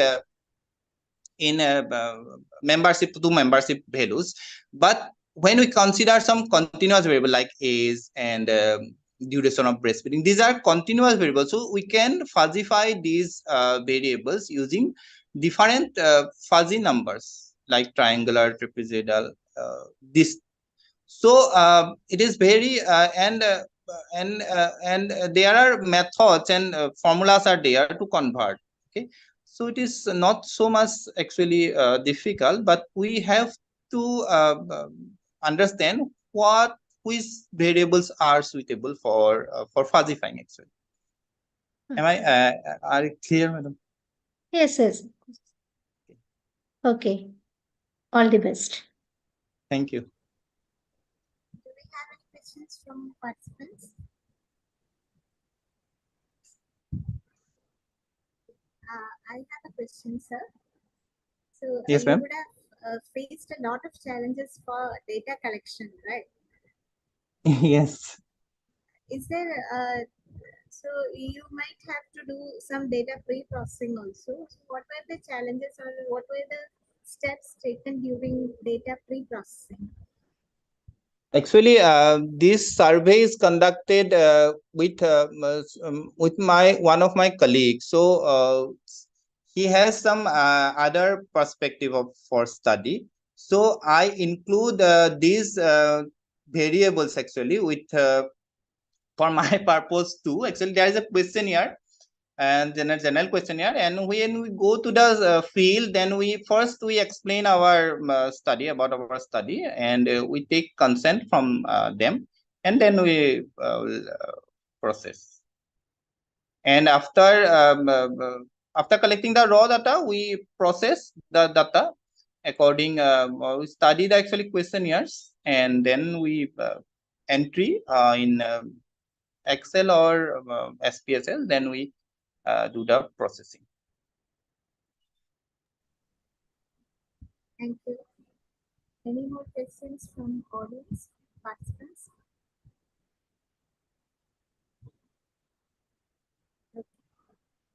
membership to membership values. But when we consider some continuous variable like age and duration of breastfeeding, these are continuous variables, so we can fuzzify these variables using different fuzzy numbers like triangular, trapezoidal, this. So it is very and there are methods and formulas are there to convert. Okay, so it is not so much actually difficult, but we have to understand which variables are suitable for fuzzifying actually. Am I are you clear, madam? Yes, yes. Okay. All the best. Thank you. Do we have any questions from participants? I have a question, sir. So Yes, you ma'am. would have faced a lot of challenges for data collection, right? Yes. Is there, so you might have to do some data pre-processing also. So what were the challenges or what were the steps taken during data pre-processing? Actually, this survey is conducted with my one of my colleagues. So he has some other perspective for study. So I include these variables actually with for my purpose too. Actually, there is a questionnaire and general questionnaire, and when we go to the field, then we explain our study about our study, and we take consent from them, and then we process. And after collecting the raw data, we process the data according we study the actually questionnaires, and then we entry in Excel or SPSS, then we do the processing. Thank you. Any more questions from audience participants? Okay.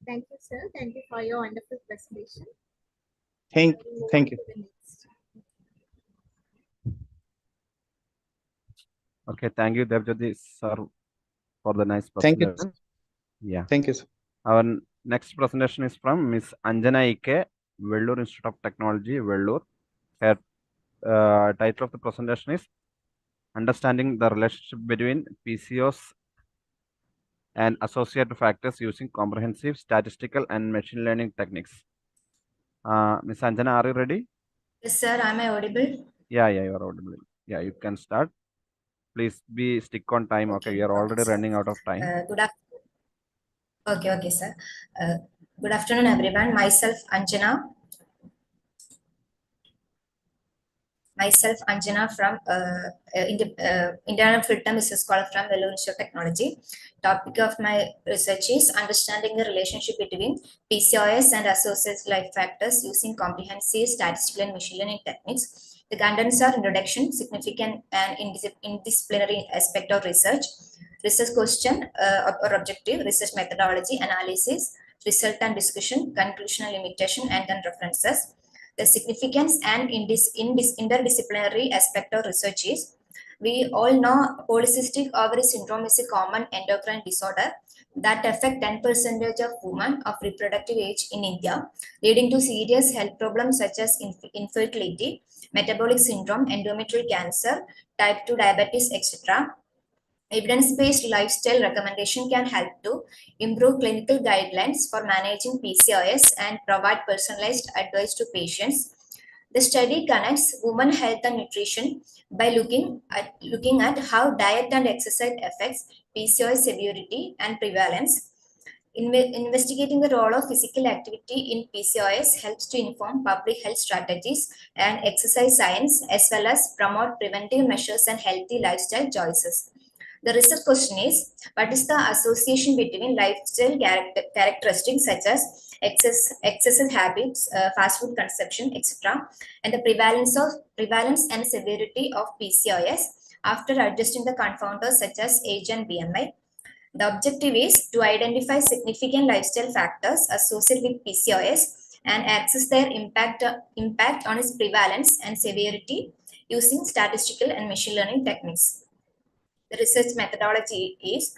Thank you, sir. Thank you for your wonderful presentation. Thank you. Okay, thank you, Devjyoti sir, for the nice Thank you. presentation. Yeah. Thank you, sir. Our next presentation is from Miss Anjana Ike, Vellore Institute of Technology, Vellore. Her title of the presentation is Understanding the Relationship Between PCOS and Associated Factors Using Comprehensive Statistical and Machine Learning Techniques. Miss Anjana, are you ready? Yes, sir. Am I audible? Yeah, you are audible. Yeah, you can start. Please be stick on time. Okay, we are already running out of time. Good afternoon. Okay, sir. Good afternoon, everyone. Myself, Anjana from Indian Full-Time Business Scholar from Vellore Institute of Technology. Topic of my research is understanding the relationship between PCOS and associated life factors using comprehensive statistical and machine learning techniques. The contents are introduction, significant and interdisciplinary aspect of research question or objective, research methodology, analysis, result and discussion, conclusion and limitation, and then references. The significance and interdisciplinary aspect of research is, we all know polycystic ovary syndrome is a common endocrine disorder that affect 10% of women of reproductive age in India, leading to serious health problems such as infertility, metabolic syndrome, endometrial cancer, type 2 diabetes, etc. Evidence-based lifestyle recommendation can help to improve clinical guidelines for managing PCOS and provide personalized advice to patients. The study connects women health and nutrition by looking at how diet and exercise affects PCOS severity and prevalence. Investigating the role of physical activity in PCOS helps to inform public health strategies and exercise science, as well as promote preventive measures and healthy lifestyle choices. The research question is, what is the association between lifestyle characteristics such as excessive habits, fast food consumption, etc., and the prevalence and severity of PCOS after adjusting the confounders such as age and BMI? The objective is to identify significant lifestyle factors associated with PCOS and assess their impact on its prevalence and severity using statistical and machine learning techniques. The research methodology is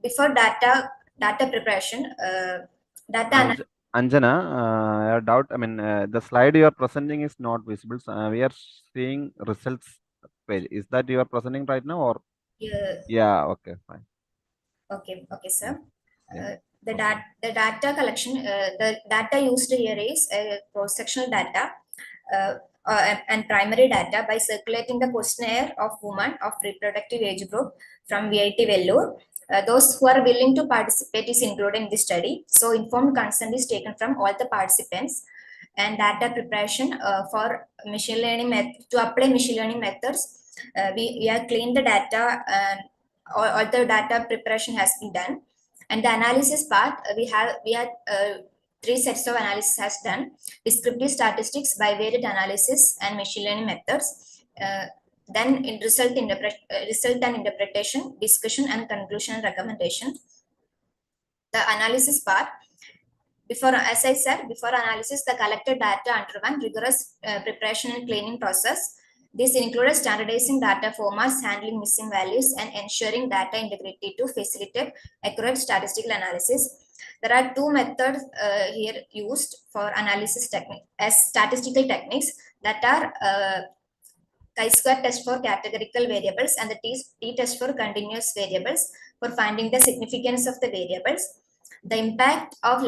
before data preparation, Anjana, I doubt. I mean, the slide you are presenting is not visible. So, we are seeing results page. Is that you are presenting right now, or? Yeah. Okay. Fine. Okay, sir. Yeah. The data collection, the data used here is cross-sectional data and primary data by circulating the questionnaire of women of reproductive age group from VIT Vellore. Those who are willing to participate is included in the study. So informed consent is taken from all the participants, and data preparation for machine learning to apply machine learning methods. We have cleaned the data and all the data preparation has been done. And the analysis part, we had 3 sets of analysis has done: descriptive statistics, bivariate analysis, and machine learning methods. Then in result and interpretation, discussion and conclusion and recommendation. The analysis part, as I said, before analysis, the collected data underwent rigorous preparation and cleaning process. This included standardizing data formats, handling missing values, and ensuring data integrity to facilitate accurate statistical analysis. There are 2 methods here used for analysis technique as statistical techniques, that are chi-square test for categorical variables and the t-test for continuous variables for finding the significance of the variables. The impact of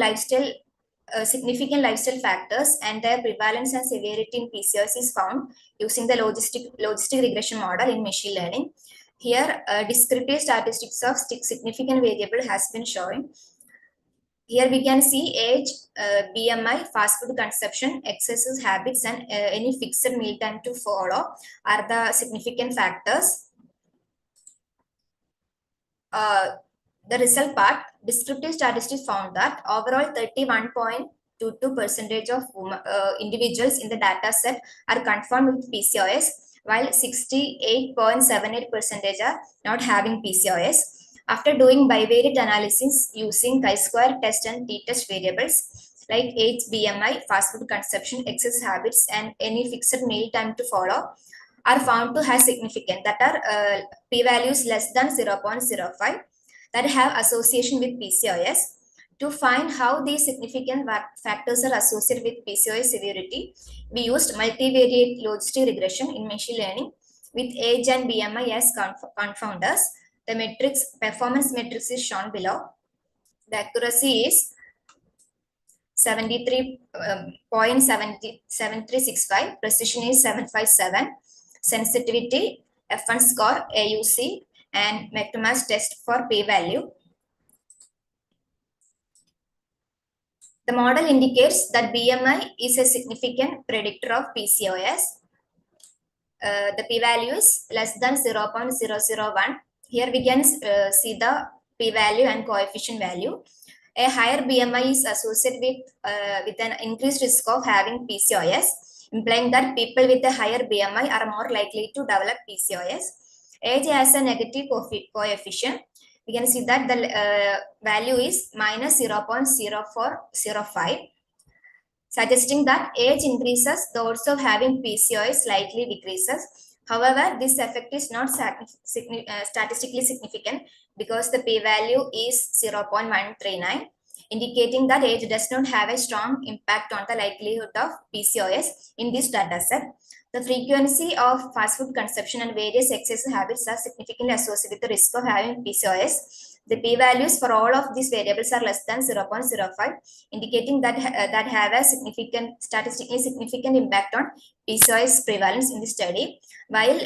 significant lifestyle factors and their prevalence and severity in PCOS is found using the logistic regression model in machine learning. Here, descriptive statistics of significant variable has been shown. Here we can see age, BMI, fast food consumption, exercise habits, and any fixed meal time to follow are the significant factors. The result part, descriptive statistics found that overall 31.22% of individuals in the data set are confirmed with PCOS, while 68.78% are not having PCOS. After doing bivariate analysis using chi-square test and t-test variables like age, BMI, fast food consumption, exercise habits, and any fixed meal time to follow are found to have significant, that are p-values less than 0.05 that have association with PCOS. To find how these significant factors are associated with PCOS severity, we used multivariate logistic regression in machine learning with age and BMI as confounders. The performance matrix is shown below. The accuracy is 73.7365, precision is 757, sensitivity, F1 score, AUC, and McNemar's test for p-value. The model indicates that BMI is a significant predictor of PCOS. The p-value is less than 0.001. Here we can see the p-value and coefficient value. A higher BMI is associated with an increased risk of having PCOS, implying that people with a higher BMI are more likely to develop PCOS. Age has a negative coefficient. We can see that the value is minus 0.0405, suggesting that age increases, the odds of having PCOS slightly decreases. However, this effect is not statistically significant because the p-value is 0.139, indicating that age does not have a strong impact on the likelihood of PCOS in this dataset. The frequency of fast food consumption and various excessive habits are significantly associated with the risk of having PCOS. The p-values for all of these variables are less than 0.05, indicating that have a statistically significant impact on PCOS prevalence in the study, while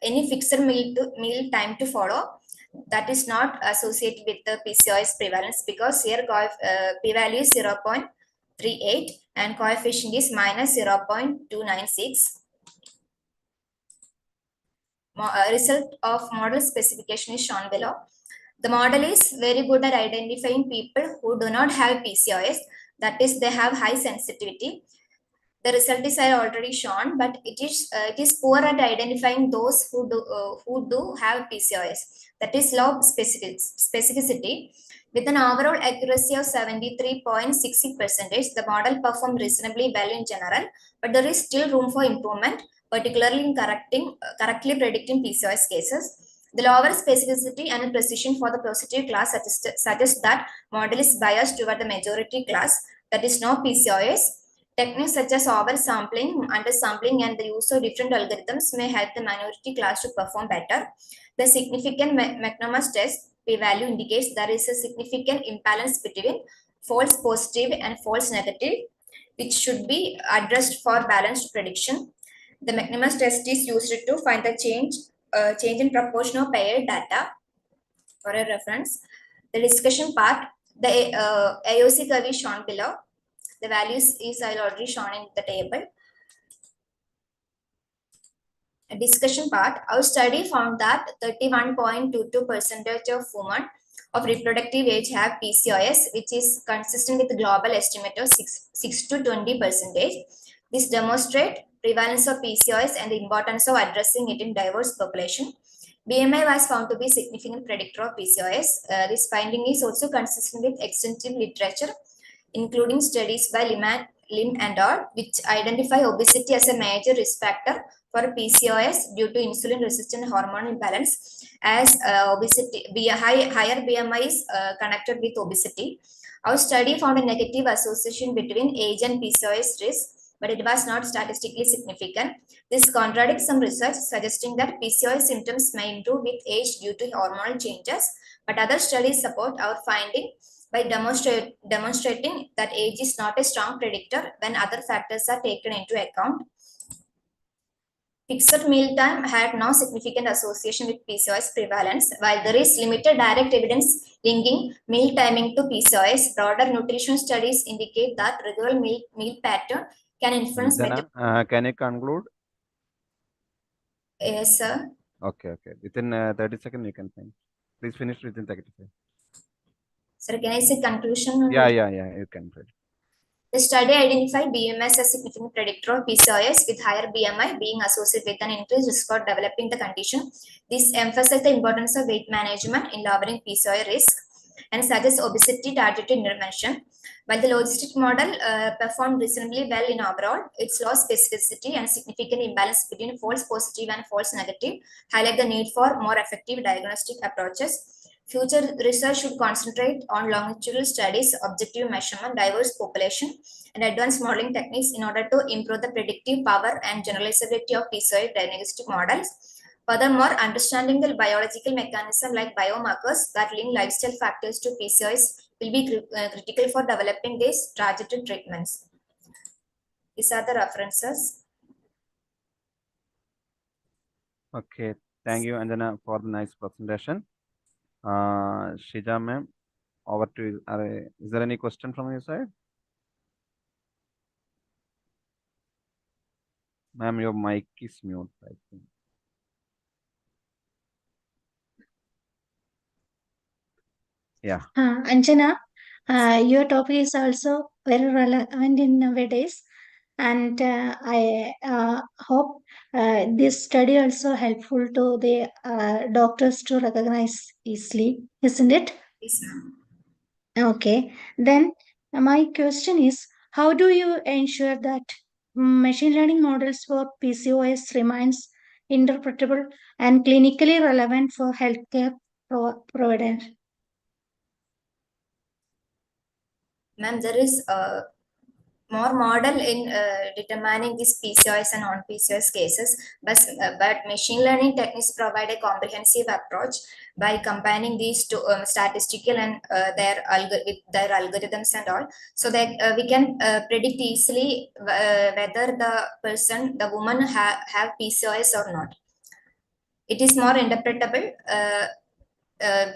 any fixed meal time to follow, that is not associated with the PCOS prevalence, because here p-value is 0.38 and coefficient is minus 0.296. Result of model specification is shown below. The model is very good at identifying people who do not have PCOS, that is, they have high sensitivity. The result is already shown, but it is poor at identifying those who do have PCOS, that is low specificity. With an overall accuracy of 73.60%, the model performed reasonably well in general, but there is still room for improvement, particularly in correctly predicting PCOS cases. The lower specificity and precision for the positive class suggests that model is biased toward the majority class, that is no PCOS. Techniques such as oversampling, undersampling, and the use of different algorithms may help the minority class to perform better. The significant McNemar's test p-value indicates there is a significant imbalance between false positive and false negative, which should be addressed for balanced prediction. The McNemar's test is used to find the change in proportion of paired data. For a reference, the discussion part, the AOC curve is shown below. The values is already shown in the table. A discussion part, our study found that 31.22% of women of reproductive age have PCOS, which is consistent with the global estimate of 6 to 20%. This demonstrates prevalence of PCOS and the importance of addressing it in diverse population. BMI was found to be a significant predictor of PCOS. This finding is also consistent with extensive literature, including studies by Lim and al., which identify obesity as a major risk factor for PCOS due to insulin-resistant hormone imbalance, as higher BMI is connected with obesity. Our study found a negative association between age and PCOS risk, but it was not statistically significant. This contradicts some research suggesting that PCOS symptoms may improve with age due to hormonal changes, but other studies support our finding by demonstrating that age is not a strong predictor when other factors are taken into account. Fixed meal time had no significant association with PCOS prevalence. While there is limited direct evidence linking meal timing to PCOS, broader nutrition studies indicate that regular meal pattern can influence metabolic. Can you conclude? Yes, sir. Okay. Within 30 seconds, you can finish. Please finish within 30 seconds. Sir, can I say conclusion? Yeah, you can. The study identified BMI as a significant predictor of PCOS, with higher BMI being associated with an increased risk for developing the condition. This emphasizes the importance of weight management in lowering PCOS risk and suggests obesity targeted intervention. While the logistic model performed reasonably well in overall, its low specificity and significant imbalance between false positive and false negative highlight the need for more effective diagnostic approaches. Future research should concentrate on longitudinal studies, objective measurement, diverse population, and advanced modeling techniques in order to improve the predictive power and generalizability of PCOS diagnostic models. Furthermore, understanding the biological mechanism like biomarkers that link lifestyle factors to PCOS will be critical for developing these targeted treatments. These are the references. Okay, thank you, Anjana, for the nice presentation. Shija ma'am, over to you. Is there any question from your side? Ma'am, your mic is mute, I think. Yeah. Anjana, your topic is also very relevant in nowadays, and I hope this study also helpful to the doctors to recognize easily, isn't it? Yes, ma'am. Okay, then my question is, how do you ensure that machine learning models for PCOS remains interpretable and clinically relevant for healthcare providers? Ma'am, there is more model in determining these PCOS and non-PCOS cases, but machine learning techniques provide a comprehensive approach by combining these two statistical and their algorithms and all, so that we can predict easily whether the woman have PCOS or not. It is more interpretable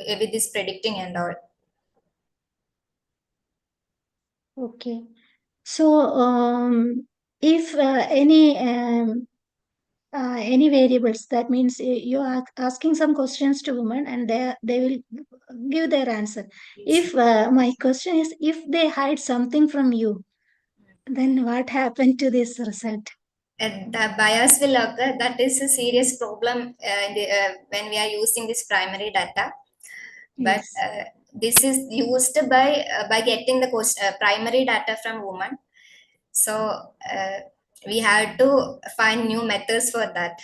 with this predicting and all. Okay. So, if any variables, that means you are asking some questions to women and they will give their answer. If my question is, if they hide something from you, then what happened to this result? And the bias will occur. That is a serious problem when we are using this primary data. But this is used by getting the primary data from women. So we have to find new methods for that.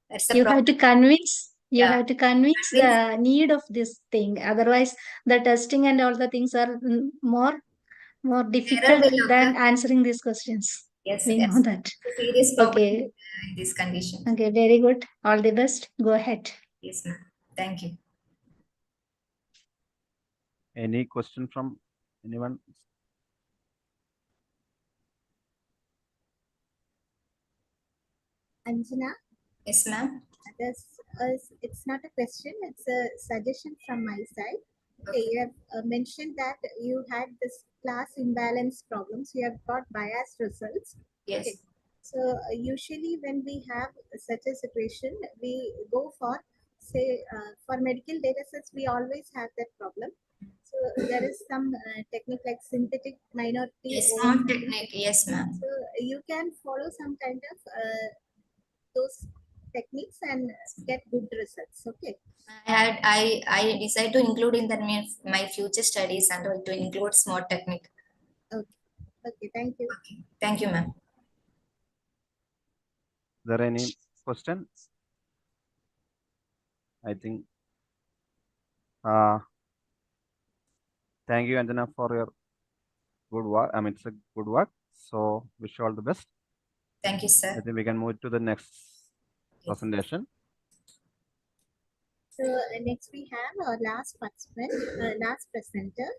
That's the You problem. have to convince. You Yeah. have to convince the need of this thing. Otherwise, the testing and all the things are more difficult than answering these questions. Yes, We know that. It's a serious problem Okay. in this condition. Okay, very good. All the best. Go ahead. Yes, ma'am. Thank you. Any question from anyone? Anjana? Yes, ma'am. It's not a question, it's a suggestion from my side. Okay, you have mentioned that you had this class imbalance problems. You have got biased results. Yes. Okay. So usually when we have such a situation, we go for say for medical data sets, we always have that problem. So there is some technique like synthetic minority. Yes, more technique. Yes, ma'am. So you can follow some kind of those techniques and get good results. Okay. I decided to include in that my future studies and to include smart technique. Okay. Okay. Thank you. Okay. Thank you, ma'am. Is there any question? I think. Thank you, Anjana, for your good work. I mean, it's a good work. So wish you all the best. Thank you, sir. I think we can move to the next presentation. So next we have our last participant, last presenter,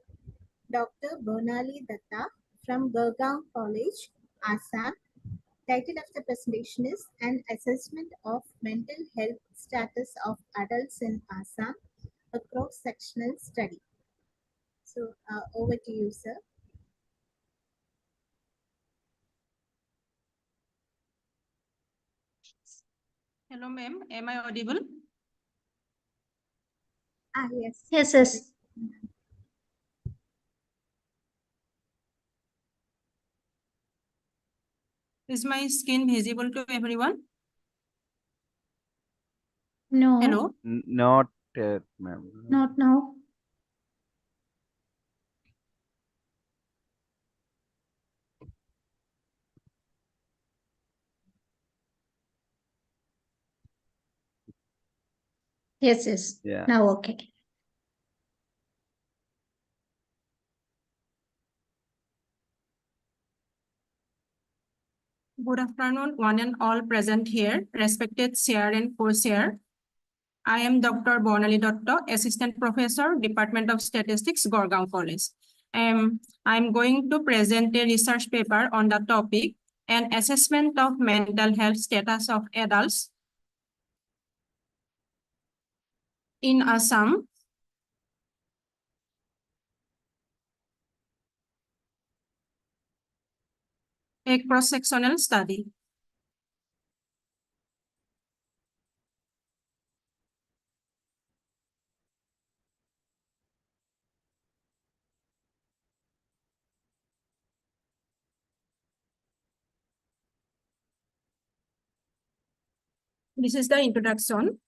Dr. Bonali Datta from Gurgaon College, Assam. Title of the presentation is An Assessment of Mental Health Status of Adults in Assam, a cross-sectional study. So over to you, sir. Hello, ma'am. Am I audible? Yes. Yes, yes. Is my skin visible to everyone? No. Hello? Not yet, ma'am. Not now. Yes, yes. Yeah. Now okay. Good afternoon, one and all present here, respected chair and co-chair. I am Dr. Bonali Datta, Assistant Professor, Department of Statistics, Gurgaon College. I'm going to present a research paper on the topic, An Assessment of Mental Health Status of Adults in Assam. A cross-sectional study. This is the introduction.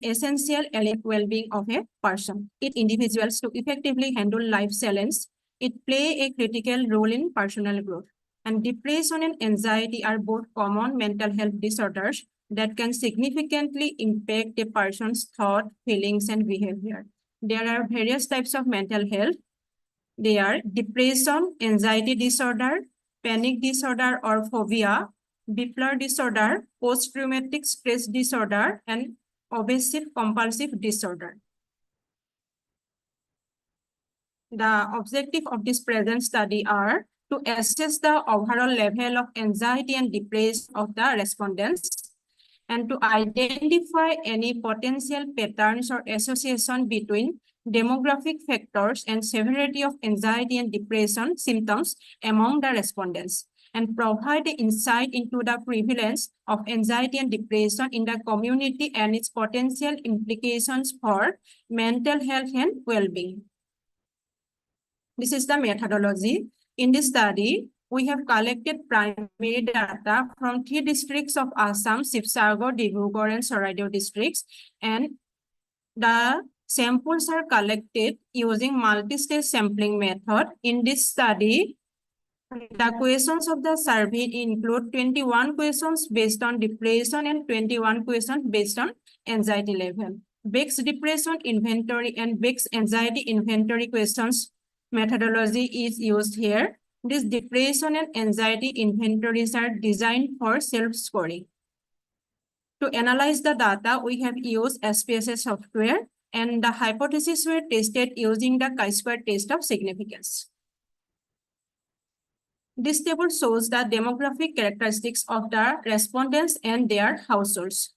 Essential element well-being of a person. It individuals to effectively handle life challenges. It play a critical role in personal growth. And depression and anxiety are both common mental health disorders that can significantly impact a person's thought, feelings, and behavior. There are various types of mental health. They are depression, anxiety disorder, panic disorder or phobia, bipolar disorder, post-traumatic stress disorder, and obsessive compulsive disorder. The objective of this present study are to assess the overall level of anxiety and depression of the respondents and to identify any potential patterns or association between demographic factors and severity of anxiety and depression symptoms among the respondents, and provide insight into the prevalence of anxiety and depression in the community and its potential implications for mental health and well-being. This is the methodology. In this study, we have collected primary data from 3 districts of Assam, Shivsagar, Dibrugarh, and Charaideo districts, and the samples are collected using multi-stage sampling method. In this study, the questions of the survey include 21 questions based on depression and 21 questions based on anxiety level. Beck's depression inventory and Beck's anxiety inventory questions methodology is used here. These depression and anxiety inventories are designed for self-scoring. To analyze the data, we have used SPSS software, and the hypotheses were tested using the chi-square test of significance. This table shows the demographic characteristics of the respondents and their households.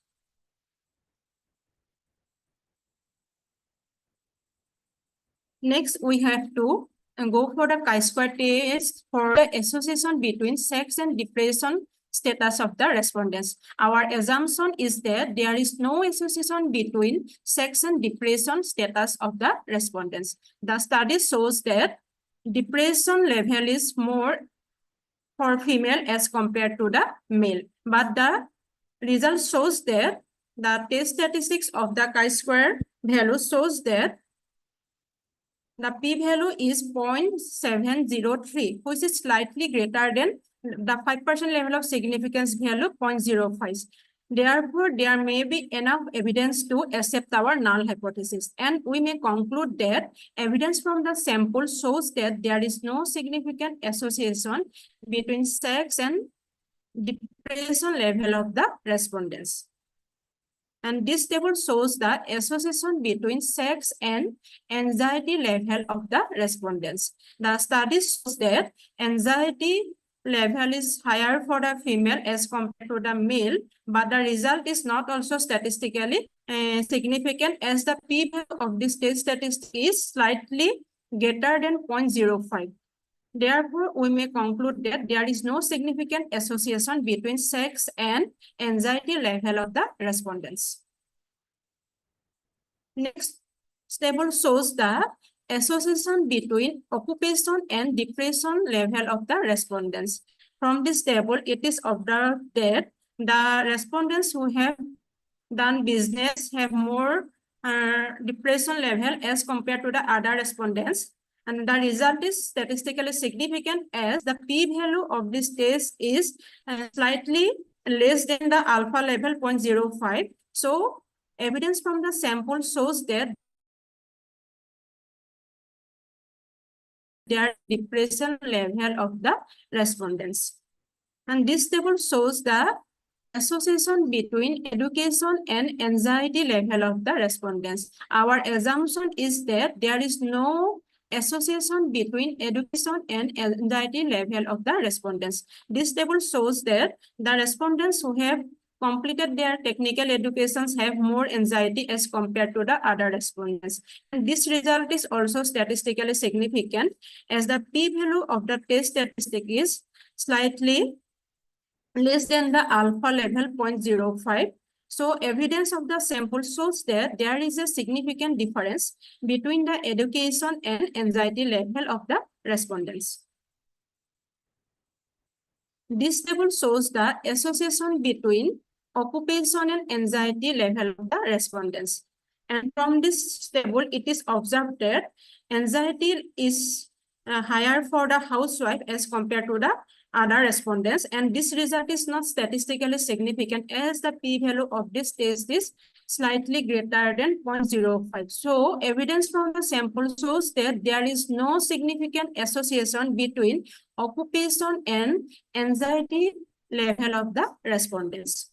Next, we have to go for the chi-square test for the association between sex and depression status of the respondents. Our assumption is that there is no association between sex and depression status of the respondents. The study shows that depression level is more for female as compared to the male, but the result shows that the test statistics of the chi-square value shows that the p-value is 0.703, which is slightly greater than the 5% level of significance value 0.05. Therefore, there may be enough evidence to accept our null hypothesis, and we may conclude that evidence from the sample shows that there is no significant association between sex and depression level of the respondents. And this table shows the association between sex and anxiety level of the respondents. The study shows that anxiety level is higher for the female as compared to the male, but the result is not also statistically significant, as the p-value of this test statistic is slightly greater than 0.05. Therefore, we may conclude that there is no significant association between sex and anxiety level of the respondents. Next table shows the association between occupation and depression level of the respondents. From this table, it is observed that the respondents who have done business have more depression level as compared to the other respondents. And the result is statistically significant, as the p-value of this test is slightly less than the alpha level 0.05. So evidence from the sample shows that their depression level of the respondents. And this table shows the association between education and anxiety level of the respondents. Our assumption is that there is no association between education and anxiety level of the respondents. This table shows that the respondents who have completed their technical educations have more anxiety as compared to the other respondents. And this result is also statistically significant, as the p-value of the test statistic is slightly less than the alpha level 0.05. So evidence of the sample shows that there is a significant difference between the education and anxiety level of the respondents. This table shows the association between occupation and anxiety level of the respondents. And from this table, it is observed that anxiety is higher for the housewife as compared to the other respondents, and this result is not statistically significant, as the p-value of this test is slightly greater than 0.05. So evidence from the sample shows that there is no significant association between occupation and anxiety level of the respondents.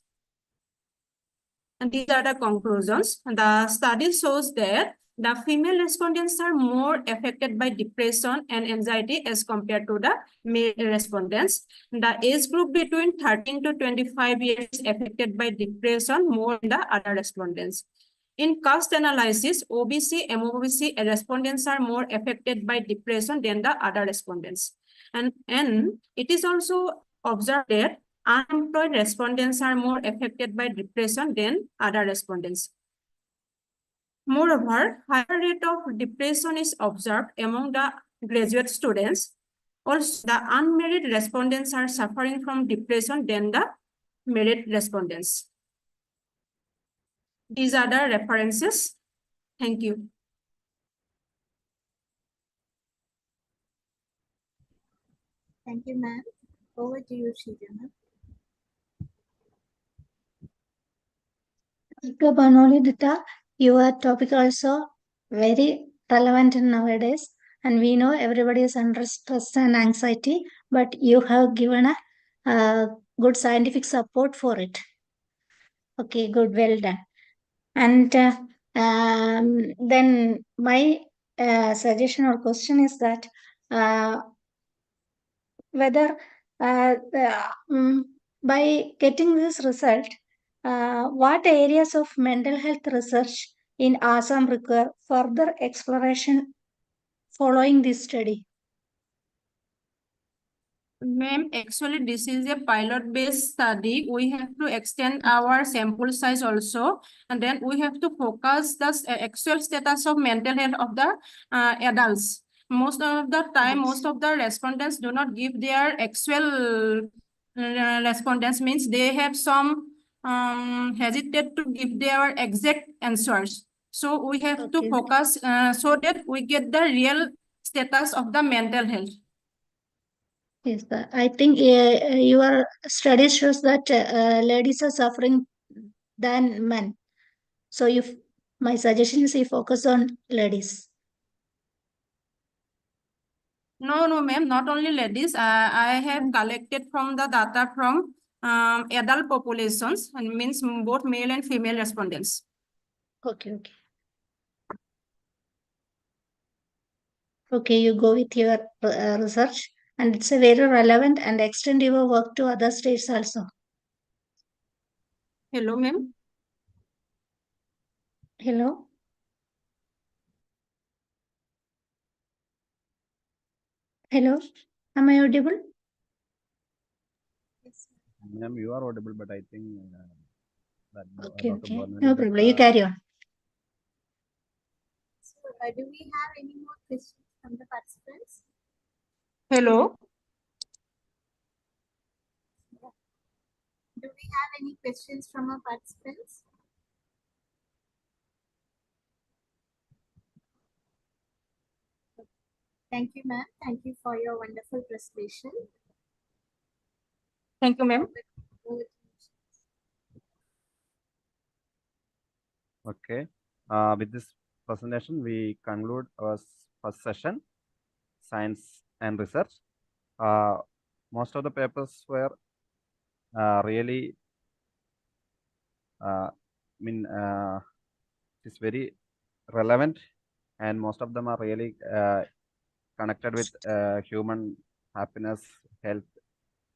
And these are the conclusions. The study shows that the female respondents are more affected by depression and anxiety as compared to the male respondents. The age group between 13 to 25 years is affected by depression more than the other respondents. In caste analysis, OBC, MOBC respondents are more affected by depression than the other respondents. And it is also observed that unemployed respondents are more affected by depression than other respondents. Moreover, higher rate of depression is observed among the graduate students. Also, the unmarried respondents are suffering from depression than the married respondents. These are the references. Thank you. Thank you, ma'am. Over to you, Eugenia. Banolidita, your topic also very relevant nowadays, and we know everybody is under stress and anxiety, but you have given a good scientific support for it. Okay, good, well done. And then my suggestion or question is that whether by getting this result, what areas of mental health research in Assam require further exploration following this study? Ma'am, actually, this is a pilot-based study. We have to extend our sample size also, and then we have to focus the actual status of mental health of the adults. Most of the time, most of the respondents do not give their actual respondents, means they have some hesitate to give their exact answers. So we have to focus so that we get the real status of the mental health. Yes, I think your study shows that ladies are suffering than men. So if my suggestion is you focus on ladies. No, ma'am, not only ladies. I have collected from the data from adult populations, and means both male and female respondents. Okay. Okay, you go with your research, and it's a very relevant and extend your work to other states also. Hello, ma'am. Hello. Hello, am I audible? Ma'am, you are audible, but I think that Okay. Dr. Bernard No is problem. You carry on. So, do we have any more questions from the participants? Hello. Do we have any questions from our participants? Thank you, ma'am. Thank you for your wonderful presentation. Thank you, ma'am. Okay. With this presentation, we conclude our first session, science and research. Most of the papers were really, it's very relevant, and most of them are really connected with human happiness, health,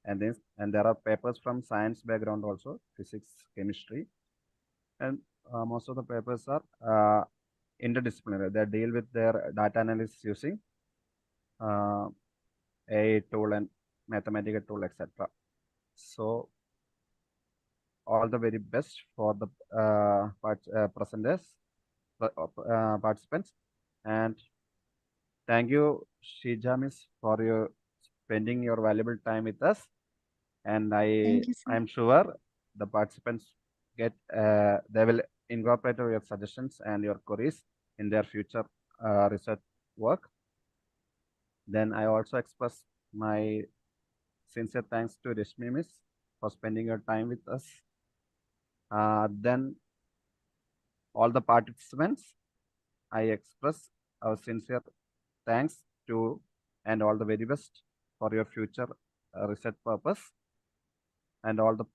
and this. And there are papers from science background also, physics, chemistry, and most of the papers are interdisciplinary. They deal with their data analysis using AI tool and mathematical tool, etc. So all the very best for the presenters, participants, and thank you, Shija Miss, for your spending your valuable time with us. And I'm sure the participants get they will incorporate your suggestions and your queries in their future research work. Then I also express my sincere thanks to Rishmi Miss for spending your time with us. Then all the participants, I express our sincere thanks to and all the very best for your future research purpose, and all the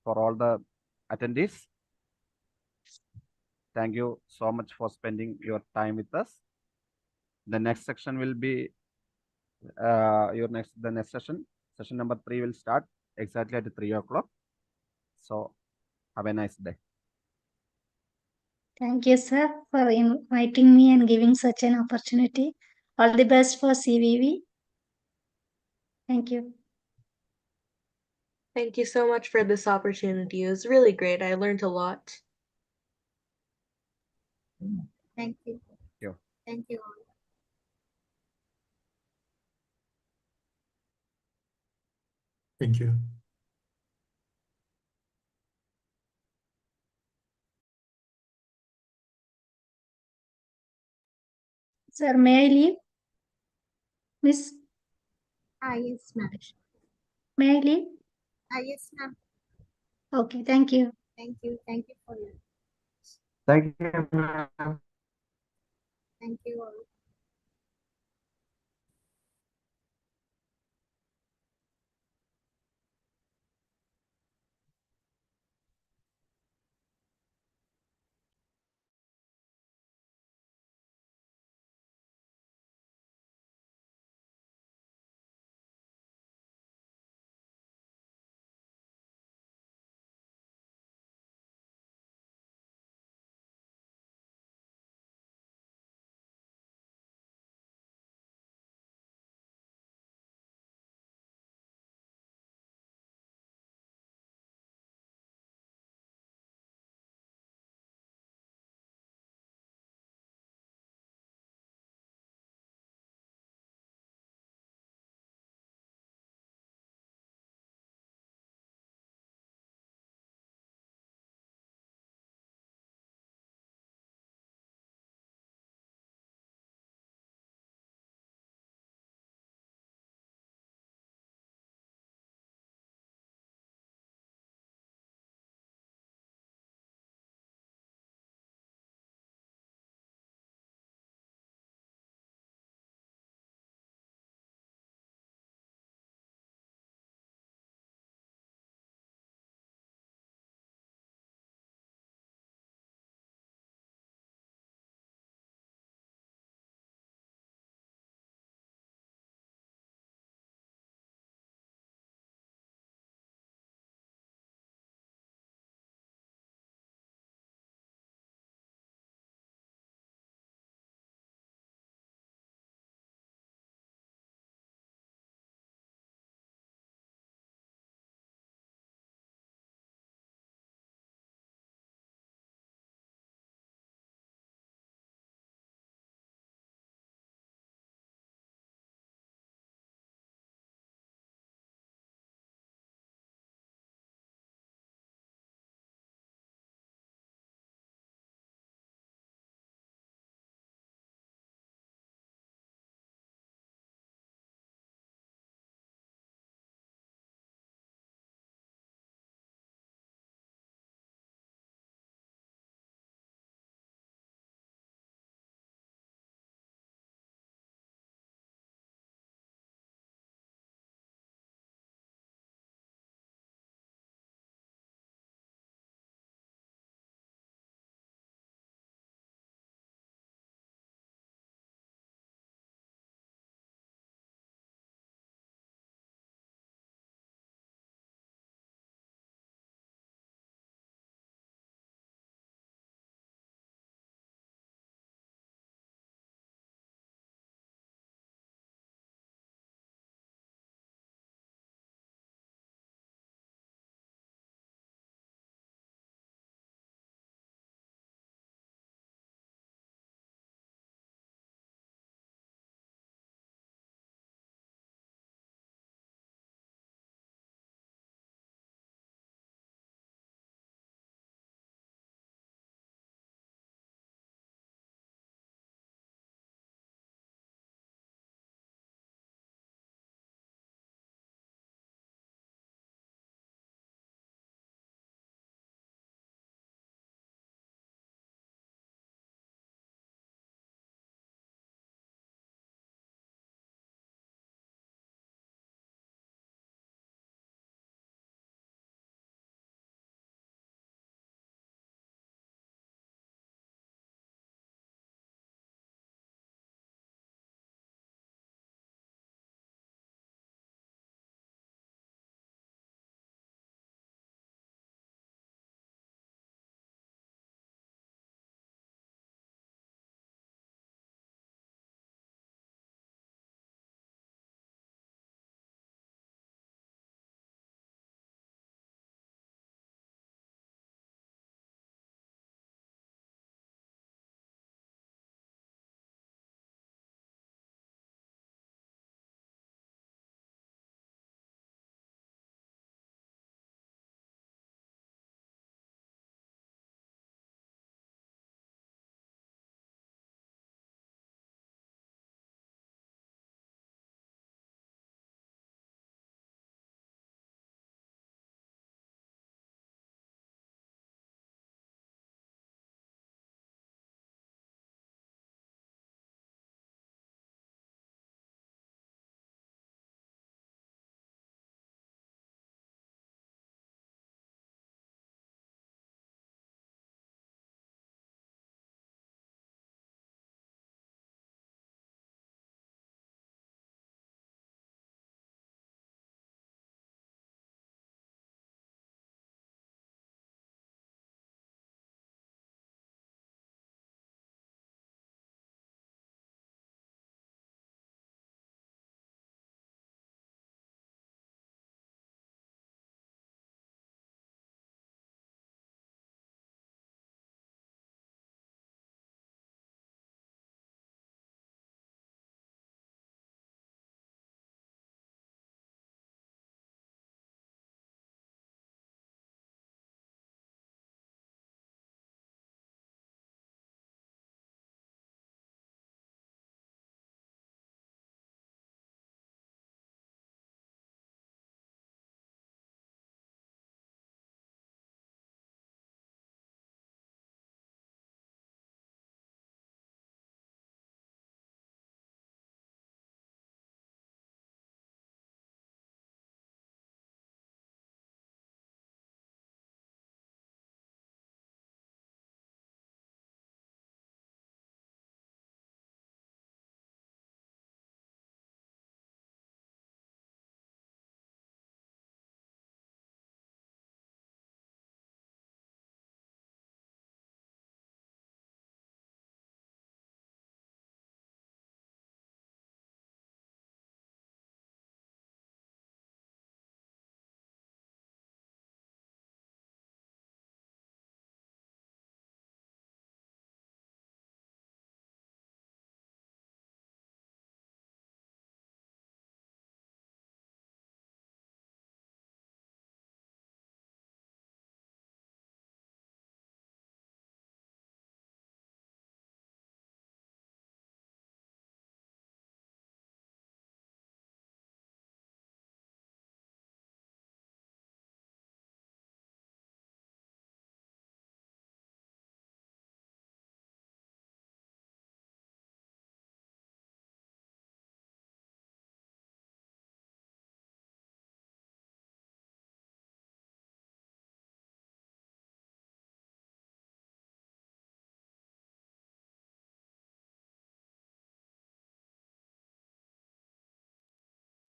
for all the attendees. Thank you so much for spending your time with us. The next section will be the next session number 3 will start exactly at 3 o'clock. So have a nice day. Thank you, sir, for inviting me and giving such an opportunity. All the best for CVV. Thank you. Thank you so much for this opportunity. It was really great. I learned a lot. Thank you. Yeah. Thank you all. Thank you. Sir, may I leave? Miss? Yes, ma'am. May I leave? Yes, ma'am. Okay, thank you. Thank you. Thank you for your. Thank you, ma'am. Thank you all.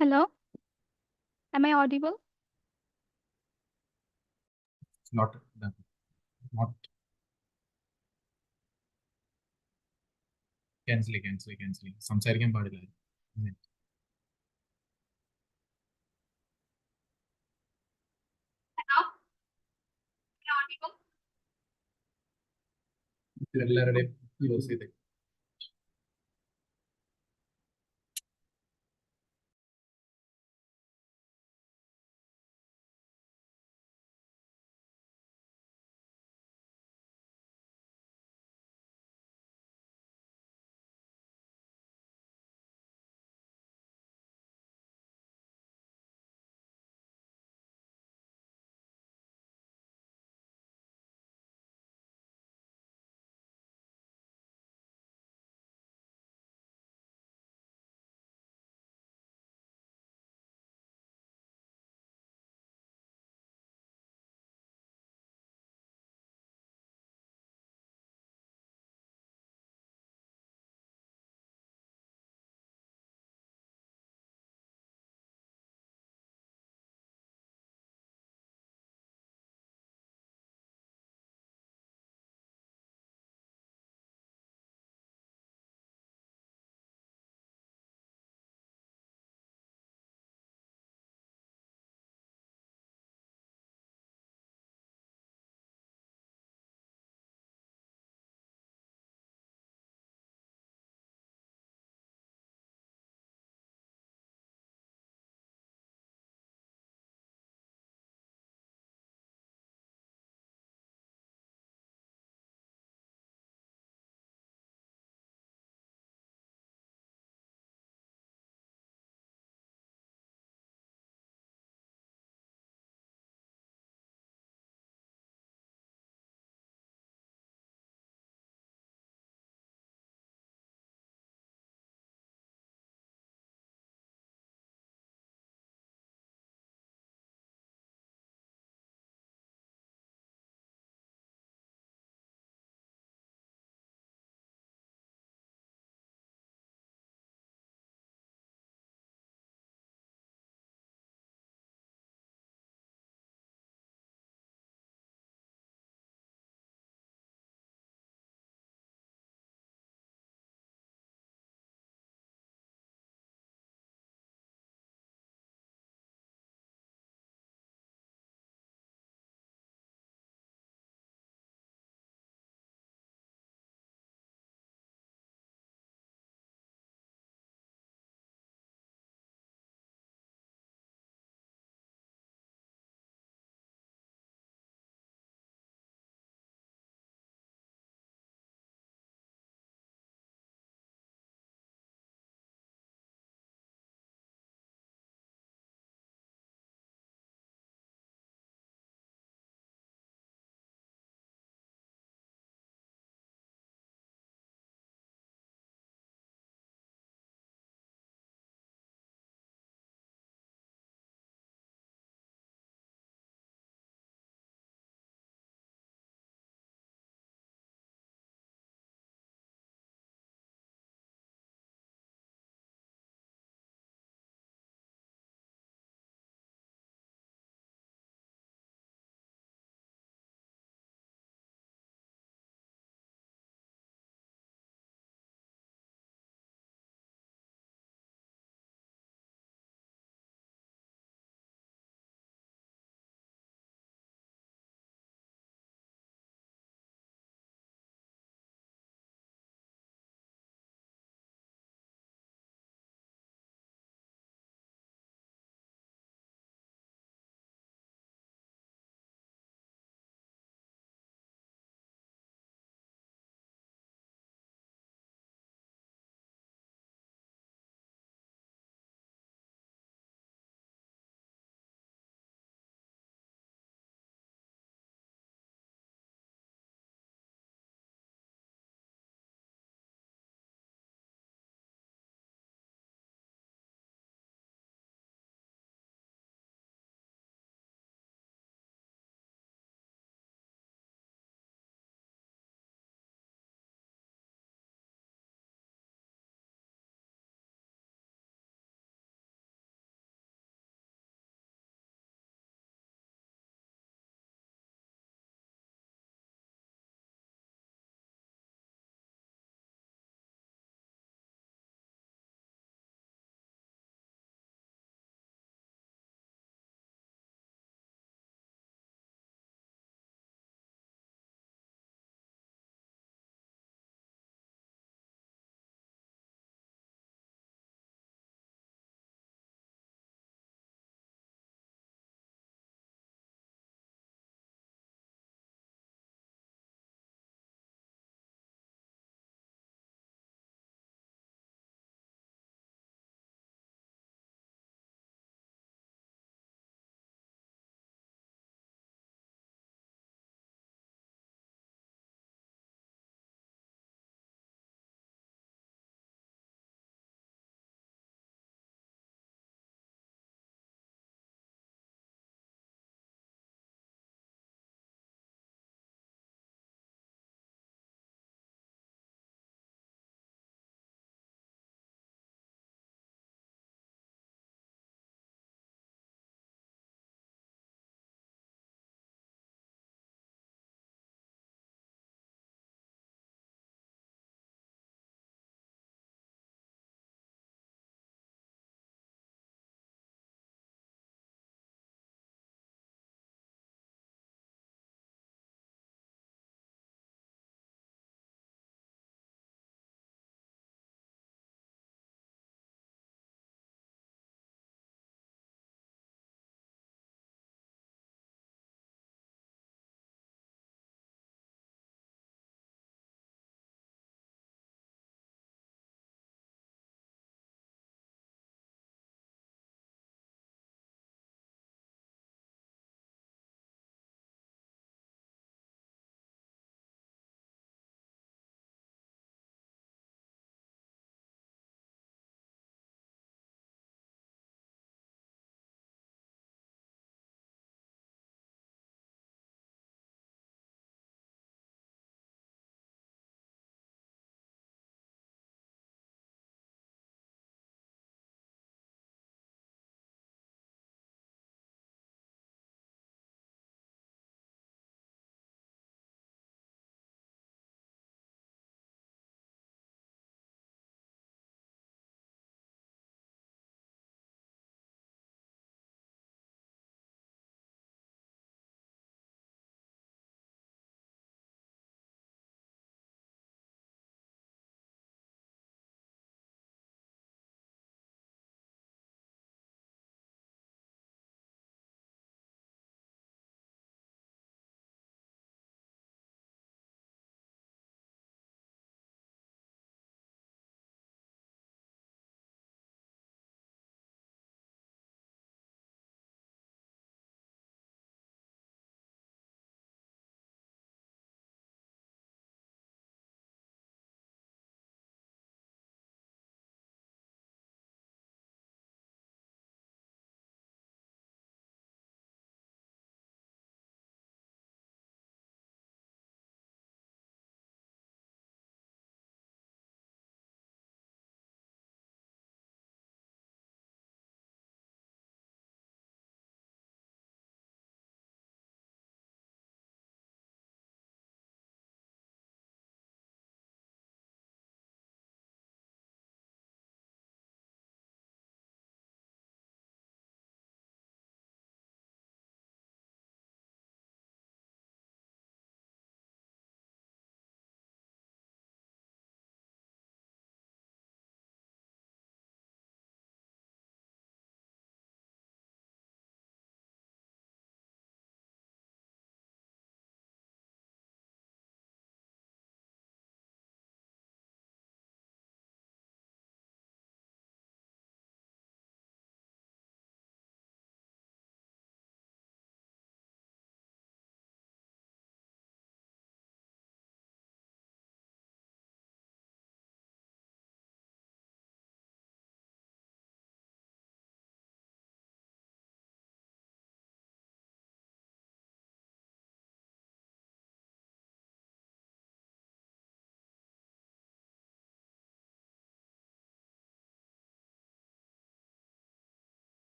Hello, am I audible? Not not cancel സംസാരിക്കാൻ പാടില്ല. Hello, am I audible? എല്ലാവരുടെയും close ചെയ്തേ.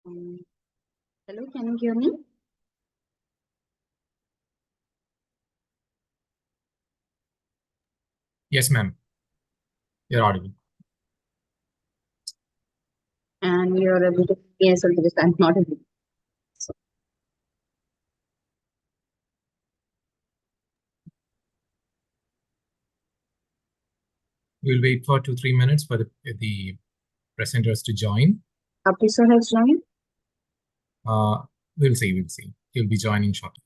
Hello, can you hear me? Yes, ma'am. You're audible. And you're able to yes, because I'm not able. So, We'll wait for 2-3 minutes for the presenters to join. Sir has joined. We'll see. We'll see. He'll be joining shortly.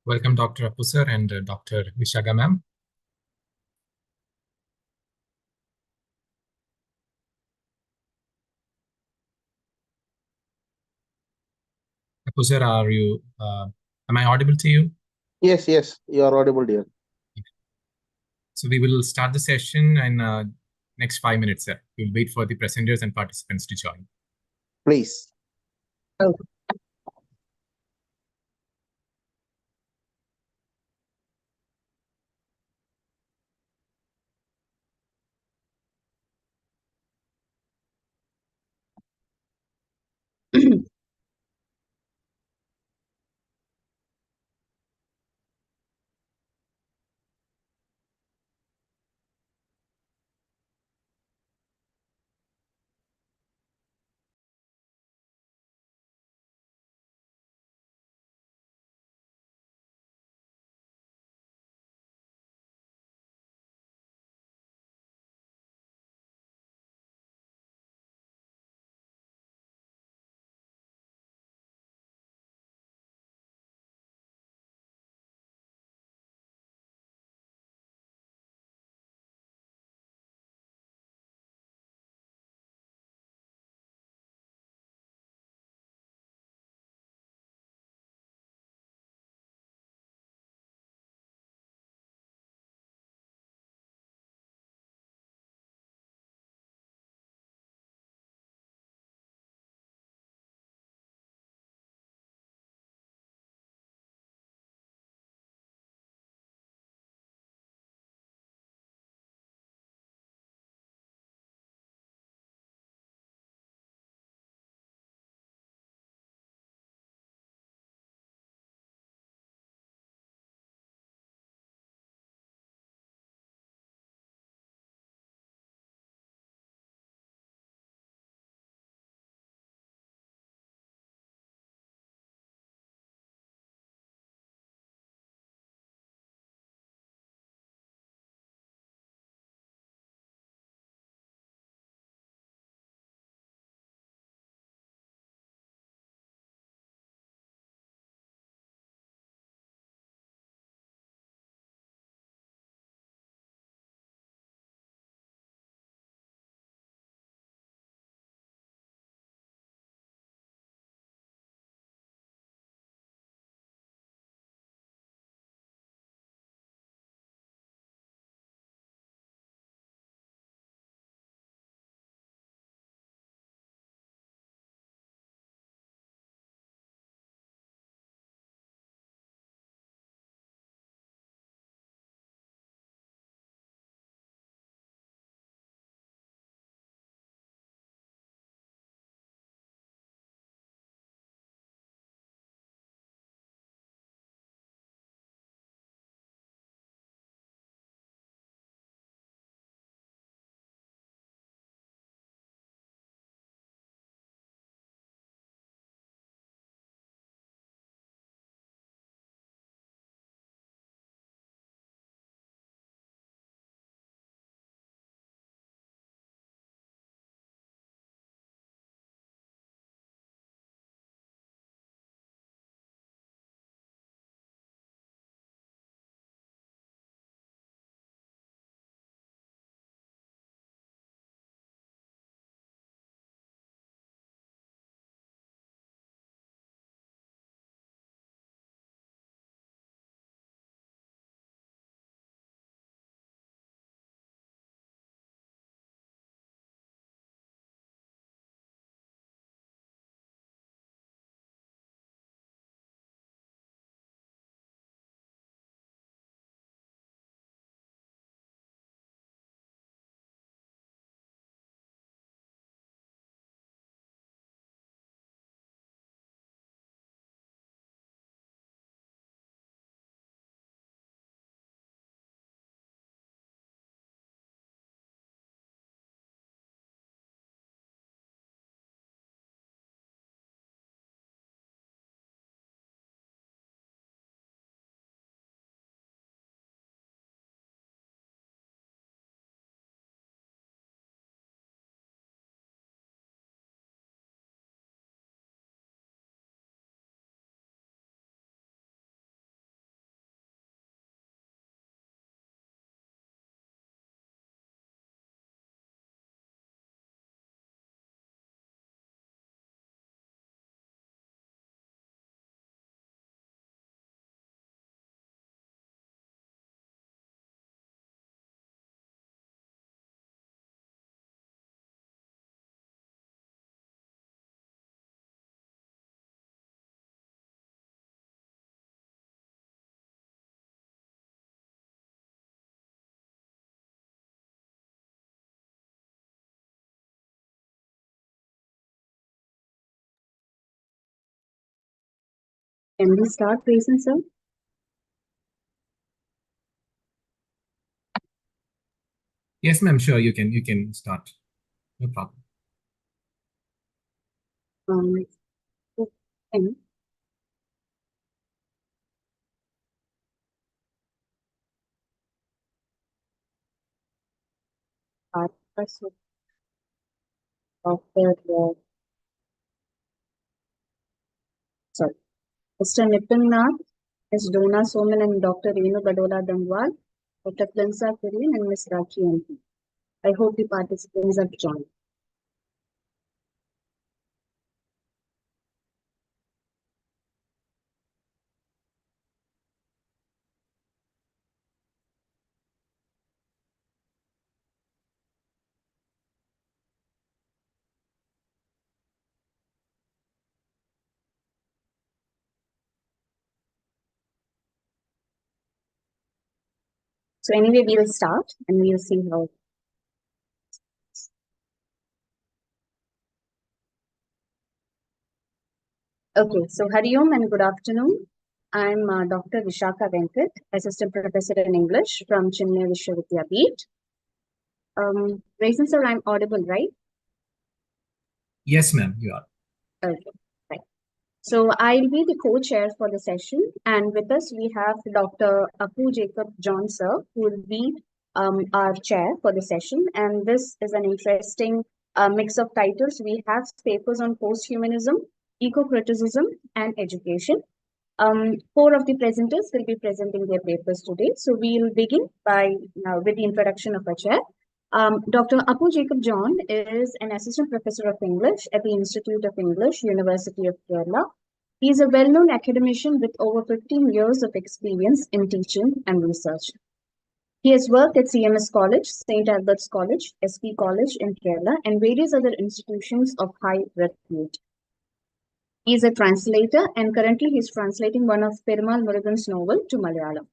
Welcome, Dr. Appu sir and Dr. Vishaga ma'am. Appu sir, am I audible to you? Yes, you are audible, dear. So we will start the session in next 5 minutes, sir. We'll wait for the presenters and participants to join. Please. Okay. Can we start, Grayson, sir? Yes, ma'am. Sure, you can start. No problem. Okay. Sorry, Mr. Nipin Nath, Ms. Dona Soman and Dr. Renu Badola Dangwal, Dr. Plinsa Kirin and Ms. Rakhi MP. I hope the participants have joined. So anyway, we'll start and we'll see how. Okay, so Hari Om and good afternoon. I'm Dr. Vishaka Venkat, Assistant Professor in English from Chinmaya Vidyapeeth. Raisin sir, I'm audible, right? Yes, ma'am, you are. Okay, right. So I'll be the co-chair for the session, and with us we have Dr. Apu Jacob John sir, who will be our chair for the session. And this is an interesting mix of titles. We have papers on post-humanism, eco-criticism, and education. Four of the presenters will be presenting their papers today. So we'll begin with the introduction of our chair. Dr. Apu Jacob John is an assistant professor of English at the Institute of English, University of Kerala. He is a well-known academician with over 15 years of experience in teaching and research. He has worked at CMS College, St. Albert's College, SP College in Kerala, and various other institutions of high repute. He is a translator, and currently he is translating one of Perumal Murugan's novel to Malayalam.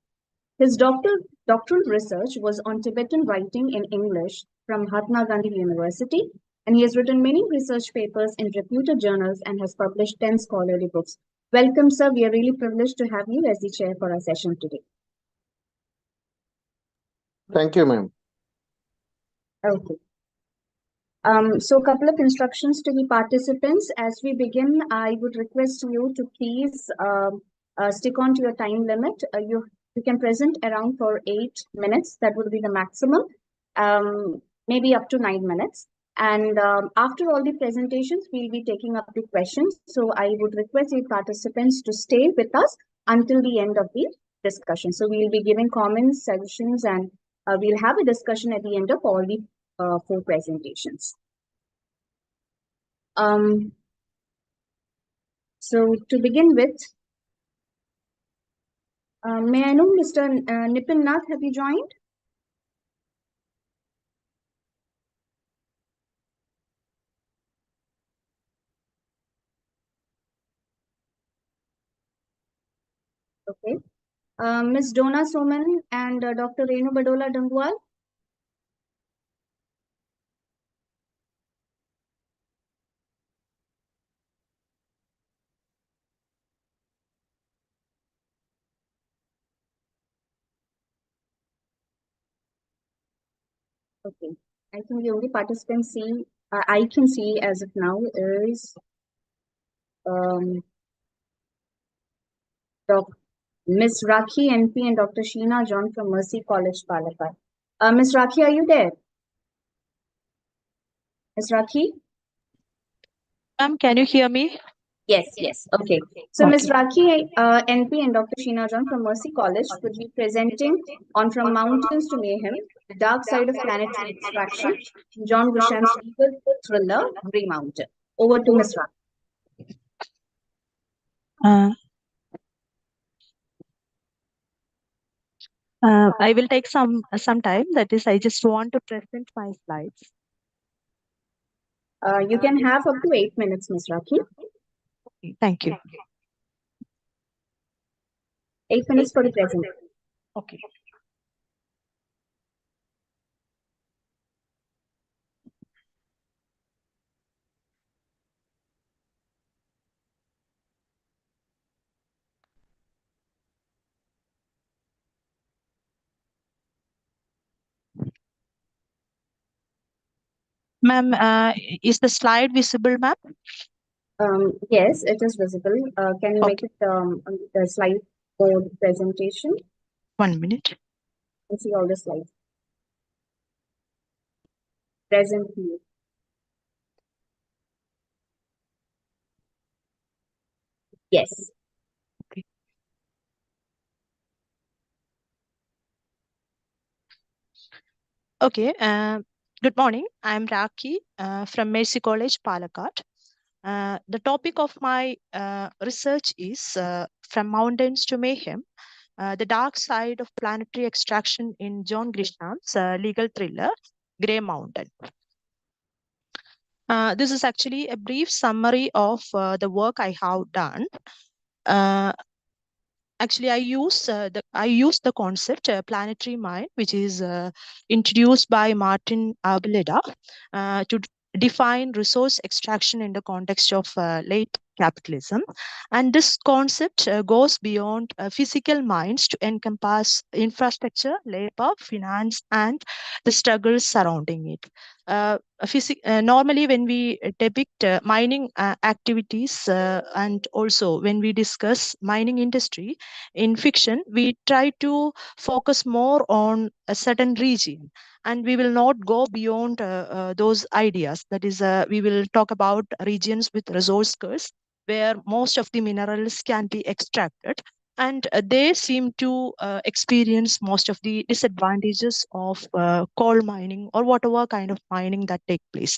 His doctoral research was on Tibetan writing in English from Mahatma Gandhi University, and he has written many research papers in reputed journals and has published 10 scholarly books. Welcome, sir. We are really privileged to have you as the chair for our session today. Thank you, ma'am. Okay. So a couple of instructions to the participants. As we begin, I would request you to please stick on to your time limit. You can present around for 8 minutes. That would be the maximum, maybe up to 9 minutes. And after all the presentations, we'll be taking up the questions. So I would request the participants to stay with us until the end of the discussion. So we'll be giving comments, suggestions, and we'll have a discussion at the end of all the 4 presentations. So to begin with, may I know Mr. Nipin Nath, have you joined? Okay. Ms. Dona Soman and Dr. Renu Badola Dangwal? Okay. I think the only participant I can see as of now is Ms. Rakhi NP and Dr. Sheena John from Mercy College, Palakkad. Ms. Rakhi, are you there? Ms. Rakhi? Ma'am, can you hear me? Yes. Okay. So Ms. Rakhi NP and Dr. Sheena John from Mercy College would be presenting on From Mountains to Mayhem, The Dark Side of Planetary Extraction, John Grusham's legal thriller, Grey Mountain. Over to Ms. Rakhi. I will take some time. That is, I just want to present my slides. You can have up to 8 minutes, Ms. Rakhi. Thank you. 8 minutes for the presentation. Okay. Ma'am, is the slide visible, ma'am? Yes, it is visible. Can you make it on the slide mode presentation? 1 minute. And see all the slides. Present view. Yes. Okay. Good morning. I'm Raki from Mercy College, Palakkad. The topic of my research is From Mountains to Mayhem, the dark side of planetary extraction in John Grisham's legal thriller, Grey Mountain. This is actually a brief summary of the work I have done. Actually, I use the concept planetary mind, which is introduced by Martin Abeleda to define resource extraction in the context of late capitalism. And this concept goes beyond physical minds to encompass infrastructure, labor, finance, and the struggles surrounding it. Normally, when we depict mining activities and also when we discuss mining industry in fiction, we try to focus more on a certain region, and we will not go beyond those ideas. That is, we will talk about regions with resource scarce, where most of the minerals can be extracted, and they seem to experience most of the disadvantages of coal mining or whatever kind of mining that take place.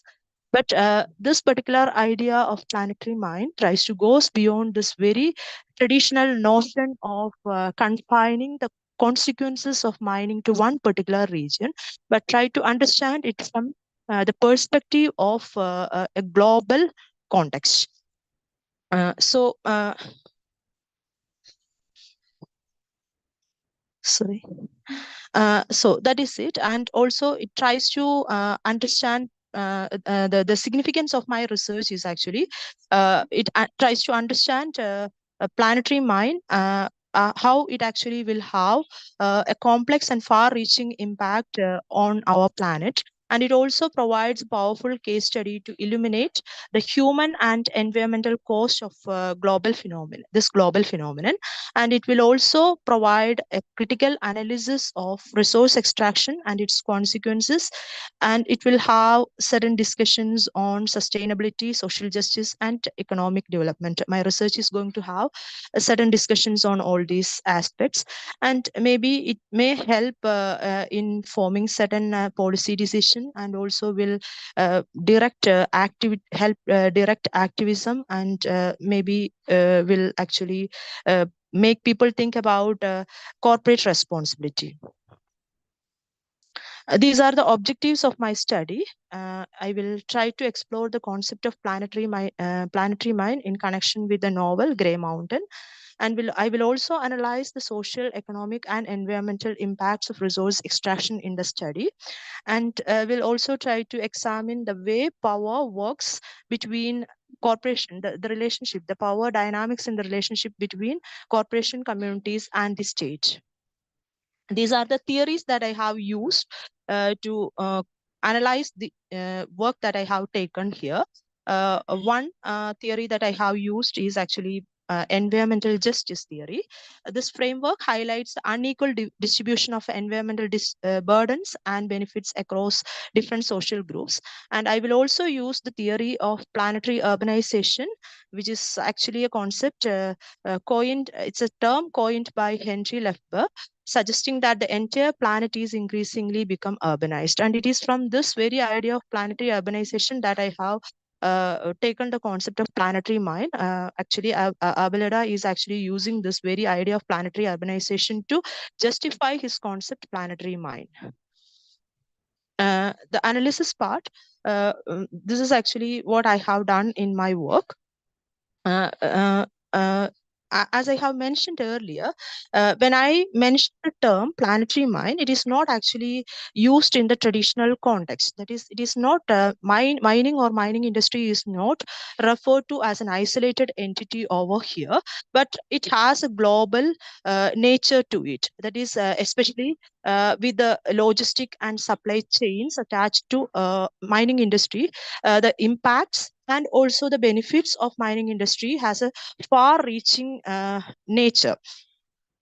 But this particular idea of planetary mind tries to go beyond this very traditional notion of confining the consequences of mining to one particular region, but try to understand it from the perspective of a global context. Sorry. So that is it. And also it tries to understand the significance of my research is actually, it tries to understand a planetary mind, how it actually will have a complex and far-reaching impact on our planet. And it also provides a powerful case study to illuminate the human and environmental cost of this global phenomenon. And it will also provide a critical analysis of resource extraction and its consequences. And it will have certain discussions on sustainability, social justice, and economic development. My research is going to have certain discussions on all these aspects, and maybe it may help in forming certain policy decision, and also will direct activism, and maybe will actually make people think about corporate responsibility. These are the objectives of my study. I will try to explore the concept of planetary mind in connection with the novel Grey Mountain, and I will also analyze the social, economic, and environmental impacts of resource extraction in the study, and will also try to examine the way power works between corporation, the relationship, the power dynamics in the relationship between corporation, communities, and the state. These are the theories that I have used to analyze the work that I have taken here. One theory that I have used is actually environmental justice theory. This framework highlights the unequal distribution of environmental burdens and benefits across different social groups. And I will also use the theory of planetary urbanization, which is actually a concept it's a term coined by Henry Lefebvre, suggesting that the entire planet is increasingly become urbanized. And it is from this very idea of planetary urbanization that I have taken the concept of planetary mind. Actually, Abeleda is actually using this very idea of planetary urbanization to justify his concept planetary mind. The analysis part, this is actually what I have done in my work. as I have mentioned earlier, when I mentioned the term planetary mine, it is not actually used in the traditional context. That is, it is not mining or mining industry is not referred to as an isolated entity over here, but it has a global nature to it. That is, especially with the logistic and supply chains attached to mining industry, the impacts and also the benefits of mining industry has a far-reaching nature.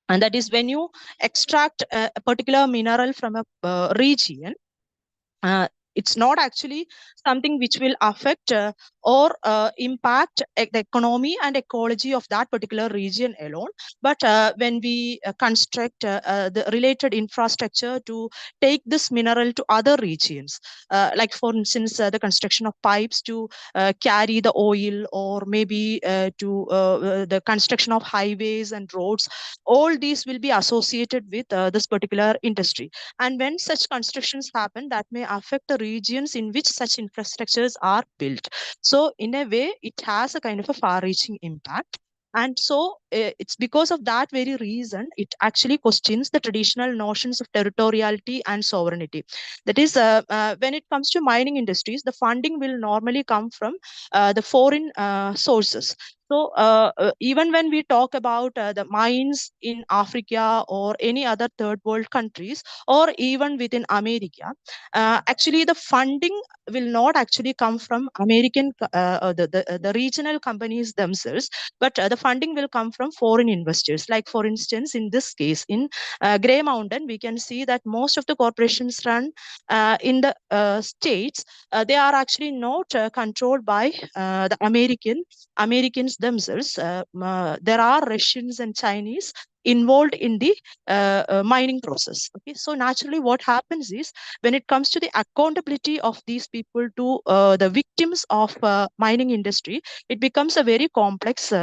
And that is when you extract a particular mineral from a region, it's not actually something which will affect or impact the economy and ecology of that particular region alone. But when we construct the related infrastructure to take this mineral to other regions, like for instance, the construction of pipes to carry the oil, or maybe to the construction of highways and roads, all these will be associated with this particular industry. And when such constructions happen, that may affect the regions in which such infrastructures are built. So in a way, it has a kind of a far-reaching impact. And so it's because of that very reason, it actually questions the traditional notions of territoriality and sovereignty. That is, when it comes to mining industries, the funding will normally come from the foreign sources. So even when we talk about the mines in Africa or any other third world countries, or even within America, actually the funding will not actually come from American, the regional companies themselves, but the funding will come from foreign investors. Like for instance, in this case, in Grey Mountain, we can see that most of the corporations run in the states, they are actually not controlled by the Americans themselves. There are Russians and Chinese involved in the mining process. Okay, so naturally, what happens is, when it comes to the accountability of these people to the victims of mining industry, it becomes a very complex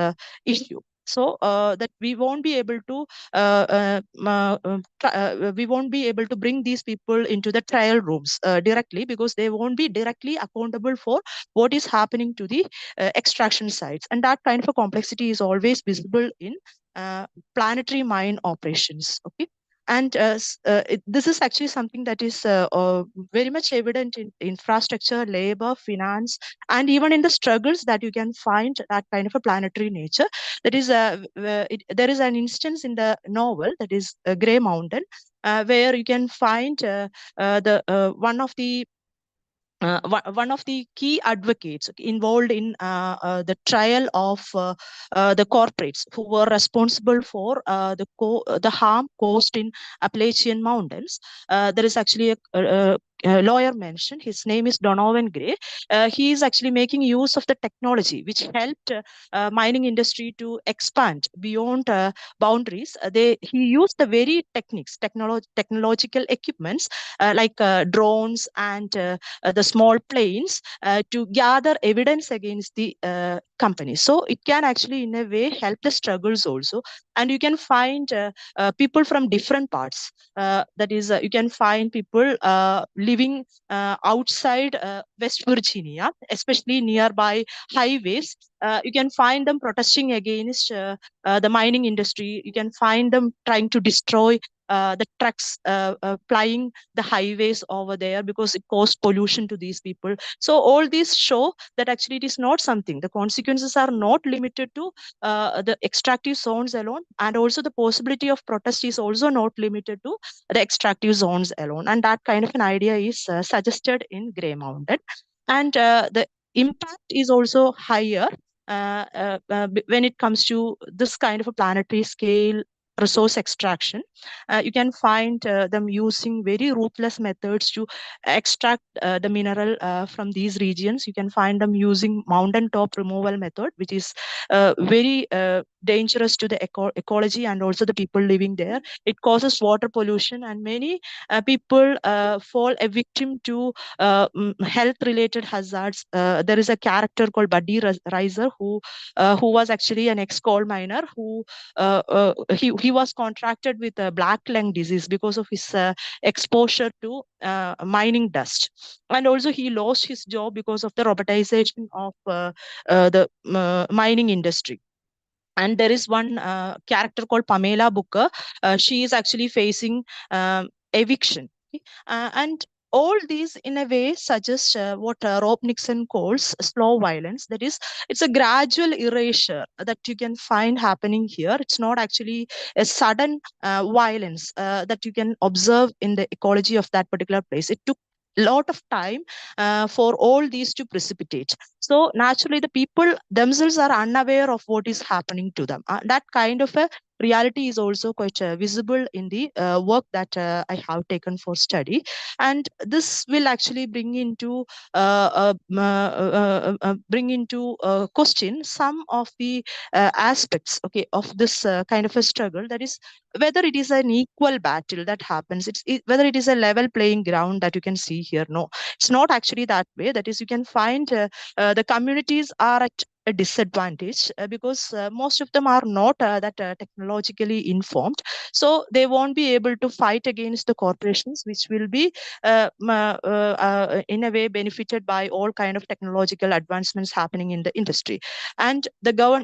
issue. So that we won't be able to we won't be able to bring these people into the trial rooms directly, because they won't be directly accountable for what is happening to the extraction sites. And that kind of a complexity is always visible in planetary mine operations. Okay. And this is actually something that is very much evident in infrastructure, labor, finance, and even in the struggles that you can find that kind of a planetary nature. That is, there is an instance in the novel, that is Grey Mountain, where you can find one of the key advocates involved in the trial of the corporates who were responsible for the harm caused in Appalachian Mountains. There is actually a lawyer mentioned. His name is Donovan Gray. He is actually making use of the technology which helped mining industry to expand beyond boundaries. He used the very technological equipments like drones and the small planes to gather evidence against the company. So it can actually, in a way, help the struggles also. And you can find people from different parts. That is, you can find people living outside West Virginia, especially nearby highways. You can find them protesting against the mining industry. You can find them trying to destroy the trucks plying the highways over there, because it caused pollution to these people. So all these show that actually it is not something, the consequences are not limited to the extractive zones alone, and also the possibility of protest is also not limited to the extractive zones alone. And that kind of an idea is suggested in Grey Mountain. And the impact is also higher when it comes to this kind of a planetary scale resource extraction. You can find them using very ruthless methods to extract the mineral from these regions. You can find them using mountaintop removal method, which is very dangerous to the ecology and also the people living there. It causes water pollution, and many people fall a victim to health-related hazards. There is a character called Buddy Riser who was actually an ex-coal miner who he was contracted with a black lung disease because of his exposure to mining dust. And also he lost his job because of the robotization of the mining industry. And there is one character called Pamela Booker. She is actually facing eviction. Okay? And all these in a way suggest what Rob Nixon calls slow violence. That is, it's a gradual erasure that you can find happening here. It's not actually a sudden violence that you can observe in the ecology of that particular place. It took a lot of time for all these to precipitate. So naturally, the people themselves are unaware of what is happening to them. That kind of a reality is also quite visible in the work that I have taken for study, and this will actually bring into question some of the aspects, okay, of this kind of a struggle. That is, whether it is an equal battle that happens, whether it is a level playing ground that you can see here. No, it's not actually that way. That is, you can find the communities are at a disadvantage because most of them are not that technologically informed, so they won't be able to fight against the corporations, which will be in a way benefited by all kind of technological advancements happening in the industry. And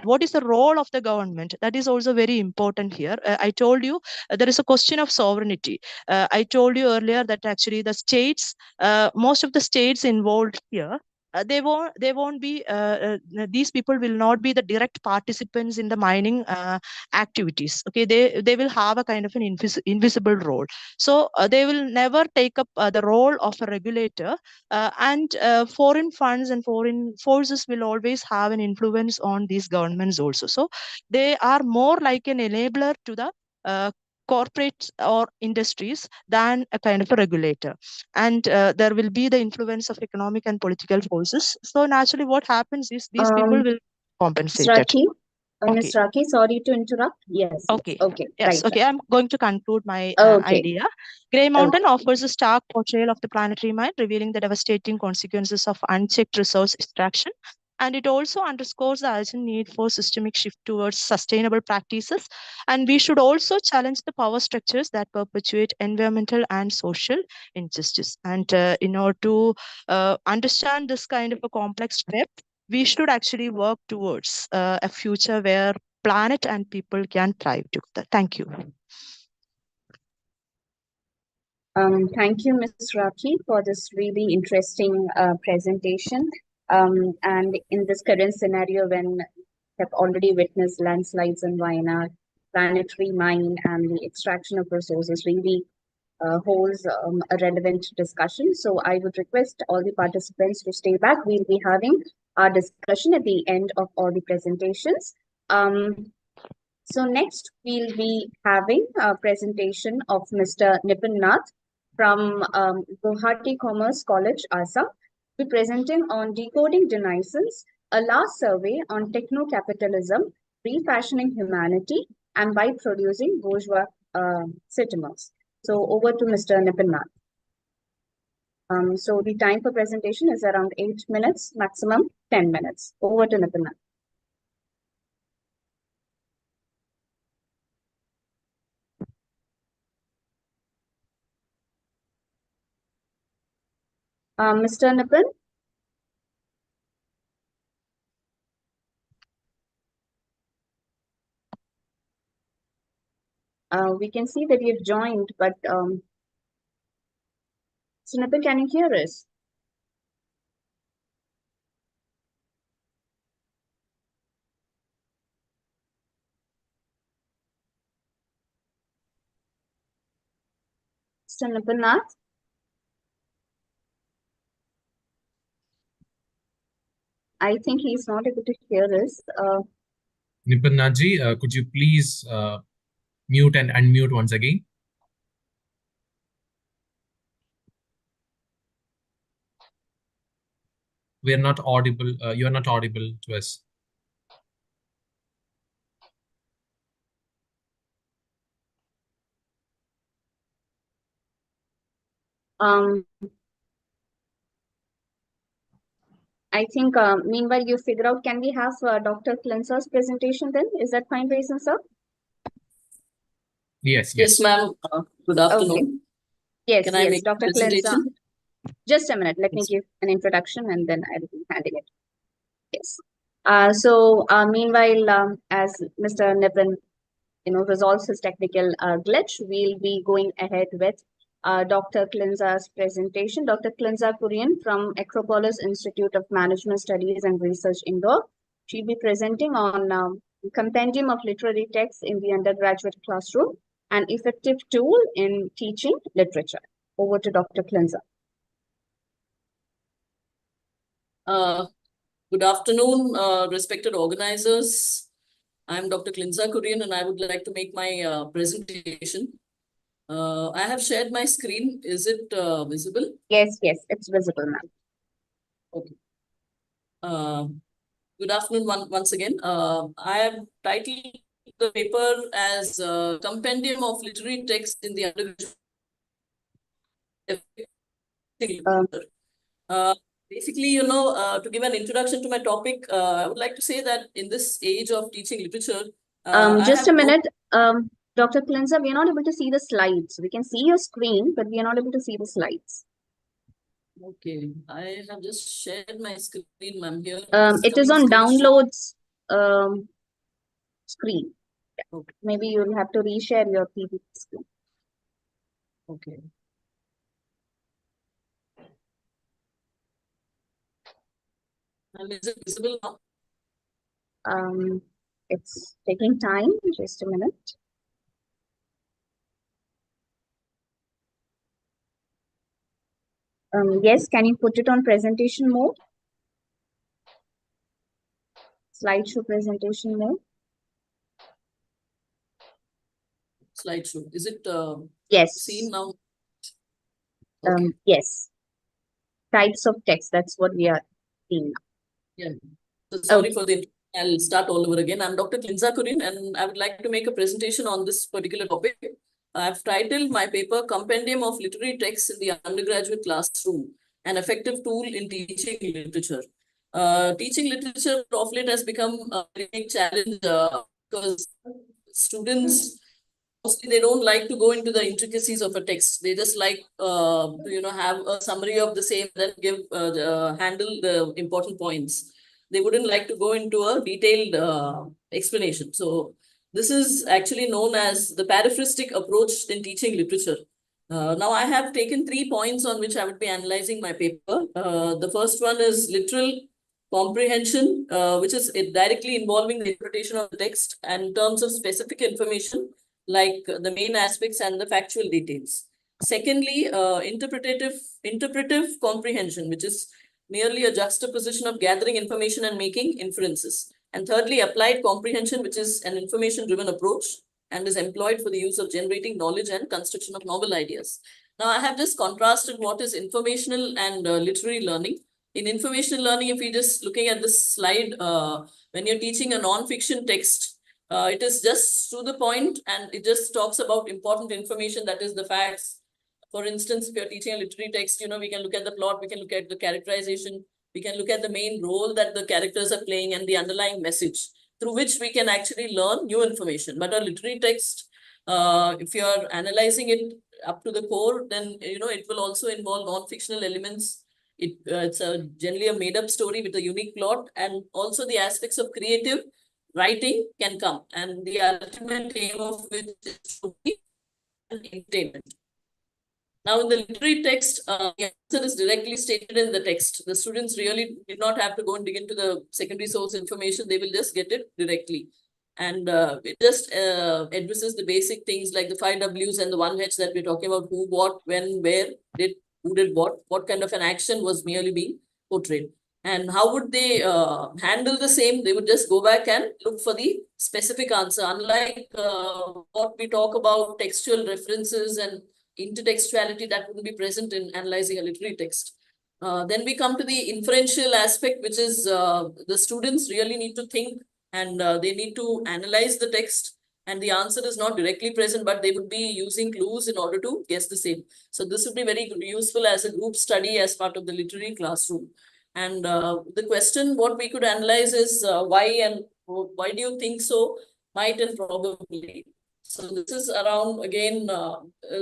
what is the role of the government? That is also very important here. I told you there is a question of sovereignty. I told you earlier that actually the states, most of the states involved here, they won't be these people will not be the direct participants in the mining activities. Okay, they will have a kind of an invisible role, so they will never take up the role of a regulator, and foreign funds and foreign forces will always have an influence on these governments also. So they are more like an enabler to the corporates or industries than a kind of a regulator. And there will be the influence of economic and political forces. So naturally what happens is these people will compensate it. Ms. Raki, sorry to interrupt. Yes. Okay. Okay. Yes. Right. Okay. I'm going to conclude my Okay. idea. Grey Mountain offers a stark portrayal of the planetary mine, revealing the devastating consequences of unchecked resource extraction. And it also underscores the urgent need for systemic shift towards sustainable practices. And we should also challenge the power structures that perpetuate environmental and social injustice. And in order to understand this kind of a complex web, we should actually work towards a future where planet and people can thrive together. Thank you. Thank you, Ms. Raki, for this really interesting presentation. And in this current scenario, when we have already witnessed landslides in Wayanad, planetary mine and the extraction of resources really holds a relevant discussion. So I would request all the participants to stay back. We'll be having our discussion at the end of all the presentations. So next, we'll be having a presentation of Mr. Nipin Nath from Guwahati Commerce College, Assam, be presenting on Decoding Denialisms, a last survey on techno-capitalism, refashioning humanity, and by producing bourgeois citizens. So over to Mr. Nipin Nath. So the time for presentation is around 8 minutes, maximum 10 minutes. Over to Nipin Nath. Mr. Nipin? We can see that you've joined, but Mr. Nipin, can you hear us? Mr. Nipin Nath? I think he's not able to hear us. Nipin Naji, could you please mute and unmute once again? We are not audible. You are not audible to us. I think, meanwhile, you figure out, can we have Dr. Klensa's presentation then? Is that fine, Raisin, sir? Yes, yes, ma'am. Good afternoon. Okay. Yes, Can I yes, make Dr. the Klensa. presentation? Just a minute. Let me give an introduction and then I'll be handing it. Yes. Meanwhile, as Mr. Nitin, resolves his technical glitch, we'll be going ahead with Dr. Klinza's presentation. Dr. Klinza Kurian from Acropolis Institute of Management Studies and Research, Indore. She'll be presenting on compendium of literary texts in the undergraduate classroom, an effective tool in teaching literature. Over to Dr. Klinza. Good afternoon, respected organizers. I'm Dr. Klinza Kurian, and I would like to make my presentation. I have shared my screen. Is it visible? Yes, it's visible now. Okay. Good afternoon once again. I have titled the paper as Compendium of Literary Texts in the Undergraduate. Basically, to give an introduction to my topic, I would like to say that in this age of teaching literature, Just a minute, Dr. Klinza, we are not able to see the slides. We can see your screen, but we are not able to see the slides. Okay, I have just shared my screen, ma'am. Here it is on downloads screen. Okay. Maybe you'll have to reshare your PPT screen. Okay. And is it visible now? It's taking time. Just a minute. Yes, can you put it on presentation mode? Slideshow presentation mode. Slideshow. Is it yes. seen now? Okay. Yes. Types of text. That's what we are seeing now. Yeah. So sorry for the. I'll start all over again. I'm Dr. Klinza Kurian, and I would like to make a presentation on this particular topic. I've titled my paper Compendium of Literary Texts in the Undergraduate Classroom, an Effective Tool in Teaching Literature. Teaching literature of late has become a big challenge because students mostly they don't like to go into the intricacies of a text. They just like to have a summary of the same, then give handle the important points. They wouldn't like to go into a detailed explanation. So this is actually known as the paraphrastic approach in teaching literature. Now I have taken 3 points on which I would be analyzing my paper. The first one is literal comprehension, which is directly involving the interpretation of the text and in terms of specific information like the main aspects and the factual details. Secondly, interpretive comprehension, which is merely a juxtaposition of gathering information and making inferences. And thirdly, applied comprehension, which is an information-driven approach and is employed for the use of generating knowledge and construction of novel ideas. Now, I have just contrasted what is informational and literary learning. In informational learning, if you're just looking at this slide, when you're teaching a non-fiction text, it is just to the point and it just talks about important information, that is the facts. For instance, if you're teaching a literary text, we can look at the plot, we can look at the characterization, we can look at the main role that the characters are playing and the underlying message through which we can actually learn new information. But a literary text, if you're analyzing it up to the core, then, it will also involve non-fictional elements. It's generally a made-up story with a unique plot, and also the aspects of creative writing can come, and the ultimate aim of which is to be entertainment. Now, in the literary text, the answer is directly stated in the text. The students really did not have to go and dig into the secondary source information. They will just get it directly. And it just addresses the basic things like the 5 Ws and the 1 H that we're talking about: who, what, when, where, who did what kind of an action was merely being portrayed. And how would they handle the same? They would just go back and look for the specific answer. Unlike what we talk about textual references and intertextuality that wouldn't be present in analyzing a literary text. Then we come to the inferential aspect, which is the students really need to think and they need to analyze the text. And the answer is not directly present, but they would be using clues in order to guess the same. So this would be very useful as a group study as part of the literary classroom. And the question what we could analyze is why and why do you think so? Might and probably. So this is around, again, a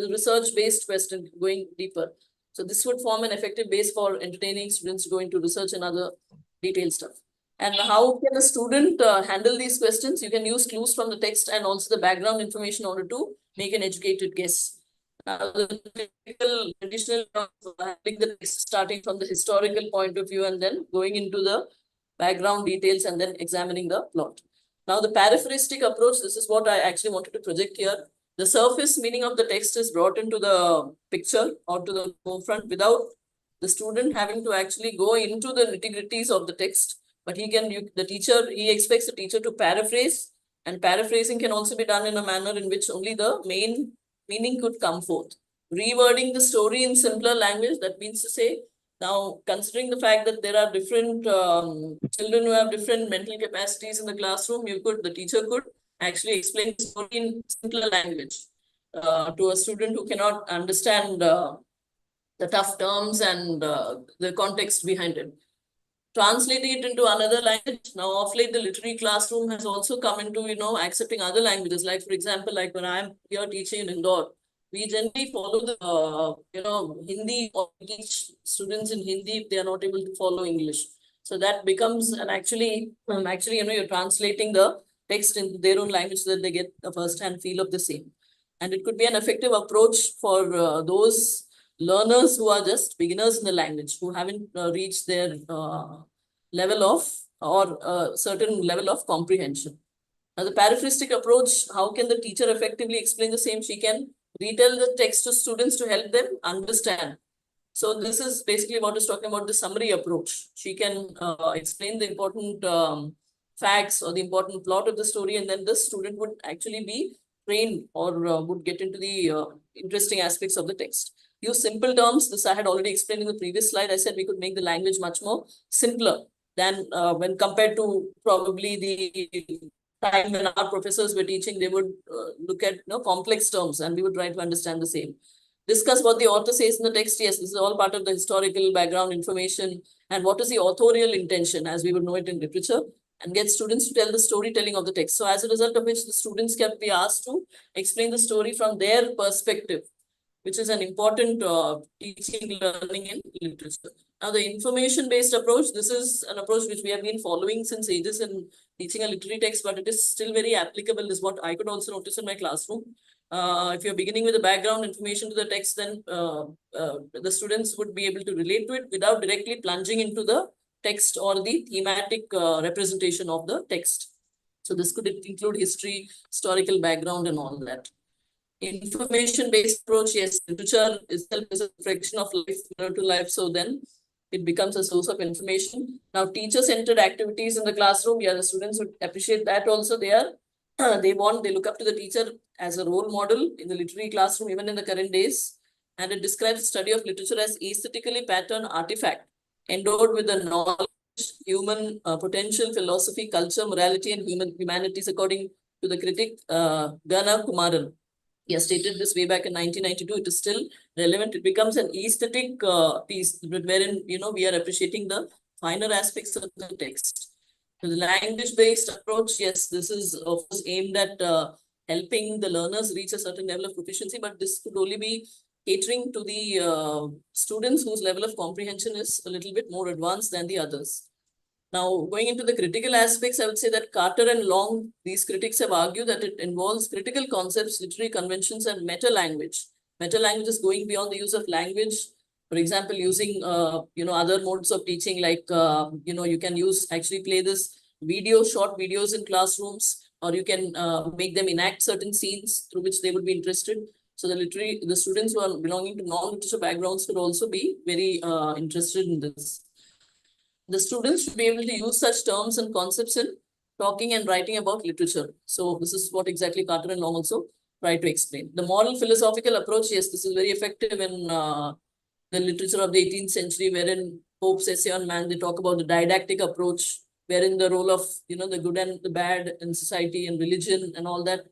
research-based question, going deeper. So this would form an effective base for entertaining students to go into research and other detailed stuff. And how can a student handle these questions? You can use clues from the text and also the background information in order to make an educated guess. The traditional handling the text starting from the historical point of view and then going into the background details and then examining the plot. Now the paraphrastic approach, this is what I actually wanted to project here. The surface meaning of the text is brought into the picture or to the forefront without the student having to actually go into the nitty-gritties of the text. But he expects the teacher to paraphrase, and paraphrasing can also be done in a manner in which only the main meaning could come forth. Rewording the story in simpler language, that means to say, now considering the fact that there are different children who have different mental capacities in the classroom, the teacher could actually explain the story in simpler language to a student who cannot understand the tough terms and the context behind it. Translating it into another language. Now, of late, the literary classroom has also come into, accepting other languages. Like, for example, like when I'm here teaching in Indore, we generally follow the, Hindi, or teach students in Hindi if they are not able to follow English. So that becomes actually, you're translating the text into their own language so that they get a first-hand feel of the same. And it could be an effective approach for those learners who are just beginners in the language, who haven't reached their level of or certain level of comprehension. Now, the paraphrastic approach, how can the teacher effectively explain the same? She can retell the text to students to help them understand. So this is basically what is talking about the summary approach. She can explain the important facts or the important plot of the story, and then the student would actually be trained or would get into the interesting aspects of the text. Use simple terms. This I had already explained in the previous slide. I said we could make the language much more simpler than when compared to probably the time when our professors were teaching. They would look at complex terms and we would try to understand the same. Discuss what the author says in the text. Yes, this is all part of the historical background information. And what is the authorial intention, as we would know it in literature, and get students to tell the storytelling of the text. So as a result of which the students can be asked to explain the story from their perspective, which is an important teaching learning in literature. Now, the information-based approach, this is an approach which we have been following since ages in teaching a literary text, but it is still very applicable, is what I could also notice in my classroom. If you're beginning with the background information to the text, then the students would be able to relate to it without directly plunging into the text or the thematic representation of the text. So this could include history, historical background, and all that. Information-based approach, yes, literature itself is a reflection of life, mirror to life. So then it becomes a source of information. Now, teacher-centered activities in the classroom, yeah, the students would appreciate that also. They look up to the teacher as a role model in the literary classroom, even in the current days. And it describes the study of literature as aesthetically patterned artifact, endowed with the knowledge, human potential, philosophy, culture, morality, and humanities, according to the critic Gana Kumaran. He has stated this way back in 1992. It is still relevant. It becomes an aesthetic piece wherein, we are appreciating the finer aspects of the text. So the language-based approach, yes, this is of course aimed at helping the learners reach a certain level of proficiency, but this could only be catering to the students whose level of comprehension is a little bit more advanced than the others. Now, going into the critical aspects, I would say that Carter and Long, these critics have argued that it involves critical concepts, literary conventions, and meta-language. Meta-language is going beyond the use of language. For example, using, other modes of teaching, like, you can actually play this short videos in classrooms, or you can make them enact certain scenes through which they would be interested. So the students who are belonging to non-literature backgrounds could also be very interested in this. The students should be able to use such terms and concepts in talking and writing about literature. So this is what exactly Carter and Long also try to explain. The moral philosophical approach, yes, this is very effective in the literature of the 18th century, wherein Pope's Essay on Man, they talk about the didactic approach, wherein the role of, the good and the bad in society and religion and all that.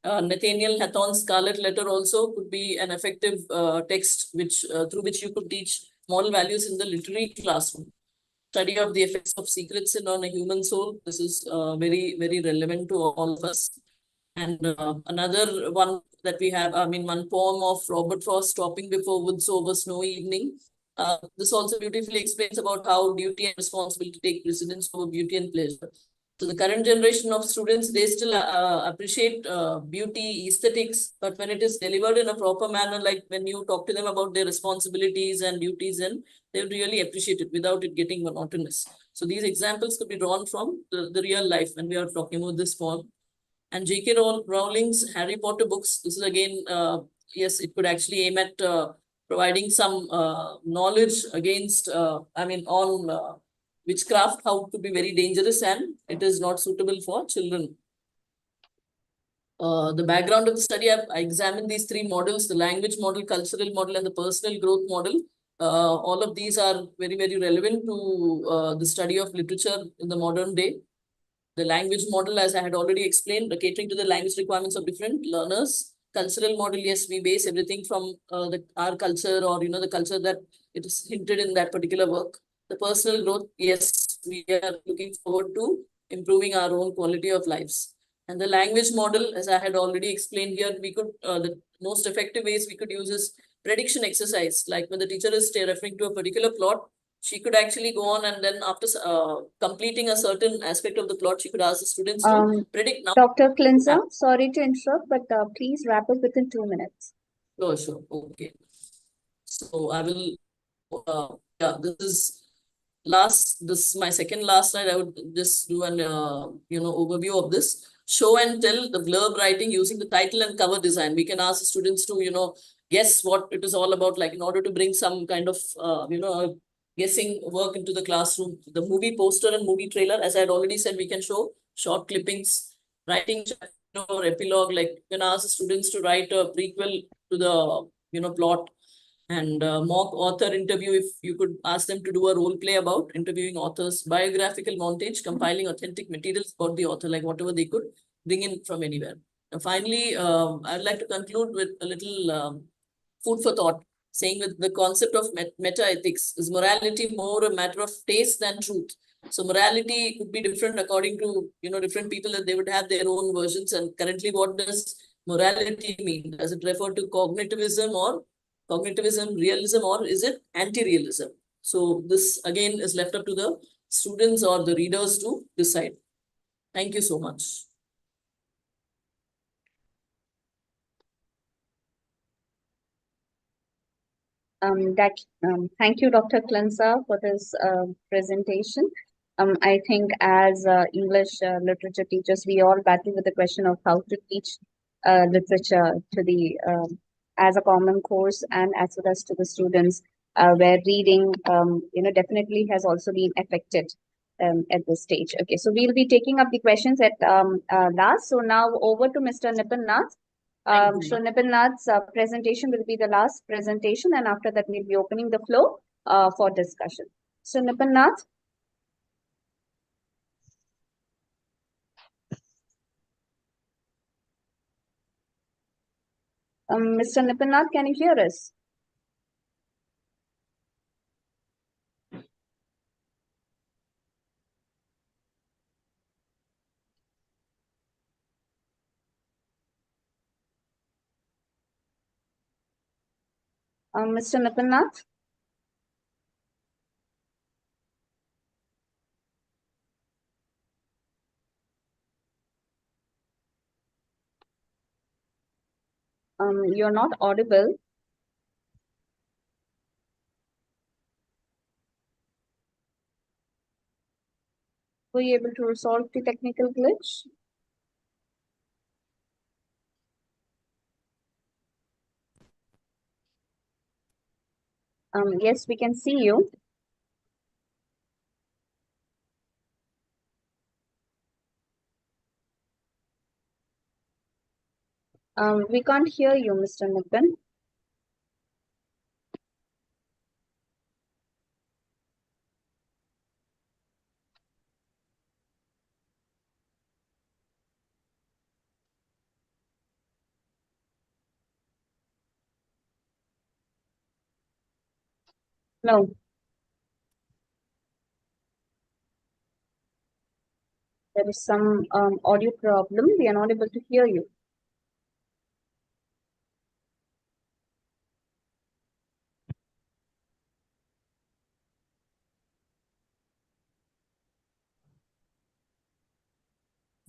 Nathaniel Hawthorne's Scarlet Letter also could be an effective text which through which you could teach moral values in the literary classroom. Study of the effects of secret sin on a human soul. This is very, very relevant to all of us. And another one that we have, one poem of Robert Frost, Stopping Before Woods Over Snowy Evening. This also beautifully explains about how duty and responsibility take precedence over beauty and pleasure. So the current generation of students, they still appreciate beauty, aesthetics, but when it is delivered in a proper manner, like when you talk to them about their responsibilities and duties, and they really appreciate it without it getting monotonous. So these examples could be drawn from the real life when we are talking about this form. And J.K. Rowling's Harry Potter books, this is again, yes, it could actually aim at providing some knowledge against, on witchcraft, how it could be very dangerous and it is not suitable for children. The background of the study, I examined these three models, the language model, cultural model, and the personal growth model. All of these are very, very relevant to the study of literature in the modern day. The language model, as I had already explained, catering to the language requirements of different learners. Cultural model, yes, we base everything from our culture or, the culture that it is hinted in that particular work. The personal growth, yes, we are looking forward to improving our own quality of lives. And the language model, as I had already explained here, we could, the most effective ways we could use is prediction exercise. Like when the teacher is referring to a particular plot, she could actually go on and then after completing a certain aspect of the plot, she could ask the students to predict. Now, Dr. Klinzer, sorry to interrupt, but please wrap up within 2 minutes. Sure. Okay. So I will, this is my second last slide. I would just do an, overview of this. Show and tell the blurb writing using the title and cover design. We can ask the students to, guess what it is all about, like in order to bring some kind of, guessing work into the classroom. The movie poster and movie trailer, as I had already said, we can show short clippings, writing or epilogue, like you can ask the students to write a prequel to the, plot. And mock author interview, if you could ask them to do a role play about interviewing authors, biographical montage, compiling authentic materials about the author, like whatever they could bring in from anywhere. And finally, I'd like to conclude with a little food for thought, saying with the concept of meta-ethics, is morality more a matter of taste than truth? So morality could be different according to, different people, that they would have their own versions. And currently, what does morality mean? Does it refer to cognitivism, realism, or is it anti-realism? So this again is left up to the students or the readers to decide. Thank you so much. Thank you, Dr. Klinzer, for this presentation. I think as English literature teachers, we all battle with the question of how to teach literature to the as a common course and as well as to the students, where reading, definitely has also been affected at this stage. Okay, so we'll be taking up the questions at last. So now over to Mr. Nipin Nath. So Nipin Nath's presentation will be the last presentation, and after that we'll be opening the floor for discussion. So Nipin Nath. Mr. Nipin Nath, can you hear us? Mr. Nipin Nath? You're not audible. Were you able to resolve the technical glitch? Yes, we can see you. We can't hear you, Mr. Nipin. No. There is some audio problem. We are not able to hear you.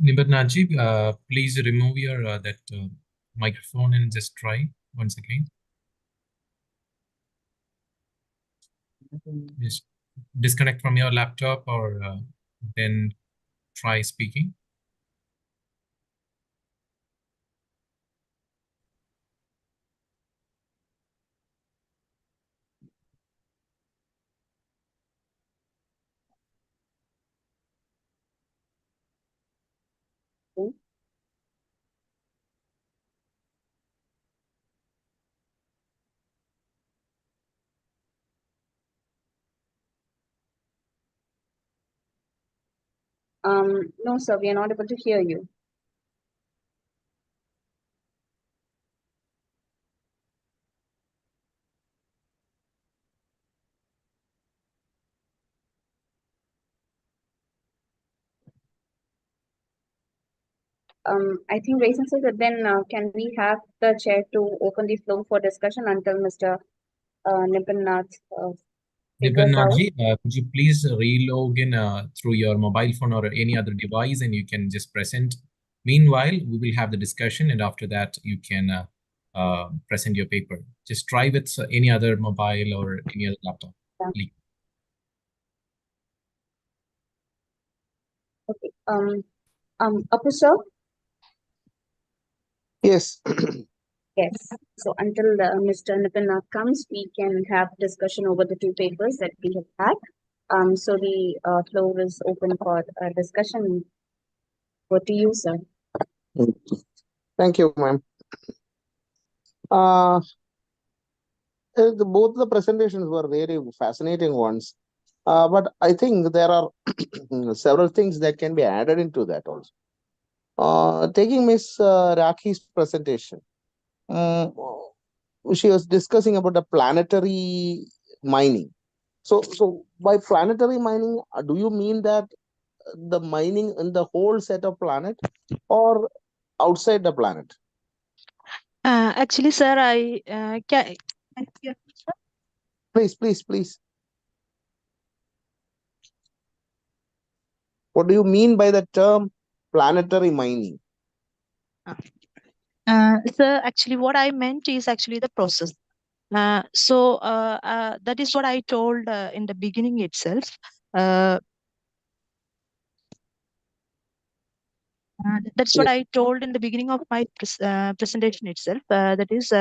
Nimbat Najib, please remove your that microphone and just try once again. Just disconnect from your laptop or then try speaking. No, sir, we are not able to hear you. I think Raisin said that then can we have the chair to open the floor for discussion until Mr. Nipin Nath figures out? Nibannaji, could you please re-log in through your mobile phone or any other device, and you can just present. Meanwhile, we will have the discussion, and after that, you can present your paper. Just try with any other mobile or any other laptop. Please. Okay. Apu sir? Yes. Yes. So until Mr. Nipin Nath comes, we can have discussion over the two papers that we have had. So the floor is open for discussion. What to you, sir? Thank you, ma'am. Both the presentations were very fascinating ones. But I think there are several things that can be added into that also. Taking Miss Rakhi's presentation, she was discussing about the planetary mining. So by planetary mining, do you mean that the mining in the whole set of planet or outside the planet? Actually, sir, I can. Please. What do you mean by the term planetary mining? Sir, actually, what I meant is actually the process. That is what I told in the beginning itself. That's what I told in the beginning of my presentation itself. That is,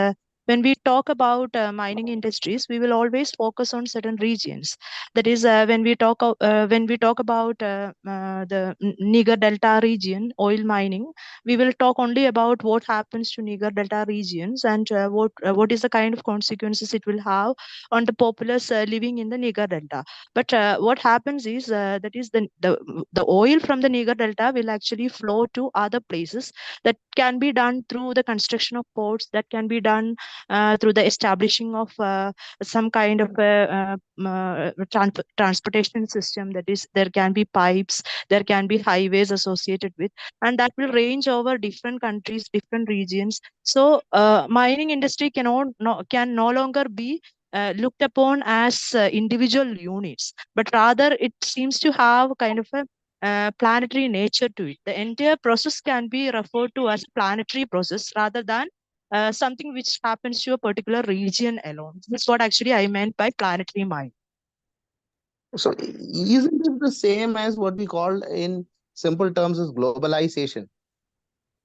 when we talk about mining industries, we will always focus on certain regions. That is, when we talk about the Niger Delta region oil mining, we will talk only about what happens to Niger Delta regions and what is the kind of consequences it will have on the populace living in the Niger Delta. But what happens is that is the oil from the Niger Delta will actually flow to other places. That can be done through the construction of ports, that can be done through the establishing of some kind of transportation system. That is, there can be pipes, there can be highways associated with, and that will range over different countries, different regions. So mining industry can no longer be looked upon as individual units, but rather it seems to have kind of a planetary nature to it. The entire process can be referred to as planetary process rather than something which happens to a particular region alone. That's what actually I meant by planetary mind. So isn't it the same as what we call in simple terms as globalization?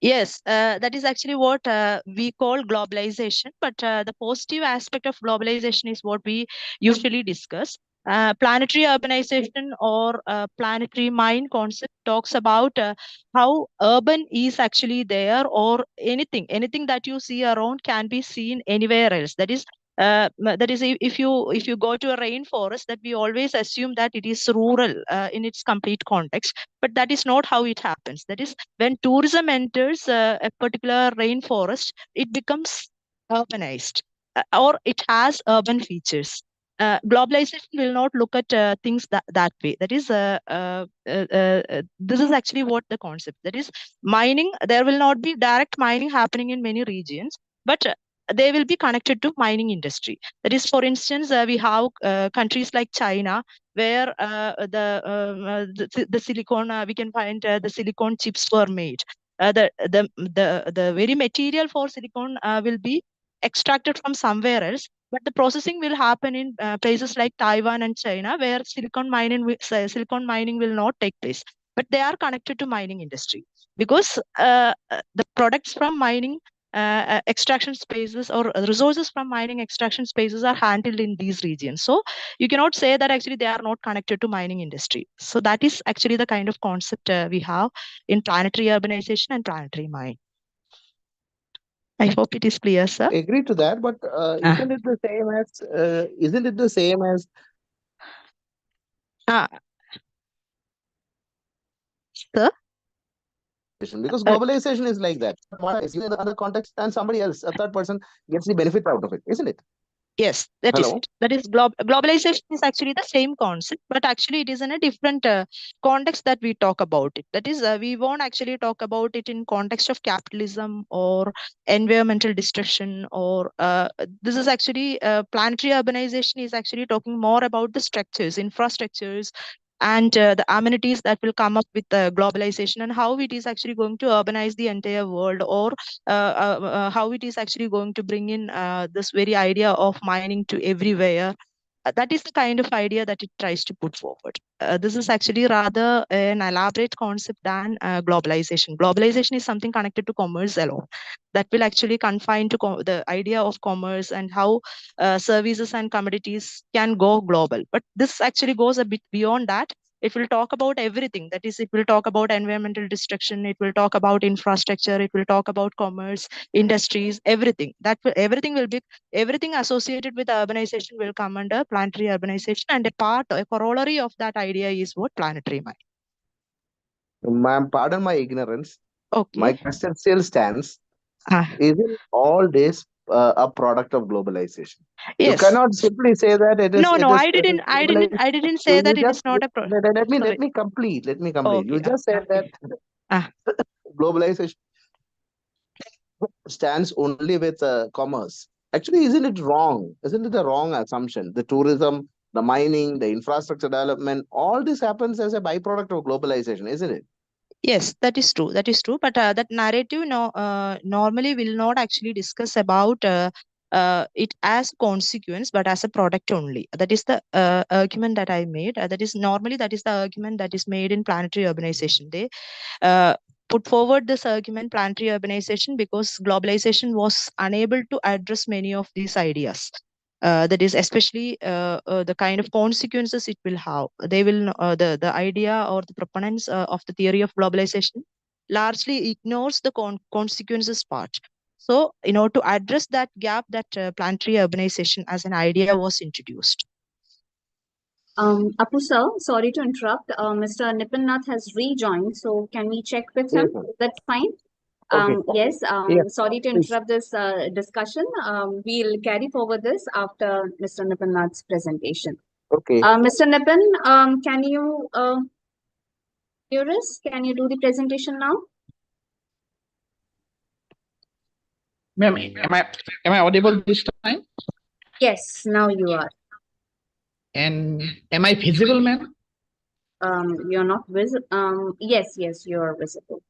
Yes, that is actually what we call globalization. But the positive aspect of globalization is what we usually discuss. Planetary urbanization or planetary mind concept talks about how urban is actually there, or anything that you see around can be seen anywhere else. That is, if you go to a rainforest, that we always assume that it is rural in its complete context, but that is not how it happens. That is, when tourism enters a particular rainforest, it becomes urbanized or it has urban features. Globalization will not look at things that way. That is, this is actually what the concept. That is, mining. There will not be direct mining happening in many regions, but they will be connected to mining industry. That is, for instance, we have countries like China, where the silicon, we can find the silicon chips were made. The very material for silicon will be extracted from somewhere else, but the processing will happen in places like Taiwan and China, where silicon mining will not take place, but they are connected to mining industry, because the products from mining extraction spaces or resources from mining extraction spaces are handled in these regions. So you cannot say that actually they are not connected to mining industry. So that is actually the kind of concept we have in planetary urbanization and planetary mine. I hope it is clear, sir. I agree to that, but isn't it the same as isn't it the same as sir? Because globalization is like that. One is in another context, and somebody else, a third person, gets the benefit out of it, isn't it? Yes, that is it. That is globalization is actually the same concept, but actually it is in a different context that we talk about it. That is, we won't actually talk about it in context of capitalism or environmental destruction, or this is actually planetary urbanization is actually talking more about the structures, infrastructures, and the amenities that will come up with globalization, and how it is actually going to urbanize the entire world, or how it is actually going to bring in this very idea of mining to everywhere. That is the kind of idea that it tries to put forward. This is actually rather an elaborate concept than globalization. Globalization is something connected to commerce alone, that will actually confine to the idea of commerce and how services and commodities can go global. But this actually goes a bit beyond that. It will talk about everything. That is, it will talk about environmental destruction. It will talk about infrastructure. It will talk about commerce, industries, everything. Everything associated with urbanization will come under planetary urbanization, and a corollary of that idea is what? Planetary mine. Ma'am, pardon my ignorance. Okay. My question still stands. Isn't all this a product of globalization? Yes. You cannot simply say that it is. No, it no, is, I didn't say that it is not a product. Let me complete. Let me complete. Okay. You just said that globalization stands only with commerce. Actually, isn't it wrong? Isn't it a wrong assumption? The tourism, the mining, the infrastructure development, all this happens as a byproduct of globalization, isn't it? Yes, that is true. That is true. But that narrative normally will not actually discuss about it as consequence, but as a product only. That is the argument that I made. That is the argument that is made in planetary urbanization. They put forward this argument, planetary urbanization, because globalization was unable to address many of these ideas. That is especially the kind of consequences it will have. They will the idea or the proponents of the theory of globalization largely ignores the consequences part. So, to address that gap, that planetary urbanization as an idea was introduced. Apu sir, sorry to interrupt. Mr. Nipinnath has rejoined, so can we check with him? Is that fine? Yes, sorry to interrupt this discussion. We'll carry forward this after Mr. Nipinnath's presentation. Okay. Mr. Nipin, can you hear us? Can you do the presentation now? Ma'am, am I audible this time? Yes, now you are. And am I visible, ma'am? You're not visible. Yes, you are visible.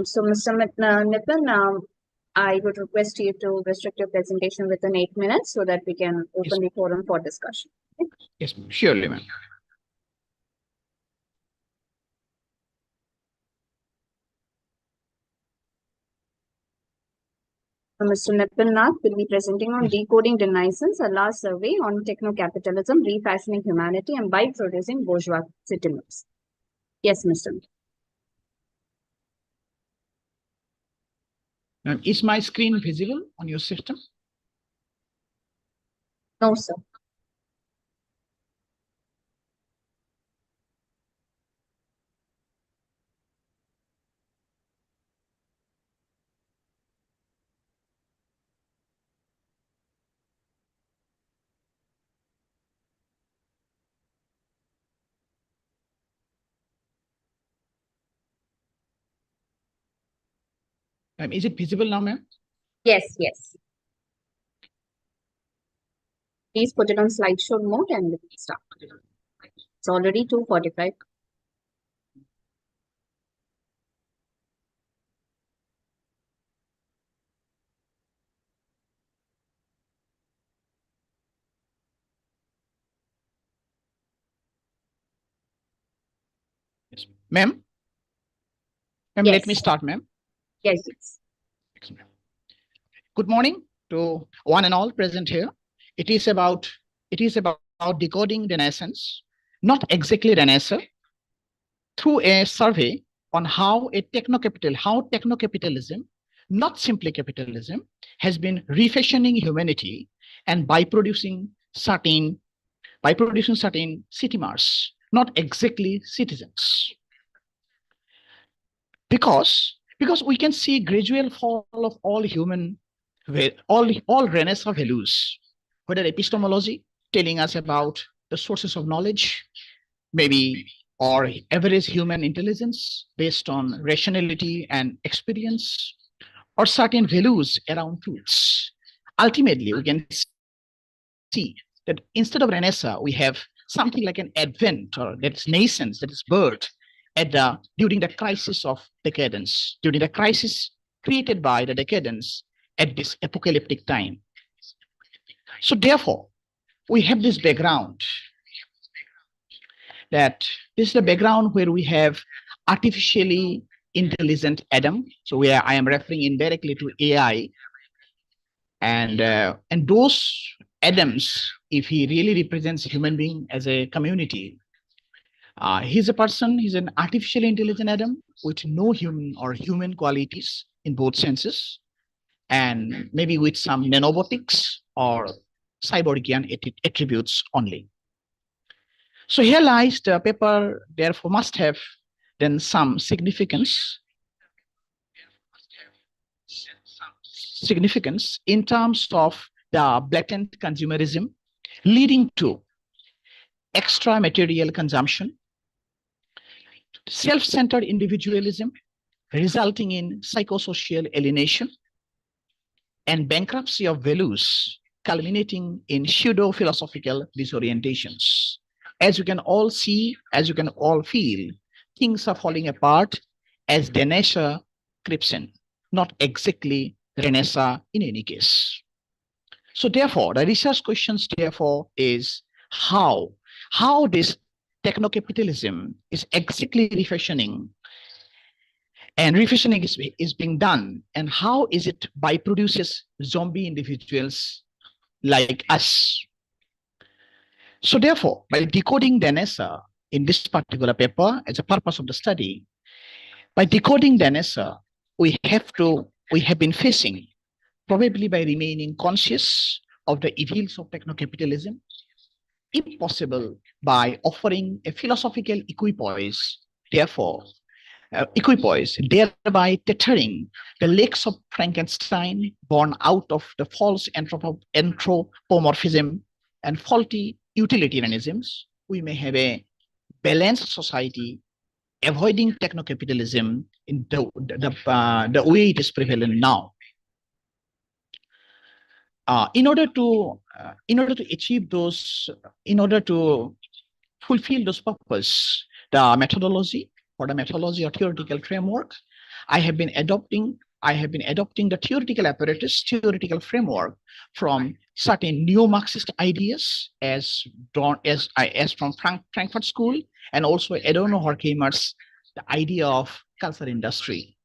So Mr. Nipin, I would request you to restrict your presentation within 8 minutes so that we can open the forum for discussion. Okay? Yes, surely, ma'am. Mr. Nipinnath will be presenting on Decoding Denizen's, a large survey on techno-capitalism, refashioning humanity, and by-producing bourgeois citizens. Yes, Mr. Ma'am, is my screen visible on your system? No, sir. Is it visible now, ma'am? Yes, yes. Please put it on slideshow mode and we can start. It's already 2:45. Ma'am? Ma'am, Yes. let me start, ma'am. Yes, yes. Good morning to one and all present here. It is about decoding Renaissance, not exactly Renaissance, through a survey on how techno-capitalism, not simply capitalism, has been refashioning humanity and by producing certain citizens, not exactly citizens. Because we can see gradual fall of all Renaissance values, whether epistemology telling us about the sources of knowledge, maybe, or average human intelligence based on rationality and experience, or certain values around truths. Ultimately, we can see that instead of Renaissance, we have something like an advent or that's nascence, that is birth during the crisis of decadence, during the crisis created by the decadence at this apocalyptic time. So therefore, we have this background that this is the background where we have artificially intelligent Adam. So I am referring indirectly to AI, and those Adams, if he really represents human being as a community, he's an artificially intelligent Adam with no human qualities in both senses, and maybe with some nanobotics or cyborgian attributes only. So here lies the paper, therefore must have then some significance in terms of the blatant consumerism leading to extra material consumption, self-centered individualism resulting in psychosocial alienation, and bankruptcy of values culminating in pseudo-philosophical disorientations. As you can all see, as you can all feel, things are falling apart as Renaissance creeps in, not exactly Renaissance in any case. So therefore, the research questions therefore is how this techno-capitalism is exactly refashioning, and refashioning is being done, and how is it by produces zombie individuals like us. So therefore, by decoding Renaissance in this particular paper as a purpose of the study, by decoding Renaissance, we have been facing, probably by remaining conscious of the evils of techno-capitalism, if possible, by offering a philosophical equipoise, thereby tethering the legs of Frankenstein born out of the false anthropomorphism and faulty utilitarianisms, we may have a balanced society avoiding techno-capitalism in the way it is prevalent now. In order to achieve those, in order to fulfill those purposes, the methodology or theoretical framework, I have been adopting the theoretical apparatus, theoretical framework from certain neo-Marxist ideas as from Frankfurt School, and also Adorno Horkheimer's the idea of culture industry.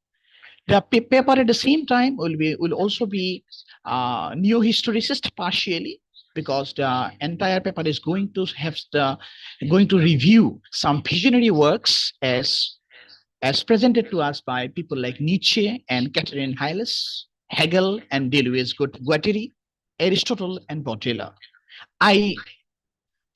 The paper at the same time will also be neo-historicist partially, because the entire paper is going to review some visionary works as presented to us by people like Nietzsche and Catherine Hayles, Hegel and Deleuze-Guattari, Aristotle and Baudrillard. I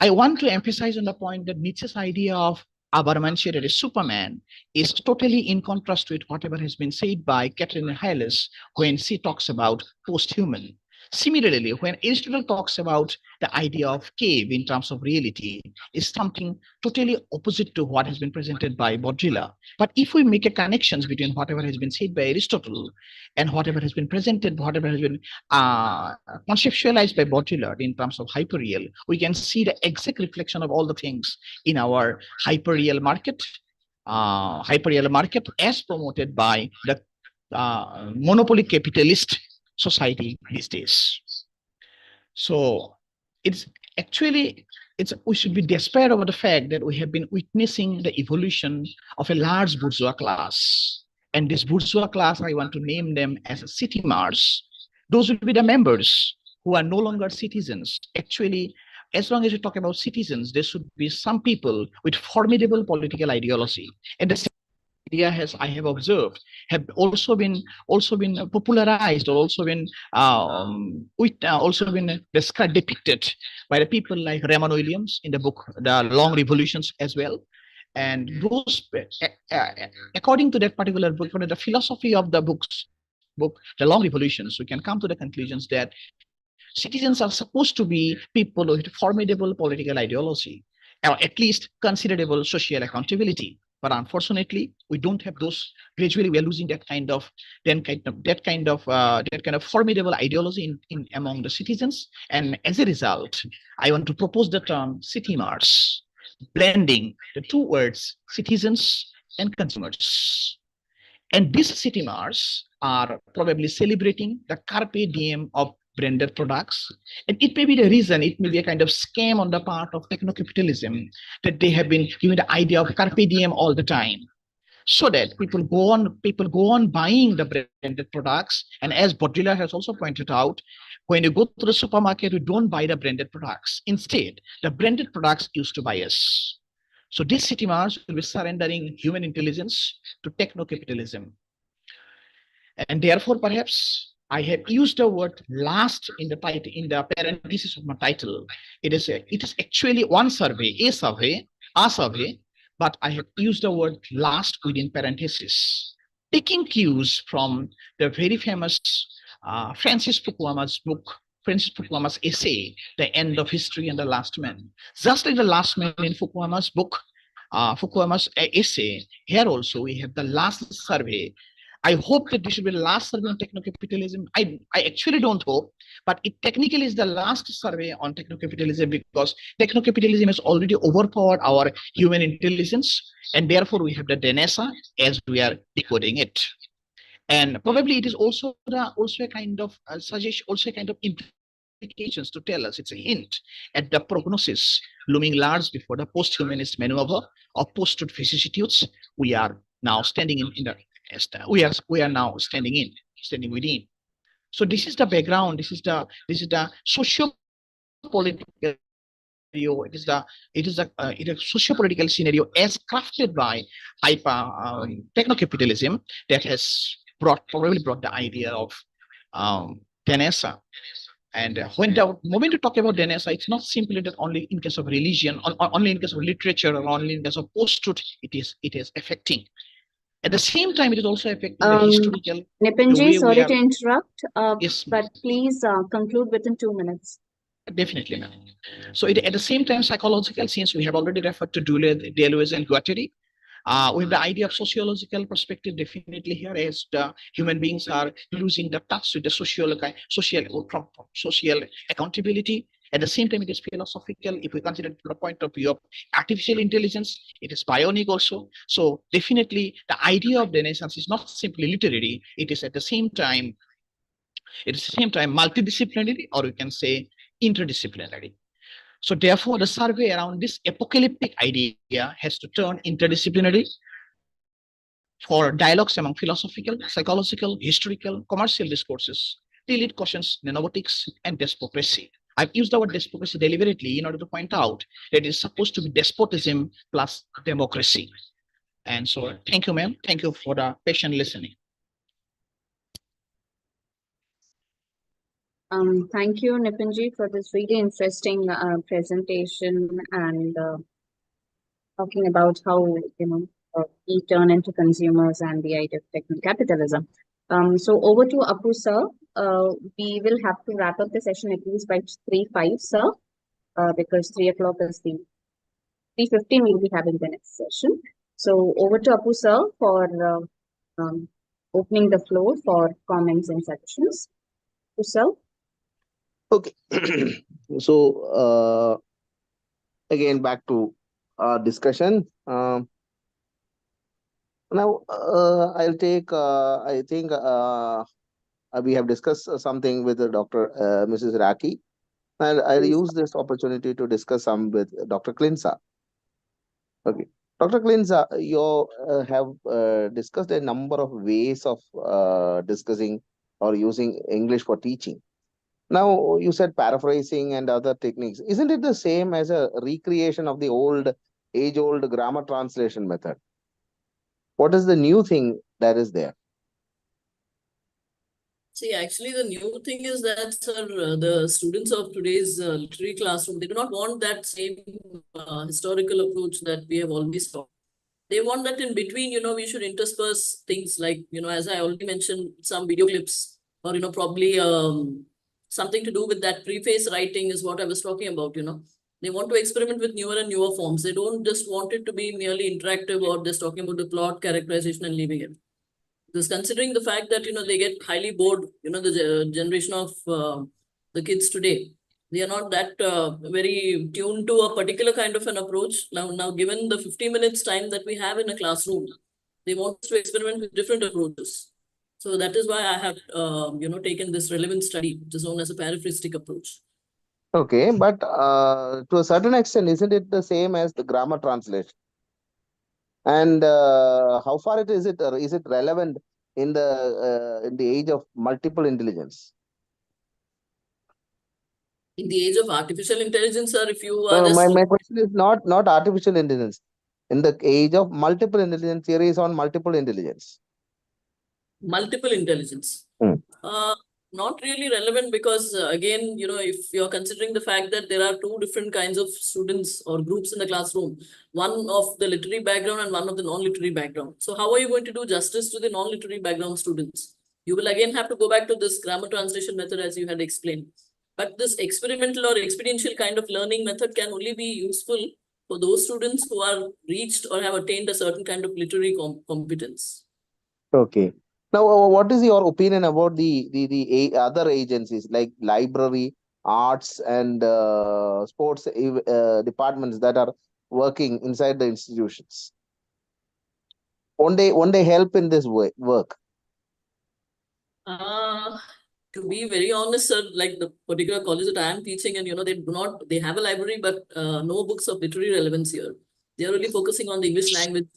want to emphasize on the point that Nietzsche's idea of Abermannschere, that is Superman, is totally in contrast with whatever has been said by Catherine Hayles when she talks about post-human. Similarly, when Aristotle talks about the idea of cave in terms of reality, is something totally opposite to what has been presented by Baudrillard. But if we make a connections between whatever has been said by Aristotle and whatever has been presented, whatever has been conceptualized by Baudrillard in terms of hyperreal, we can see the exact reflection of all the things in our hyperreal market, as promoted by the monopoly capitalist society these days. So it's actually, we should be despair over the fact that we have been witnessing the evolution of a large bourgeois class. And this bourgeois class, I want to name them as city mars. Those will be the members who are no longer citizens. Actually, as long as you talk about citizens, there should be some people with formidable political ideology. And the idea has, I have observed, have also been popularized, or also been depicted by the people like Raymond Williams in the book The Long Revolutions as well. And those, according to that particular book, the philosophy of the book, The Long Revolutions, we can come to the conclusions that citizens are supposed to be people with formidable political ideology, or at least considerable social accountability. But unfortunately, we don't have those. Gradually, we are losing that kind of formidable ideology in among the citizens. And as a result, I want to propose the term city mars, blending the two words citizens and consumers. And these city mars are probably celebrating the carpe diem of branded products. And it may be the reason, it may be a kind of scam on the part of techno-capitalism, that they have been given the idea of carpe diem all the time, so that people go on buying the branded products. And as Baudrillard has also pointed out, when you go to the supermarket, you don't buy the branded products. Instead, the branded products used to buy us. So these city mars will be surrendering human intelligence to techno-capitalism. And therefore, perhaps I have used the word last in the title, in the parenthesis of my title. It is actually one survey, a survey, but I have used the word last within parenthesis, taking cues from the very famous Francis Fukuyama's book, Francis Fukuyama's essay, The End of History and the Last Man. Just like the last man in Fukuyama's book, Fukuyama's essay, here also we have the last survey. I hope that this should be the last survey on techno-capitalism. I actually don't hope, but it technically is the last survey on techno-capitalism, because techno-capitalism has already overpowered our human intelligence, and therefore we have the DNESA as we are decoding it. And probably it is also a kind of suggestion, also a kind of implications to tell us, it's a hint at the prognosis looming large before the post-humanist maneuver of post-truth vicissitudes we are now standing in the we are now standing within. So this is the background. This is the socio-political scenario. It is a socio-political scenario as crafted by techno-capitalism that has probably brought the idea of DNESA. And when the moment you talk about DNESA, it's not simply that only in case of religion, only in case of literature, or only in case of post-truth it is affecting. At the same time, it is also affecting the historical. Nipanji, sorry to interrupt, yes, but please conclude within 2 minutes. Definitely, ma'am. So at the same time, psychological, since we have already referred to Deleuze and Guattari, we have the idea of sociological perspective definitely here, as the human beings are losing the touch with the social accountability. At the same time, it is philosophical. If we consider from the point of view of artificial intelligence, it is bionic also. So definitely the idea of Renaissance is not simply literary. It is at the same time, multidisciplinary, or we can say interdisciplinary. So therefore, the survey around this apocalyptic idea has to turn interdisciplinary for dialogues among philosophical, psychological, historical, commercial discourses till it questions nanobotics and despocracy. I've used the word despocracy deliberately in order to point out that it is supposed to be despotism plus democracy. And so thank you, ma'am. Thank you for the patient listening. Thank you, Nipanji, for this really interesting presentation and talking about how we turn into consumers and the idea of techno-capitalism. So over to Apu sir. we will have to wrap up the session at least by 3:05, sir, because 3 o'clock is the 3:15 we'll be having the next session. So over to Apu, sir, for opening the floor for comments and suggestions. Apu, sir. Okay. So again, back to our discussion. Now, I'll take, I think we have discussed something with Dr. Mrs. Raki. I'll use this opportunity to discuss some with Dr. Klinsa. Okay. Dr. Klinsa, you have discussed a number of ways of discussing or using English for teaching. Now, you said paraphrasing and other techniques. Isn't it the same as a recreation of the age-old grammar translation method? What is the new thing that is there? See, actually, the new thing is that, sir, the students of today's literary classroom, they do not want that same historical approach that we have always taught. They want that in between, we should intersperse things like, as I already mentioned, some video clips or, probably something to do with that preface writing is what I was talking about, They want to experiment with newer and newer forms. They don't just want it to be merely interactive or just talking about the plot, characterization and leaving it. Because considering the fact that, they get highly bored, the generation of the kids today, they are not that very tuned to a particular kind of an approach. Now, given the 50 minutes time that we have in a classroom, they want us to experiment with different approaches. So that is why I have, taken this relevant study, which is known as a paraphrastic approach. Okay, but to a certain extent, isn't it the same as the grammar translation? And how far is it relevant in the age of multiple intelligence? In the age of artificial intelligence, sir, if you are my question is not artificial intelligence. In the age of multiple intelligence, theories on multiple intelligence. Multiple intelligence. Not really relevant because, again, if you're considering the fact that there are two different kinds of students or groups in the classroom, one of the literary background and one of the non-literary background. So how are you going to do justice to the non-literary background students? You will again have to go back to this grammar translation method as you had explained. But this experimental or experiential kind of learning method can only be useful for those students who are reached or have attained a certain kind of literary competence. Okay. Now, what is your opinion about the other agencies like library, arts, and sports departments that are working inside the institutions? Won't they help in this work? To be very honest, sir, like the particular college that I am teaching, and they have a library, but no books of literary relevance here. They are really focusing on the English language.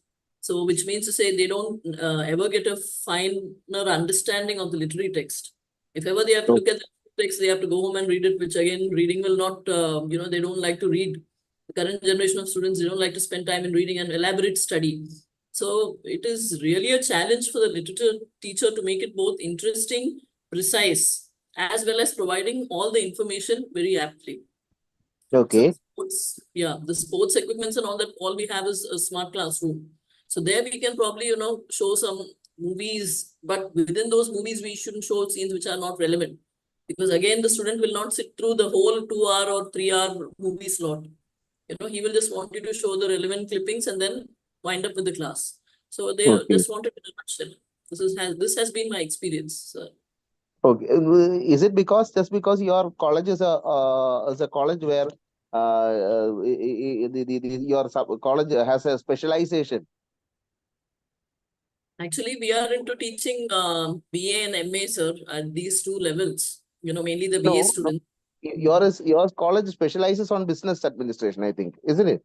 So, which means to say they don't ever get a finer understanding of the literary text. If ever they have to look at the text, they have to go home and read it, which again, reading will not, they don't like to read. The current generation of students, they don't like to spend time in reading and elaborate study. So, it is really a challenge for the literature teacher to make it both interesting, precise, as well as providing all the information very aptly. Okay. So the sports equipments and all that, all we have is a smart classroom. So there we can probably, show some movies, but within those movies, we shouldn't show scenes which are not relevant. Because again, the student will not sit through the whole 2-hour or 3-hour movie slot. He will just want you to show the relevant clippings and then wind up with the class. So they just want it in a nutshell. This has been my experience, sir. Okay. Is it just because your college is a college where your college has a specialization? Actually, we are into teaching BA and MA, sir, at these two levels. Mainly the BA students. Your college specializes on business administration, I think, isn't it?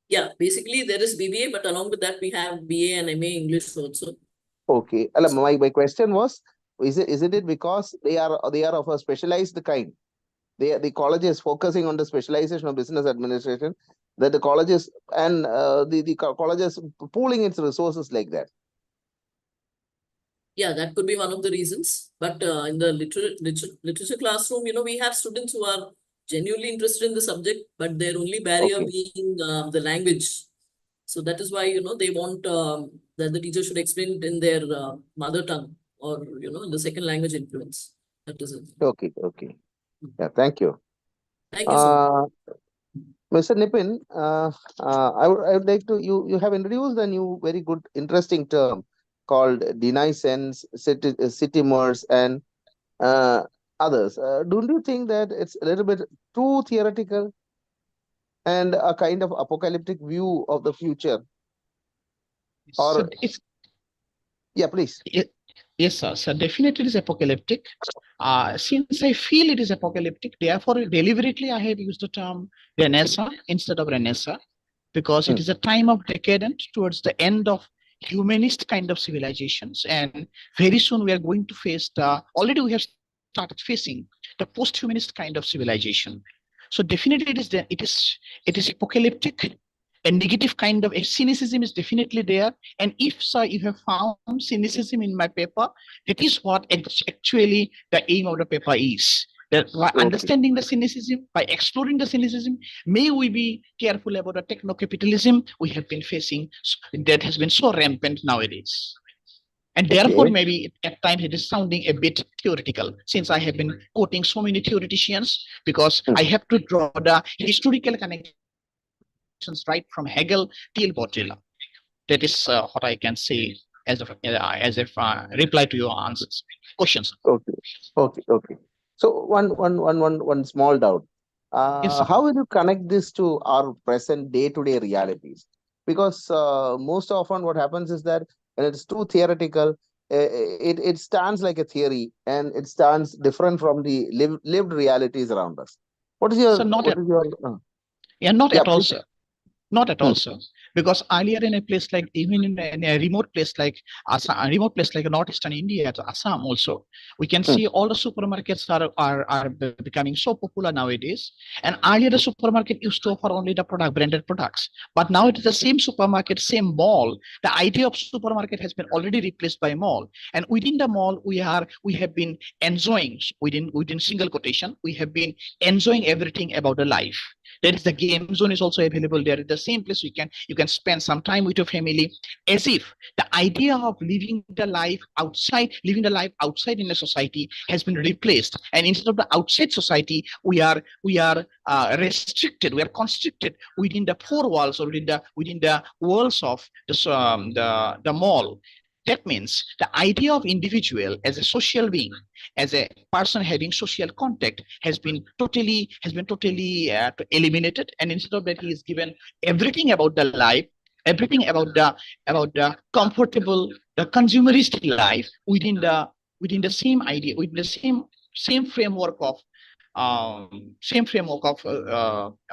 Yeah, basically there is BBA, but along with that we have BA and MA English also. Okay. My question was, is it because they are of a specialized kind? The college is focusing on the specialization of business administration, that the colleges and the college is pooling its resources like that. Yeah, that could be one of the reasons. But in the literature classroom, we have students who are genuinely interested in the subject, but their only barrier being the language. So that is why, they want that the teacher should explain it in their mother tongue. or the second language influence. That is it. Okay. Yeah, thank you. Thank you so much. Mr. Nipin, I would like to, you have introduced a new, very good, interesting term called deniscence, citimers, and others. Don't you think that it's a little bit too theoretical and a kind of apocalyptic view of the future? Or, So it's, yeah, please. yes, sir. So definitely it is apocalyptic. Since I feel it is apocalyptic, therefore deliberately I have used the term Renaissance instead of Renaissance, because it is a time of decadence towards the end of humanist kind of civilizations, and very soon we are going to face already we have started facing the post-humanist kind of civilization. So definitely it is apocalyptic. A negative kind of a cynicism is definitely there. And if, sir, you have found cynicism in my paper, that is what actually the aim of the paper is. That by understanding the cynicism, by exploring the cynicism, may we be careful about the techno-capitalism we have been facing that has been so rampant nowadays. And therefore, maybe at times it is sounding a bit theoretical, since I have been quoting so many theoreticians, because I have to draw the historical connections right from Hegel till Baudrillard. That is what I can say as a reply to your questions. Okay. So one small doubt. Yes, sir. How will you connect this to our present day-to-day realities? Because most often what happens is that when it's too theoretical, it stands like a theory and it stands different from the lived realities around us. What is your? So not at all, sir. Not at all, sir. Because earlier in a place like, even in a remote place like Assam, a remote place like northeastern India, Assam also, we can see all the supermarkets are becoming so popular nowadays. And earlier the supermarket used to offer only the branded products. But now it is the same supermarket, same mall. The idea of supermarket has been already replaced by mall. And within the mall, we have been enjoying, within single quotation, we have been enjoying everything about the life. There is the game zone is also available there. At the same place you can spend some time with your family, as if the idea of living the life outside in a society has been replaced. And instead of the outside society, we are restricted, we are constricted within the four walls or within the walls of the mall. That means the idea of individual as a social being, as a person having social contact, has been totally eliminated. And instead of that, he is given everything about the life, everything about the comfortable, the consumeristic life within the same idea, within the same framework of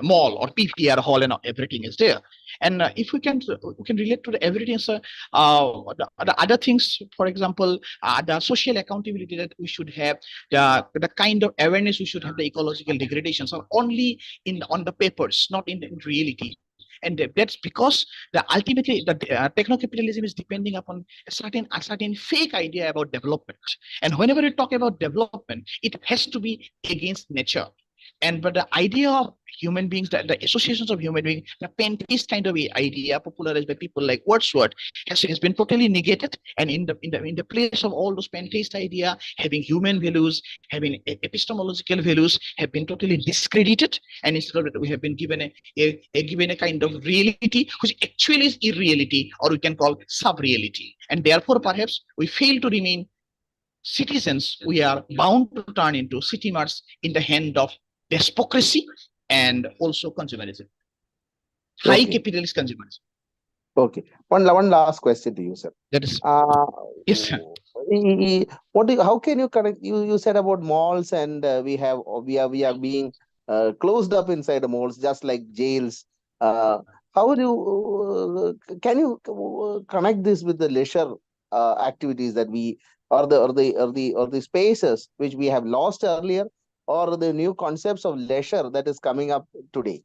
mall or PPR hall, and everything is there. And if we can relate to the everything, so the other things, for example, the social accountability that we should have, the kind of awareness we should have, the ecological degradations are only on the papers, not in reality. And that's because ultimately the techno-capitalism is depending upon a certain fake idea about development. And whenever we talk about development, it has to be against nature. But the idea of human beings, the associations of human beings, the pantheist kind of idea popularized by people like Wordsworth, has been totally negated. And in the place of all those pantheist idea, having human values, having epistemological values, have been totally discredited. And instead of it, we have been given a kind of reality which actually is irreality, or we can call sub-reality. And therefore, perhaps we fail to remain citizens. We are bound to turn into citimers in the hand of despocracy and also consumerism, high capitalist consumerism. Okay. One last question to you, sir. That is, yes, sir. How can you connect? You said about malls, and we are being closed up inside the malls, just like jails. How do can you connect this with the leisure activities that we, or the spaces which we have lost earlier, or the new concepts of leisure that is coming up today?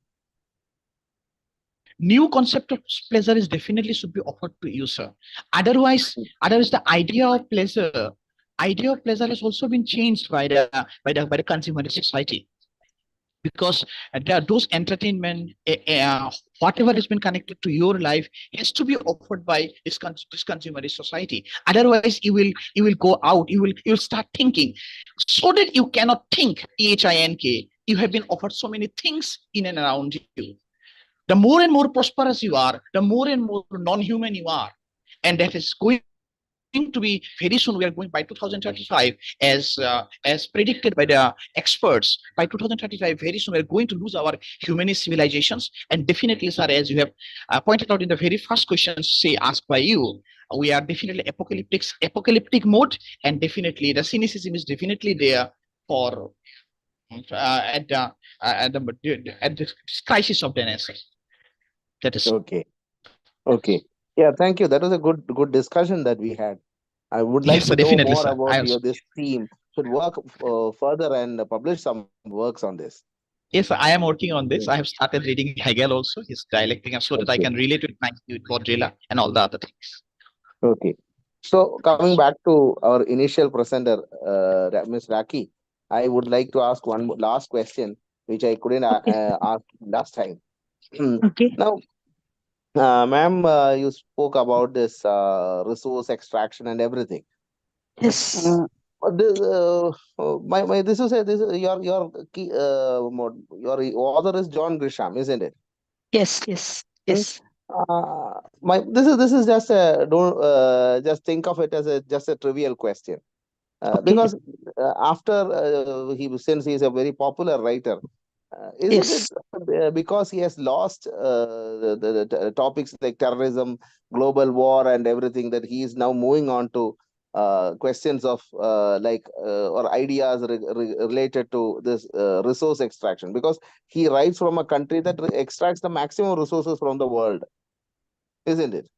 New concept of pleasure is definitely should be offered to you, sir. Otherwise the idea of pleasure has also been changed by the consumer society. because those entertainment, whatever has been connected to your life has to be offered by this consumerist society. Otherwise, you will go out, you will start thinking, so that you cannot think. THINK. You have been offered so many things in and around you. The more and more prosperous you are, the more and more non-human you are, and that is going to be very soon. We are going by 2035, as predicted by the experts. By 2035, very soon we are going to lose our humanist civilizations. And definitely, sir, as you have pointed out in the very first question, asked by you, we are definitely apocalyptic mode, and definitely the cynicism is definitely there for at the crisis of the nation. That is okay. Okay. Yeah, thank you. That was a good discussion that we had. I would like Yes, to sir, know definitely, more sir. about this team. Should work further and publish some works on this. Yes, I am working on this. I have started reading Hegel also, his dialectic, and so that I can relate with Baudrillard and all the other things. Okay. So coming back to our initial presenter, Ms. Raki, I would like to ask one last question, which I couldn't ask last time. Okay. Now, ma'am, you spoke about this resource extraction and everything. Yes. This is your key, your author is John Grisham, isn't it? Yes. Yes. Yes. This is just don't just think of it as just a trivial question, because after since he is a very popular writer, isn't it because he has lost the topics like terrorism, global war, and everything, that he is now moving on to questions of or ideas related to this resource extraction, because he writes from a country that extracts the maximum resources from the world, isn't it?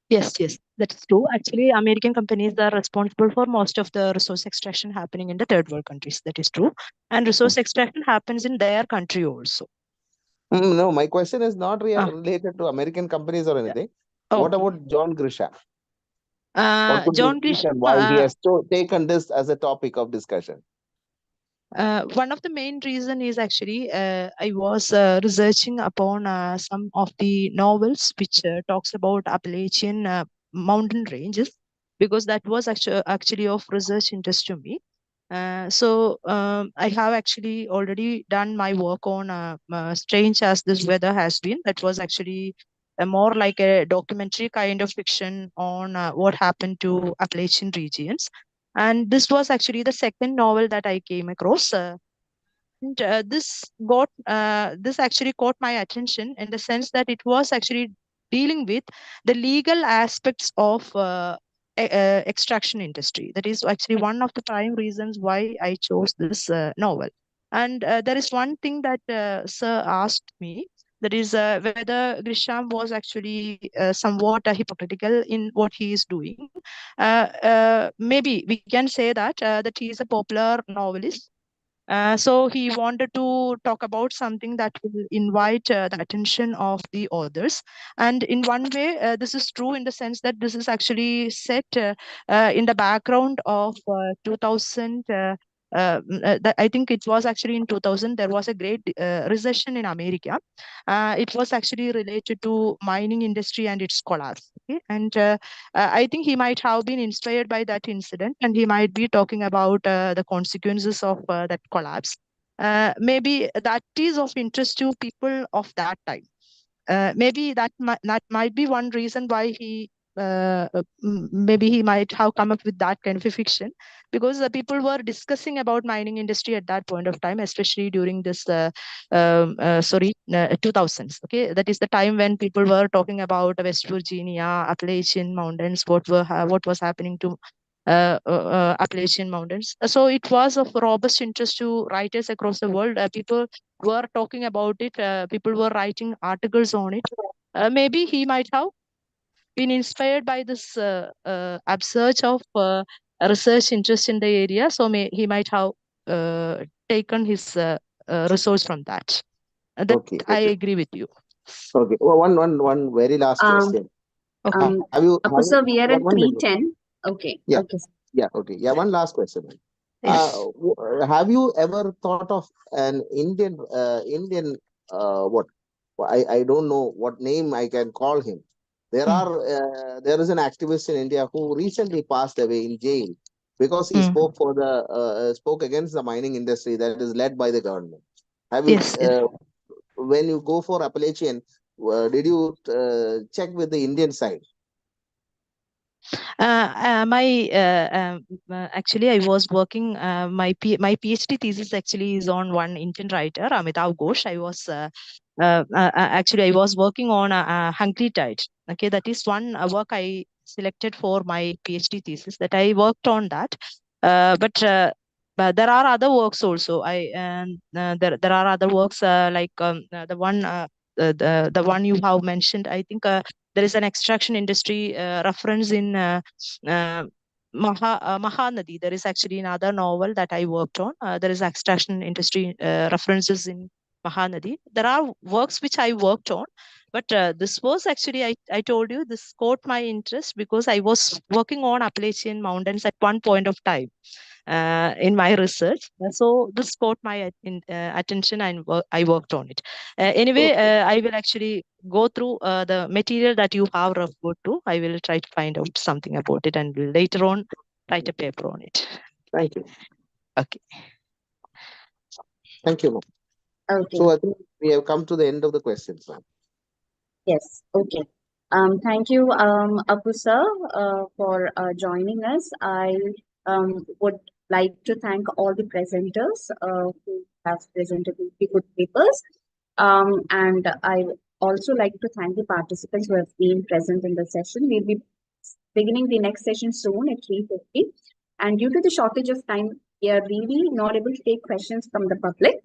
Yes, that is true. Actually, American companies are responsible for most of the resource extraction happening in the third world countries. That is true. And resource extraction happens in their country also. No, my question is not related to American companies or anything. What about John Grisham? John Grisham, why he has taken this as a topic of discussion? One of the main reason is actually I was researching upon some of the novels which talks about Appalachian mountain ranges, because that was actually of research interest to me. So I have actually already done my work on Strange as This Weather Has Been. That was actually more like a documentary kind of fiction on what happened to Appalachian regions. And this was actually the second novel that I came across. And this actually caught my attention in the sense that it was actually dealing with the legal aspects of extraction industry. That is actually one of the prime reasons why I chose this novel. And there is one thing that Sir asked me, that is whether Grisham was actually somewhat hypocritical in what he is doing. Maybe we can say that he is a popular novelist. So he wanted to talk about something that will invite the attention of the authors. And in one way, this is true in the sense that this is actually set in the background of 2000. I think it was actually in 2000, there was a great recession in America. It was actually related to mining industry and its collapse. Okay? And I think he might have been inspired by that incident, and he might be talking about the consequences of that collapse. Maybe that is of interest to people of that time. Maybe that might be one reason why maybe he might have come up with that kind of a fiction, because the people were discussing about mining industry at that point of time, especially during this 2000s. Okay, that is the time when people were talking about West Virginia, Appalachian Mountains, what was happening to Appalachian Mountains. So it was of robust interest to writers across the world. People were talking about it. People were writing articles on it. Maybe he might have been inspired by this upsurge of research interest in the area. So he might have taken his resource from that. Okay. I agree with you. Okay. Well, one very last question. Sir, we are at 3:10. Okay. Yeah. Okay. Yeah. Okay. Yeah. One last question. Yes. Have you ever thought of an Indian what? I don't know what name I can call him. There is an activist in India who recently passed away in jail because he spoke against the mining industry that is led by the government. Have you Yes, yes. when you go for appellation, did you check with the Indian side? Actually, I was working. My PhD thesis actually is on one Indian writer, Amitav Ghosh. Actually, I was working on Hungry Tide. Okay, that is one work I selected for my PhD thesis. That I worked on that. But there are other works also. There are other works like the one you have mentioned. I think there is an extraction industry reference in Mahanadi. There is actually another novel that I worked on. There is extraction industry references in Mahanadi. There are works which I worked on, but this was actually, I told you, this caught my interest because I was working on Appalachian Mountains at one point of time in my research. So this caught my attention and I worked on it. Anyway, I will actually go through the material that you have referred to. I will try to find out something about it and will later on write a paper on it. Thank you. Okay. Thank you, ma'am. Okay. So I think we have come to the end of the questions, ma'am. Yes. Okay. Thank you, Apu sir, for joining us. I would like to thank all the presenters who have presented the good papers. And I also like to thank the participants who have been present in the session. We'll be beginning the next session soon at 3:50. And due to the shortage of time, we are really not able to take questions from the public.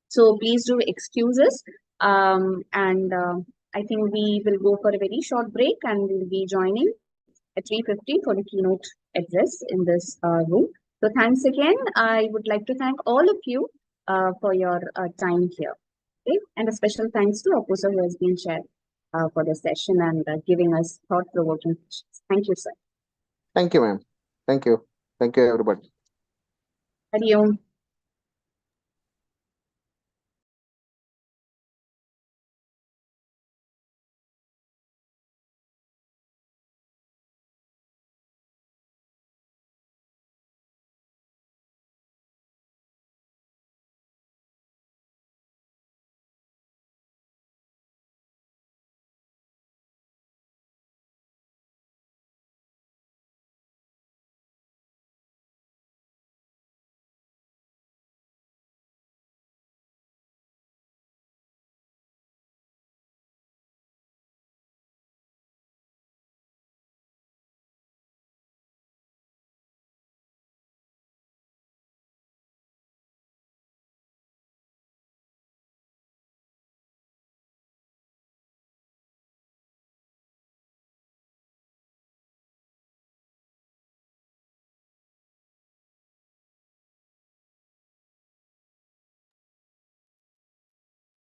So please do excuse us. I think we will go for a very short break and we'll be joining at 3:50 for the keynote address in this room. So thanks again. I would like to thank all of you for your time here. Okay? And a special thanks to Apusa who has been chair for the session and giving us thought-provoking questions. Thank you, sir. Thank you, ma'am. Thank you. Thank you, everybody. Hari Om.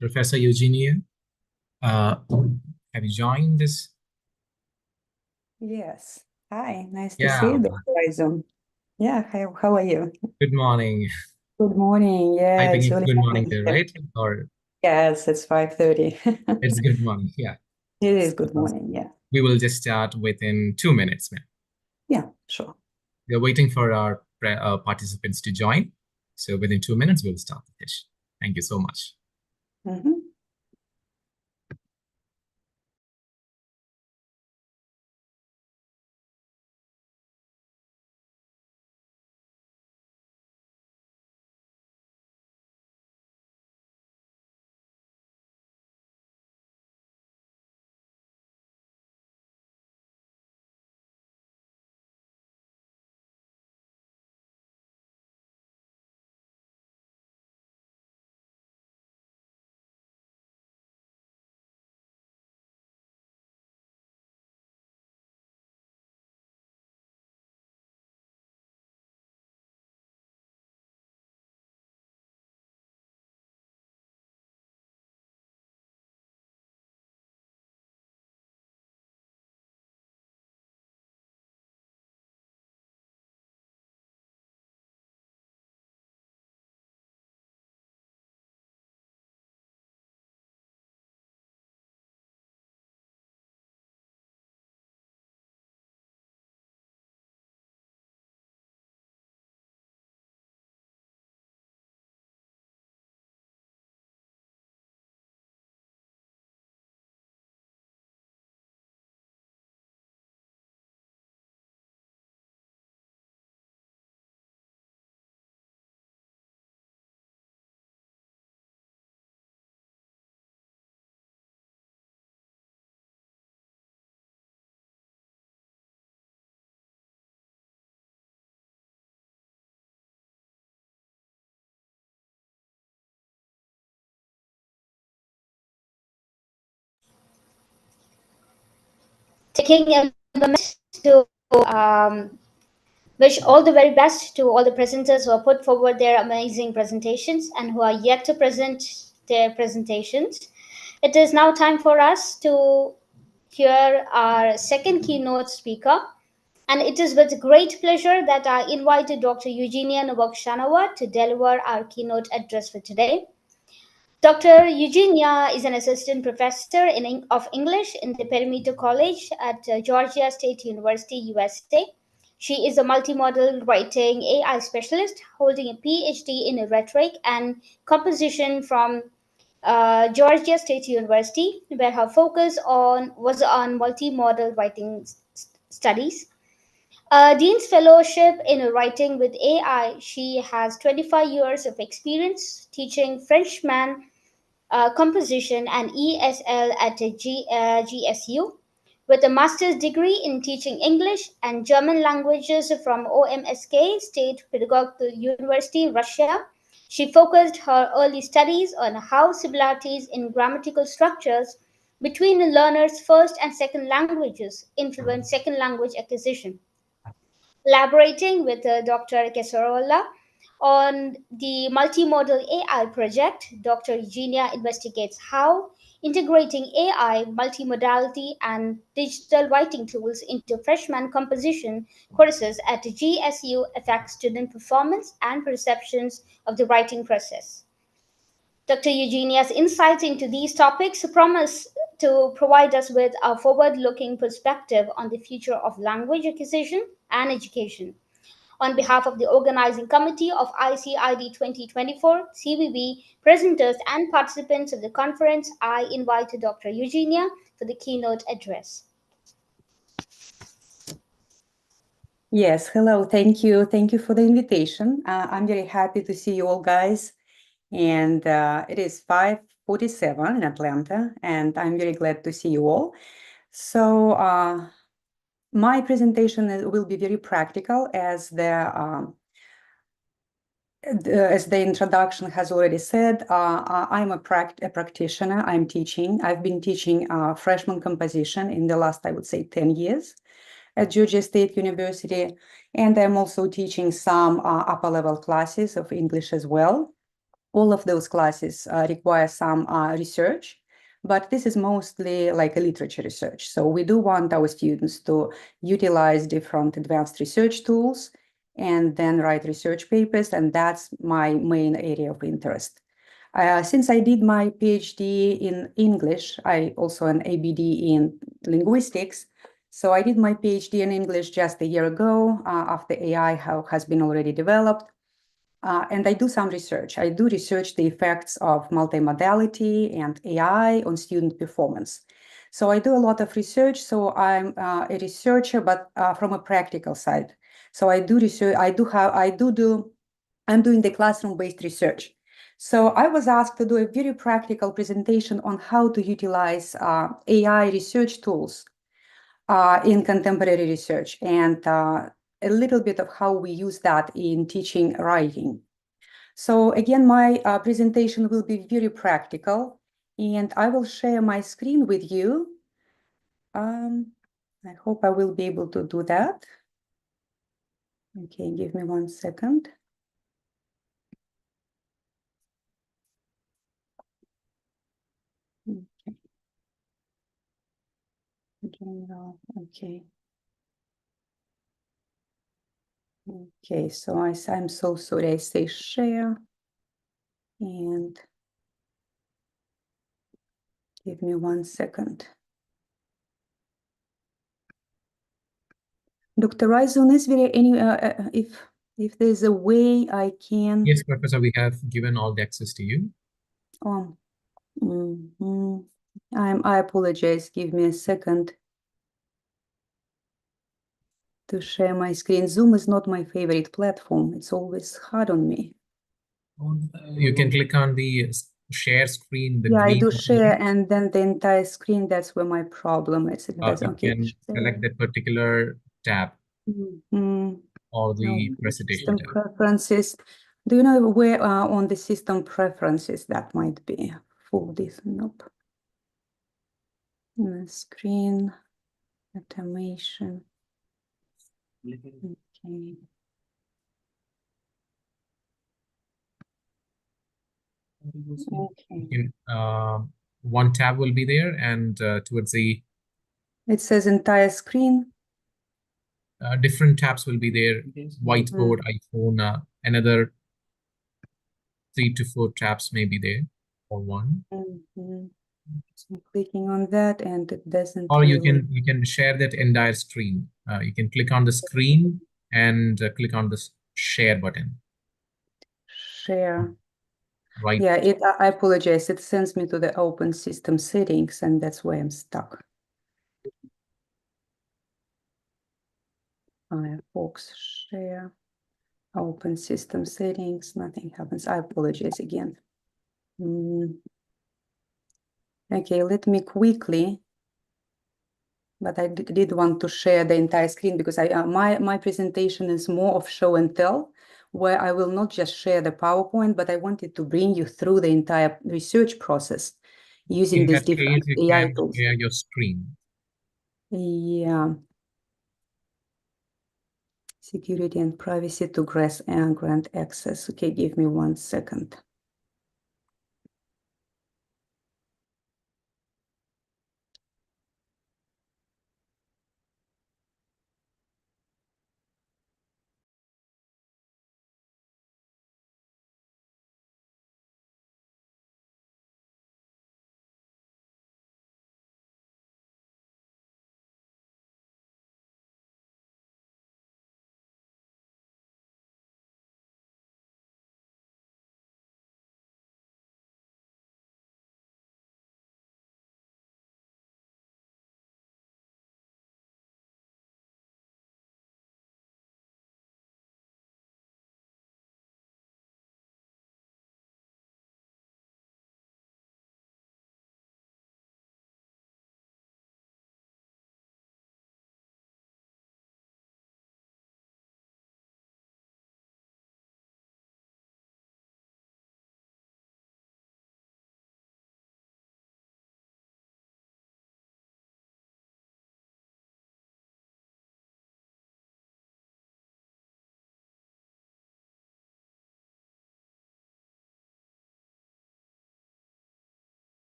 Professor Eugenia, have you joined this? Yes. Hi, nice to Yeah. see you, Dr. Aizon. Yeah, how are you? Good morning. Good morning. Yeah, I think it's it's really good nice morning to there, have right? you. Or Yes, it's 5:30. it's good morning. Yeah. It is good morning. Yeah. We will just start within 2 minutes, ma'am. Yeah, sure. We are waiting for our participants to join. So within 2 minutes, we'll start the session. Thank you so much. Mhm. taking a moment to wish all the very best to all the presenters who have put forward their amazing presentations and who are yet to present their presentations. It is now time for us to hear our second keynote speaker. And it is with great pleasure that I invited Dr. Eugenia Novokshanova to deliver our keynote address for today. Dr. Eugenia is an assistant professor of English in the Perimeter College at Georgia State University, USA. She is a multimodal writing AI specialist holding a PhD in rhetoric and composition from Georgia State University, where her focus was on multimodal writing studies. Dean's Fellowship in Writing with AI, she has 25 years of experience teaching Frenchman composition and ESL at GSU, with a master's degree in teaching English and German languages from OMSK State Pedagogical University, Russia. She focused her early studies on how similarities in grammatical structures between the learners' first and second languages influence second language acquisition. Collaborating with Dr. Kesarola on the multimodal AI project, Dr. Eugenia investigates how integrating AI, multimodality, and digital writing tools into freshman composition courses at GSU affects student performance and perceptions of the writing process. Dr. Eugenia's insights into these topics promise to provide us with a forward-looking perspective on the future of language acquisition and education. On behalf of the organizing committee of ICID-2024, CVB, presenters and participants of the conference, I invite Dr. Eugenia for the keynote address. Yes, hello, thank you. Thank you for the invitation. I'm very happy to see you all, guys. And it is 5:47 in Atlanta, and I'm very glad to see you all. So my presentation will be very practical, as the introduction has already said. I'm a practitioner. I'm teaching. I've been teaching freshman composition in the last, I would say, 10 years at Georgia State University. And I'm also teaching some upper level classes of English as well. All of those classes require some research, but this is mostly like a literature research. So we do want our students to utilize different advanced research tools and then write research papers, and that's my main area of interest. Since I did my PhD in English, I also an ABD in linguistics. So I did my PhD in English just a year ago after AI has been already developed. And I do some research. I do research the effects of multimodality and AI on student performance. So I do a lot of research. So I'm a researcher, but from a practical side. So I do research. I'm doing the classroom-based research. So I was asked to do a very practical presentation on how to utilize AI research tools in contemporary research, and a little bit of how we use that in teaching writing. So again, my presentation will be very practical, and I will share my screen with you. I hope I will be able to do that. Okay, give me 1 second. Okay. General, okay. Okay, so I'm so sorry, I say share, and give me 1 second. Dr. Raizun, is there any, if there's a way I can... Yes, Professor, we have given all the access to you. I apologize, give me a second to share my screen. Zoom is not my favorite platform. It's always hard on me. You can click on the share screen. Yeah, I do share, and then the entire screen, that's where my problem is. It does, You okay. can select that particular tab or the presentation tab. Preferences. Do you know where on the system preferences that might be? Full this, nope. Screen. Automation. Okay. Okay. One tab will be there, and towards the It says entire screen. different tabs will be there. Whiteboard, iPhone, another 3 to 4 tabs may be there, or one. I'm clicking on that and it doesn't. Or you really... can share that entire screen. You can click on the screen and click on the share button. Share. Right. Yeah, I apologize. It sends me to the open system settings, and that's where I'm stuck. Firefox share, open system settings, nothing happens. I apologize again. Okay, let me quickly, but I did want to share the entire screen because my presentation is more of show and tell, where I will not just share the PowerPoint, but I wanted to bring you through the entire research process using these different AI tools. Share your screen. Yeah. Security and privacy to grant access. Okay, give me 1 second.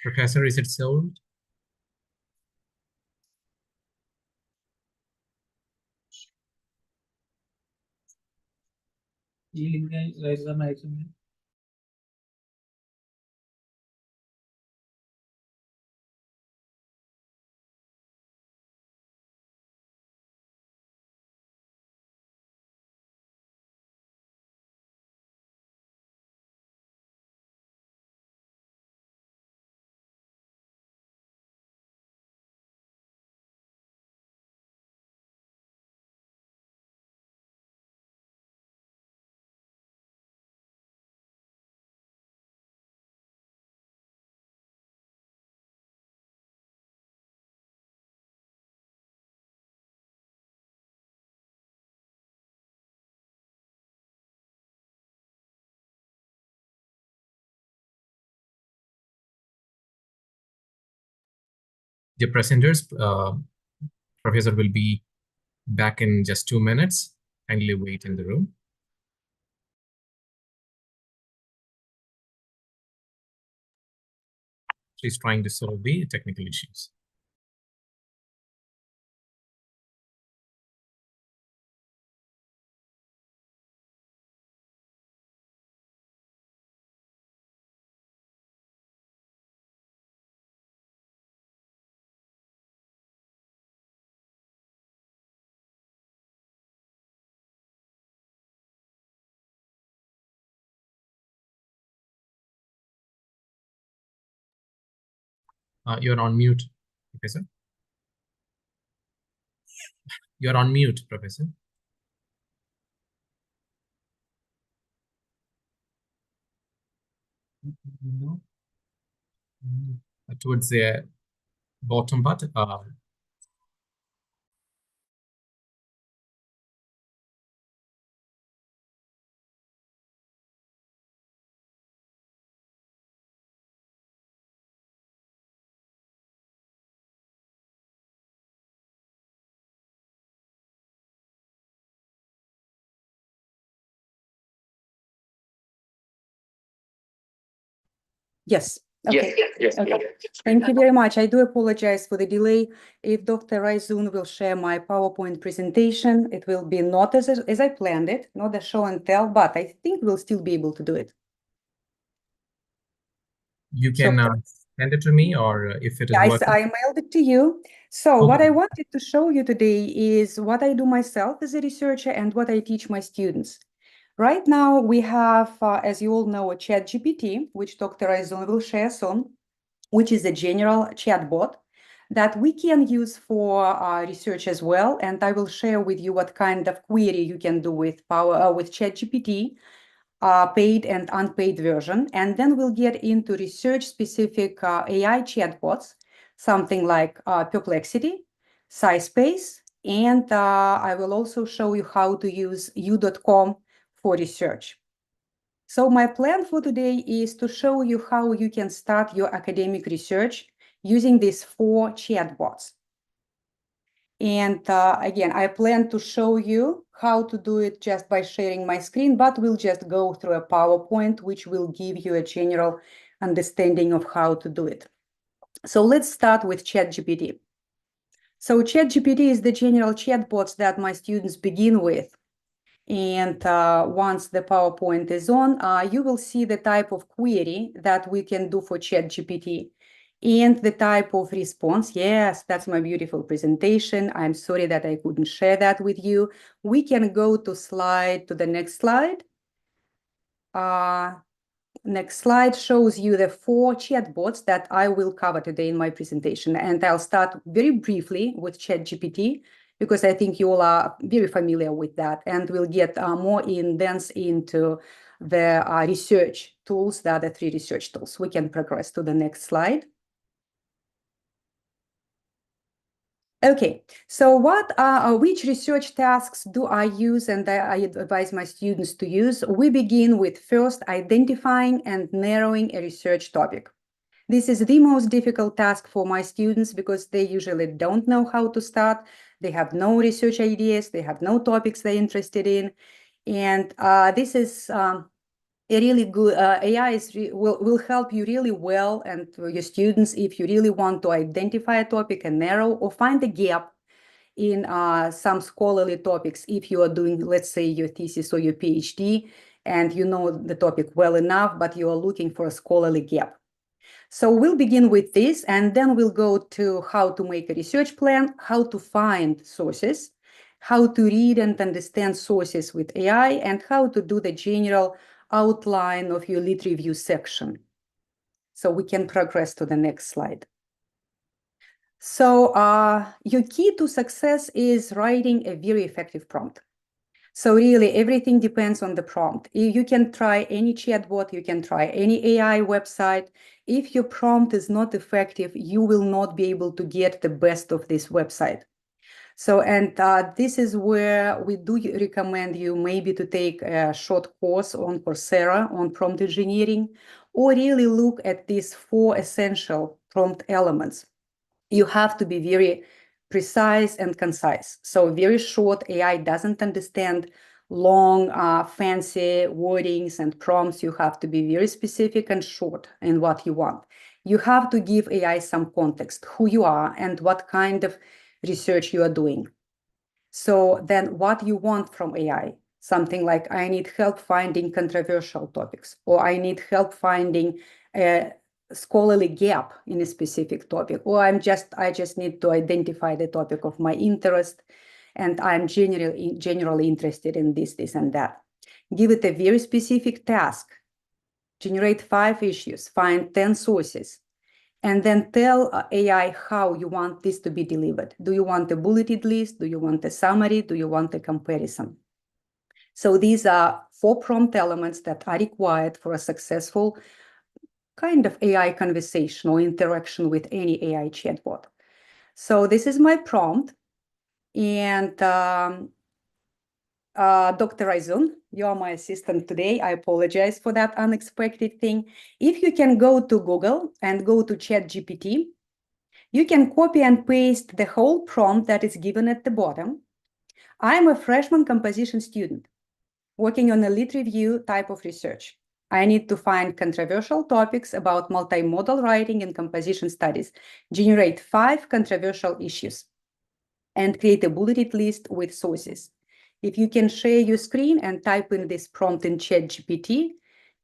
Professor, is it sold? The presenters, professor will be back in just 2 minutes. Kindly wait in the room. She's trying to solve the technical issues. You're on mute, Professor. You're on mute, Professor. No. Towards the bottom part. Yes. Okay. Okay. Thank you very much. I do apologize for the delay. If Dr. Raizun will share my PowerPoint presentation, it will be not as I planned it, not a show and tell, but I think we'll still be able to do it. You can send it to me, or if it is Yeah, working. I mailed it to you. So what I wanted to show you today is what I do myself as a researcher and what I teach my students. Right now, we have, as you all know, a ChatGPT, which Dr. Raizun will share soon, which is a general chatbot that we can use for research as well. And I will share with you what kind of query you can do with ChatGPT, paid and unpaid version. And then we'll get into research-specific AI chatbots, something like Perplexity, SciSpace, and I will also show you how to use u.com for research. So my plan for today is to show you how you can start your academic research using these 4 chatbots. And again, I plan to show you how to do it just by sharing my screen, but we'll just go through a PowerPoint, which will give you a general understanding of how to do it. So let's start with ChatGPT. So ChatGPT is the general chatbots that my students begin with. And once the PowerPoint is on, you will see the type of query that we can do for ChatGPT and the type of response. Yes, that's my beautiful presentation. I'm sorry that I couldn't share that with you. We can go to the next slide. Next slide shows you the 4 chatbots that I will cover today in my presentation. And I'll start very briefly with ChatGPT, because I think you all are very familiar with that. And we'll get more in-depth into the research tools, the other 3 research tools. We can progress to the next slide. Okay, so which research tasks do I use and I advise my students to use? We begin with first identifying and narrowing a research topic. This is the most difficult task for my students because they usually don't know how to start. They have no research ideas. They have no topics they're interested in. And this is a really good, AI will help you really well and your students if you really want to identify a topic and narrow or find a gap in some scholarly topics. If you are doing, let's say, your thesis or your PhD, and you know the topic well enough, but you are looking for a scholarly gap. So we'll begin with this, and then we'll go to how to make a research plan, how to find sources, how to read and understand sources with AI, and how to do the general outline of your lit review section. So we can progress to the next slide. So your key to success is writing a very effective prompt. So really everything depends on the prompt. You can try any chatbot, you can try any AI website. If your prompt is not effective, you will not be able to get the best of this website. So, and this is where we do recommend you maybe to take a short course on Coursera on prompt engineering, or really look at these 4 essential prompt elements. You have to be very precise and concise. So very short, AI doesn't understand long, fancy wordings and prompts. You have to be very specific and short in what you want. You have to give AI some context, who you are and what kind of research you are doing. So then what you want from AI, something like, I need help finding controversial topics, or I need help finding a scholarly gap in a specific topic, or I just need to identify the topic of my interest, and I'm generally interested in this, and that. Give it a very specific task. Generate 5 issues, find 10 sources, and then tell AI how you want this to be delivered. Do you want a bulleted list? Do you want a summary? Do you want a comparison? So these are 4 prompt elements that are required for a successful kind of AI conversation or interaction with any AI chatbot. So this is my prompt. And Dr. Aizun, you are my assistant today. I apologize for that unexpected thing. If you can go to Google and go to ChatGPT, you can copy and paste the whole prompt that is given at the bottom. I'm a freshman composition student working on a lit review type of research. I need to find controversial topics about multimodal writing and composition studies, generate 5 controversial issues, and create a bulleted list with sources. If you can share your screen and type in this prompt in ChatGPT,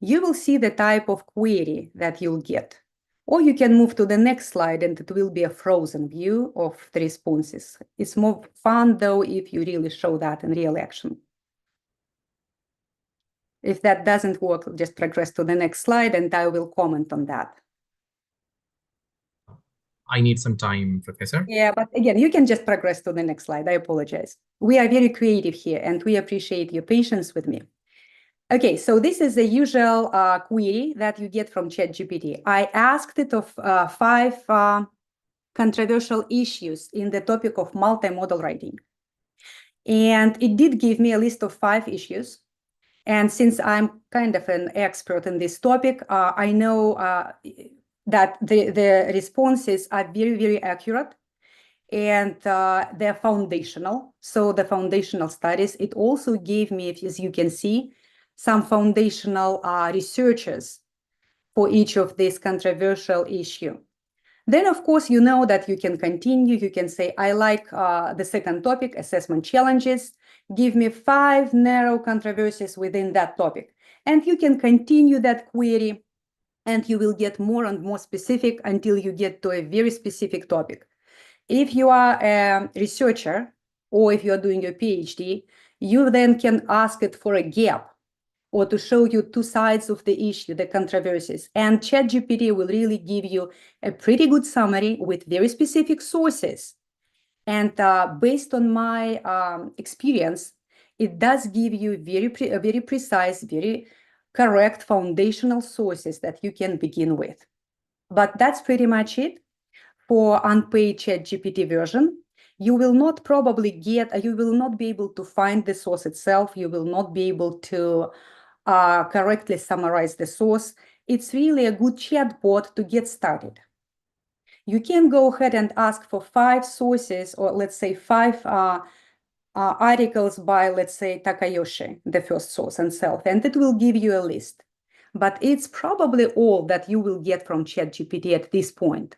you will see the type of query that you'll get. Or you can move to the next slide and it will be a frozen view of the responses. It's more fun though if you really show that in real action. If that doesn't work, just progress to the next slide and I will comment on that. I need some time, Professor. Yeah, but again, you can just progress to the next slide. I apologize. We are very creative here and we appreciate your patience with me. Okay, so this is the usual query that you get from ChatGPT. I asked it of 5 controversial issues in the topic of multimodal writing. And it did give me a list of 5 issues. And since I'm kind of an expert in this topic, I know that the responses are very, very accurate and they're foundational. So the foundational studies, it also gave me, as you can see, some foundational researchers for each of these controversial issues. Then, of course, you know that you can continue. You can say, I like the second topic, assessment challenges. Give me 5 narrow controversies within that topic. And you can continue that query and you will get more and more specific until you get to a very specific topic. If you are a researcher or if you are doing your PhD, you then can ask it for a gap or to show you 2 sides of the issue, the controversies. And ChatGPT will really give you a pretty good summary with very specific sources. And based on my experience, it does give you very precise, very correct foundational sources that you can begin with. But that's pretty much it for unpaid ChatGPT version. You will not probably get, you will not be able to find the source itself. You will not be able to correctly summarize the source. It's really a good chatbot to get started. You can go ahead and ask for 5 sources, or let's say 5 articles by, let's say, Takayoshi, the first source and self, and it will give you a list. But it's probably all that you will get from ChatGPT at this point.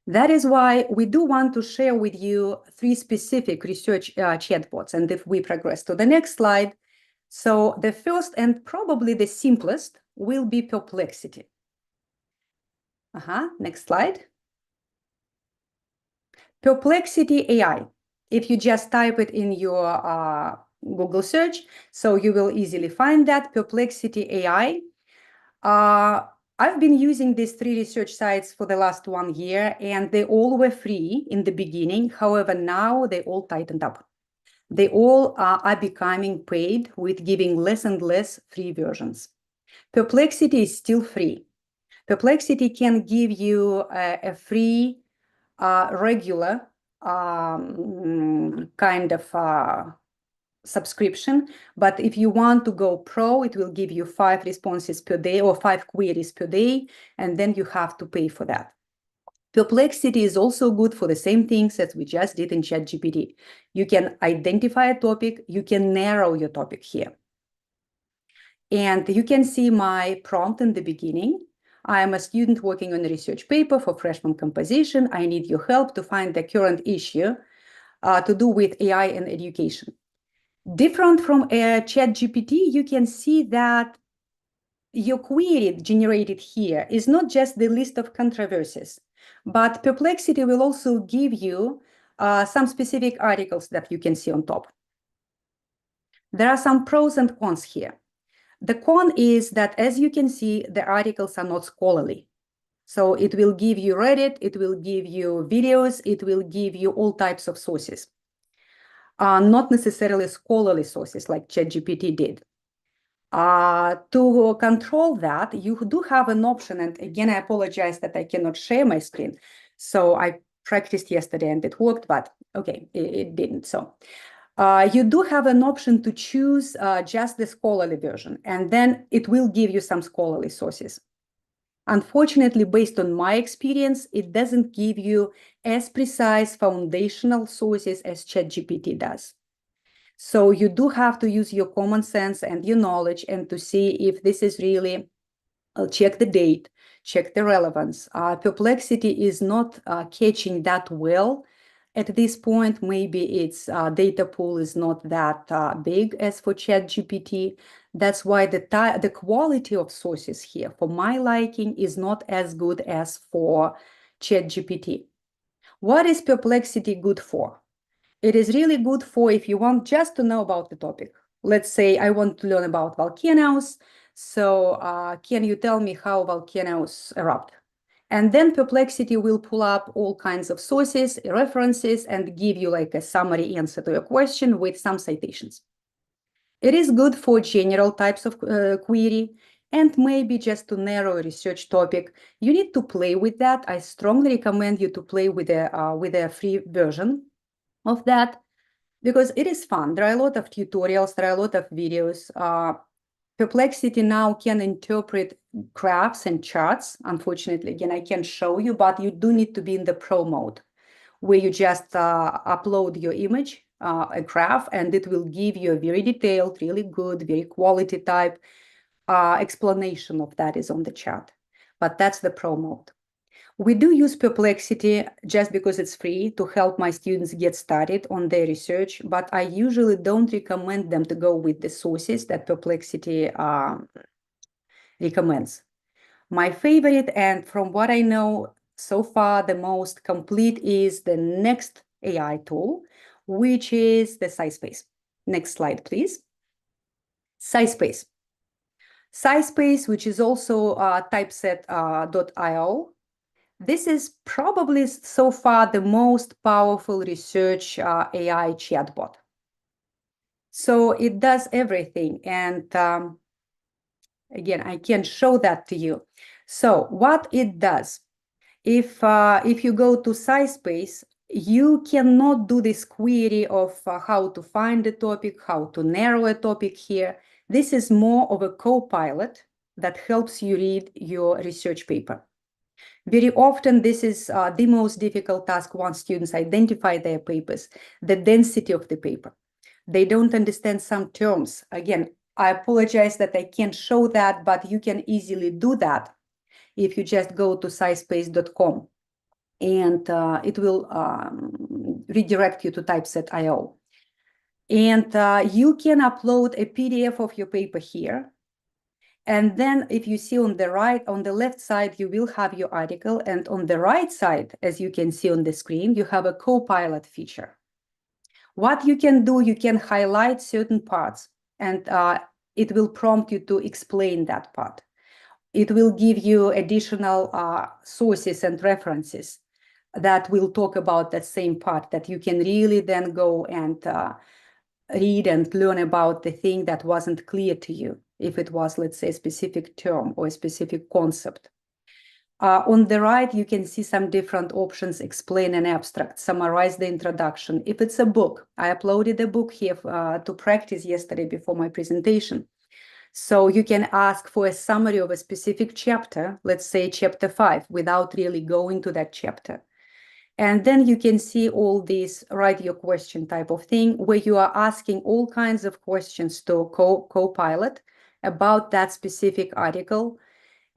That is why we do want to share with you 3 specific research chatbots. And if we progress to the next slide, so the first and probably the simplest will be Perplexity. Next slide. Perplexity AI. If you just type it in your Google search, so you will easily find that Perplexity AI. I've been using these 3 research sites for the last 1 year, and they all were free in the beginning. However, now they all tightened up. They all are becoming paid with giving less and less free versions. Perplexity is still free. Perplexity can give you a free, regular kind of subscription. But if you want to go pro, it will give you 5 responses per day or 5 queries per day, and then you have to pay for that. Perplexity is also good for the same things that we just did in ChatGPT. You can identify a topic, you can narrow your topic here. And you can see my prompt in the beginning. I am a student working on a research paper for freshman composition. I need your help to find the current issue to do with AI and education. Different from ChatGPT, you can see that your query generated here is not just the list of controversies, but Perplexity will also give you some specific articles that you can see on top. There are some pros and cons here. The con is that, as you can see, the articles are not scholarly. So it will give you Reddit, it will give you videos, it will give you all types of sources. Not necessarily scholarly sources like ChatGPT did. To control that, you do have an option, and again, I apologize that I cannot share my screen. So I practiced yesterday and it worked, but okay, it didn't. So you do have an option to choose just the scholarly version, and then it will give you some scholarly sources. Unfortunately, based on my experience, it doesn't give you as precise foundational sources as ChatGPT does. So you do have to use your common sense and your knowledge and to see if this is really, check the date, check the relevance. Perplexity is not catching that well at this point. Maybe its data pool is not that big as for ChatGPT. That's why the quality of sources here, for my liking, is not as good as for ChatGPT. What is Perplexity good for? It is really good for if you want just to know about the topic. Let's say I want to learn about volcanoes. So can you tell me how volcanoes erupt? And then Perplexity will pull up all kinds of sources, references, and give you like a summary answer to your question with some citations. It is good for general types of query, and maybe just to narrow a research topic. You need to play with that. I strongly recommend you to play with a free version of that, because it is fun. There are a lot of tutorials, there are a lot of videos. Perplexity now can interpret graphs and charts. Unfortunately, again, I can't show you, but you do need to be in the pro mode, where you just upload your image, a graph, and it will give you a very detailed, really good, very quality type explanation of that is on the chart. But that's the pro mode. We do use Perplexity just because it's free to help my students get started on their research, but I usually don't recommend them to go with the sources that Perplexity recommends. My favorite, and from what I know so far, the most complete, is the next AI tool, which is the SciSpace. Next slide, please. SciSpace. SciSpace, which is also typeset.io. This is probably so far the most powerful research AI chatbot. So it does everything. And again, I can show that to you. So what it does, if you go to SciSpace, you cannot do this query of how to find a topic, how to narrow a topic here. This is more of a co-pilot that helps you read your research paper. Very often, this is the most difficult task once students identify their papers, the density of the paper. They don't understand some terms. Again, I apologize that I can't show that, but you can easily do that if you just go to scispace.com, and it will redirect you to typeset.io. And you can upload a PDF of your paper here. And then if you see on the right, on the left side, you will have your article. And on the right side, as you can see on the screen, you have a co-pilot feature. What you can do, you can highlight certain parts, and it will prompt you to explain that part. It will give you additional sources and references that will talk about that same part, that you can really then go and read and learn about the thing that wasn't clear to you, if it was, let's say, a specific term or a specific concept. On the right, you can see some different options: explain an abstract, summarize the introduction. If it's a book, I uploaded a book here to practice yesterday before my presentation. So you can ask for a summary of a specific chapter, let's say chapter 5, without really going to that chapter. And then you can see all these write your question type of thing, where you are asking all kinds of questions to co-pilot about that specific article.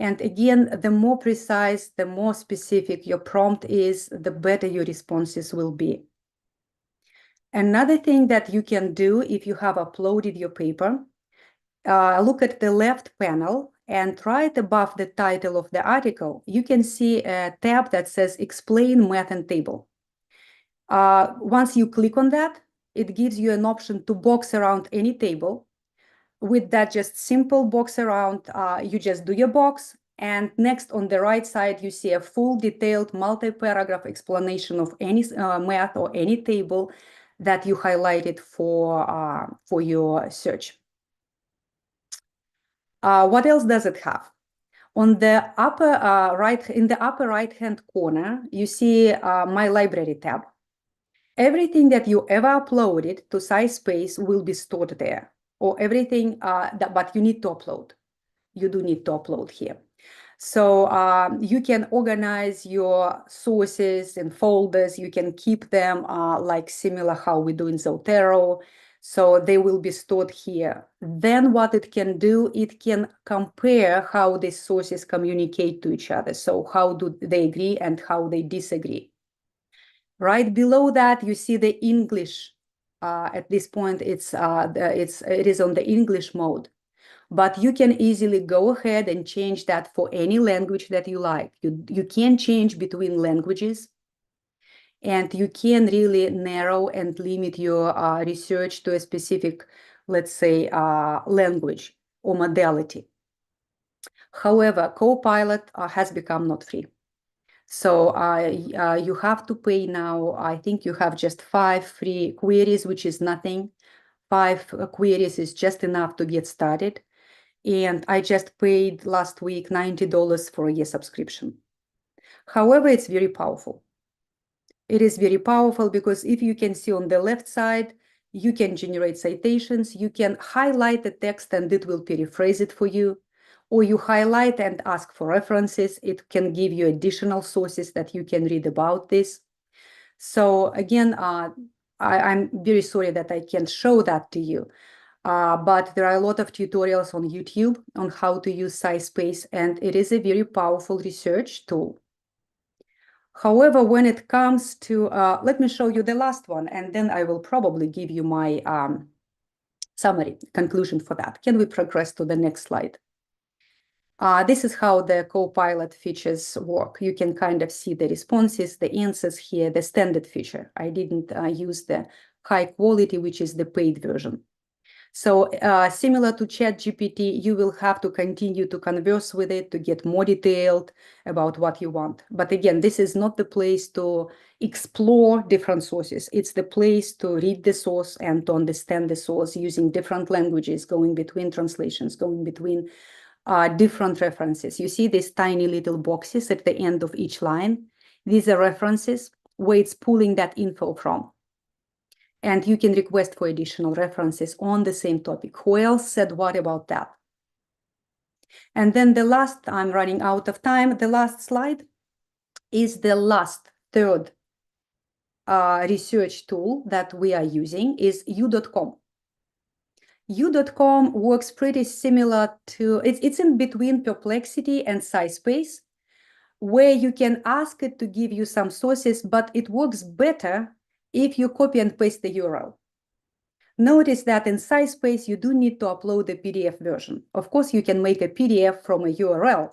And again, the more precise, the more specific your prompt is, the better your responses will be. Another thing that you can do if you have uploaded your paper, look at the left panel, and right above the title of the article, you can see a tab that says Explain Matham table. Once you click on that, it gives you an option to box around any table. With that just simple box around, you just do your box, and next on the right side, you see a full detailed multi-paragraph explanation of any math or any table that you highlighted for your search. What else does it have? On the upper in the upper right-hand corner, you see My Library tab. Everything that you ever uploaded to SciSpace will be stored there, or everything but you need to upload. You do need to upload here. So you can organize your sources in folders. You can keep them like similar how we do in Zotero. So they will be stored here. Then what it can do, it can compare how these sources communicate to each other. So how do they agree and how they disagree. Right below that, you see the English. At this point, it is on the English mode. But you can easily go ahead and change that for any language that you like. You can change between languages, and you can really narrow and limit your research to a specific, let's say, language or modality. However, Copilot has become not free. So you have to pay now. I think you have just 5 free queries, which is nothing. 5 queries is just enough to get started. And I just paid last week $90 for a year subscription. However, it's very powerful. It is very powerful because if you can see on the left side, you can generate citations, you can highlight the text and it will paraphrase it for you, or you highlight and ask for references. It can give you additional sources that you can read about this. So again, I'm very sorry that I can't show that to you. But there are a lot of tutorials on YouTube on how to use SciSpace, and it is a very powerful research tool. However, when it comes to, let me show you the last one, and then I will probably give you my summary, conclusion for that. Can we progress to the next slide? This is how the Copilot features work. You can kind of see the responses, the answers here, the standard feature. I didn't use the high quality, which is the paid version. So similar to ChatGPT, you will have to continue to converse with it to get more detailed about what you want. But again, this is not the place to explore different sources. It's the place to read the source and to understand the source using different languages, going between translations, going between different references. You see these tiny little boxes at the end of each line. These are references where it's pulling that info from. And you can request for additional references on the same topic. Who else said what about that? And then the last, I'm running out of time, the last slide is the last, third research tool that we are using is U.com. U.com works pretty similar to, it's in between Perplexity and SciSpace, where you can ask it to give you some sources, but it works better if you copy and paste the URL. Notice that in SciSpace, you do need to upload the PDF version. Of course, you can make a PDF from a URL,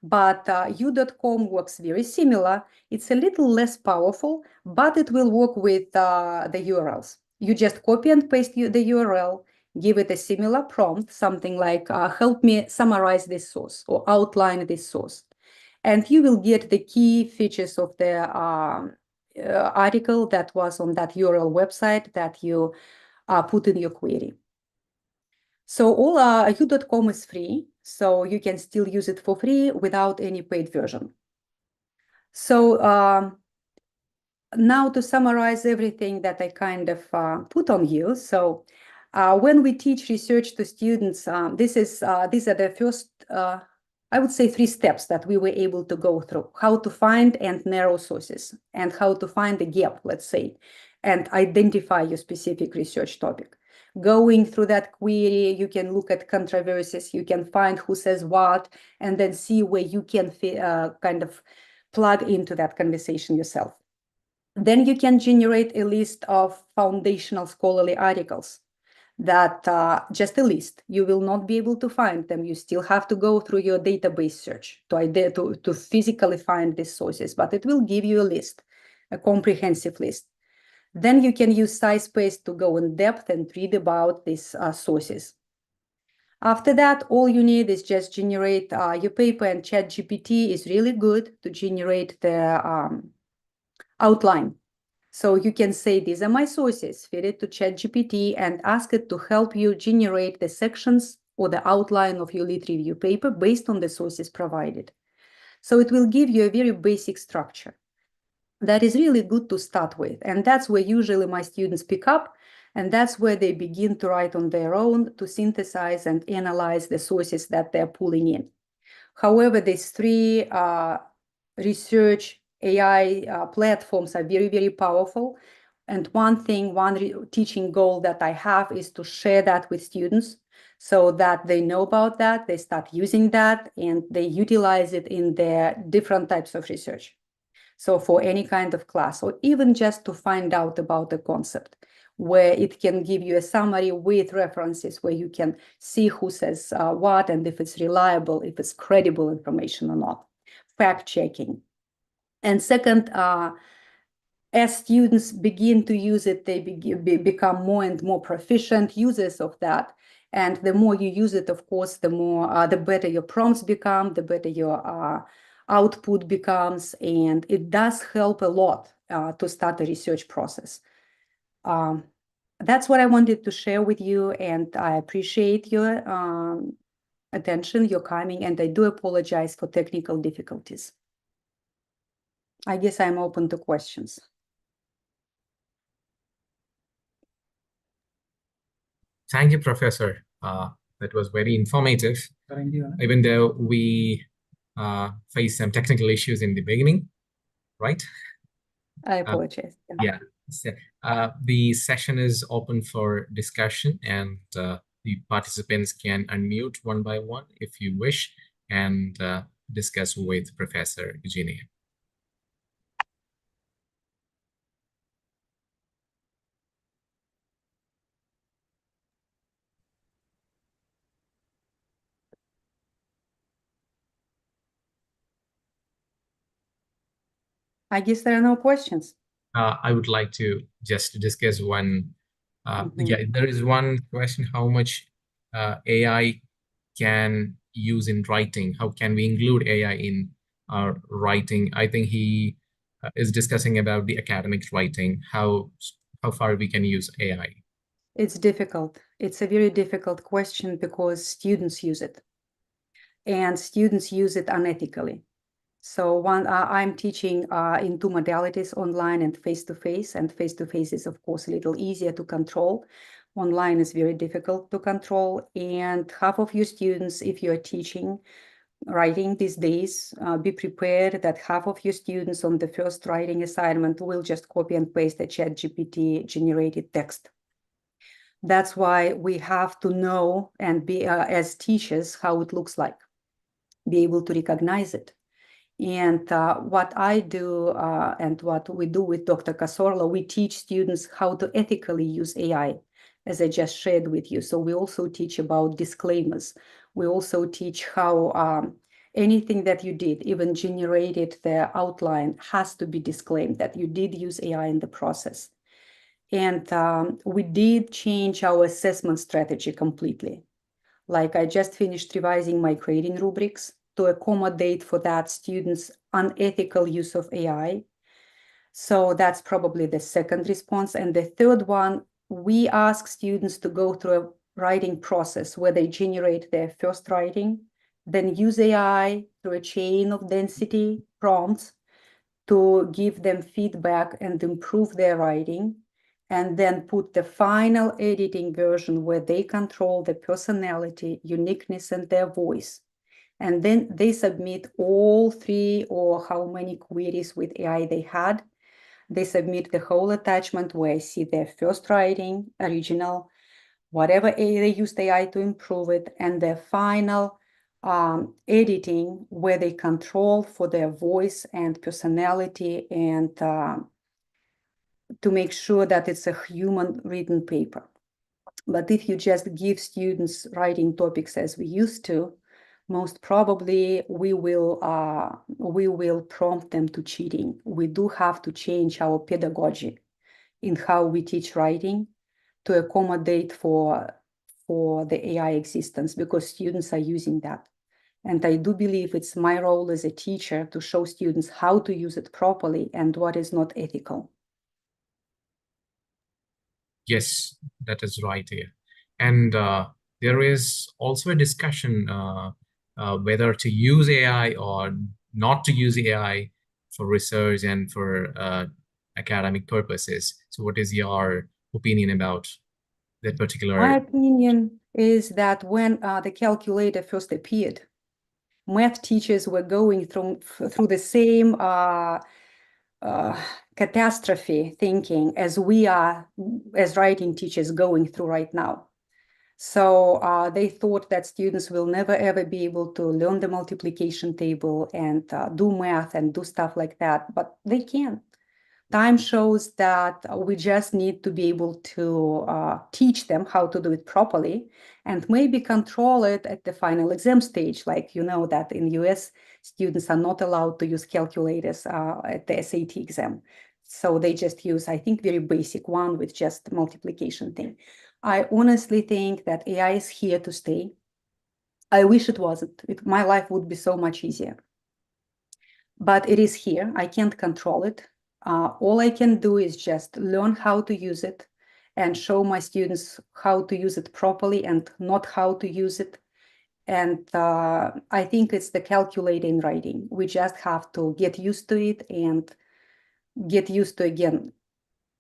but U.com works very similar. It's a little less powerful, but it will work with the URLs. You just copy and paste the URL, give it a similar prompt, something like, help me summarize this source or outline this source. And you will get the key features of the article that was on that URL website that you put in your query. So all U.com is free, so you can still use it for free without any paid version. So now to summarize everything that I kind of put on you. So when we teach research to students, these are the first, I would say, 3 steps that we were able to go through: how to find and narrow sources, and how to find a gap, let's say, and identify your specific research topic. Going through that query, you can look at controversies, you can find who says what, and then see where you can kind of plug into that conversation yourself. Then you can generate a list of foundational scholarly articles. That just a list. You will not be able to find them. You still have to go through your database search to physically find these sources, but it will give you a list, a comprehensive list. Then you can use SciSpace to go in depth and read about these sources. After that, all you need is just generate your paper, and ChatGPT is really good to generate the outline. So you can say, these are my sources, feed it to ChatGPT and ask it to help you generate the sections or the outline of your lit review paper based on the sources provided. So it will give you a very basic structure that is really good to start with. And that's where usually my students pick up, and that's where they begin to write on their own, to synthesize and analyze the sources that they're pulling in. However, these three research AI platforms are very, very powerful. And one teaching goal that I have is to share that with students so that they know about that, they start using that, and they utilize it in their different types of research. So for any kind of class, or even just to find out about the concept, where it can give you a summary with references, where you can see who says what, and if it's reliable, if it's credible information or not, fact checking. And second, as students begin to use it, they become more and more proficient users of that. And the more you use it, of course, the better your prompts become, the better your output becomes, and it does help a lot to start a research process. That's what I wanted to share with you, and I appreciate your attention, your coming, and I do apologize for technical difficulties. I guess I'm open to questions. Thank you, Professor. That was very informative, even though we faced some technical issues in the beginning, right? I apologize. Yeah. So, the session is open for discussion, and the participants can unmute one by one if you wish, and discuss with Professor Eugenia. I guess there are no questions. I would like to just discuss one. Yeah, there is one question: how much AI can use in writing? How can we include AI in our writing? I think he is discussing about the academic writing. How far we can use AI? It's difficult. It's a very difficult question because students use it, and students use it unethically. So I'm teaching in two modalities, online and face-to-face, and face-to-face is, of course, a little easier to control. Online is very difficult to control, and half of your students, if you're teaching writing these days, be prepared that half of your students on the first writing assignment will just copy and paste the ChatGPT generated text. That's why we have to know and be, as teachers, how it looks like, be able to recognize it. And what I do and what we do with Dr. Casorla, we teach students how to ethically use AI, as I just shared with you. So we also teach about disclaimers. We also teach how anything that you did, even generated the outline, has to be disclaimed that you did use AI in the process. And we did change our assessment strategy completely. Like I just finished revising my grading rubrics to accommodate for that students' unethical use of AI. So that's probably the second response. And the third one, we ask students to go through a writing process where they generate their first writing, then use AI through a chain of density prompts to give them feedback and improve their writing, and then put the final editing version where they control the personality, uniqueness, and their voice. And then they submit all three or how many queries with AI they had. They submit the whole attachment where I see their first writing, original, whatever they used AI to improve it, and their final editing where they control for their voice and personality, and to make sure that it's a human written paper. But if you just give students writing topics as we used to, most probably we will prompt them to cheating. We do have to change our pedagogy in how we teach writing to accommodate for the AI existence, because students are using that. And I do believe it's my role as a teacher to show students how to use it properly and what is not ethical. Yes, that is right here. And there is also a discussion whether to use AI or not to use AI for research and for academic purposes. So what is your opinion about that particular? My opinion is that when the calculator first appeared, math teachers were going through the same catastrophe thinking as we are, as writing teachers, going through right now. So they thought that students will never ever be able to learn the multiplication table and do math and do stuff like that, but they can. Time shows that we just need to be able to teach them how to do it properly and maybe control it at the final exam stage. Like, you know, that in the US, students are not allowed to use calculators at the SAT exam. So they just use, I think, very basic one with just multiplication thing. I honestly think that AI is here to stay. I wish it wasn't. My life would be so much easier. But it is here. I can't control it. All I can do is just learn how to use it and show my students how to use it properly and not how to use it. And I think it's the calculator in writing. We just have to get used to it and get used to, again,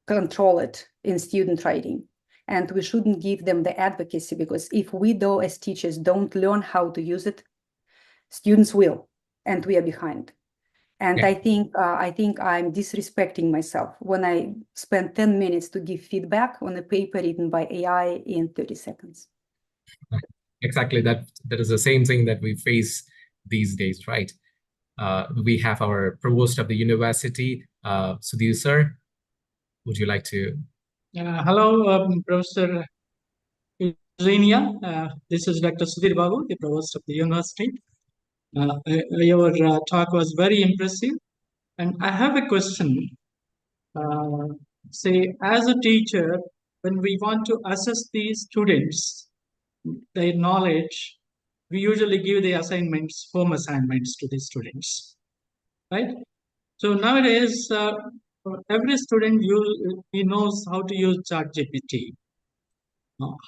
control it in student writing. And we shouldn't give them the advocacy, because if we, though, as teachers, don't learn how to use it, students will, and we are behind. And Yeah. I think I'm disrespecting myself when I spend 10 minutes to give feedback on a paper written by AI in 30 seconds. Exactly, that is the same thing that we face these days, right? We have our provost of the university, Sudhir sir. Would you like to? Hello, Professor Eugenia. This is Dr. Sudhir Babu, the provost of the university. Your talk was very impressive. And I have a question. Say, as a teacher, when we want to assess the students, their knowledge, we usually give the assignments, home assignments to the students, right? So nowadays, every student he knows how to use ChatGPT.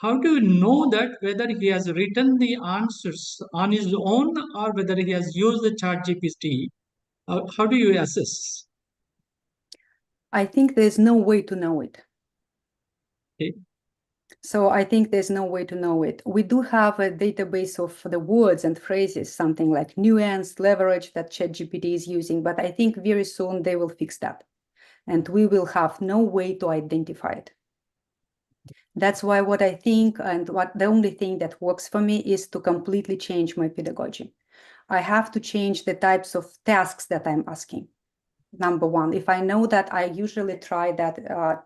How do you know that whether he has written the answers on his own or whether he has used the ChatGPT? How do you assess? I think there's no way to know it. Okay. So I think there's no way to know it. We do have a database of the words and phrases, something like nuance, leverage that ChatGPT is using, but I think very soon they will fix that. And we will have no way to identify it. That's why what I think, and what the only thing that works for me, is to completely change my pedagogy. I have to change the types of tasks that I'm asking. Number one, if I know that I usually try that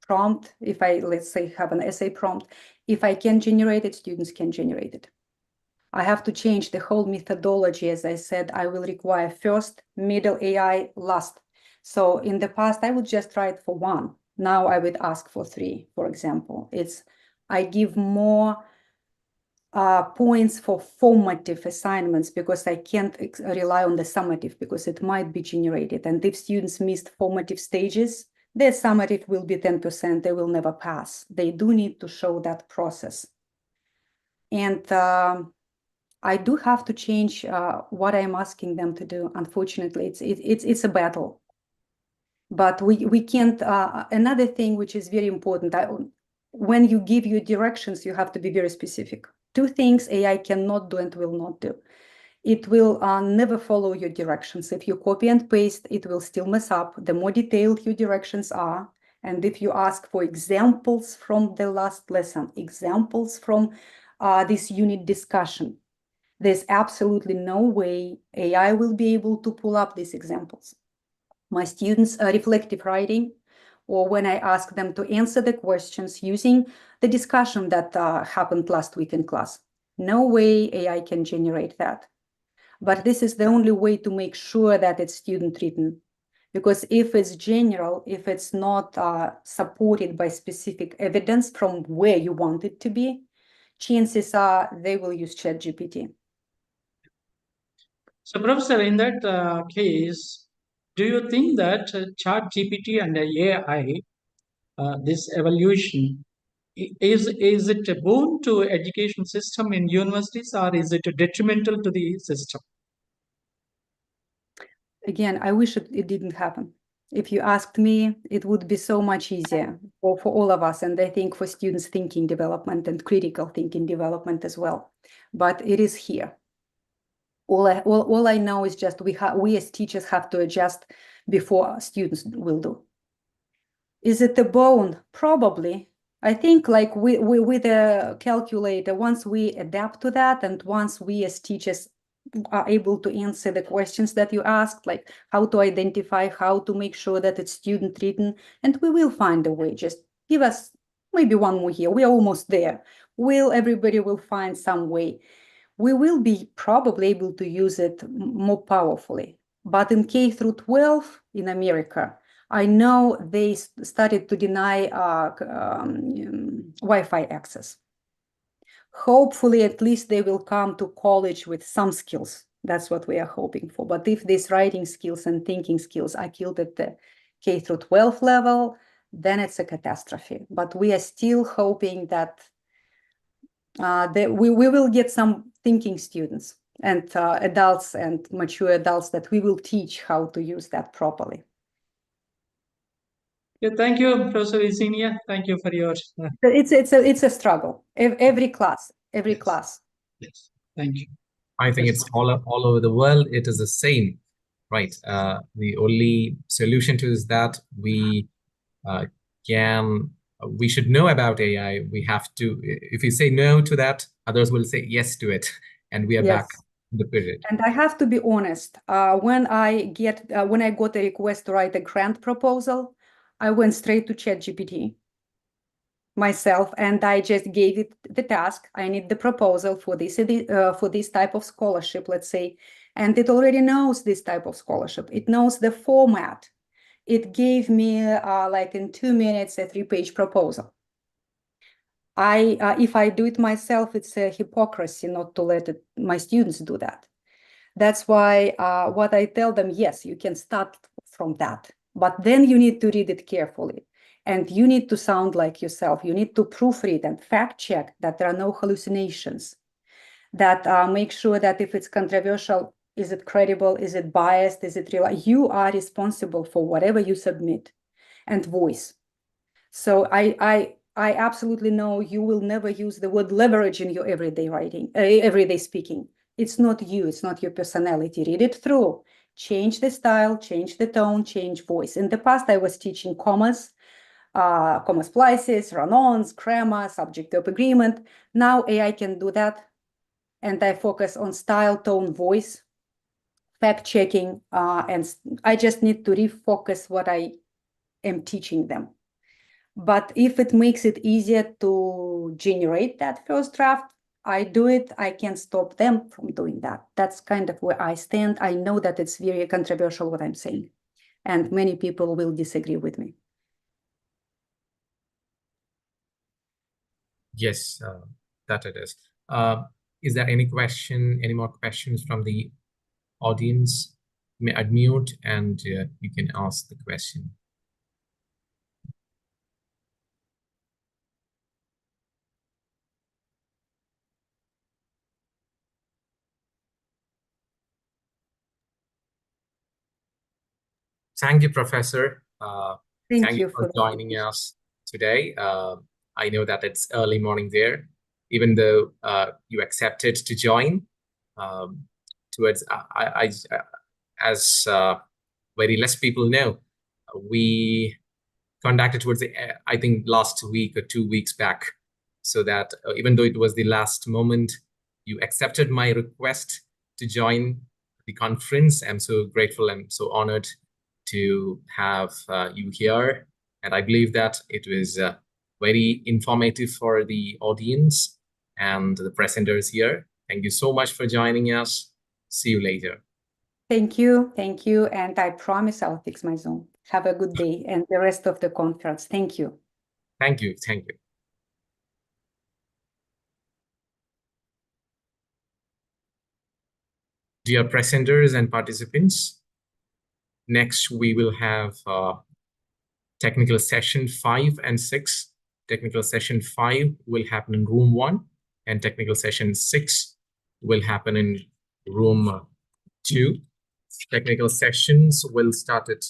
prompt, if I, let's say, have an essay prompt, if I can generate it, students can generate it. I have to change the whole methodology. As I said, I will require first, middle AI, last. So in the past, I would just try it for one. Now I would ask for three, for example. I give more points for formative assignments because I can't rely on the summative because it might be generated. And if students missed formative stages, their summative will be 10%. They will never pass. They do need to show that process. And I do have to change what I'm asking them to do. Unfortunately, it's a battle. But we can't. Another thing which is very important, when you give your directions, you have to be very specific. Two things AI cannot do and will not do. It will never follow your directions. If you copy and paste, it will still mess up. The more detailed your directions are, and if you ask for examples from the last lesson, examples from this unit discussion, there's absolutely no way AI will be able to pull up these examples. My students are reflective writing, or when I ask them to answer the questions using the discussion that happened last week in class, no way AI can generate that. But this is the only way to make sure that it's student written. Because if it's general, if it's not supported by specific evidence from where you want it to be, chances are they will use ChatGPT. So, Professor, in that case, do you think that ChatGPT and AI, this evolution, is it a boon to education system in universities, or is it detrimental to the system? Again, I wish it didn't happen. If you asked me, it would be so much easier for all of us, and I think for students' thinking development and critical thinking development as well. But it is here. All I know is just we as teachers have to adjust before students will do. Is it a bone? Probably. I think like with a calculator, once we adapt to that and once we as teachers are able to answer the questions that you asked, like how to identify, how to make sure that it's student written, and we will find a way. Just give us maybe one more year. We are almost there. Everybody will find some way. We will be probably able to use it more powerfully. But in K through 12 in America, I know they started to deny Wi-Fi access. Hopefully, at least they will come to college with some skills. That's what we are hoping for. But if these writing skills and thinking skills are killed at the K through 12 level, then it's a catastrophe. But we are still hoping that we will get some thinking students and adults and mature adults that we will teach how to use that properly. Yeah, thank you, Professor Eugenia. Thank you for your. It's a struggle. Every class. Yes, thank you. I think it's all over the world. It is the same, right? The only solution to is that we should know about AI. We have to. If we say no to that, others will say yes to it, and we are back in the period. And I have to be honest. When I got a request to write a grant proposal, I went straight to ChatGPT myself, and I just gave it the task. I need the proposal for this type of scholarship, let's say, and it already knows this type of scholarship. It knows the format. It gave me like in 2 minutes a 3-page proposal. If I do it myself, it's a hypocrisy not to let my students do that. That's why what I tell them, yes, you can start from that, but then you need to read it carefully. And you need to sound like yourself. You need to proofread and fact check that there are no hallucinations. That make sure that if it's controversial, is it credible? Is it biased? Is it real? You are responsible for whatever you submit and voice. So I absolutely know you will never use the word leverage in your everyday writing, everyday speaking. It's not you. It's not your personality. Read it through. Change the style, change the tone, change voice. In the past, I was teaching commas, comma splices, run-ons, grammar, subject-verb agreement. Now AI can do that. And I focus on style, tone, voice, fact-checking, and I just need to refocus what I am teaching them. But if it makes it easier to generate that first draft, I do it. I can't stop them from doing that. That's kind of where I stand. I know that it's very controversial what I'm saying, and many people will disagree with me. Yes, that it is. Is there any more questions from the audience? You may unmute and you can ask the question. Thank you, Professor. Thank you for joining us today. I know that it's early morning there, even though you accepted to join. As very less people know, we conducted towards the, I think last week or 2 weeks back, so that even though it was the last moment, you accepted my request to join the conference. I'm so grateful and so honored to have you here. And I believe that it was very informative for the audience and the presenters here. Thank you so much for joining us. See you later. Thank you. Thank you. And I promise I'll fix my Zoom. Have a good day and the rest of the conference. Thank you. Thank you. Thank you. Dear presenters and participants, next we will have technical session 5 and 6 Technical session 5 will happen in room 1, and technical session 6 will happen in room 2. Technical sessions will start at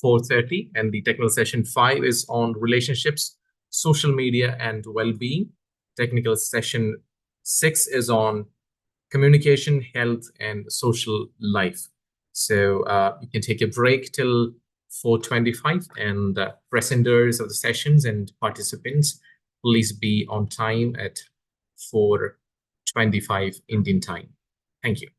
4:30, and the technical session 5 is on relationships, social media, and well-being. Technical session 6 is on communication, health, and social life. So you can take a break till 4:25, and presenters of the sessions and participants, please be on time at 4:25 Indian time. Thank you.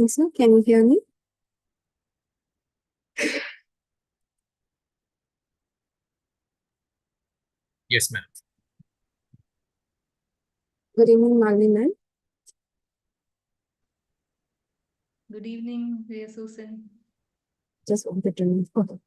Sir, can you hear me? Yes, ma'am. Good evening, Malini ma'am. Good evening, dear Susan. Just wanted to know.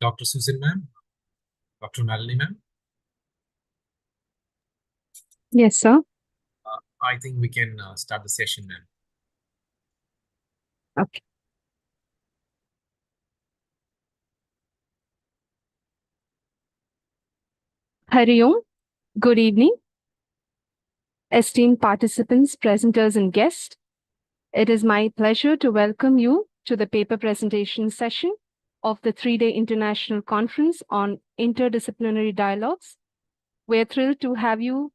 Dr. Susan, ma'am, Dr. Malini, ma'am. Yes, sir. I think we can start the session, ma'am. Okay. Hari Om. Good evening, esteemed participants, presenters, and guests. It is my pleasure to welcome you to the paper presentation session of the 3-day International Conference on Interdisciplinary Dialogues. We're thrilled to have you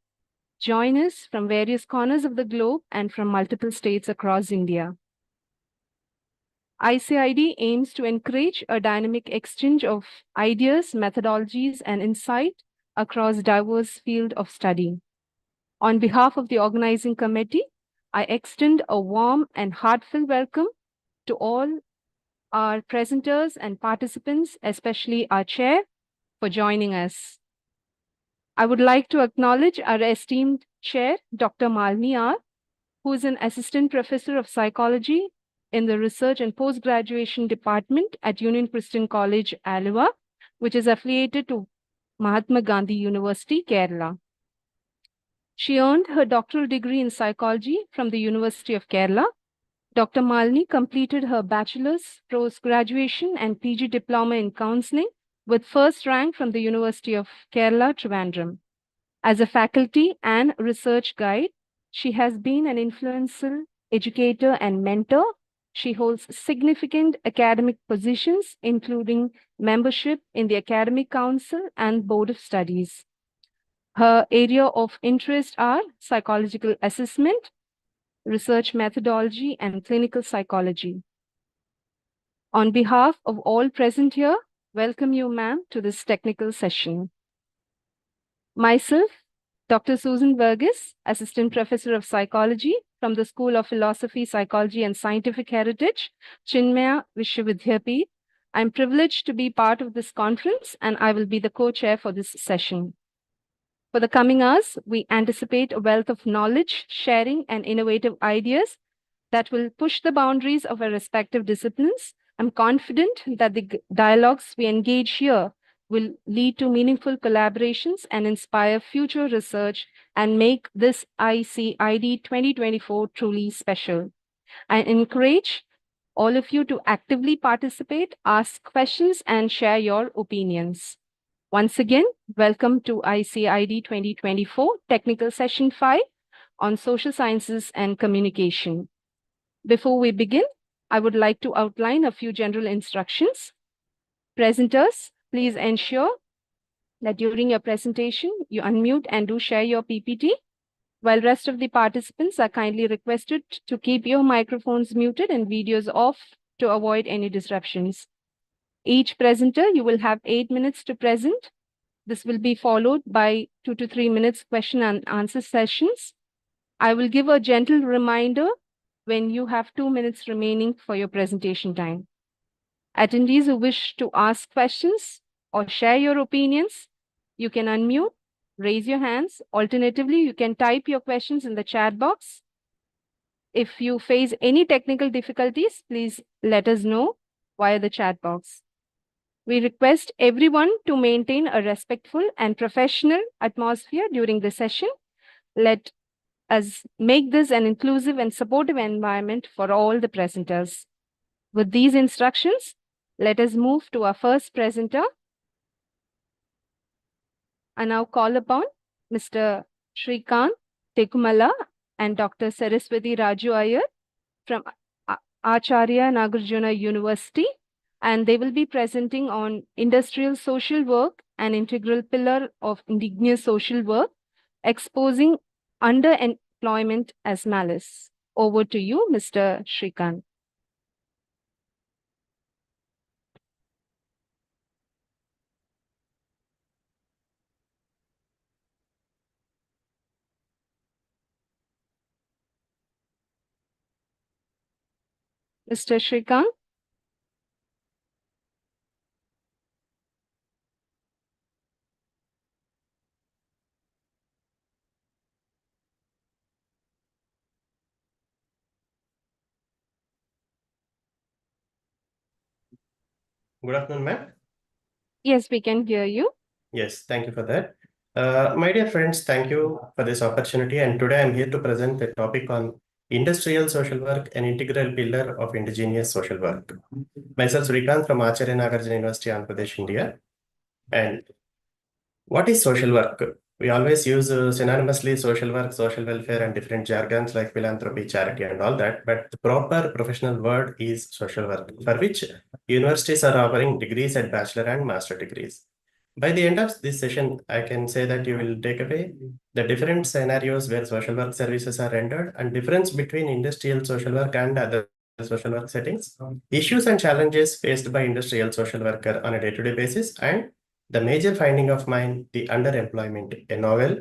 join us from various corners of the globe and from multiple states across India. ICID aims to encourage a dynamic exchange of ideas, methodologies, and insight across diverse fields of study. On behalf of the organizing committee, I extend a warm and heartfelt welcome to all our presenters and participants, especially our chair, for joining us. I would like to acknowledge our esteemed chair, Dr. Malini R., who is an assistant professor of psychology in the Research and Post-Graduation Department at Union Christian College, Alua, which is affiliated to Mahatma Gandhi University, Kerala. She earned her doctoral degree in psychology from the University of Kerala. Dr. Malini completed her bachelor's, post-graduation, and PG diploma in counseling with first rank from the University of Kerala, Trivandrum. As a faculty and research guide, she has been an influential educator and mentor. She holds significant academic positions, including membership in the Academic Council and Board of Studies. Her area of interest are psychological assessment, research methodology, and clinical psychology. On behalf of all present here, welcome you, ma'am, to this technical session. Myself, Dr. Susan Burgess, Assistant Professor of Psychology from the School of Philosophy, Psychology, and Scientific Heritage, Chinmaya, Vishwa, Vidyapeeth. I'm privileged to be part of this conference, and I will be the co-chair for this session. For the coming hours, we anticipate a wealth of knowledge, sharing, and innovative ideas that will push the boundaries of our respective disciplines. I'm confident that the dialogues we engage here will lead to meaningful collaborations and inspire future research and make this ICID 2024 truly special. I encourage all of you to actively participate, ask questions, and share your opinions. Once again, welcome to ICID 2024 Technical Session 5 on Social Sciences and Communication. Before we begin, I would like to outline a few general instructions. Presenters, please ensure that during your presentation, you unmute and do share your PPT, while rest of the participants are kindly requested to keep your microphones muted and videos off to avoid any disruptions. Each presenter, you will have 8 minutes to present. This will be followed by 2 to 3 minutes question and answer sessions. I will give a gentle reminder when you have 2 minutes remaining for your presentation time. Attendees who wish to ask questions or share your opinions, you can unmute, raise your hands. Alternatively, you can type your questions in the chat box. If you face any technical difficulties, please let us know via the chat box. We request everyone to maintain a respectful and professional atmosphere during the session. Let us make this an inclusive and supportive environment for all the presenters. With these instructions, let us move to our first presenter. I now call upon Mr. Shrikant Tekumala and Dr. Saraswati Raju Iyer from Acharya Nagarjuna University, and they will be presenting on industrial social work, an integral pillar of indigenous social work, exposing underemployment as malice. Over to you, Mr. Shrikant. Mr. Shrikant? Good afternoon, ma'am. Yes, we can hear you. Yes, thank you for that. My dear friends, thank you for this opportunity. And today I'm here to present the topic on industrial social work, an integral pillar of indigenous social work. Myself, Srikanth from Acharya Nagarjuna University, Andhra Pradesh, India. And what is social work? We always use synonymously social work, social welfare, and different jargons like philanthropy, charity, and all that. But the proper professional word is social work, for which universities are offering degrees at bachelor and master degrees. By the end of this session, I can say that you will take away the different scenarios where social work services are rendered and difference between industrial social work and other social work settings, issues and challenges faced by industrial social worker on a day-to-day basis, and the major finding of mine, the underemployment, a novel,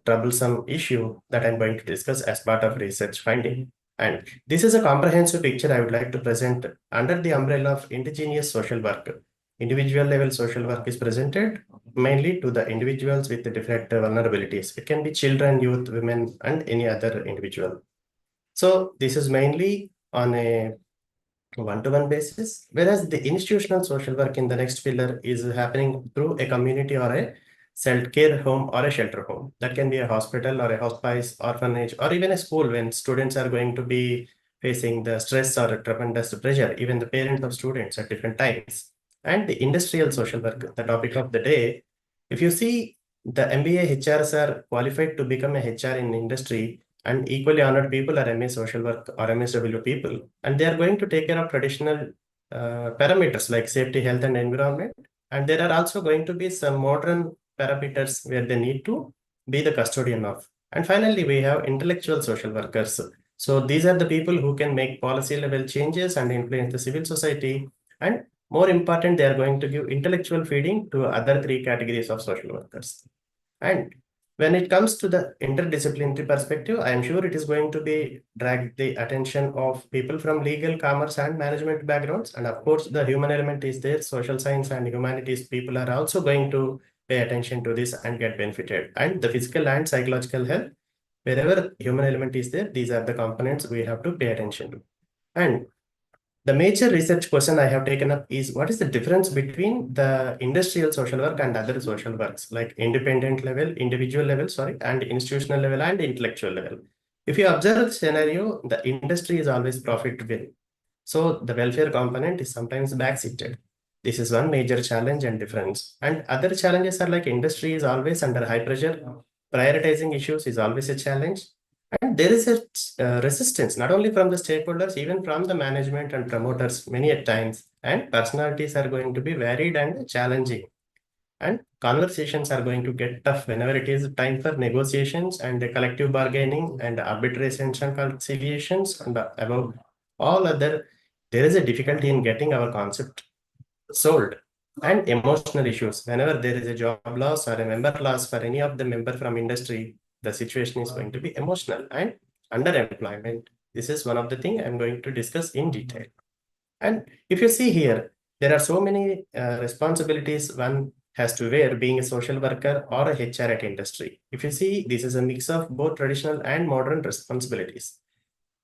troublesome issue that I'm going to discuss as part of research finding. And this is a comprehensive picture I would like to present under the umbrella of indigenous social work. Individual level social work is presented mainly to the individuals with the different vulnerabilities. It can be children, youth, women, and any other individual. So this is mainly on a one-to-one basis, whereas the institutional social work in the next pillar is happening through a community or a self-care home or a shelter home. That can be a hospital or a hospice, orphanage, or even a school when students are going to be facing the stress or tremendous pressure, even the parents of students at different times. And the industrial social work, the topic of the day. If you see, the MBA HRs are qualified to become a HR in industry, and equally honored people are MA social work or MSW people, and they are going to take care of traditional parameters like safety, health, and environment. And there are also going to be some modern parameters where they need to be the custodian of. And finally, we have intellectual social workers. So these are the people who can make policy level changes and influence the civil society. And more important, they are going to give intellectual feeding to other three categories of social workers. And when it comes to the interdisciplinary perspective, I am sure it is going to be drag the attention of people from legal, commerce, and management backgrounds. And of course, the human element is there. Social science and humanities people are also going to pay attention to this and get benefited. And the physical and psychological health, wherever human element is there, these are the components we have to pay attention to. And the major research question I have taken up is what is the difference between the industrial social work and other social works like independent level, individual level, and institutional level and intellectual level. If you observe the scenario, the industry is always profit driven. So the welfare component is sometimes backseated. This is one major challenge and difference. And other challenges are like industry is always under high pressure. Prioritizing issues is always a challenge. And there is a resistance, not only from the stakeholders, even from the management and promoters many at times. And personalities are going to be varied and challenging. And conversations are going to get tough whenever it is time for negotiations and collective bargaining and arbitrations and conciliations. And above all other, there is a difficulty in getting our concept sold. And emotional issues. Whenever there is a job loss or a member loss for any of the member from industry, the situation is going to be emotional. And underemployment, this is one of the things I'm going to discuss in detail. And if you see here, there are so many responsibilities one has to wear being a social worker or a HR at industry. If you see, this is a mix of both traditional and modern responsibilities.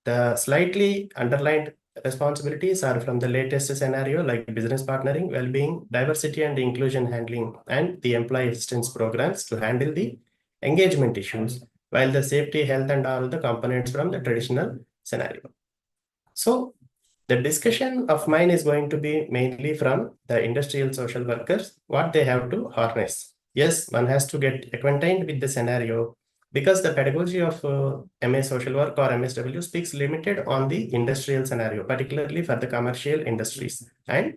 The slightly underlined responsibilities are from the latest scenario like business partnering, well-being, diversity and inclusion handling, and the employee assistance programs to handle the engagement issues, while the safety, health, and all the components from the traditional scenario. So the discussion of mine is going to be mainly from the industrial social workers, what they have to harness. Yes, one has to get acquainted with the scenario because the pedagogy of MA social work or MSW speaks limited on the industrial scenario, particularly for the commercial industries. And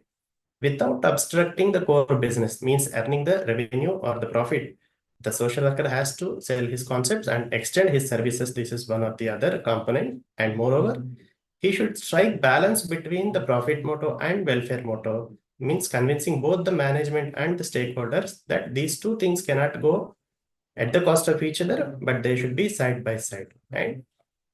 without obstructing the core business, means earning the revenue or the profit, the social worker has to sell his concepts and extend his services. This is one of the other component. And moreover, he should strike balance between the profit motto and welfare motto, means convincing both the management and the stakeholders that these two things cannot go at the cost of each other, but they should be side by side. And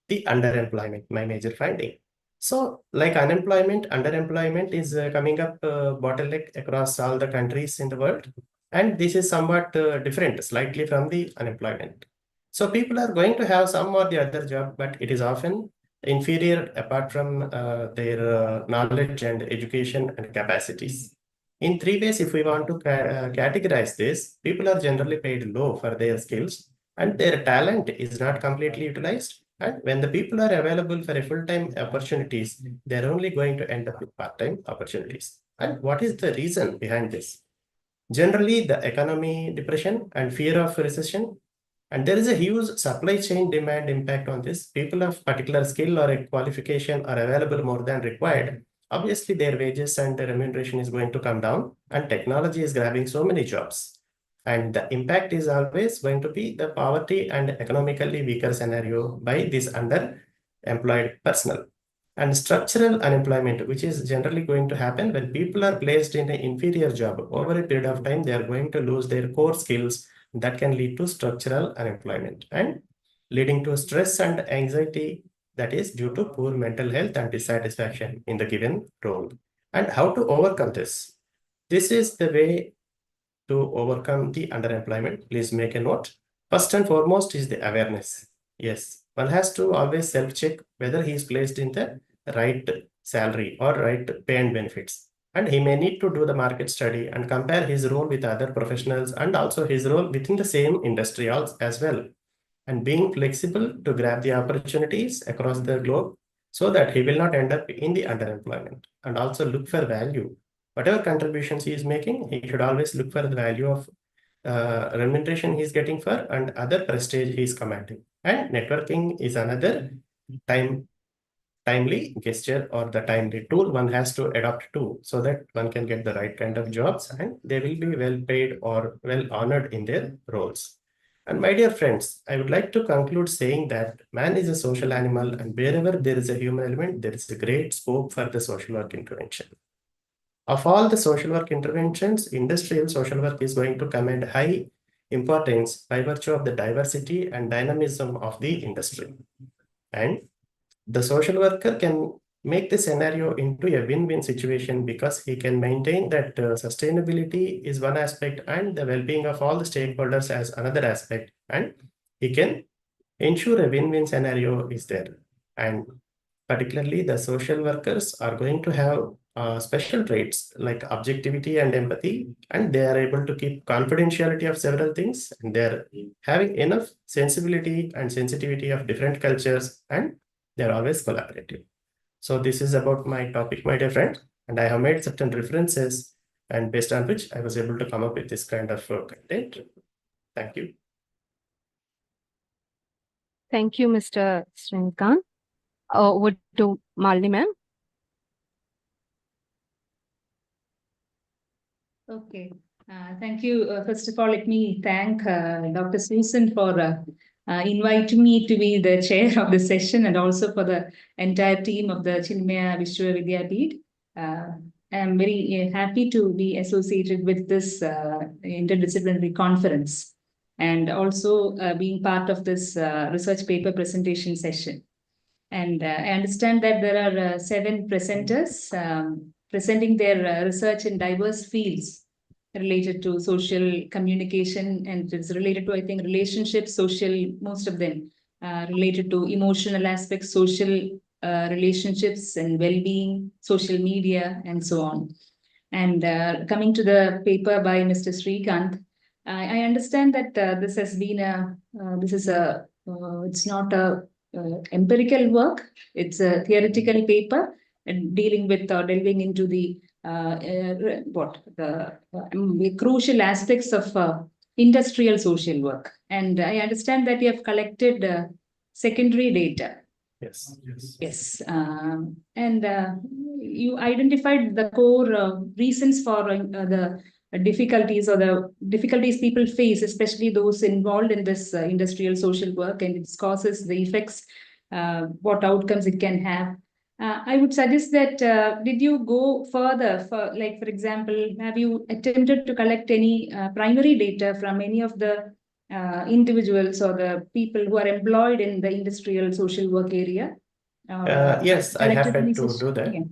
the underemployment, my major finding. So like unemployment, underemployment is coming up bottleneck across all the countries in the world. And this is somewhat different, slightly from the unemployment. So people are going to have some or the other job, but it is often inferior apart from their knowledge and education and capacities. In three ways, if we want to categorize this, people are generally paid low for their skills and their talent is not completely utilized. And when the people are available for a full-time opportunities, they're only going to end up with part-time opportunities. And what is the reason behind this? Generally, the economy depression and fear of recession, and there is a huge supply chain demand impact on this. People of particular skill or a qualification are available more than required. Obviously, their wages and their remuneration is going to come down, and technology is grabbing so many jobs. And the impact is always going to be the poverty and economically weaker scenario by this underemployed personnel. And structural unemployment, which is generally going to happen when people are placed in an inferior job. Over a period of time, they are going to lose their core skills that can lead to structural unemployment and leading to stress and anxiety that is due to poor mental health and dissatisfaction in the given role. And how to overcome this? This is the way to overcome the underemployment. Please make a note. First and foremost is the awareness. Yes, one has to always self-check whether he is placed in the right salary or right pay and benefits. And he may need to do the market study and compare his role with other professionals and also his role within the same industry as well. And being flexible to grab the opportunities across the globe so that he will not end up in the underemployment. And also look for value. Whatever contributions he is making, he should always look for the value of remuneration he is getting for and other prestige he is commanding. And networking is another timely gesture or the timely tool one has to adopt to so that one can get the right kind of jobs and they will be well paid or well honored in their roles. And my dear friends, I would like to conclude saying that man is a social animal and wherever there is a human element, there is a great scope for the social work intervention. Of all the social work interventions, industrial social work is going to command high importance by virtue of the diversity and dynamism of the industry. And the social worker can make the scenario into a win-win situation because he can maintain that sustainability is one aspect and the well-being of all the stakeholders as another aspect, and he can ensure a win-win scenario is there. And particularly the social workers are going to have special traits like objectivity and empathy, and they are able to keep confidentiality of several things, and they're having enough sensibility and sensitivity of different cultures, and they're always collaborative. So this is about my topic, my dear friend, and I have made certain references and based on which I was able to come up with this kind of content. Thank you. Thank you, Mr. Srinikant. Over to Malini ma'am. Okay, thank you. First of all, let me thank Dr. Susan for inviting me to be the chair of the session and also for the entire team of the Chinmaya Vishwa Vidyapeeth. I'm very happy to be associated with this interdisciplinary conference and also being part of this research paper presentation session. And I understand that there are 7 presenters presenting their research in diverse fields related to social communication, and it's related to, I think, relationships, social, most of them related to emotional aspects, social relationships and well-being, social media, and so on. And coming to the paper by Mr. Srikanth, I understand that this has been it's not a empirical work, it's a theoretical paper and dealing with delving into the crucial aspects of industrial social work. And I understand that you have collected secondary data. Yes. Yes. And you identified the core reasons for the difficulties or the difficulties people face, especially those involved in this industrial social work and its causes, the effects, what outcomes it can have. I would suggest that did you go further, for example, have you attempted to collect any primary data from any of the individuals or the people who are employed in the industrial social work area? Yes, I happened to do that. Yeah.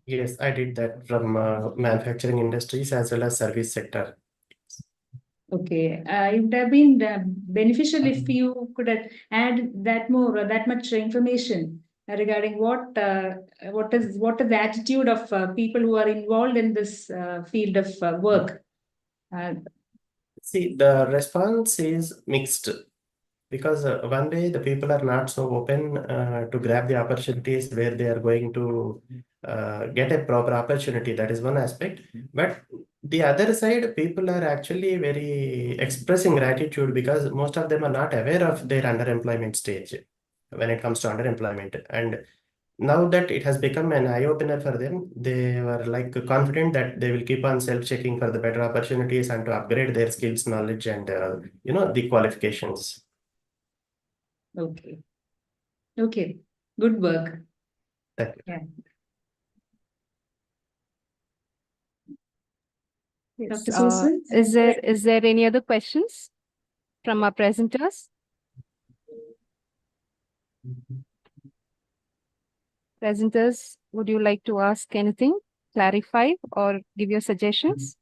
Yes, I did that from manufacturing industries as well as service sector. Okay, it would have been beneficial if you could add that much information regarding what is the attitude of people who are involved in this field of work. See, the response is mixed because one way the people are not so open to grab the opportunities where they are going to get a proper opportunity. That is one aspect. But the other side, people are actually very expressing gratitude because most of them are not aware of their underemployment stage when it comes to underemployment. And now that it has become an eye-opener for them, they were like confident that they will keep on self-checking for the better opportunities and to upgrade their skills, knowledge, and the qualifications. Okay. Okay. Good work. Thank you. Yeah. Yes. Dr. Susan? Is there any other questions from our presenters? Presenters, would you like to ask anything, clarify, or give your suggestions?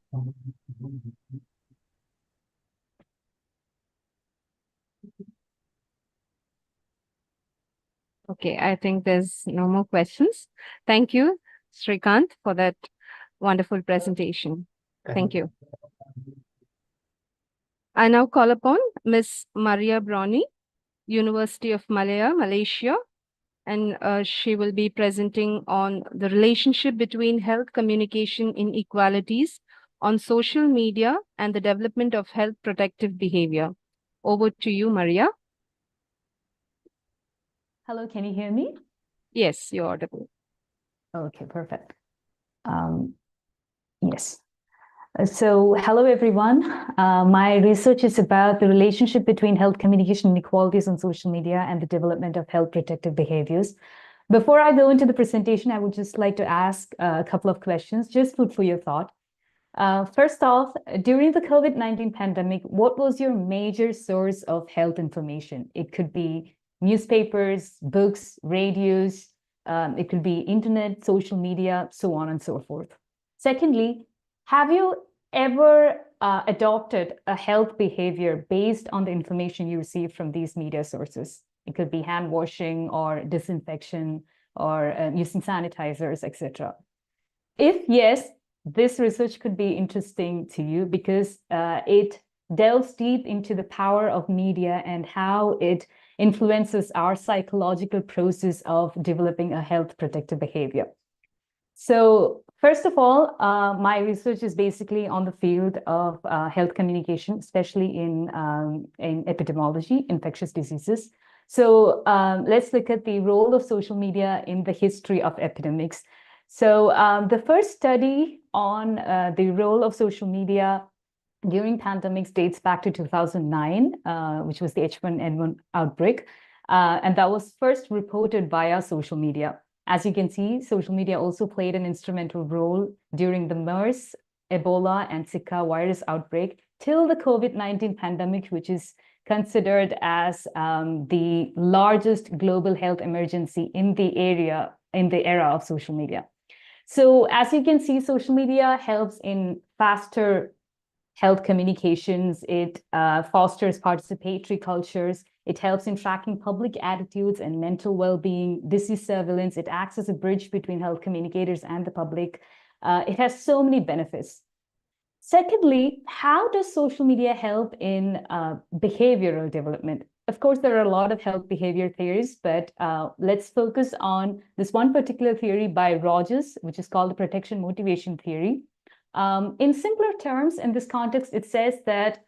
Okay, I think there's no more questions. Thank you, Srikanth, for that wonderful presentation. Thank you. I now call upon Ms. Maria Brownie, University of Malaya, Malaysia, and she will be presenting on the relationship between health communication inequalities on social media and the development of health protective behavior. Over to you, Maria. Hello, can you hear me? Yes, you're audible. Okay, perfect. Yes. So, hello everyone. My research is about the relationship between health communication inequalities on social media and the development of health protective behaviors. Before I go into the presentation, I would just like to ask a couple of questions, just food for your thought. First off, during the COVID-19 pandemic, what was your major source of health information? It could be newspapers, books, radios, it could be internet, social media, so on and so forth. Secondly, have you ever adopted a health behavior based on the information you received from these media sources? It could be hand washing or disinfection or using sanitizers, etc. If yes, this research could be interesting to you because it delves deep into the power of media and how it influences our psychological process of developing a health protective behavior. So first of all, my research is basically on the field of health communication, especially in epidemiology, infectious diseases. So let's look at the role of social media in the history of epidemics. So the first study on the role of social media during pandemics dates back to 2009, which was the H1N1 outbreak. And that was first reported via social media. As you can see, social media also played an instrumental role during the MERS, Ebola, and Zika virus outbreak till the COVID-19 pandemic, which is considered as the largest global health emergency in the era of social media. So as you can see, social media helps in faster health communications. It fosters participatory cultures. It helps in tracking public attitudes and mental well-being, disease surveillance. It acts as a bridge between health communicators and the public. It has so many benefits. Secondly, how does social media help in behavioral development? Of course, there are a lot of health behavior theories, but let's focus on this one particular theory by Rogers, which is called the protection motivation theory. In simpler terms, in this context, it says that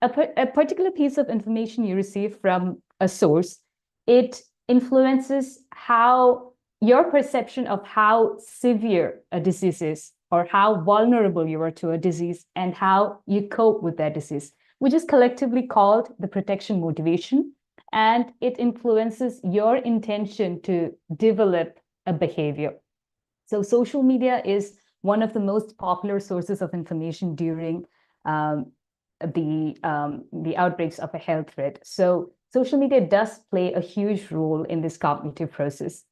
a particular piece of information you receive from a source, it influences how your perception of how severe a disease is or how vulnerable you are to a disease and how you cope with that disease, which is collectively called the protection motivation. And it influences your intention to develop a behavior. So social media is one of the most popular sources of information during the outbreaks of a health threat. So social media does play a huge role in this cognitive process.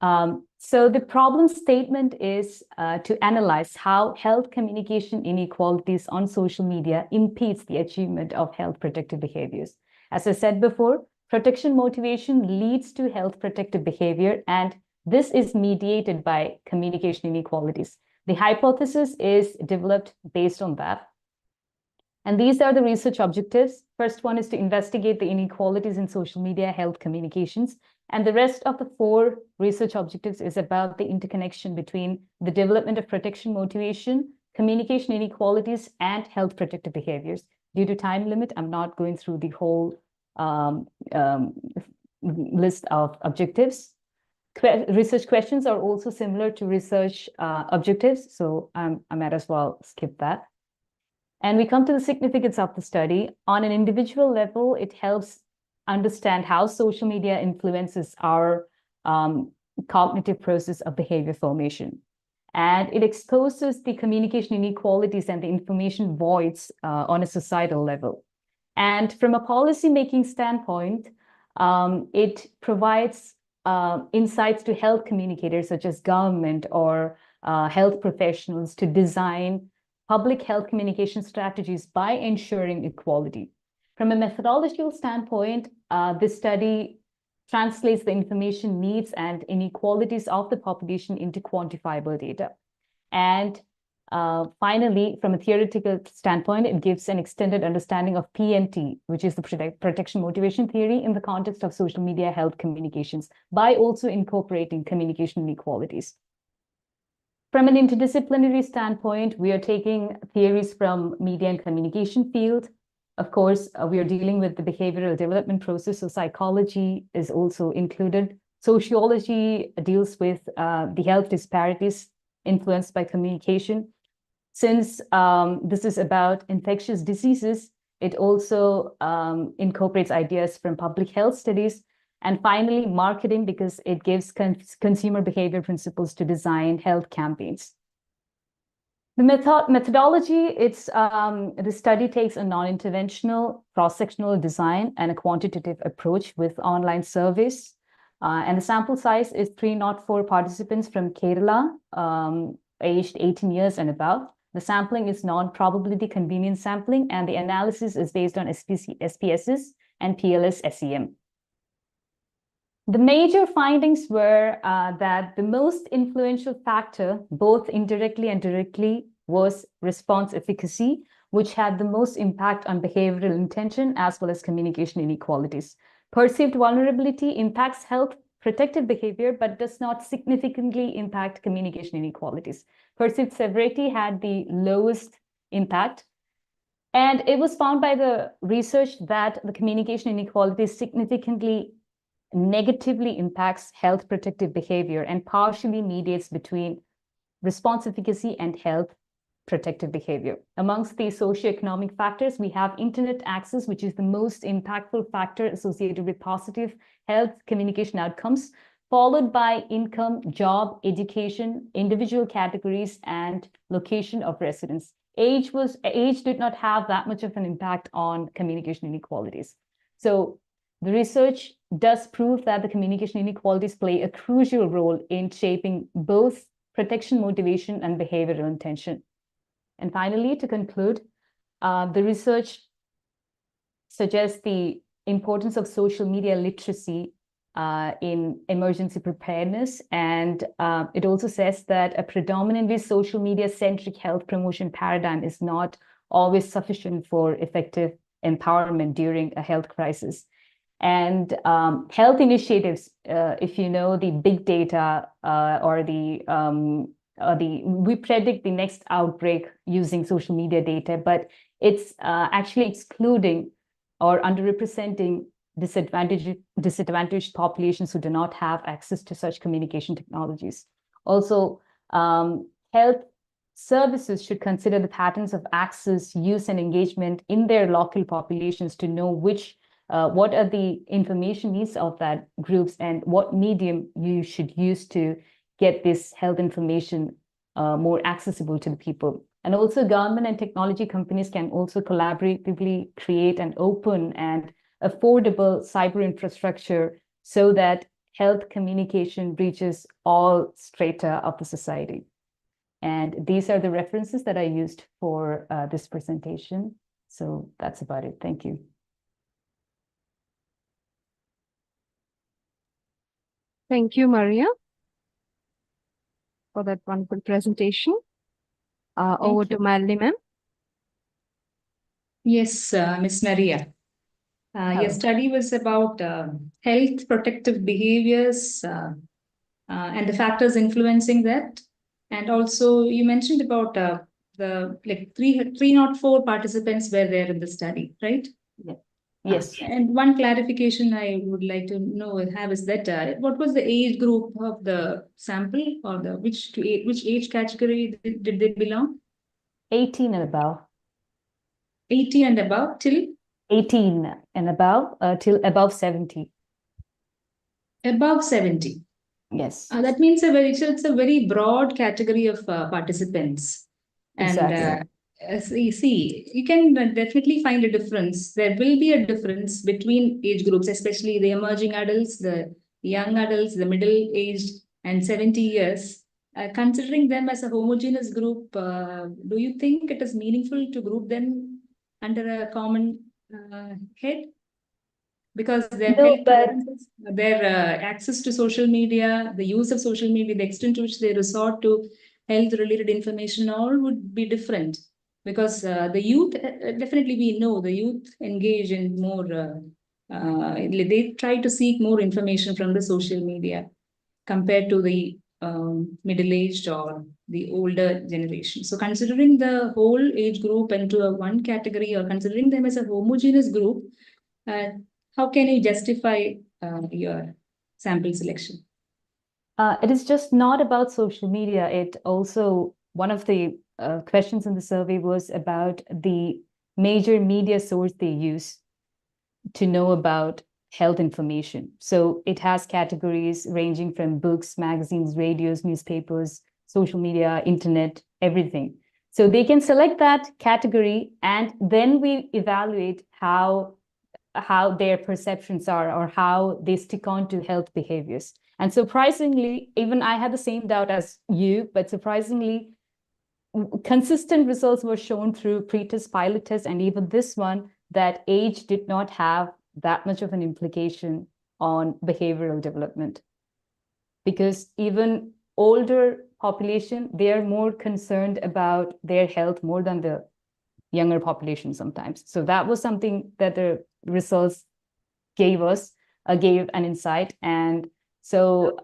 So the problem statement is to analyze how health communication inequalities on social media impedes the achievement of health protective behaviors. As I said before, protection motivation leads to health protective behavior, and this is mediated by communication inequalities. The hypothesis is developed based on that. And these are the research objectives. First one is to investigate the inequalities in social media health communications. And the rest of the 4 research objectives is about the interconnection between the development of protection motivation, communication inequalities, and health protective behaviors. Due to time limit, I'm not going through the whole list of objectives. Research questions are also similar to research objectives, so I might as well skip that. And we come to the significance of the study. On an individual level, it helps understand how social media influences our cognitive process of behavior formation. And it exposes the communication inequalities and the information voids on a societal level. And from a policy-making standpoint, it provides insights to health communicators such as government or health professionals to design public health communication strategies by ensuring equality. From a methodological standpoint, this study translates the information needs and inequalities of the population into quantifiable data. And finally, from a theoretical standpoint, it gives an extended understanding of PMT, which is the protection motivation theory in the context of social media health communications, by also incorporating communication inequalities. From an interdisciplinary standpoint, we are taking theories from media and communication field. Of course, we are dealing with the behavioral development process, so psychology is also included. Sociology deals with the health disparities influenced by communication. Since this is about infectious diseases, it also incorporates ideas from public health studies. And finally, marketing, because it gives consumer behavior principles to design health campaigns. The methodology, the study takes a non-interventional, cross-sectional design and a quantitative approach with online surveys. And the sample size is 304 participants from Kerala, aged 18 years and above. The sampling is non-probability convenience sampling, and the analysis is based on SPSS and PLS-SEM. The major findings were that the most influential factor, both indirectly and directly, was response efficacy, which had the most impact on behavioral intention as well as communication inequalities. Perceived vulnerability impacts health protective behavior, but does not significantly impact communication inequalities. Perceived severity had the lowest impact. And it was found by the research that the communication inequality significantly negatively impacts health protective behavior and partially mediates between response efficacy and health protective behavior. Amongst the socioeconomic factors, we have internet access, which is the most impactful factor associated with positive health communication outcomes, followed by income, job, education, individual categories, and location of residence. Age did not have that much of an impact on communication inequalities. So the research does prove that the communication inequalities play a crucial role in shaping both protection motivation and behavioral intention. And finally, to conclude, the research suggests the importance of social media literacy in emergency preparedness. And it also says that a predominantly social media-centric health promotion paradigm is not always sufficient for effective empowerment during a health crisis. And health initiatives, if you know the big data we predict the next outbreak using social media data, but it's actually excluding or underrepresenting disadvantaged populations who do not have access to such communication technologies. Also, health services should consider the patterns of access, use, and engagement in their local populations to know what are the information needs of that groups and what medium you should use to get this health information more accessible to the people. And also government and technology companies can also collaboratively create an open and affordable cyber infrastructure so that health communication reaches all strata of the society. And these are the references that I used for this presentation. So that's about it. Thank you. Thank you, Maria, for that wonderful presentation. Over to Malini, ma'am. Yes, Ms. Maria. Your study was about health protective behaviors and the factors influencing that. And also you mentioned about the 304 participants were there in the study, right? Yeah. Yes. And one clarification I would like to have is that what was the age group of the sample, or which age category did they belong? 18 and above. 80 and above till? 18 and above till above 70. Above 70. Yes. That means it's a very broad category of participants. Exactly. And you can definitely find a difference. There will be a difference between age groups, especially the emerging adults, the young adults, the middle-aged, and 70 years. Considering them as a homogeneous group, do you think it is meaningful to group them under a common head? Because their health preferences, their access to social media, the use of social media, the extent to which they resort to health-related information, all would be different. Because the youth, definitely we know the youth engage in more, they try to seek more information from the social media compared to the middle-aged or the older generation. So considering the whole age group into one category, or considering them as a homogeneous group, how can you justify your sample selection? It is just not about social media. It also, one of the questions in the survey was about the major media source they use to know about health information. So it has categories ranging from books, magazines, radios, newspapers, social media, internet, everything. So they can select that category, and then we evaluate how their perceptions are, or how they stick on to health behaviors. And surprisingly, even I had the same doubt as you, but surprisingly, consistent results were shown through pre-test, pilot test, and even this one, that age did not have that much of an implication on behavioral development. Because even older population, they are more concerned about their health more than the younger population sometimes. So that was something that the results gave an insight. And so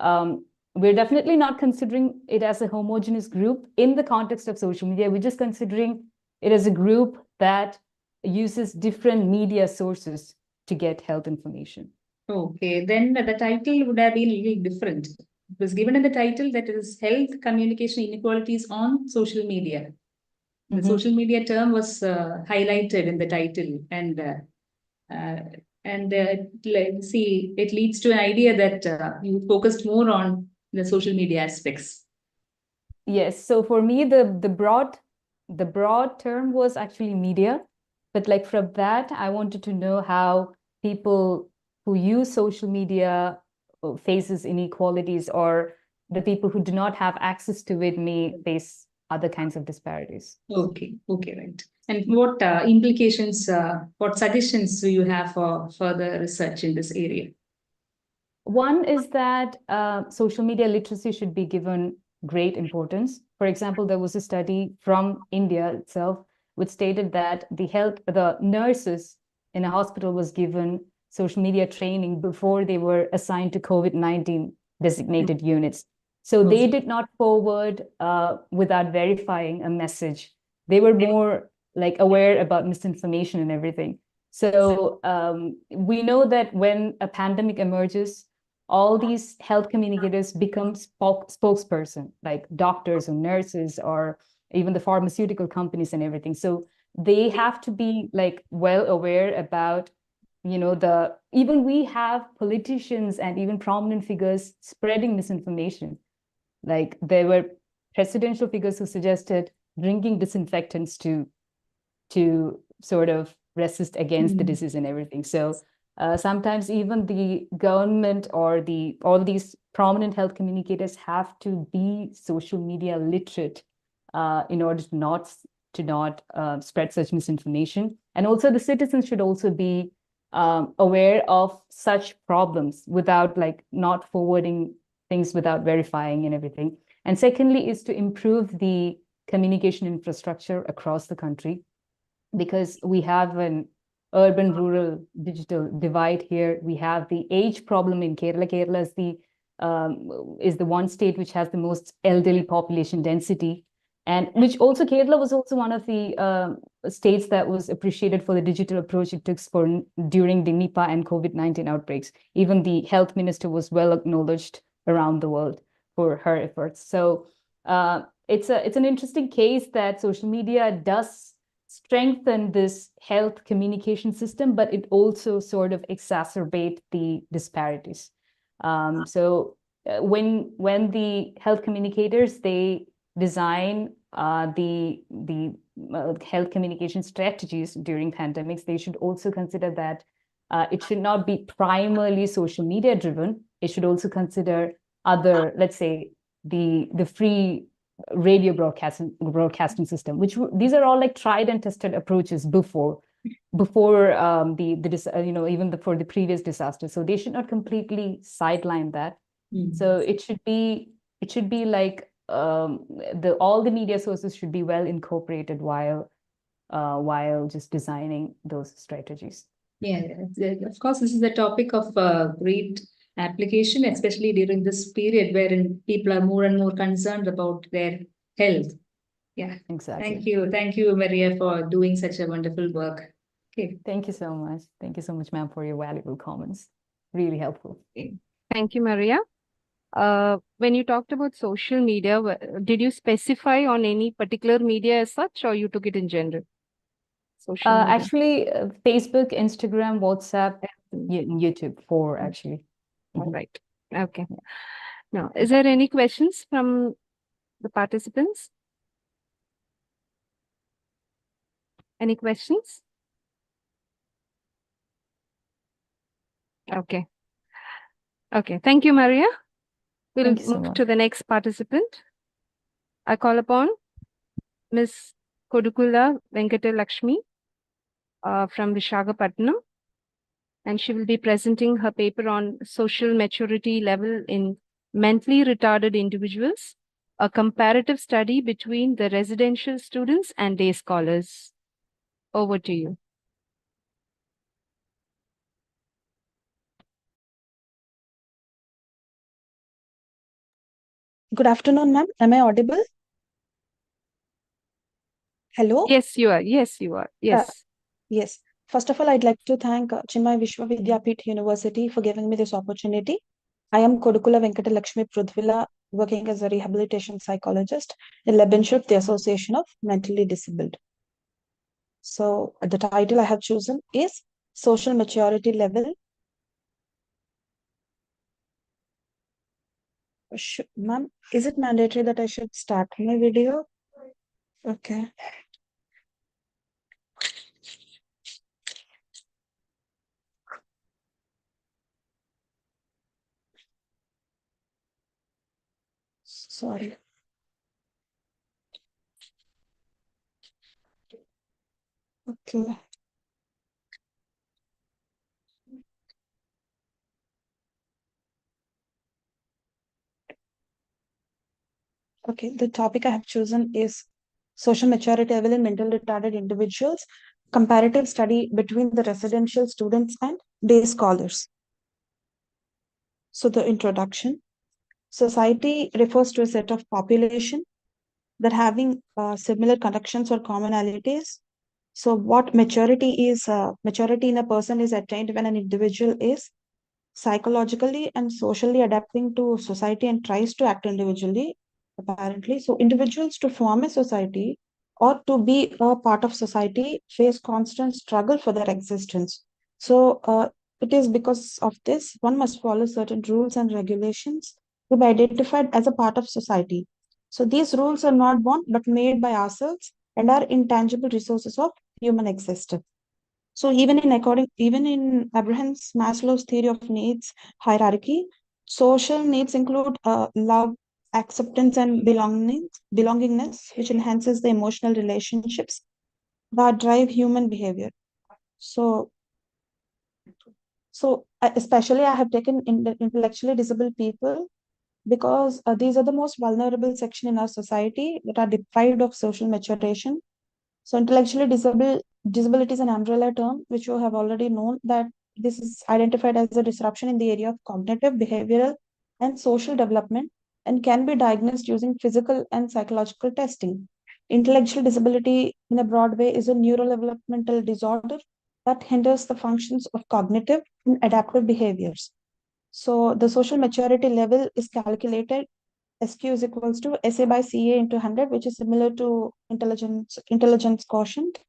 we're definitely not considering it as a homogeneous group in the context of social media. We're just considering it as a group that uses different media sources to get health information. Okay, then the title would have been a little different. It was given in the title that is Health Communication Inequalities on Social Media. The social media term was highlighted in the title, and it leads to an idea that you focused more on the social media aspects. Yes. So for me, the broad term was actually media, but like from that, I wanted to know how people who use social media faces inequalities, or the people who do not have access to it may face other kinds of disparities. Okay, right. And what implications, what suggestions do you have for further research in this area? One is that social media literacy should be given great importance. For example, there was a study from India itself which stated that the nurses in a hospital was given social media training before they were assigned to COVID-19 designated units. So they did not forward without verifying a message. They were more like aware about misinformation and everything. So we know that when a pandemic emerges, all these health communicators become spokesperson, like doctors or nurses, or even the pharmaceutical companies and everything. So they have to be like well aware about, even we have politicians and even prominent figures spreading misinformation. Like there were presidential figures who suggested drinking disinfectants to sort of resist against the disease and everything. So sometimes even the government or all these prominent health communicators have to be social media literate in order to not spread such misinformation. And also the citizens should also be aware of such problems without like not forwarding things without verifying and everything. And secondly is to improve the communication infrastructure across the country, because we have an urban-rural digital divide here. We have the age problem in Kerala. Kerala is the one state which has the most elderly population density, and which also Kerala was also one of the states that was appreciated for the digital approach it took during the Nipah and COVID-19 outbreaks. Even the health minister was well acknowledged around the world for her efforts. So it's an interesting case that social media does strengthen this health communication system, but it also sort of exacerbate the disparities. So when the health communicators, they design the health communication strategies during pandemics, they should also consider that it should not be primarily social media driven. It should also consider other, let's say, the free radio broadcasting system, which these are all like tried and tested approaches before for the previous disaster. So they should not completely sideline that. So it should be like all the media sources should be well incorporated while just designing those strategies. Yeah, of course, this is a topic of great application, especially during this period wherein people are more and more concerned about their health. Yeah, exactly. Thank you, Maria, for doing such a wonderful work. Okay. Thank you so much. Thank you so much, ma'am, for your valuable comments. Really helpful. Okay. Thank you, Maria. When you talked about social media, did you specify on any particular media as such, or you took it in general? Social media. Actually, Facebook, Instagram, WhatsApp, YouTube, 4 actually. All right. Okay. Now, is there any questions from the participants? Any questions? Okay. Okay. Thank you, Maria. We'll move to the next participant. I call upon Ms. Kodukula Venkatalakshmi from Visakhapatnam, and she will be presenting her paper on social maturity level in mentally retarded individuals, a comparative study between the residential students and day scholars. Over to you. Good afternoon, ma'am. Am I audible? Hello? Yes, you are. Yes, you are. Yes. Yes. First of all, I'd like to thank Chinmaya Vishwa Vidyapeeth University for giving me this opportunity. I am Kodukula Venkatalakshmi Prudvila, working as a rehabilitation psychologist in Lebenship, the Association of Mentally Disabled. So the title I have chosen is Social Maturity Level. Ma'am, is it mandatory that I should start my video? Okay. Sorry. Okay. Okay, the topic I have chosen is social maturity level in mental retarded individuals, comparative study between the residential students and day scholars. So the introduction. Society refers to a set of population that having similar connections or commonalities. So what maturity is, maturity in a person is attained when an individual is psychologically and socially adapting to society and tries to act individually, apparently. So individuals to form a society or to be a part of society face constant struggle for their existence. So it is because of this, one must follow certain rules and regulations to be identified as a part of society. So these rules are not born but made by ourselves and are intangible resources of human existence. So even in Abraham Maslow's theory of needs hierarchy, social needs include love, acceptance, and belongingness, which enhances the emotional relationships that drive human behavior. So So especially I have taken intellectually disabled people because these are the most vulnerable section in our society that are deprived of social maturation. So intellectually disability is an umbrella term, which you have already known that this is identified as a disruption in the area of cognitive, behavioral, and social development and can be diagnosed using physical and psychological testing. Intellectual disability in a broad way is a neurodevelopmental disorder that hinders the functions of cognitive and adaptive behaviors. So the social maturity level is calculated SQ is equals to SA by CA into 100, which is similar to intelligence quotient,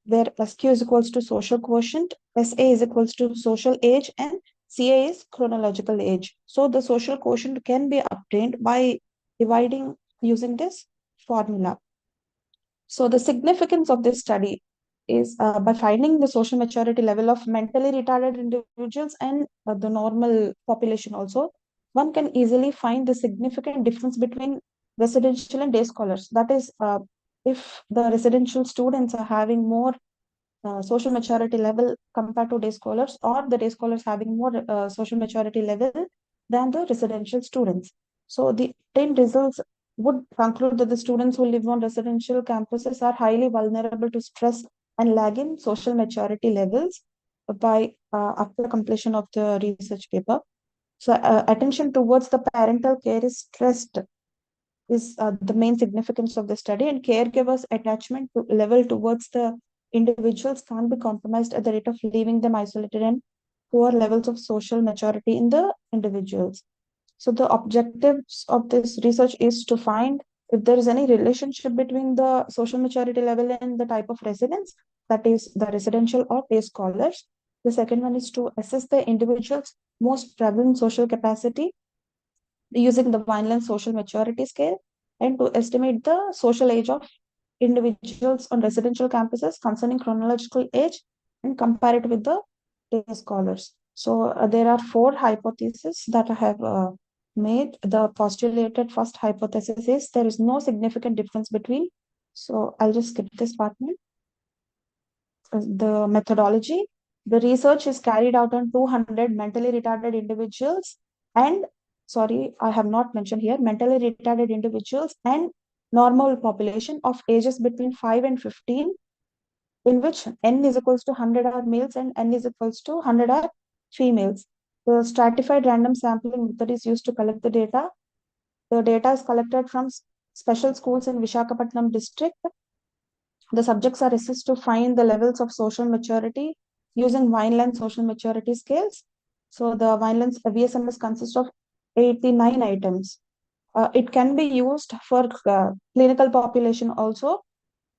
where SQ is equals to social quotient, SA is equals to social age, and CA is chronological age. So the social quotient can be obtained by dividing using this formula. So the significance of this study is by finding the social maturity level of mentally retarded individuals and the normal population also, one can easily find the significant difference between residential and day scholars. That is, if the residential students are having more social maturity level compared to day scholars, or the day scholars having more social maturity level than the residential students. So the obtained results would conclude that the students who live on residential campuses are highly vulnerable to stress and lag in social maturity levels by after completion of the research paper. So attention towards the parental care is stressed is the main significance of the study, and caregivers attachment to level towards the individuals can't be compromised at the rate of leaving them isolated and poor levels of social maturity in the individuals. So the objectives of this research is to find if there is any relationship between the social maturity level and the type of residence, that is the residential or day scholars. The second one is to assess the individual's most prevalent social capacity using the Vineland social maturity scale, and to estimate the social age of individuals on residential campuses concerning chronological age and compare it with the day scholars. So there are 4 hypotheses that I have made. The postulated first hypothesis is there is no significant difference between. So I'll just skip this part now. The methodology. The research is carried out on 200 mentally retarded individuals and sorry, I have not mentioned here, mentally retarded individuals and normal population of ages between 5 and 15, in which N is equals to 100 are males and N is equals to 100 are females. The stratified random sampling method is used to collect the data. The data is collected from special schools in Visakhapatnam district. The subjects are assessed to find the levels of social maturity using Vineland social maturity scales. So the Vineland's VSMS consists of 89 items. It can be used for clinical population also,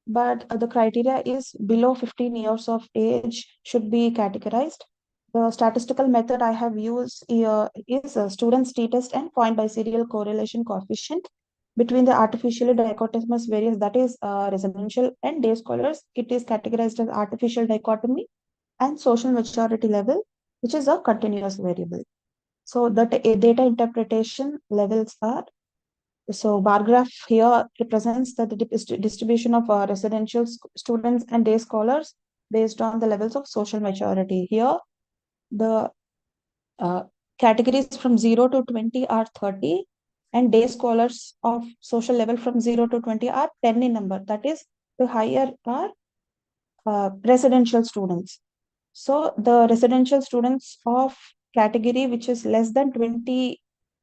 but the criteria is below 15 years of age should be categorized. The statistical method I have used is a student's t-test and point biserial correlation coefficient between the artificially dichotomous variance, that is residential and day scholars. It is categorized as artificial dichotomy and social maturity level, which is a continuous variable. So the data interpretation levels are, so bar graph here represents the distribution of residential students and day scholars based on the levels of social maturity. Here, the categories from 0 to 20 are 30, and day scholars of social level from 0 to 20 are 10 in number. That is, the higher are residential students. So the residential students of category which is less than 20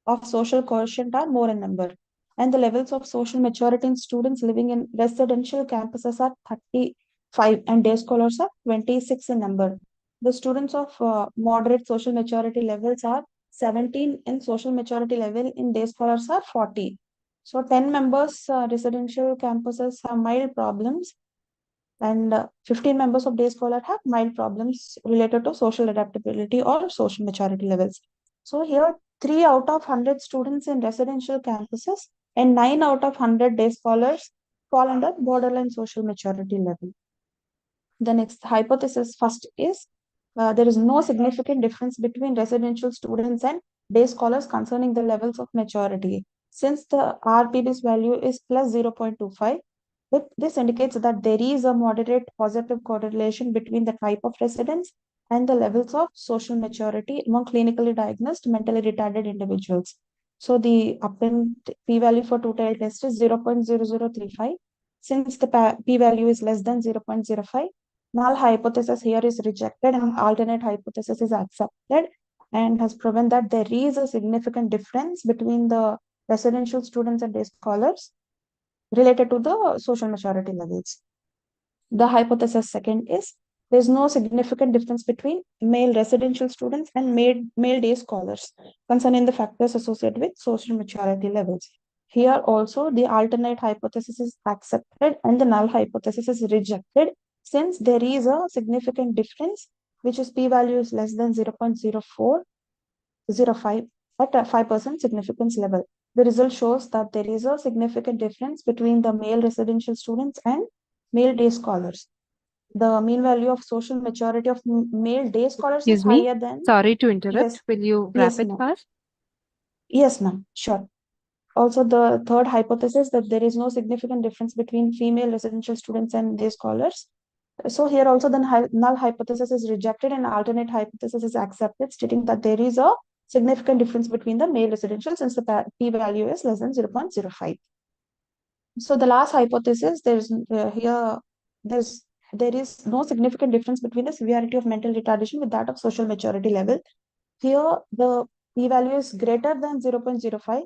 of social quotient are more in number. And the levels of social maturity in students living in residential campuses are 35 and day scholars are 26 in number. The students of moderate social maturity levels are 17 in social maturity level, in day scholars are 40. So 10 members residential campuses have mild problems, and 15 members of day scholar have mild problems related to social adaptability or social maturity levels. So here 3 out of 100 students in residential campuses and 9 out of 100 day scholars fall under borderline social maturity level. The next hypothesis first is there is no significant difference between residential students and day scholars concerning the levels of maturity. Since the RPB's value is plus 0.25, this indicates that there is a moderate positive correlation between the type of residence and the levels of social maturity among clinically diagnosed mentally retarded individuals. So the p-value for two-tailed test is 0.0035. Since the p-value is less than 0.05, null hypothesis here is rejected and alternate hypothesis is accepted, and has proven that there is a significant difference between the residential students and day scholars related to the social maturity levels. The hypothesis second is there's no significant difference between male residential students and male day scholars concerning the factors associated with social maturity levels. Here also the alternate hypothesis is accepted and the null hypothesis is rejected, since there is a significant difference, which is p-value is less than 0.0405 at a 5% significance level. The result shows that there is a significant difference between the male residential students and male day scholars. The mean value of social maturity of male day scholars is higher than. Sorry to interrupt. Yes. Will you wrap it fast? Yes, ma'am. Sure. Also, the third hypothesis that there is no significant difference between female residential students and day scholars. So here also the null hypothesis is rejected and alternate hypothesis is accepted, stating that there is a significant difference between the male residential, since the p-value is less than 0.05. So the last hypothesis, there is no significant difference between the severity of mental retardation with that of social maturity level. Here the p-value is greater than 0.05,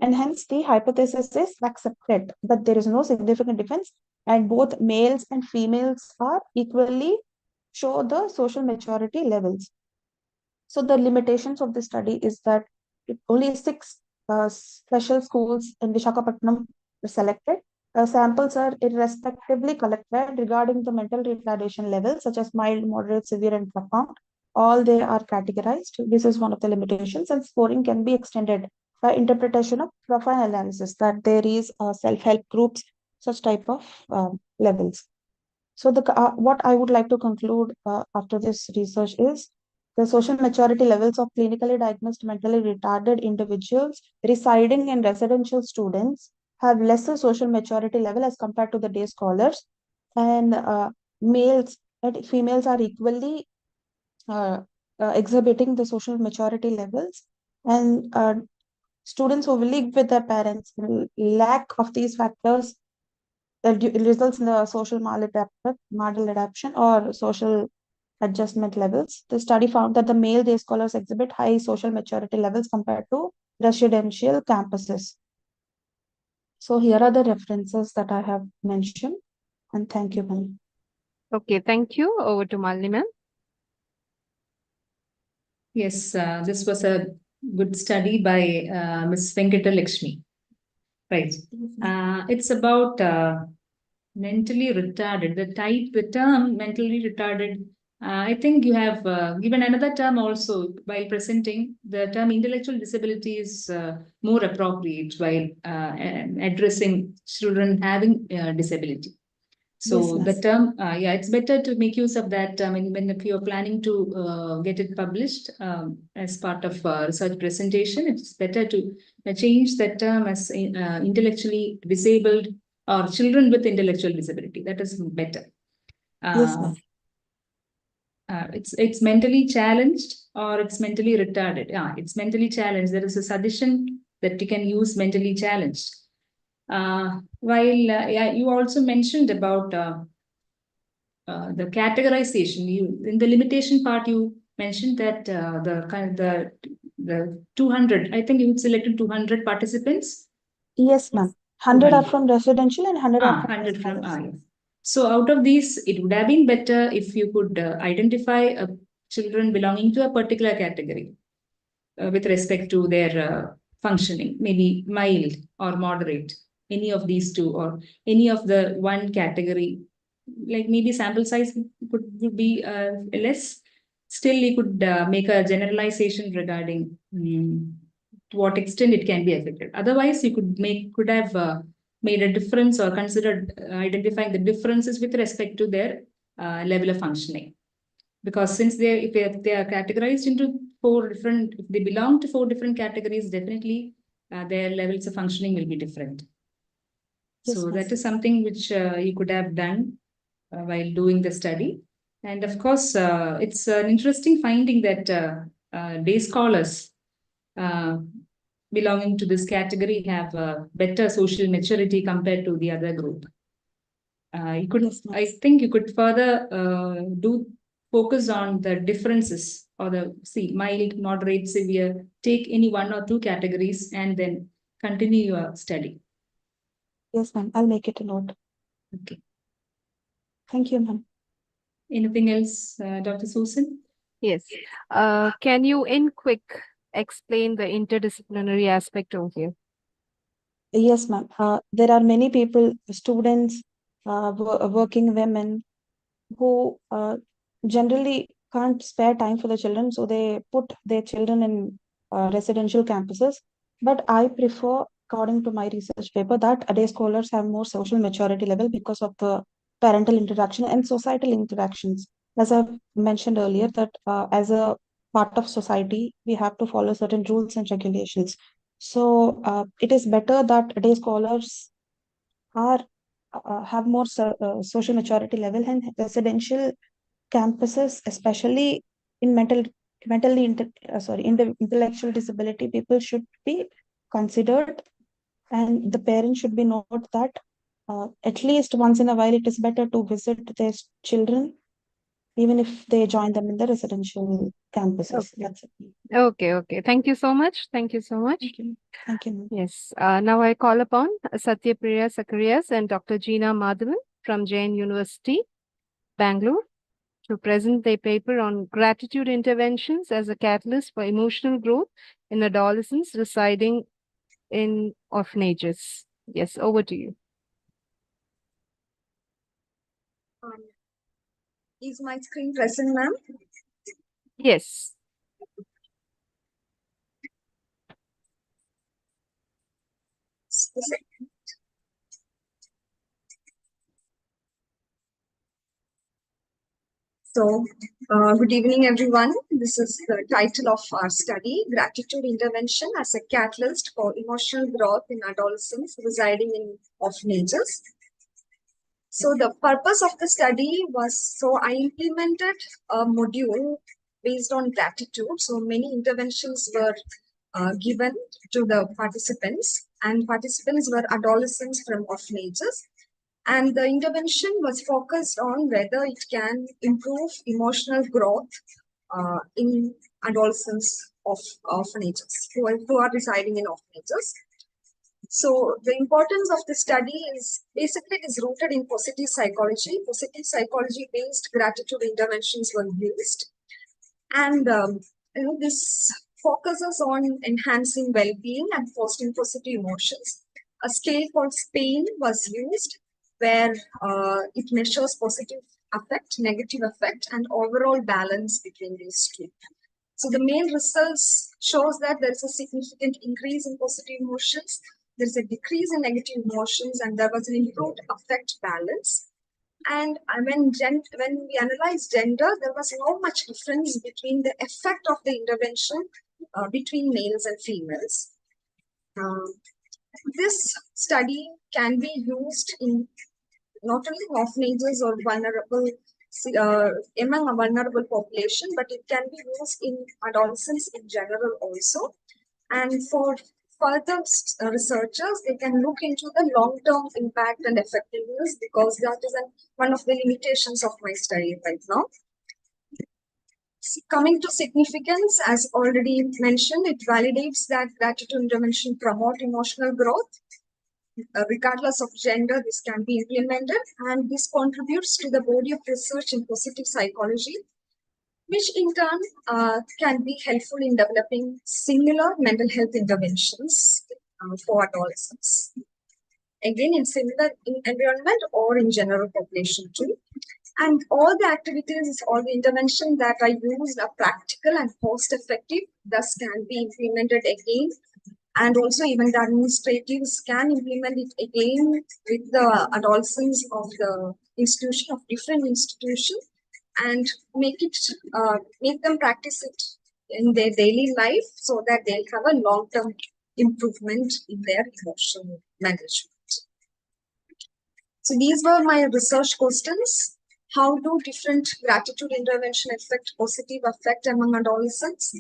and hence the hypothesis is accepted that there is no significant difference and both males and females are equally show the social maturity levels. So the limitations of the study is that only 6 special schools in Visakhapatnam were selected. Samples are irrespectively collected regarding the mental retardation levels, such as mild, moderate, severe, and profound. All they are categorized. This is one of the limitations, and scoring can be extended by interpretation of profile analysis, that there is self-help groups, such type of levels. So what I would like to conclude after this research is the social maturity levels of clinically diagnosed mentally retarded individuals residing in residential students have lesser social maturity level as compared to the day scholars, and males and females are equally exhibiting the social maturity levels, and students who live with their parents, lack of these factors results in the social maladaptation or social adjustment levels. The study found that the male day scholars exhibit high social maturity levels compared to residential campuses. So here are the references that I have mentioned, and thank you, ma'am. Okay, thank you. Over to Malini, ma'am. Yes, this was a good study by Ms. Venkata Lakshmi. Right. It's about mentally retarded. The term mentally retarded, I think you have given another term also while presenting. The term intellectual disability is more appropriate while addressing children having disability. So Yes, the term, yeah, it's better to make use of that term if you're planning to get it published as part of research presentation. It's better to change that term as intellectually disabled or children with intellectual disability. That is better. Yes, ma'am. It's mentally challenged or it's mentally retarded. Yeah, it's mentally challenged. There is a suggestion that you can use mentally challenged. Yeah, you also mentioned about the categorization. In the limitation part, you mentioned that the 200. I think you selected 200 participants. Yes, ma'am. 100 are from residential and 100 are from 100 from yes. So out of these, it would have been better if you could identify children belonging to a particular category with respect to their functioning, maybe mild or moderate, any of these two, or any of the one category. Like maybe sample size would be less. Still, you could make a generalization regarding to what extent it can be affected. Otherwise, you could have made a difference or considered identifying the differences with respect to their level of functioning. Because since if they are categorized into if they belong to 4 different categories, definitely their levels of functioning will be different. Yes, so ma'am. that is something which you could have done while doing the study. And of course, it's an interesting finding that day scholars belonging to this category have better social maturity compared to the other group. I think you could further focus on the differences or mild, moderate, severe. Take any 1 or 2 categories and then continue your study. Yes, ma'am. I'll make it a note. Okay. Thank you, ma'am. Anything else, Dr. Susan? Yes. Can you, in quick, explain the interdisciplinary aspect over here? Yes, ma'am. There are many people, students, working women who generally can't spare time for the children, so they put their children in residential campuses. But I prefer, according to my research paper, that day scholars have more social maturity level because of the parental interaction and societal interactions. As I've mentioned earlier, that as a part of society, we have to follow certain rules and regulations. So it is better that day scholars are have more social maturity level, and residential campuses, especially in intellectual disability, people should be considered, and the parents should be note that at least once in a while it is better to visit their children, even if they join them in the residential campuses. Okay. That's it. Okay. Thank you so much. Thank you so much. Thank you. Yes. Now I call upon Satyapriya Zacharias and Dr. Gina Madhavan from Jain University, Bangalore, to present their paper on gratitude interventions as a catalyst for emotional growth in adolescents residing in orphanages. Yes, over to you. Is my screen present, ma'am? Yes. So, good evening, everyone. This is the title of our study, Gratitude Intervention as a Catalyst for Emotional Growth in Adolescents Residing in Orphanages. So, the purpose of the study was, I implemented a module based on gratitude. So, many interventions were given to the participants, and participants were adolescents from orphanages. And the intervention was focused on whether it can improve emotional growth in adolescents of orphanages who are residing in orphanages. So the importance of the study is basically it is rooted in positive psychology. Positive psychology based gratitude interventions were used, and this focuses on enhancing well-being and fostering positive emotions. A scale called SPAIN was used, where it measures positive affect, negative affect, and overall balance between these two. So the main results shows that there is a significant increase in positive emotions, there is a decrease in negative emotions, and there was an improved affect balance. And when we analyze gender, there was not much difference between the effect of the intervention between males and females. This study can be used in not only orphanages or vulnerable among a vulnerable population, but it can be used in adolescents in general also. And for further researchers, they can look into the long-term impact and effectiveness, because that is one of the limitations of my study right now. Coming to significance, as already mentioned, it validates that gratitude intervention promote emotional growth. Regardless of gender, this can be implemented, and this contributes to the body of research in positive psychology, which in turn can be helpful in developing similar mental health interventions for adolescents. Again, in similar environment or in general population too. And all the activities, all the interventions that I used are practical and cost-effective, thus can be implemented again. And also even the administratives can implement it again with the adolescents of the institution, of different institutions, and make them practice it in their daily life, so that they'll have a long-term improvement in their emotional management. So these were my research questions. How do different gratitude intervention affect positive effect among adolescents?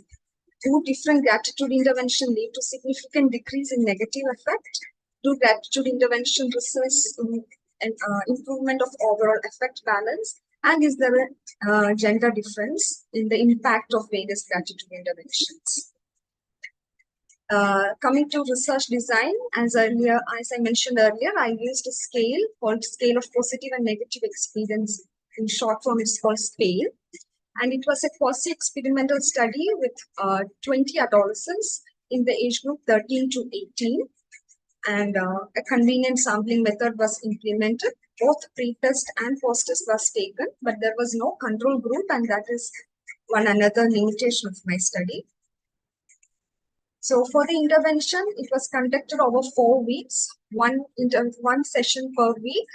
Do different gratitude intervention lead to significant decrease in negative effect? Do gratitude intervention result in an improvement of overall effect balance? And is there a gender difference in the impact of various gratitude interventions? Coming to research design, as I mentioned earlier, I used a scale called Scale of Positive and Negative Experience. In short form, it's called SPALE. And it was a quasi-experimental study with 20 adolescents in the age group 13 to 18. And a convenient sampling method was implemented. Both pre-test and post-test was taken, but there was no control group, and that is one another limitation of my study. So for the intervention, it was conducted over 4 weeks, one session per week.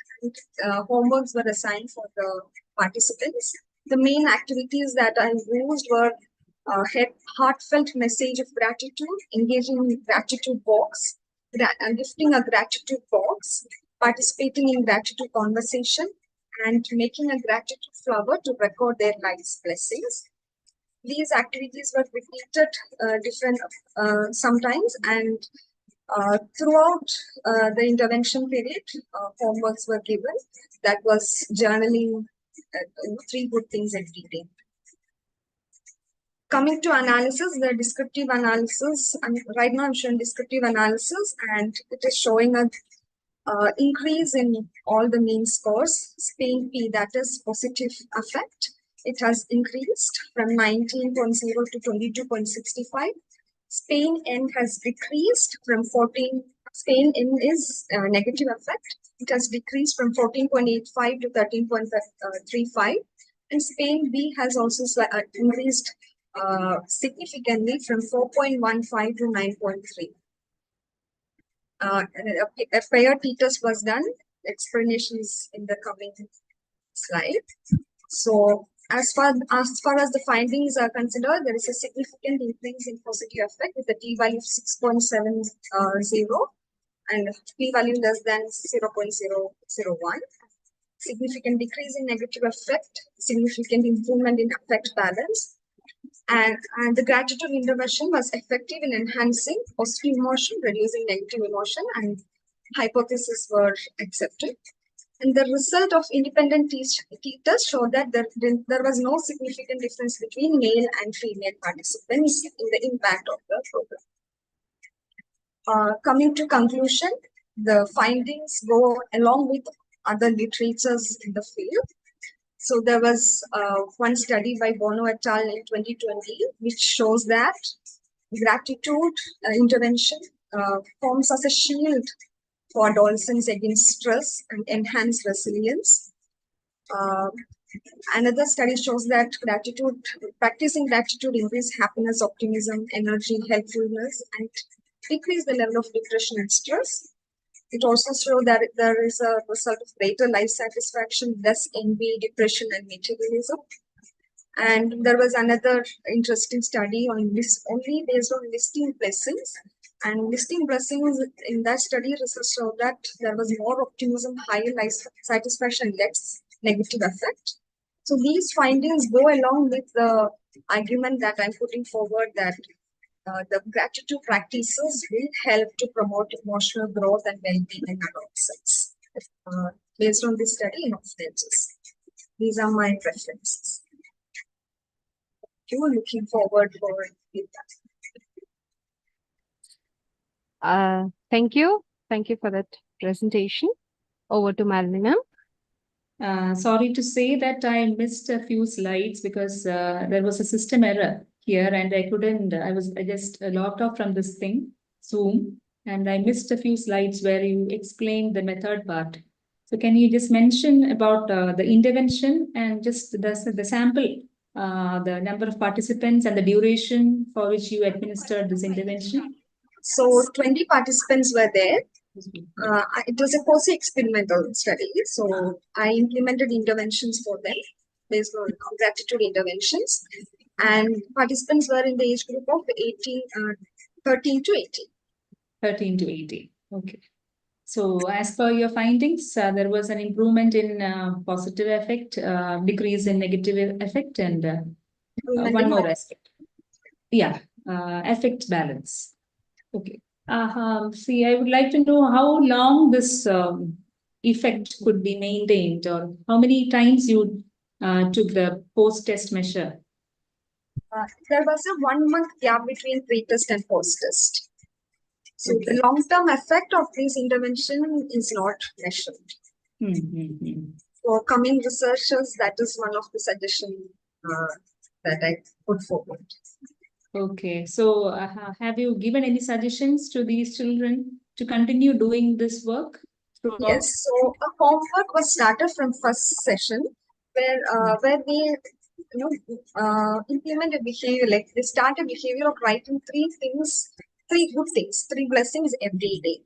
Homeworks were assigned for the participants. The main activities that I used were heartfelt message of gratitude, engaging in gratitude box, gifting a gratitude box, participating in gratitude conversation, and making a gratitude flower to record their life's blessings. These activities were repeated sometimes, and throughout the intervention period, homeworks were given. That was journaling 3 good things every day. Coming to analysis, the descriptive analysis, right now I'm showing descriptive analysis, and it is showing an increase in all the mean scores. Spain P, that is positive affect, it has increased from 19.0 to 22.65. Spain N has decreased from 14. Spain N is negative affect. It has decreased from 14.85 to 13.35. And Spain B has also increased significantly from 4.15 to 9.3. A paired t-test was done. Explanations in the coming slide. So as far as the findings are considered, there is a significant increase in positive effect with a t-value of 6.70 and p-value less than 0.001. Significant decrease in negative effect, significant improvement in effect balance. And the gratitude intervention was effective in enhancing positive emotion, reducing negative emotion, and hypotheses were accepted. And the result of independent t-test showed that there was no significant difference between male and female participants in the impact of the program. Coming to conclusion, the findings go along with other literatures in the field. So there was one study by Bono et al. In 2020, which shows that gratitude intervention forms as a shield for adolescents against stress and enhance resilience. Another study shows that practicing gratitude increase happiness, optimism, energy, helpfulness, and decrease the level of depression and stress. It also showed that there is a result of greater life satisfaction, less envy, depression, and materialism. And there was another interesting study on this only based on listing blessings. And listing blessings in that study research showed that there was more optimism, higher life satisfaction, less negative effect. So these findings go along with the argument that I'm putting forward that the gratitude practices will help to promote emotional growth and well-being in adolescents. Based on this study in Optical. These are my references. You're looking forward for feedback. Thank you. Thank you for that presentation. Over to Malini ma'am. Sorry to say that I missed a few slides because there was a system error here and I just logged off from this thing, Zoom, and I missed a few slides where you explained the method part. So can you just mention about the intervention and just the sample, the number of participants and the duration for which you administered this intervention? So 20 participants were there. It was a quasi-experimental study. So I implemented interventions for them based on gratitude interventions. And participants were in the age group of 13 to 18. 13 to 18. Okay. So as per your findings, there was an improvement in positive effect, decrease in negative effect, and one more aspect. Yeah, effect balance. Okay. See, I would like to know how long this effect could be maintained, or how many times you took the post-test measure. There was a 1 month gap between pre-test and post-test. So Okay. the long-term effect of this intervention is not measured. For coming researchers, that is one of the suggestions that I put forward. Okay, so have you given any suggestions to these children to continue doing this work throughout? Yes, so a homework was started from first session where they implement a behavior, like they start a behavior of writing three good things, three blessings every day.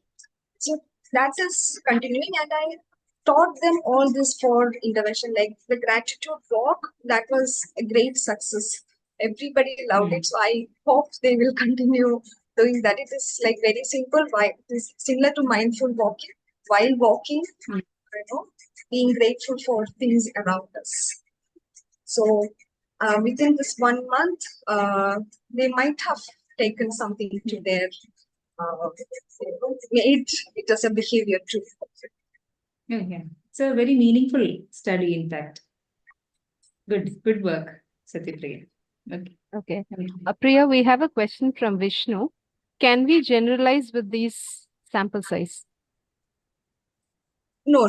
So that is continuing, and I taught them all this for intervention, like the gratitude walk. That was a great success. Everybody loved it. So I hope they will continue doing that. It is like very simple. It is similar to mindful walking. While walking, being grateful for things around us. So within this 1 month, they might have taken something to their made it as a behavior too. Yeah. It's a very meaningful study, in fact. Good work, Satyapriya. Okay. Priya, we have a question from Vishnu. Can we generalize with these sample size? No,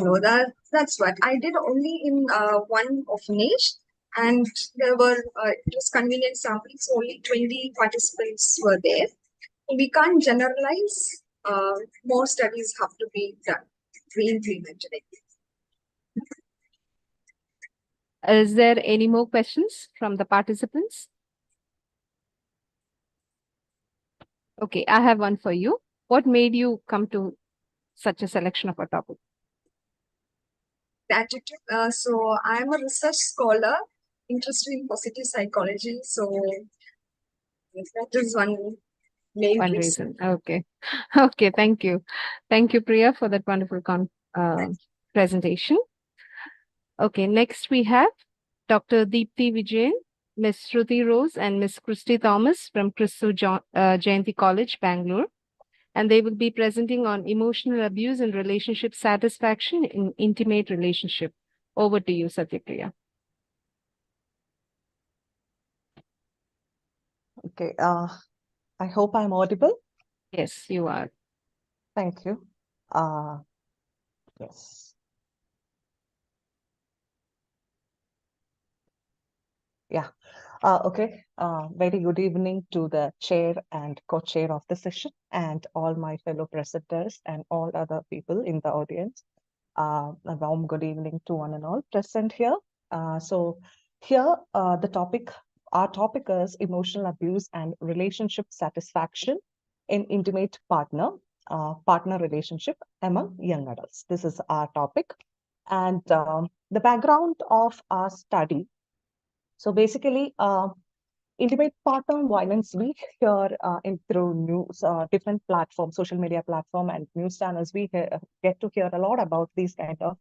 that's what I did only in one orphanage, and there were it was convenient sampling, so only 20 participants were there. We can't generalize. More studies have to be done, re-implemented. Is there any more questions from the participants? Okay, I have one for you. What made you come to such a selection of a topic? Gratitude. So I'm a research scholar interested in positive psychology. So that is one main reason. Okay. Okay, thank you. Thank you, Priya, for that wonderful presentation. Okay, next we have Dr. Deepthi Vijayan, Ms. Shruti Rose, and Ms. Christy Thomas from Christu Jayanti College, Bangalore. And they will be presenting on emotional abuse and relationship satisfaction in intimate relationship. Over to you, Satyapriya. Okay, I hope I'm audible. Yes, you are. Thank you. Yes. Yeah. Okay. Very good evening to the chair and co-chair of the session and all my fellow presenters and all other people in the audience. A warm good evening to one and all present here. So here our topic is emotional abuse and relationship satisfaction in intimate partner relationship among young adults. This is our topic. And the background of our study. So basically, intimate partner violence, we hear through news, different platforms, social media platform and news channels, we get to hear a lot about these kind of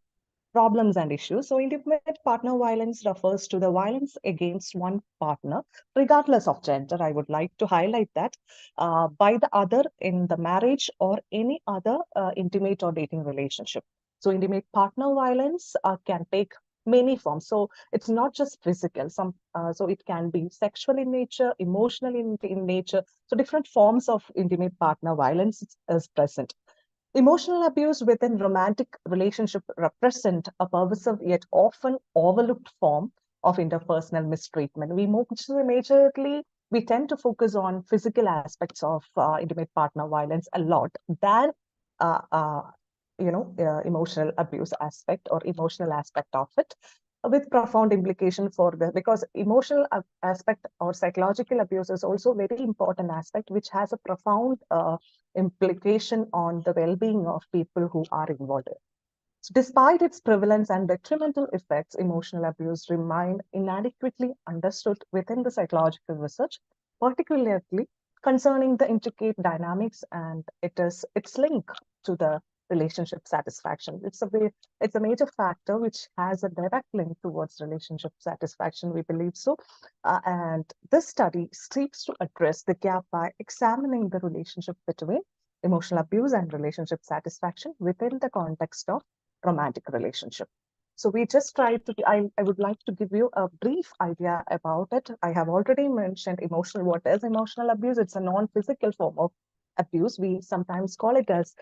problems and issues. So intimate partner violence refers to the violence against one partner, regardless of gender. I would like to highlight that by the other in the marriage or any other intimate or dating relationship. So intimate partner violence can take many forms. So it's not just physical. So it can be sexual in nature, emotional in nature. So different forms of intimate partner violence is present. Emotional abuse within romantic relationship represent a pervasive yet often overlooked form of interpersonal mistreatment. We tend to focus on physical aspects of intimate partner violence a lot than emotional abuse aspect or emotional aspect of it, with profound implication because emotional aspect or psychological abuse is also a very important aspect which has a profound implication on the well-being of people who are involved. So despite its prevalence and detrimental effects, emotional abuse remain inadequately understood within the psychological research, particularly concerning the intricate dynamics and its link to the relationship satisfaction. It's a major factor which has a direct link towards relationship satisfaction, we believe so. And this study seeks to address the gap by examining the relationship between emotional abuse and relationship satisfaction within the context of romantic relationship. So we just tried to, I would like to give you a brief idea about it. I have already mentioned what is emotional abuse. It's a non-physical form of abuse. We sometimes call it as,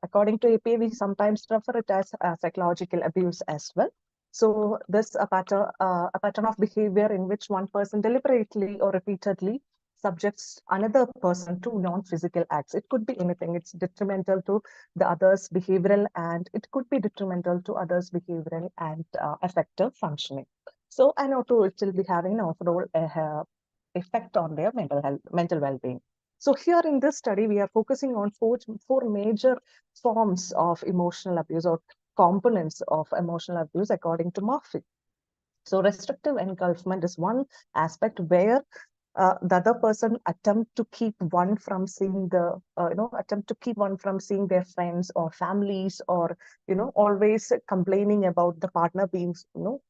according to APA, we sometimes refer it as psychological abuse as well. So this a pattern of behavior in which one person deliberately or repeatedly subjects another person to non-physical acts. It could be anything. It's detrimental to the other's behavioral, and it could be detrimental to others' behavioral and affective functioning. So, and also it will be having an overall effect on their mental well-being. So here in this study, we are focusing on four major forms of emotional abuse or components of emotional abuse according to Murphy. So restrictive engulfment is one aspect where the other person attempt to keep one from seeing their friends or families, or always complaining about the partner being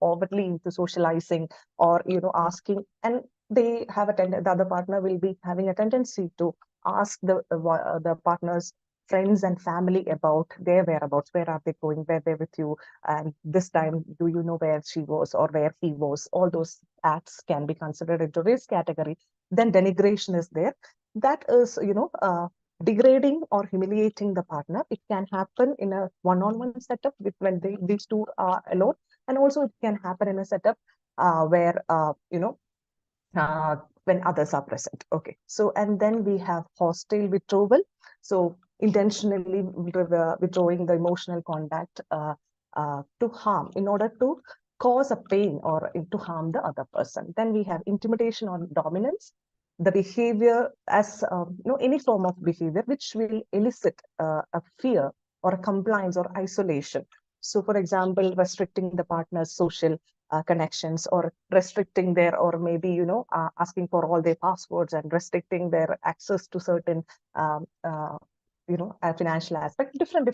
overtly into socializing, or asking, and they have the other partner will be having a tendency to ask the partner's friends and family about their whereabouts. Where are they going? Where they're with you? And this time, do you know where she was or where he was? All those acts can be considered into race category. Then denigration is there. That is, degrading or humiliating the partner. It can happen in a one-on-one setup when these two are alone, and also it can happen in a setup where when others are present. Okay. So, and then we have hostile withdrawal. So intentionally withdrawing the emotional contact to harm, in order to cause a pain or to harm the other person. Then we have intimidation or dominance, the behavior as any form of behavior which will elicit a fear or a compliance or isolation. So for example, restricting the partner's social connections, or restricting their, or maybe asking for all their passwords and restricting their access to certain financial aspect. Different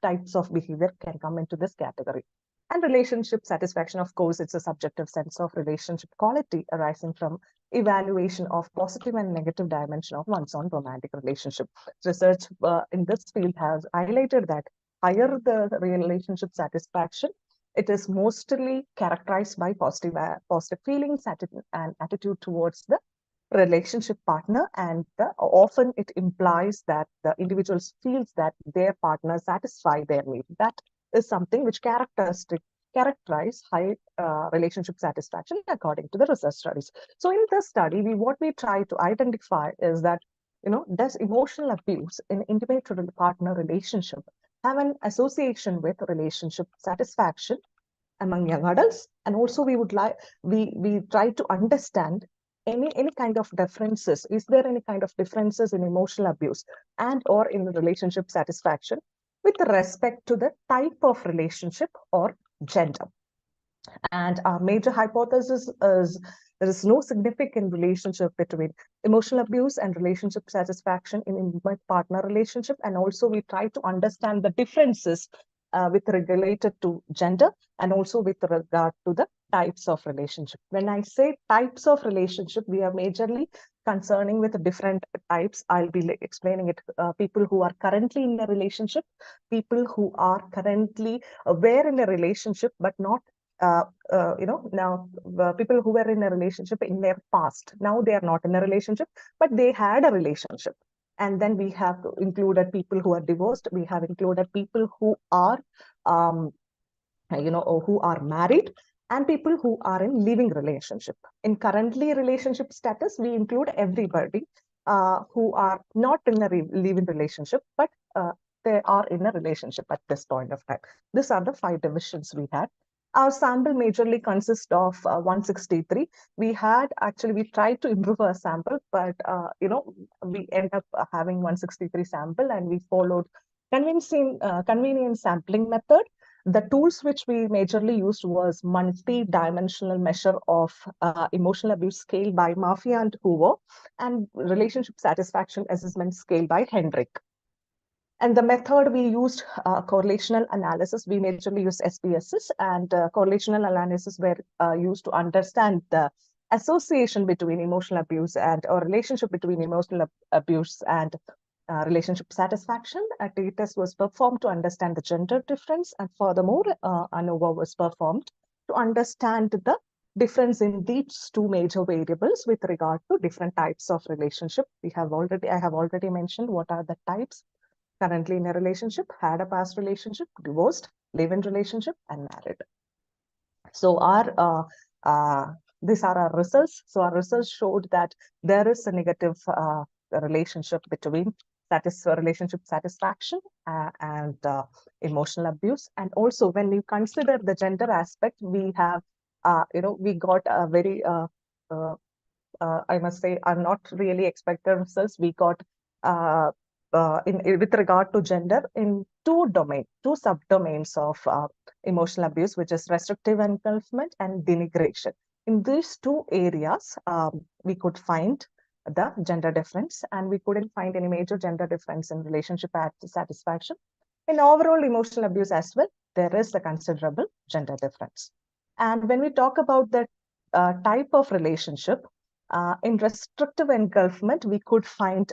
types of behavior can come into this category. And relationship satisfaction, of course, it's a subjective sense of relationship quality arising from evaluation of positive and negative dimension of one's own romantic relationship. Research in this field has highlighted that higher the relationship satisfaction, it is mostly characterized by positive feelings and attitude towards the relationship partner, and often it implies that the individuals feels that their partner satisfy their need. That is something which characterize high relationship satisfaction according to the research studies. So in this study, what we try to identify is that does emotional abuse in intimate partner relationship have an association with relationship satisfaction among young adults? And also we try to understand any kind of differences. Is there any kind of differences in emotional abuse and or in relationship satisfaction with respect to the type of relationship or gender? And our major hypothesis is there is no significant relationship between emotional abuse and relationship satisfaction in intimate partner relationship. And also we try to understand the differences related to gender, and also with regard to the types of relationship. When I say types of relationship, we are majorly concerning with different types. I'll be explaining it. People who are currently in a relationship, people who are currently aware in a relationship, but not now people who were in a relationship in their past. Now they are not in a relationship, but they had a relationship. And then we have included people who are divorced. We have included people who are, who are married, and people who are in living relationship. In currently relationship status, we include everybody who are not in a living relationship, but they are in a relationship at this point of time. These are the 5 divisions we had. Our sample majorly consists of 163. We tried to improve our sample, but we end up having 163 sample, and we followed convenient sampling method. The tools which we majorly used was multi-dimensional measure of emotional abuse scale by Murphy and Hoover, and relationship satisfaction assessment scale by Hendrick. And the method we used correlational analysis. We majorly used SPSS, and correlational analysis were used to understand the association between emotional abuse and or relationship between emotional abuse and relationship satisfaction. A t-test was performed to understand the gender difference, and furthermore, ANOVA was performed to understand the difference in these two major variables with regard to different types of relationship. I have already mentioned what are the types. Currently in a relationship, had a past relationship, divorced, live-in relationship, and married. So these are our results. So our results showed that there is a negative relationship between relationship satisfaction and emotional abuse. And also when you consider the gender aspect, we have, we got a very, I must say, are not really expected results. We got with regard to gender in two subdomains of emotional abuse, which is restrictive engulfment and denigration. In these two areas, we could find the gender difference, and we couldn't find any major gender difference in relationship satisfaction. In overall emotional abuse as well, there is a considerable gender difference. And when we talk about the type of relationship, in restrictive engulfment, we could find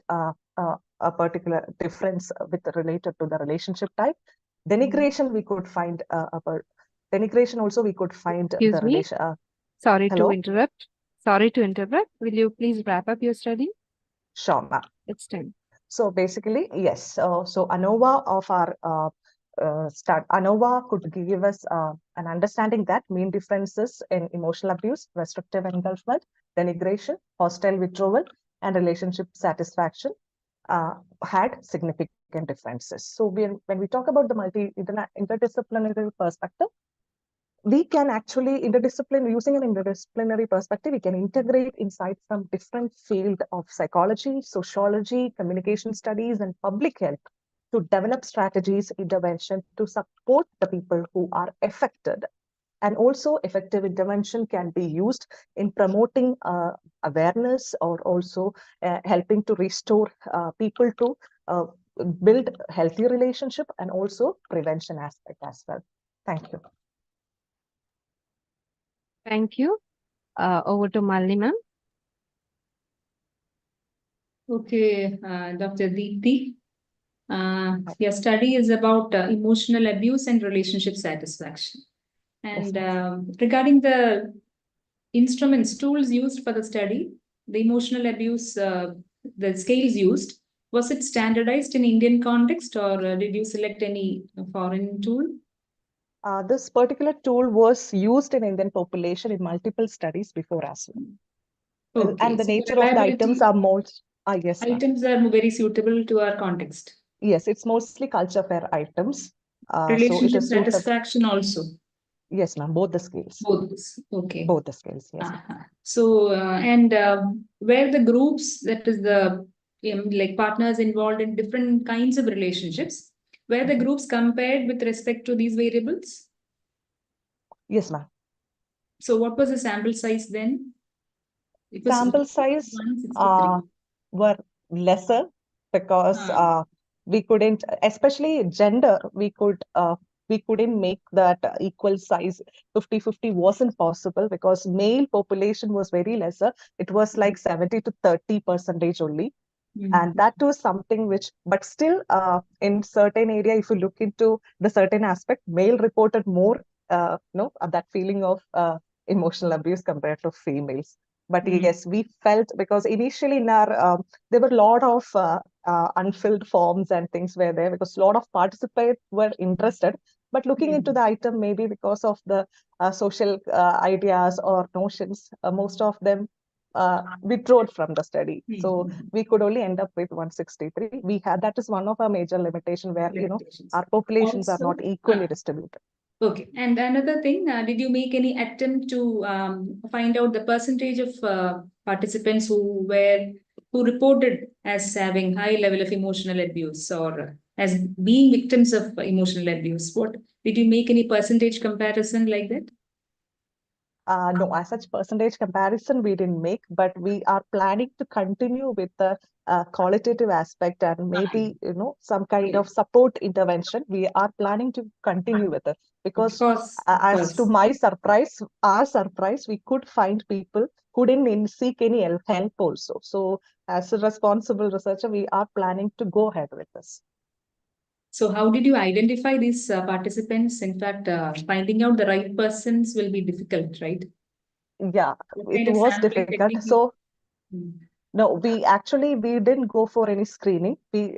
a particular difference related to the relationship type. Denigration, we could find denigration also we could find Excuse the me? relation. Sorry Hello? to interrupt. Sorry to interrupt. Will you please wrap up your study? Sure, ma'am. It's time. So basically, yes. So ANOVA of our ANOVA could give us an understanding that mean differences in emotional abuse, restrictive engulfment, denigration, hostile withdrawal, and relationship satisfaction had significant differences. So when we talk about the interdisciplinary perspective, we can actually using an interdisciplinary perspective, we can integrate insights from different fields of psychology, sociology, communication studies, and public health to develop strategies, intervention to support the people who are affected. And also effective intervention can be used in promoting awareness or also helping to restore people to build healthy relationship and also prevention aspect as well. Thank you. Thank you. Over to Malini ma'am. Okay, Dr. Deepthi. Your study is about emotional abuse and relationship satisfaction. And regarding the instruments, tools used for the study, the emotional abuse, the scales used, was it standardized in Indian context, or did you select any foreign tool? This particular tool was used in Indian population in multiple studies before as well. Okay, and the so nature of the items are most, yes. Items are very suitable to our context. Yes, it's mostly culture fair items. Relationship satisfaction also. Yes, ma'am, both the scales. Both, okay. Both the scales, yes. So, where the groups, that is the like partners involved in different kinds of relationships, were the groups compared with respect to these variables? Yes, ma'am. So what was the sample size then? Sample size were lesser because we couldn't, especially gender, we couldn't make that equal size. 50-50 wasn't possible because male population was very lesser. It was like 70 to 30% only. And that was something which, but still in certain area, if you look into the certain aspect, male reported more, that feeling of emotional abuse compared to females. But yes, we felt, because initially in our, there were a lot of unfilled forms and things were there because a lot of participants were interested. But looking into the item, maybe because of the social ideas or notions, most of them withdrew from the study. So we could only end up with 163. We had, that is one of our major limitation where, our populations are not equally distributed. Okay. And another thing, did you make any attempt to find out the percentage of participants who reported as having high level of emotional abuse or as being victims of emotional abuse? What did you make any percentage comparison like that? No, as such percentage comparison we didn't make, but we are planning to continue with the qualitative aspect and maybe, some kind of support intervention. We are planning to continue with it because as to my surprise, our surprise, we could find people who didn't seek any help also. So as a responsible researcher, we are planning to go ahead with this. So how did you identify these participants? In fact, finding out the right persons will be difficult, right? Yeah, it was difficult. So no, we didn't go for any screening. We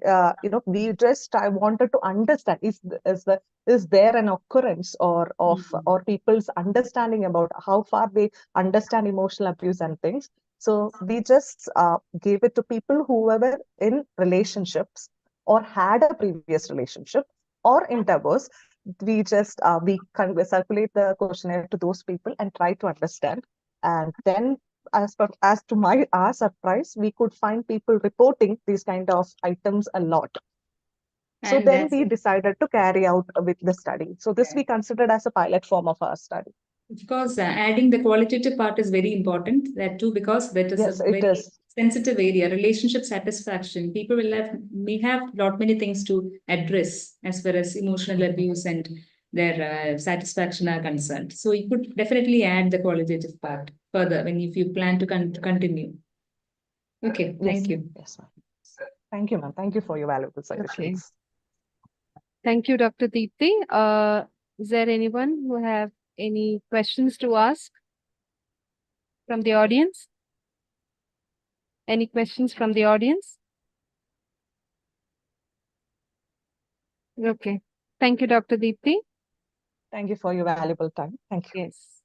just, I wanted to understand, is there an occurrence or people's understanding about how far they understand emotional abuse and things. So we just gave it to people who were in relationships or had a previous relationship or in divorce. We just circulate the questionnaire to those people and try to understand. And then as to our surprise, we could find people reporting these kind of items a lot. So then we decided to carry out with the study. So this we considered as a pilot form of our study. Of course, adding the qualitative part is very important. That too, because that is a very sensitive area. Relationship satisfaction. People may have many things to address as far as emotional abuse and their satisfaction are concerned. So you could definitely add the qualitative part further if you plan to continue. Okay, thank you. Yes, ma'am. Thank you, ma'am. Thank you for your valuable suggestions. Thank you, Dr. Deepthi. Is there anyone who have any questions to ask from the audience? Any questions from the audience? Okay. Thank you, Dr. Deepthi. Thank you for your valuable time. Thank you. Yes.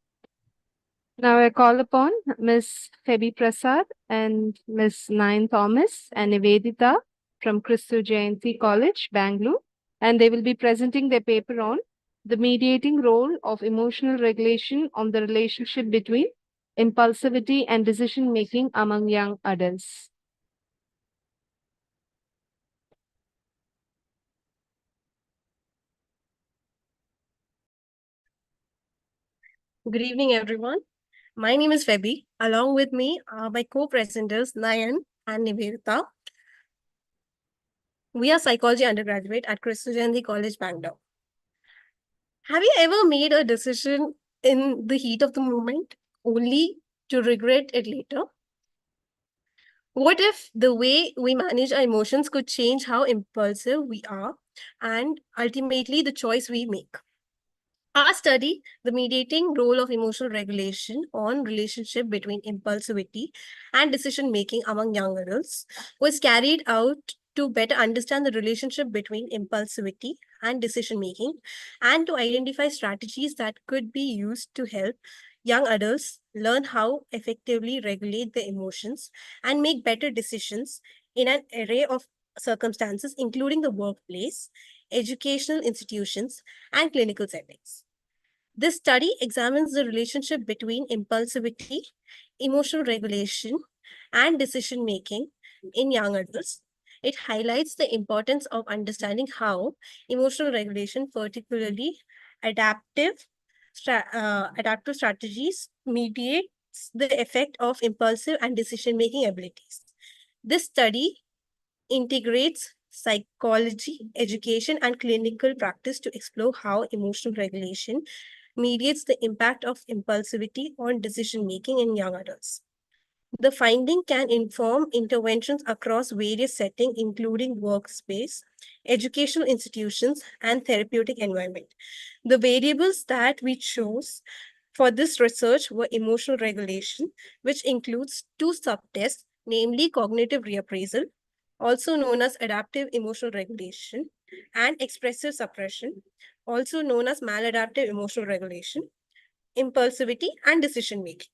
Now I call upon Ms. Febi Prasad and Ms. Nayan Thomas and Nivedita from Christu Jayanti College, Bangalore, and they will be presenting their paper on the mediating role of emotional regulation on the relationship between impulsivity and decision-making among young adults. Good evening, everyone. My name is Febi. Along with me are my co-presenters, Nayan and Nivedita. We are psychology undergraduate at Christu Jayanti College, Bangalore. Have you ever made a decision in the heat of the moment only to regret it later? What if the way we manage our emotions could change how impulsive we are and ultimately the choice we make? Our study, the mediating role of emotional regulation on relationship between impulsivity and decision-making among young adults, was carried out to better understand the relationship between impulsivity and decision-making and to identify strategies that could be used to help young adults learn how effectively regulate their emotions and make better decisions in an array of circumstances, including the workplace, educational institutions, and clinical settings. This study examines the relationship between impulsivity, emotional regulation, and decision-making in young adults. It highlights the importance of understanding how emotional regulation, particularly adaptive strategies, mediates the effect of impulsive and decision-making abilities. This study integrates psychology, education, and clinical practice to explore how emotional regulation mediates the impact of impulsivity on decision-making in young adults. The finding can inform interventions across various settings, including workspace, educational institutions, and therapeutic environment. The variables that we chose for this research were emotional regulation, which includes two subtests, namely cognitive reappraisal, also known as adaptive emotional regulation, and expressive suppression, also known as maladaptive emotional regulation, impulsivity, and decision-making.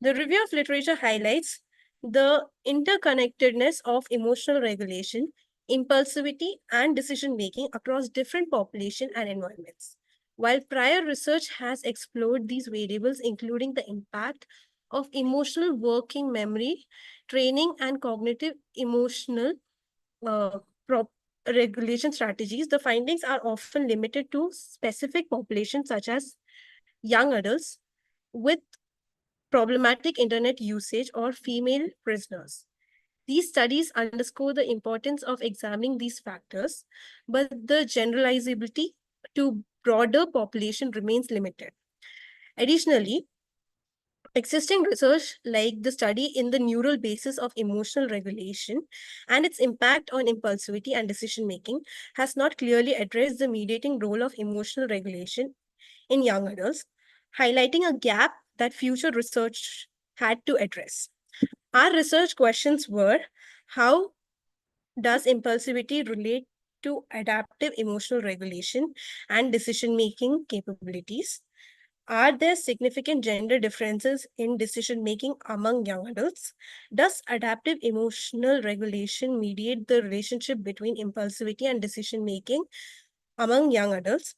The review of literature highlights the interconnectedness of emotional regulation, impulsivity, and decision-making across different populations and environments. While prior research has explored these variables, including the impact of emotional working memory, training, and cognitive emotional regulation strategies, the findings are often limited to specific populations such as young adults with problematic internet usage, or female prisoners. These studies underscore the importance of examining these factors, but the generalizability to broader population remains limited. Additionally, existing research like the study in the neural basis of emotional regulation and its impact on impulsivity and decision-making has not clearly addressed the mediating role of emotional regulation in young adults, highlighting a gap that future research had to address. Our research questions were: how does impulsivity relate to adaptive emotional regulation and decision-making capabilities? Are there significant gender differences in decision-making among young adults? Does adaptive emotional regulation mediate the relationship between impulsivity and decision-making among young adults?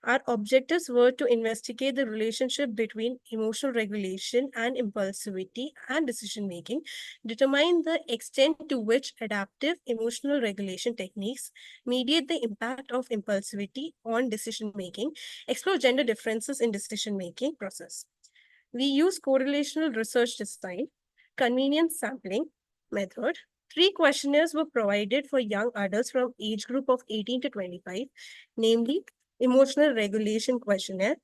Our objectives were to investigate the relationship between emotional regulation and impulsivity and decision-making, determine the extent to which adaptive emotional regulation techniques mediate the impact of impulsivity on decision-making, explore gender differences in decision-making process. We use correlational research design, convenience sampling method. 3 questionnaires were provided for young adults from age group of 18 to 25, namely Emotional Regulation Questionnaire,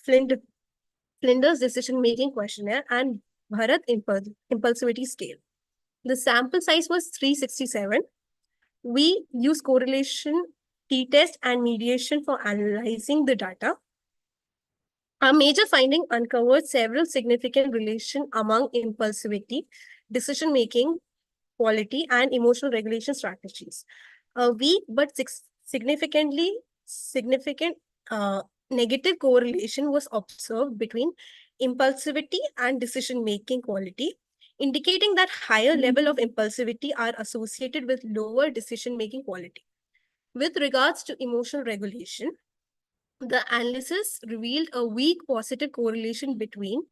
Flinders Decision-Making Questionnaire, and Bharat Impulsivity Scale. The sample size was 367. We use correlation, t-test, and mediation for analyzing the data. Our major finding uncovered several significant relations among impulsivity, decision-making, quality, and emotional regulation strategies. A weak but significant negative correlation was observed between impulsivity and decision-making quality, indicating that higher level of impulsivity are associated with lower decision-making quality. With regards to emotional regulation, the analysis revealed a weak positive correlation between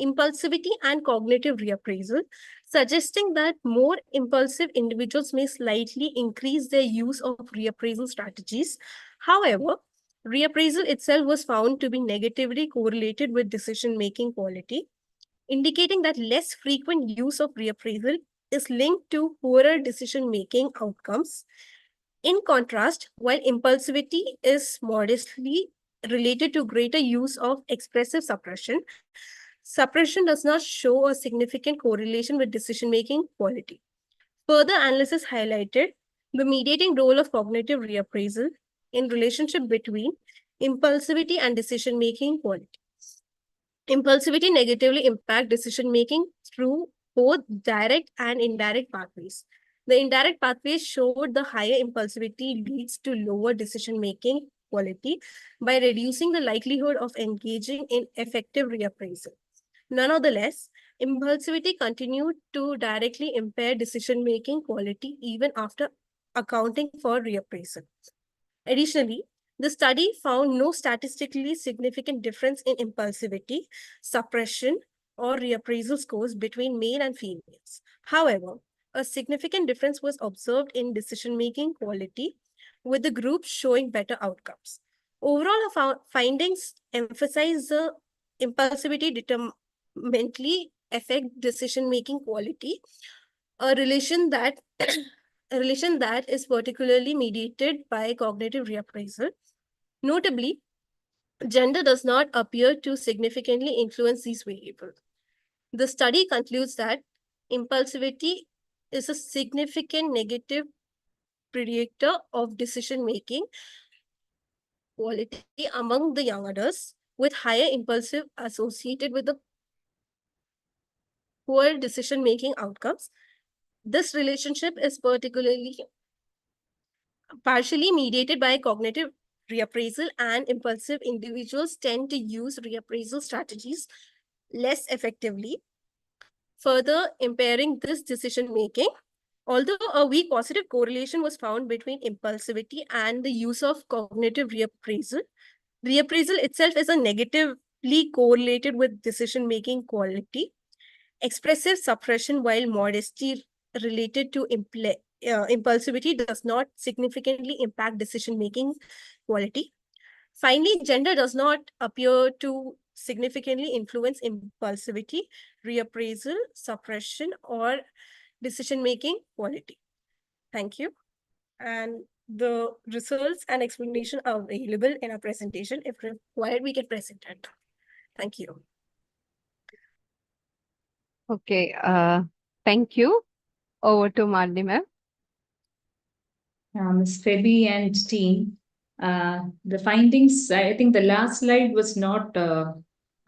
impulsivity and cognitive reappraisal, suggesting that more impulsive individuals may slightly increase their use of reappraisal strategies. However, reappraisal itself was found to be negatively correlated with decision-making quality, indicating that less frequent use of reappraisal is linked to poorer decision-making outcomes. In contrast, while impulsivity is modestly related to greater use of expressive suppression, suppression does not show a significant correlation with decision-making quality. Further analysis highlighted the mediating role of cognitive reappraisal in relationship between impulsivity and decision-making quality. Impulsivity negatively impacts decision-making through both direct and indirect pathways. The indirect pathways showed the higher impulsivity leads to lower decision-making quality by reducing the likelihood of engaging in effective reappraisal. Nonetheless, impulsivity continued to directly impair decision-making quality even after accounting for reappraisal. Additionally, the study found no statistically significant difference in impulsivity, suppression, or reappraisal scores between male and females. However, a significant difference was observed in decision-making quality, with the groups showing better outcomes. Overall, our findings emphasize the impulsivity determinantly affect decision-making quality, a relation that is particularly mediated by cognitive reappraisal. Notably, gender does not appear to significantly influence these variables. The study concludes that impulsivity is a significant negative predictor of decision-making quality among the young adults, with higher impulsive associated with the poor decision-making outcomes. This relationship is partially mediated by cognitive reappraisal, and impulsive individuals tend to use reappraisal strategies less effectively, further impairing this decision-making. Although a weak positive correlation was found between impulsivity and the use of cognitive reappraisal, reappraisal itself is a negatively correlated with decision-making quality. Expressive suppression, while modesty related to impulsivity, does not significantly impact decision-making quality. Finally, gender does not appear to significantly influence impulsivity, reappraisal, suppression, or decision-making quality. Thank you. And the results and explanation are available in our presentation. If required, we can present it. Thank you. Okay, thank you. Over to Madhya ma'am. Ms. Feby and team, the findings, I think the last slide was not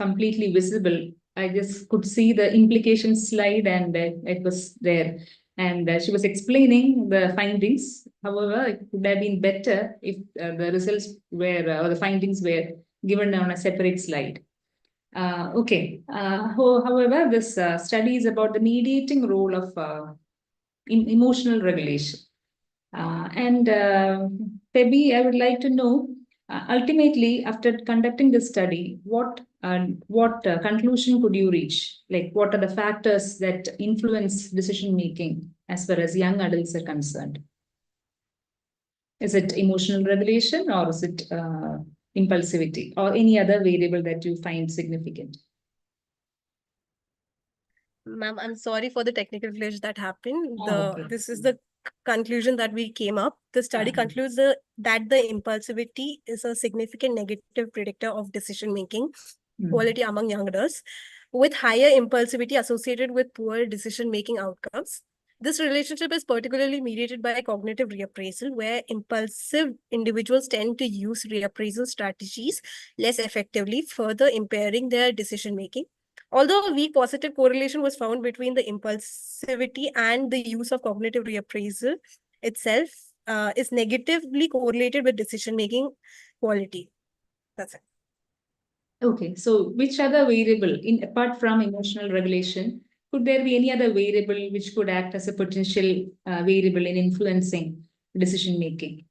completely visible. I just could see the implication slide and it was there. And she was explaining the findings. However, it would have been better if the results were, or the findings were given on a separate slide. However, this study is about the mediating role of emotional regulation. Feby, I would like to know, ultimately, after conducting this study, what conclusion could you reach? Like, what are the factors that influence decision-making as far as young adults are concerned? Is it emotional regulation, or is it impulsivity, or any other variable that you find significant? Ma'am, I'm sorry for the technical glitch that happened. Okay. This is the conclusion that we came up. The study concludes that the impulsivity is a significant negative predictor of decision-making quality among young adults, with higher impulsivity associated with poor decision-making outcomes. This relationship is particularly mediated by cognitive reappraisal, where impulsive individuals tend to use reappraisal strategies less effectively, further impairing their decision-making. Although a weak positive correlation was found between the impulsivity and the use of cognitive reappraisal itself, is negatively correlated with decision-making quality. That's it. Okay, so which other variable, apart from emotional regulation, could there be any other variable which could act as a potential variable in influencing decision-making?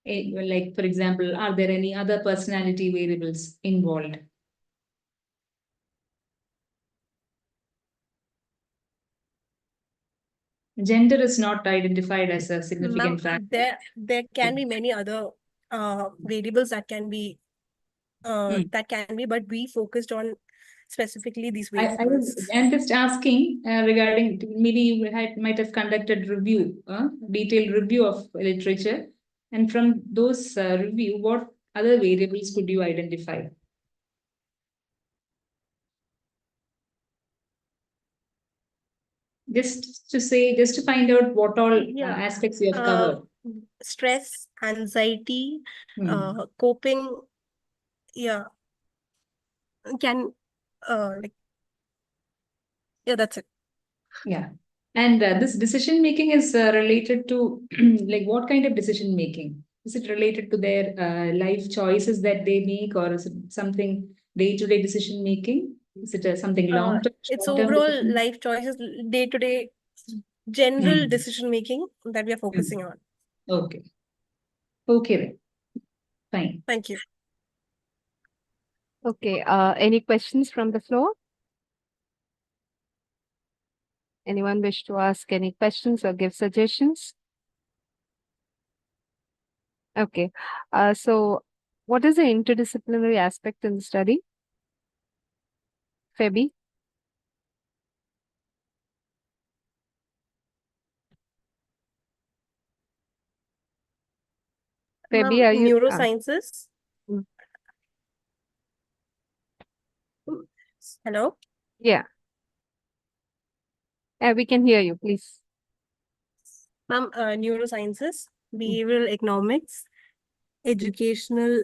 Like, for example, are there any other personality variables involved? Gender is not identified as a significant factor. There can be many other variables that can be but we focused on specifically these variables. I'm just asking regarding, maybe you might have conducted detailed review of literature, and from those review, what other variables could you identify? Just to find out what all aspects you have covered. Stress, anxiety, coping, that's it. Yeah. And this decision making is related to like what kind of decision making? Is it related to their life choices that they make, or is it something day-to-day decision making? Is it something long-term? It's overall life choices, day-to-day general decision making that we are focusing on. Okay. Okay then. Fine. Thank you. Okay. Any questions from the floor? Anyone wish to ask any questions or give suggestions? Okay. So what is the interdisciplinary aspect in the study? Feby? Feby, are you? Neurosciences. Hello? Yeah. We can hear you, please. Ma'am, neurosciences, behavioral economics, educational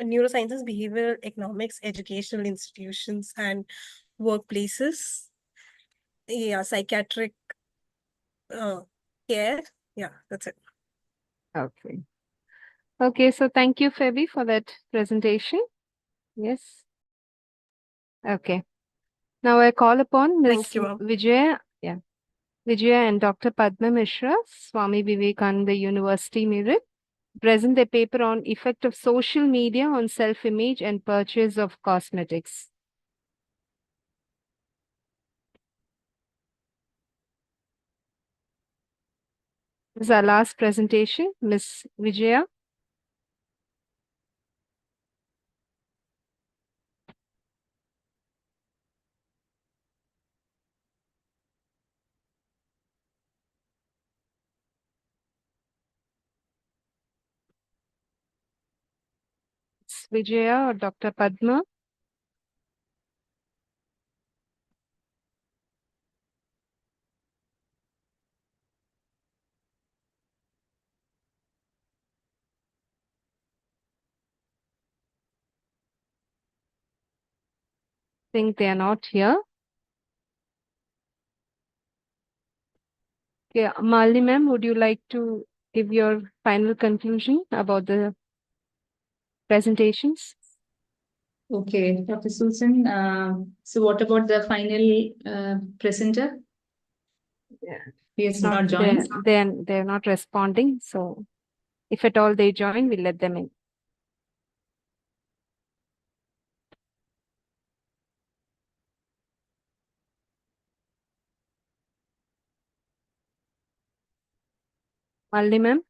neurosciences, behavioral economics, educational institutions and workplaces, psychiatric care. Yeah, that's it. Okay. Okay, so thank you, Feby, for that presentation. Yes. Okay. Now I call upon Ms. Vijaya and Dr. Padma Mishra, Swami Vivekananda University, Meerut, present their paper on effect of social media on self-image and purchase of cosmetics. This is our last presentation, Ms. Vijaya. Ms. Vijaya or Dr. Padma. Think they are not here. Okay, Malini ma'am, would you like to give your final conclusion about the presentations? Okay, Dr. Susan. So what about the final presenter? Yeah. He has not They're, joined. they're not responding. So if at all they join, we'll let them in. Malini ma'am.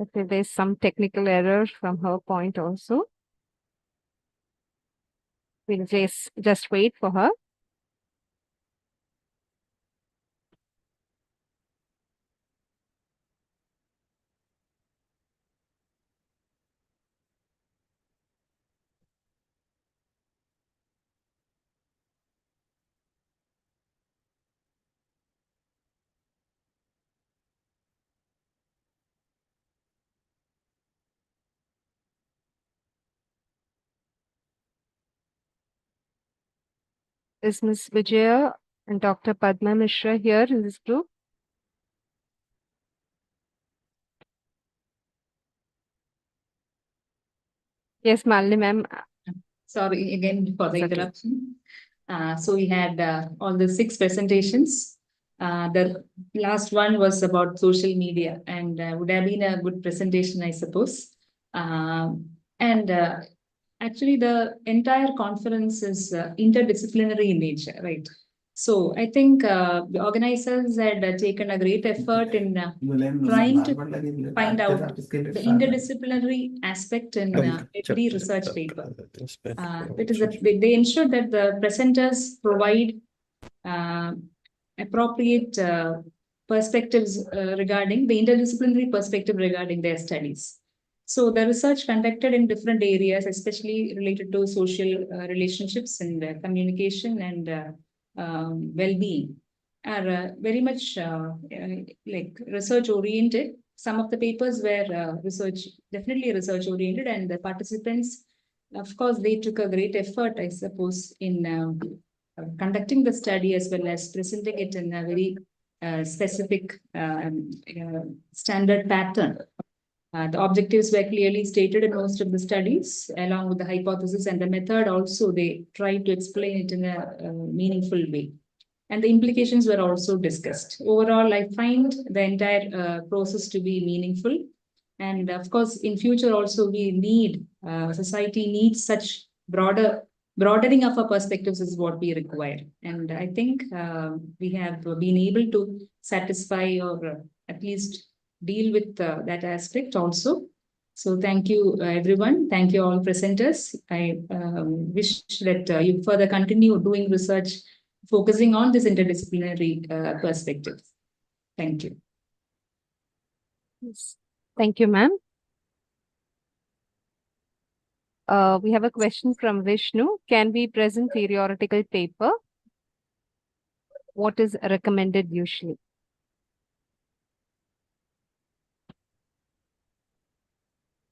Okay, there's some technical error from her point also. We'll just wait for her. Is Ms. Vijaya and Dr. Padma Mishra here in this group? Yes, Malini ma'am. Sorry again for the It's okay. interruption. So we had all the 6 presentations. The last one was about social media and would have been a good presentation, I suppose. Actually, the entire conference is interdisciplinary in nature, right? So I think the organizers had taken a great effort in trying to find out the interdisciplinary aspect in every research paper. They ensure that the presenters provide appropriate perspectives regarding the interdisciplinary perspective regarding their studies. So the research conducted in different areas, especially related to social relationships and communication and well-being, are very much like research oriented. Some of the papers were definitely research oriented, and the participants, of course, they took a great effort, I suppose, in conducting the study as well as presenting it in a very specific standard pattern. The objectives were clearly stated in most of the studies, along with the hypothesis and the method. Also, they tried to explain it in a meaningful way. And the implications were also discussed. Overall, I find the entire process to be meaningful. And of course, in future also, we need, society needs such broadening of our perspectives is what we require. And I think we have been able to satisfy or at least deal with that aspect also. So thank you, everyone. Thank you all presenters. I wish that you further continue doing research focusing on this interdisciplinary perspective. Thank you. Yes. Thank you, ma'am. We have a question from Vishnu. Can we present theoretical paper? What is recommended usually?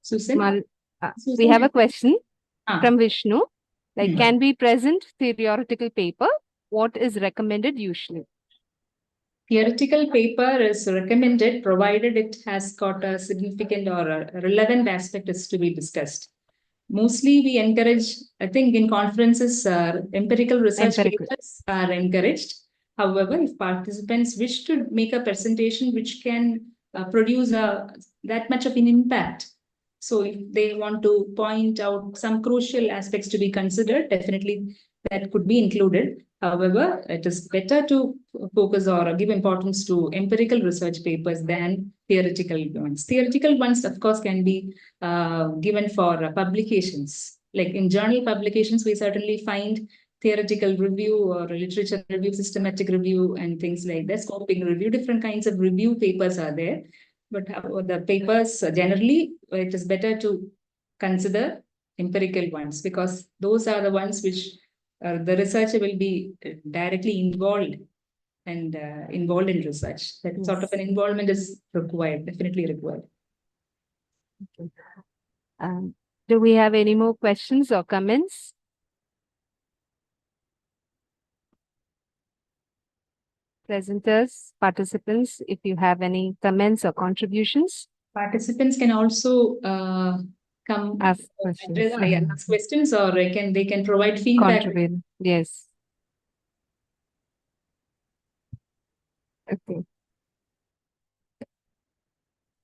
Susan? We have a question from Vishnu. Like, can we present theoretical paper? What is recommended usually? Theoretical paper is recommended provided it has got a significant or a relevant aspect is to be discussed. Mostly we encourage, I think in conferences, empirical research papers are encouraged. However, if participants wish to make a presentation which can produce that much of an impact, so if they want to point out some crucial aspects to be considered, definitely that could be included. However, it is better to focus or give importance to empirical research papers than theoretical ones. Theoretical ones, of course, can be given for publications. Like in journal publications, we certainly find theoretical review or literature review, systematic review, and things like that, scoping review, different kinds of review papers are there. But the papers, generally, it is better to consider empirical ones, because those are the ones which the researcher will be directly involved and involved in research. That sort of an involvement is required, definitely required. Okay. Do we have any more questions or comments? Presenters, participants, if you have any comments or contributions. Participants can also come ask questions. Ask questions, or they can provide feedback. Contribute. Yes. Okay.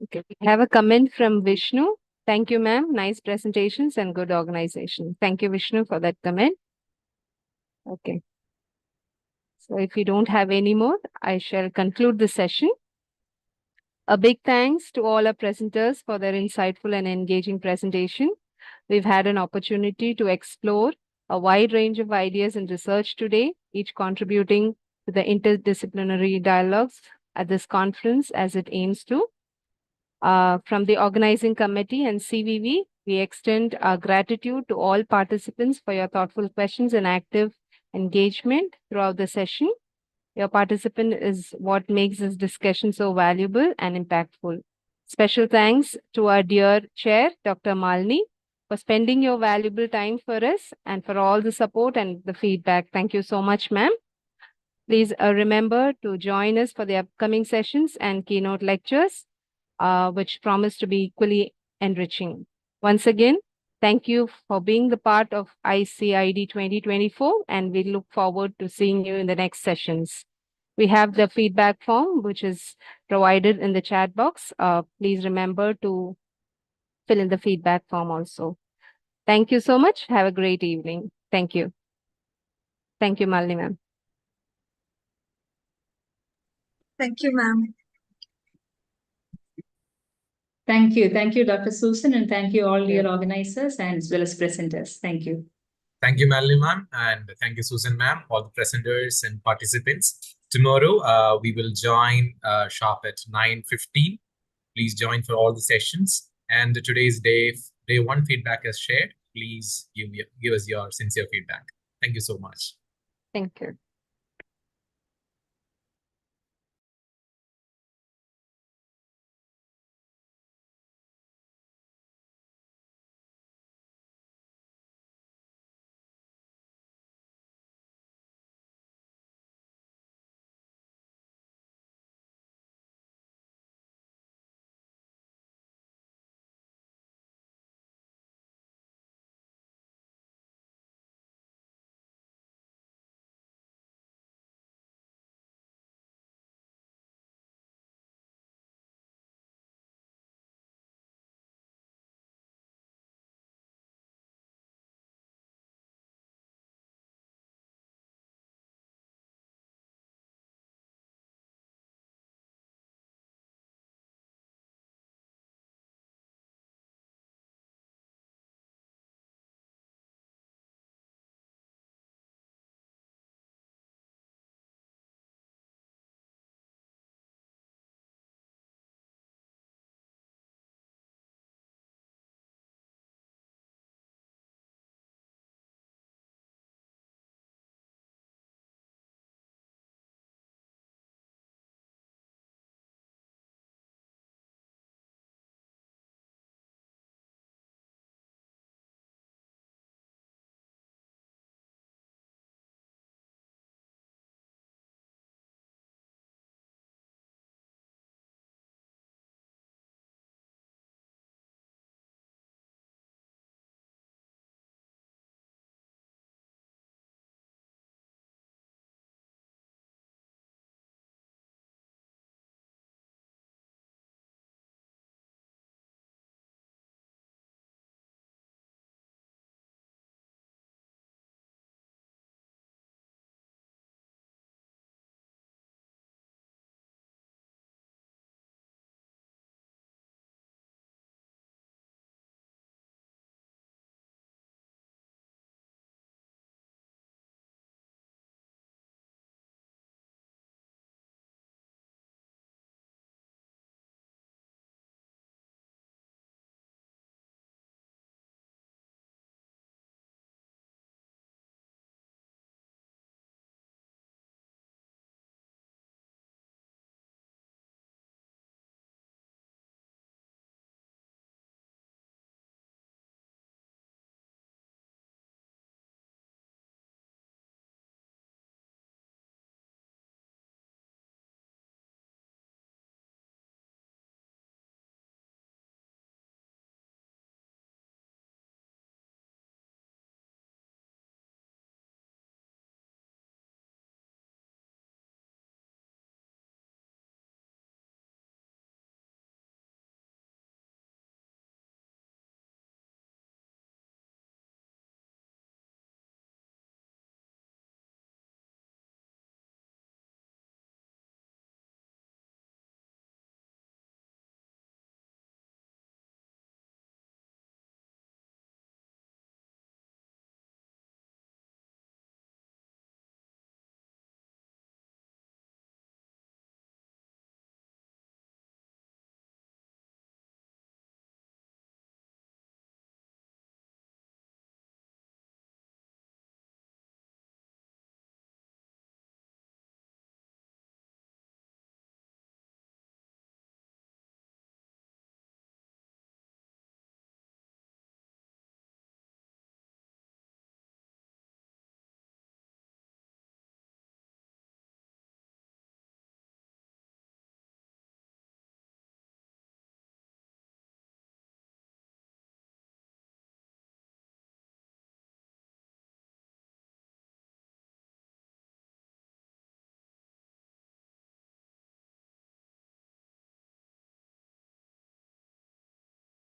Okay. We have a comment from Vishnu. Thank you, ma'am. Nice presentations and good organization. Thank you, Vishnu, for that comment. Okay. So if you don't have any more, I shall conclude the session. A big thanks to all our presenters for their insightful and engaging presentation. We've had an opportunity to explore a wide range of ideas and research today, each contributing to the interdisciplinary dialogues at this conference as it aims to. From the organizing committee and CVV, we extend our gratitude to all participants for your thoughtful questions and active engagement throughout the session. Your participation is what makes this discussion so valuable and impactful. Special thanks to our dear chair, Dr. Malini, for spending your valuable time for us and for all the support and the feedback. Thank you so much, ma'am. Please remember to join us for the upcoming sessions and keynote lectures, which promise to be equally enriching. Once again, thank you for being the part of ICID 2024, and we look forward to seeing you in the next sessions. We have the feedback form, which is provided in the chat box. Please remember to fill in the feedback form also. Thank you so much. Have a great evening. Thank you. Thank you, Malini ma'am. Thank you, ma'am. Thank you. Thank you, Dr. Susan, and thank you all your organizers and as well as presenters. Thank you. Thank you, Malini ma'am, and thank you, Susan ma'am, all the presenters and participants. Tomorrow, we will join sharp at 9:15. Please join for all the sessions. And today's day one feedback is shared. Please give us your sincere feedback. Thank you so much. Thank you.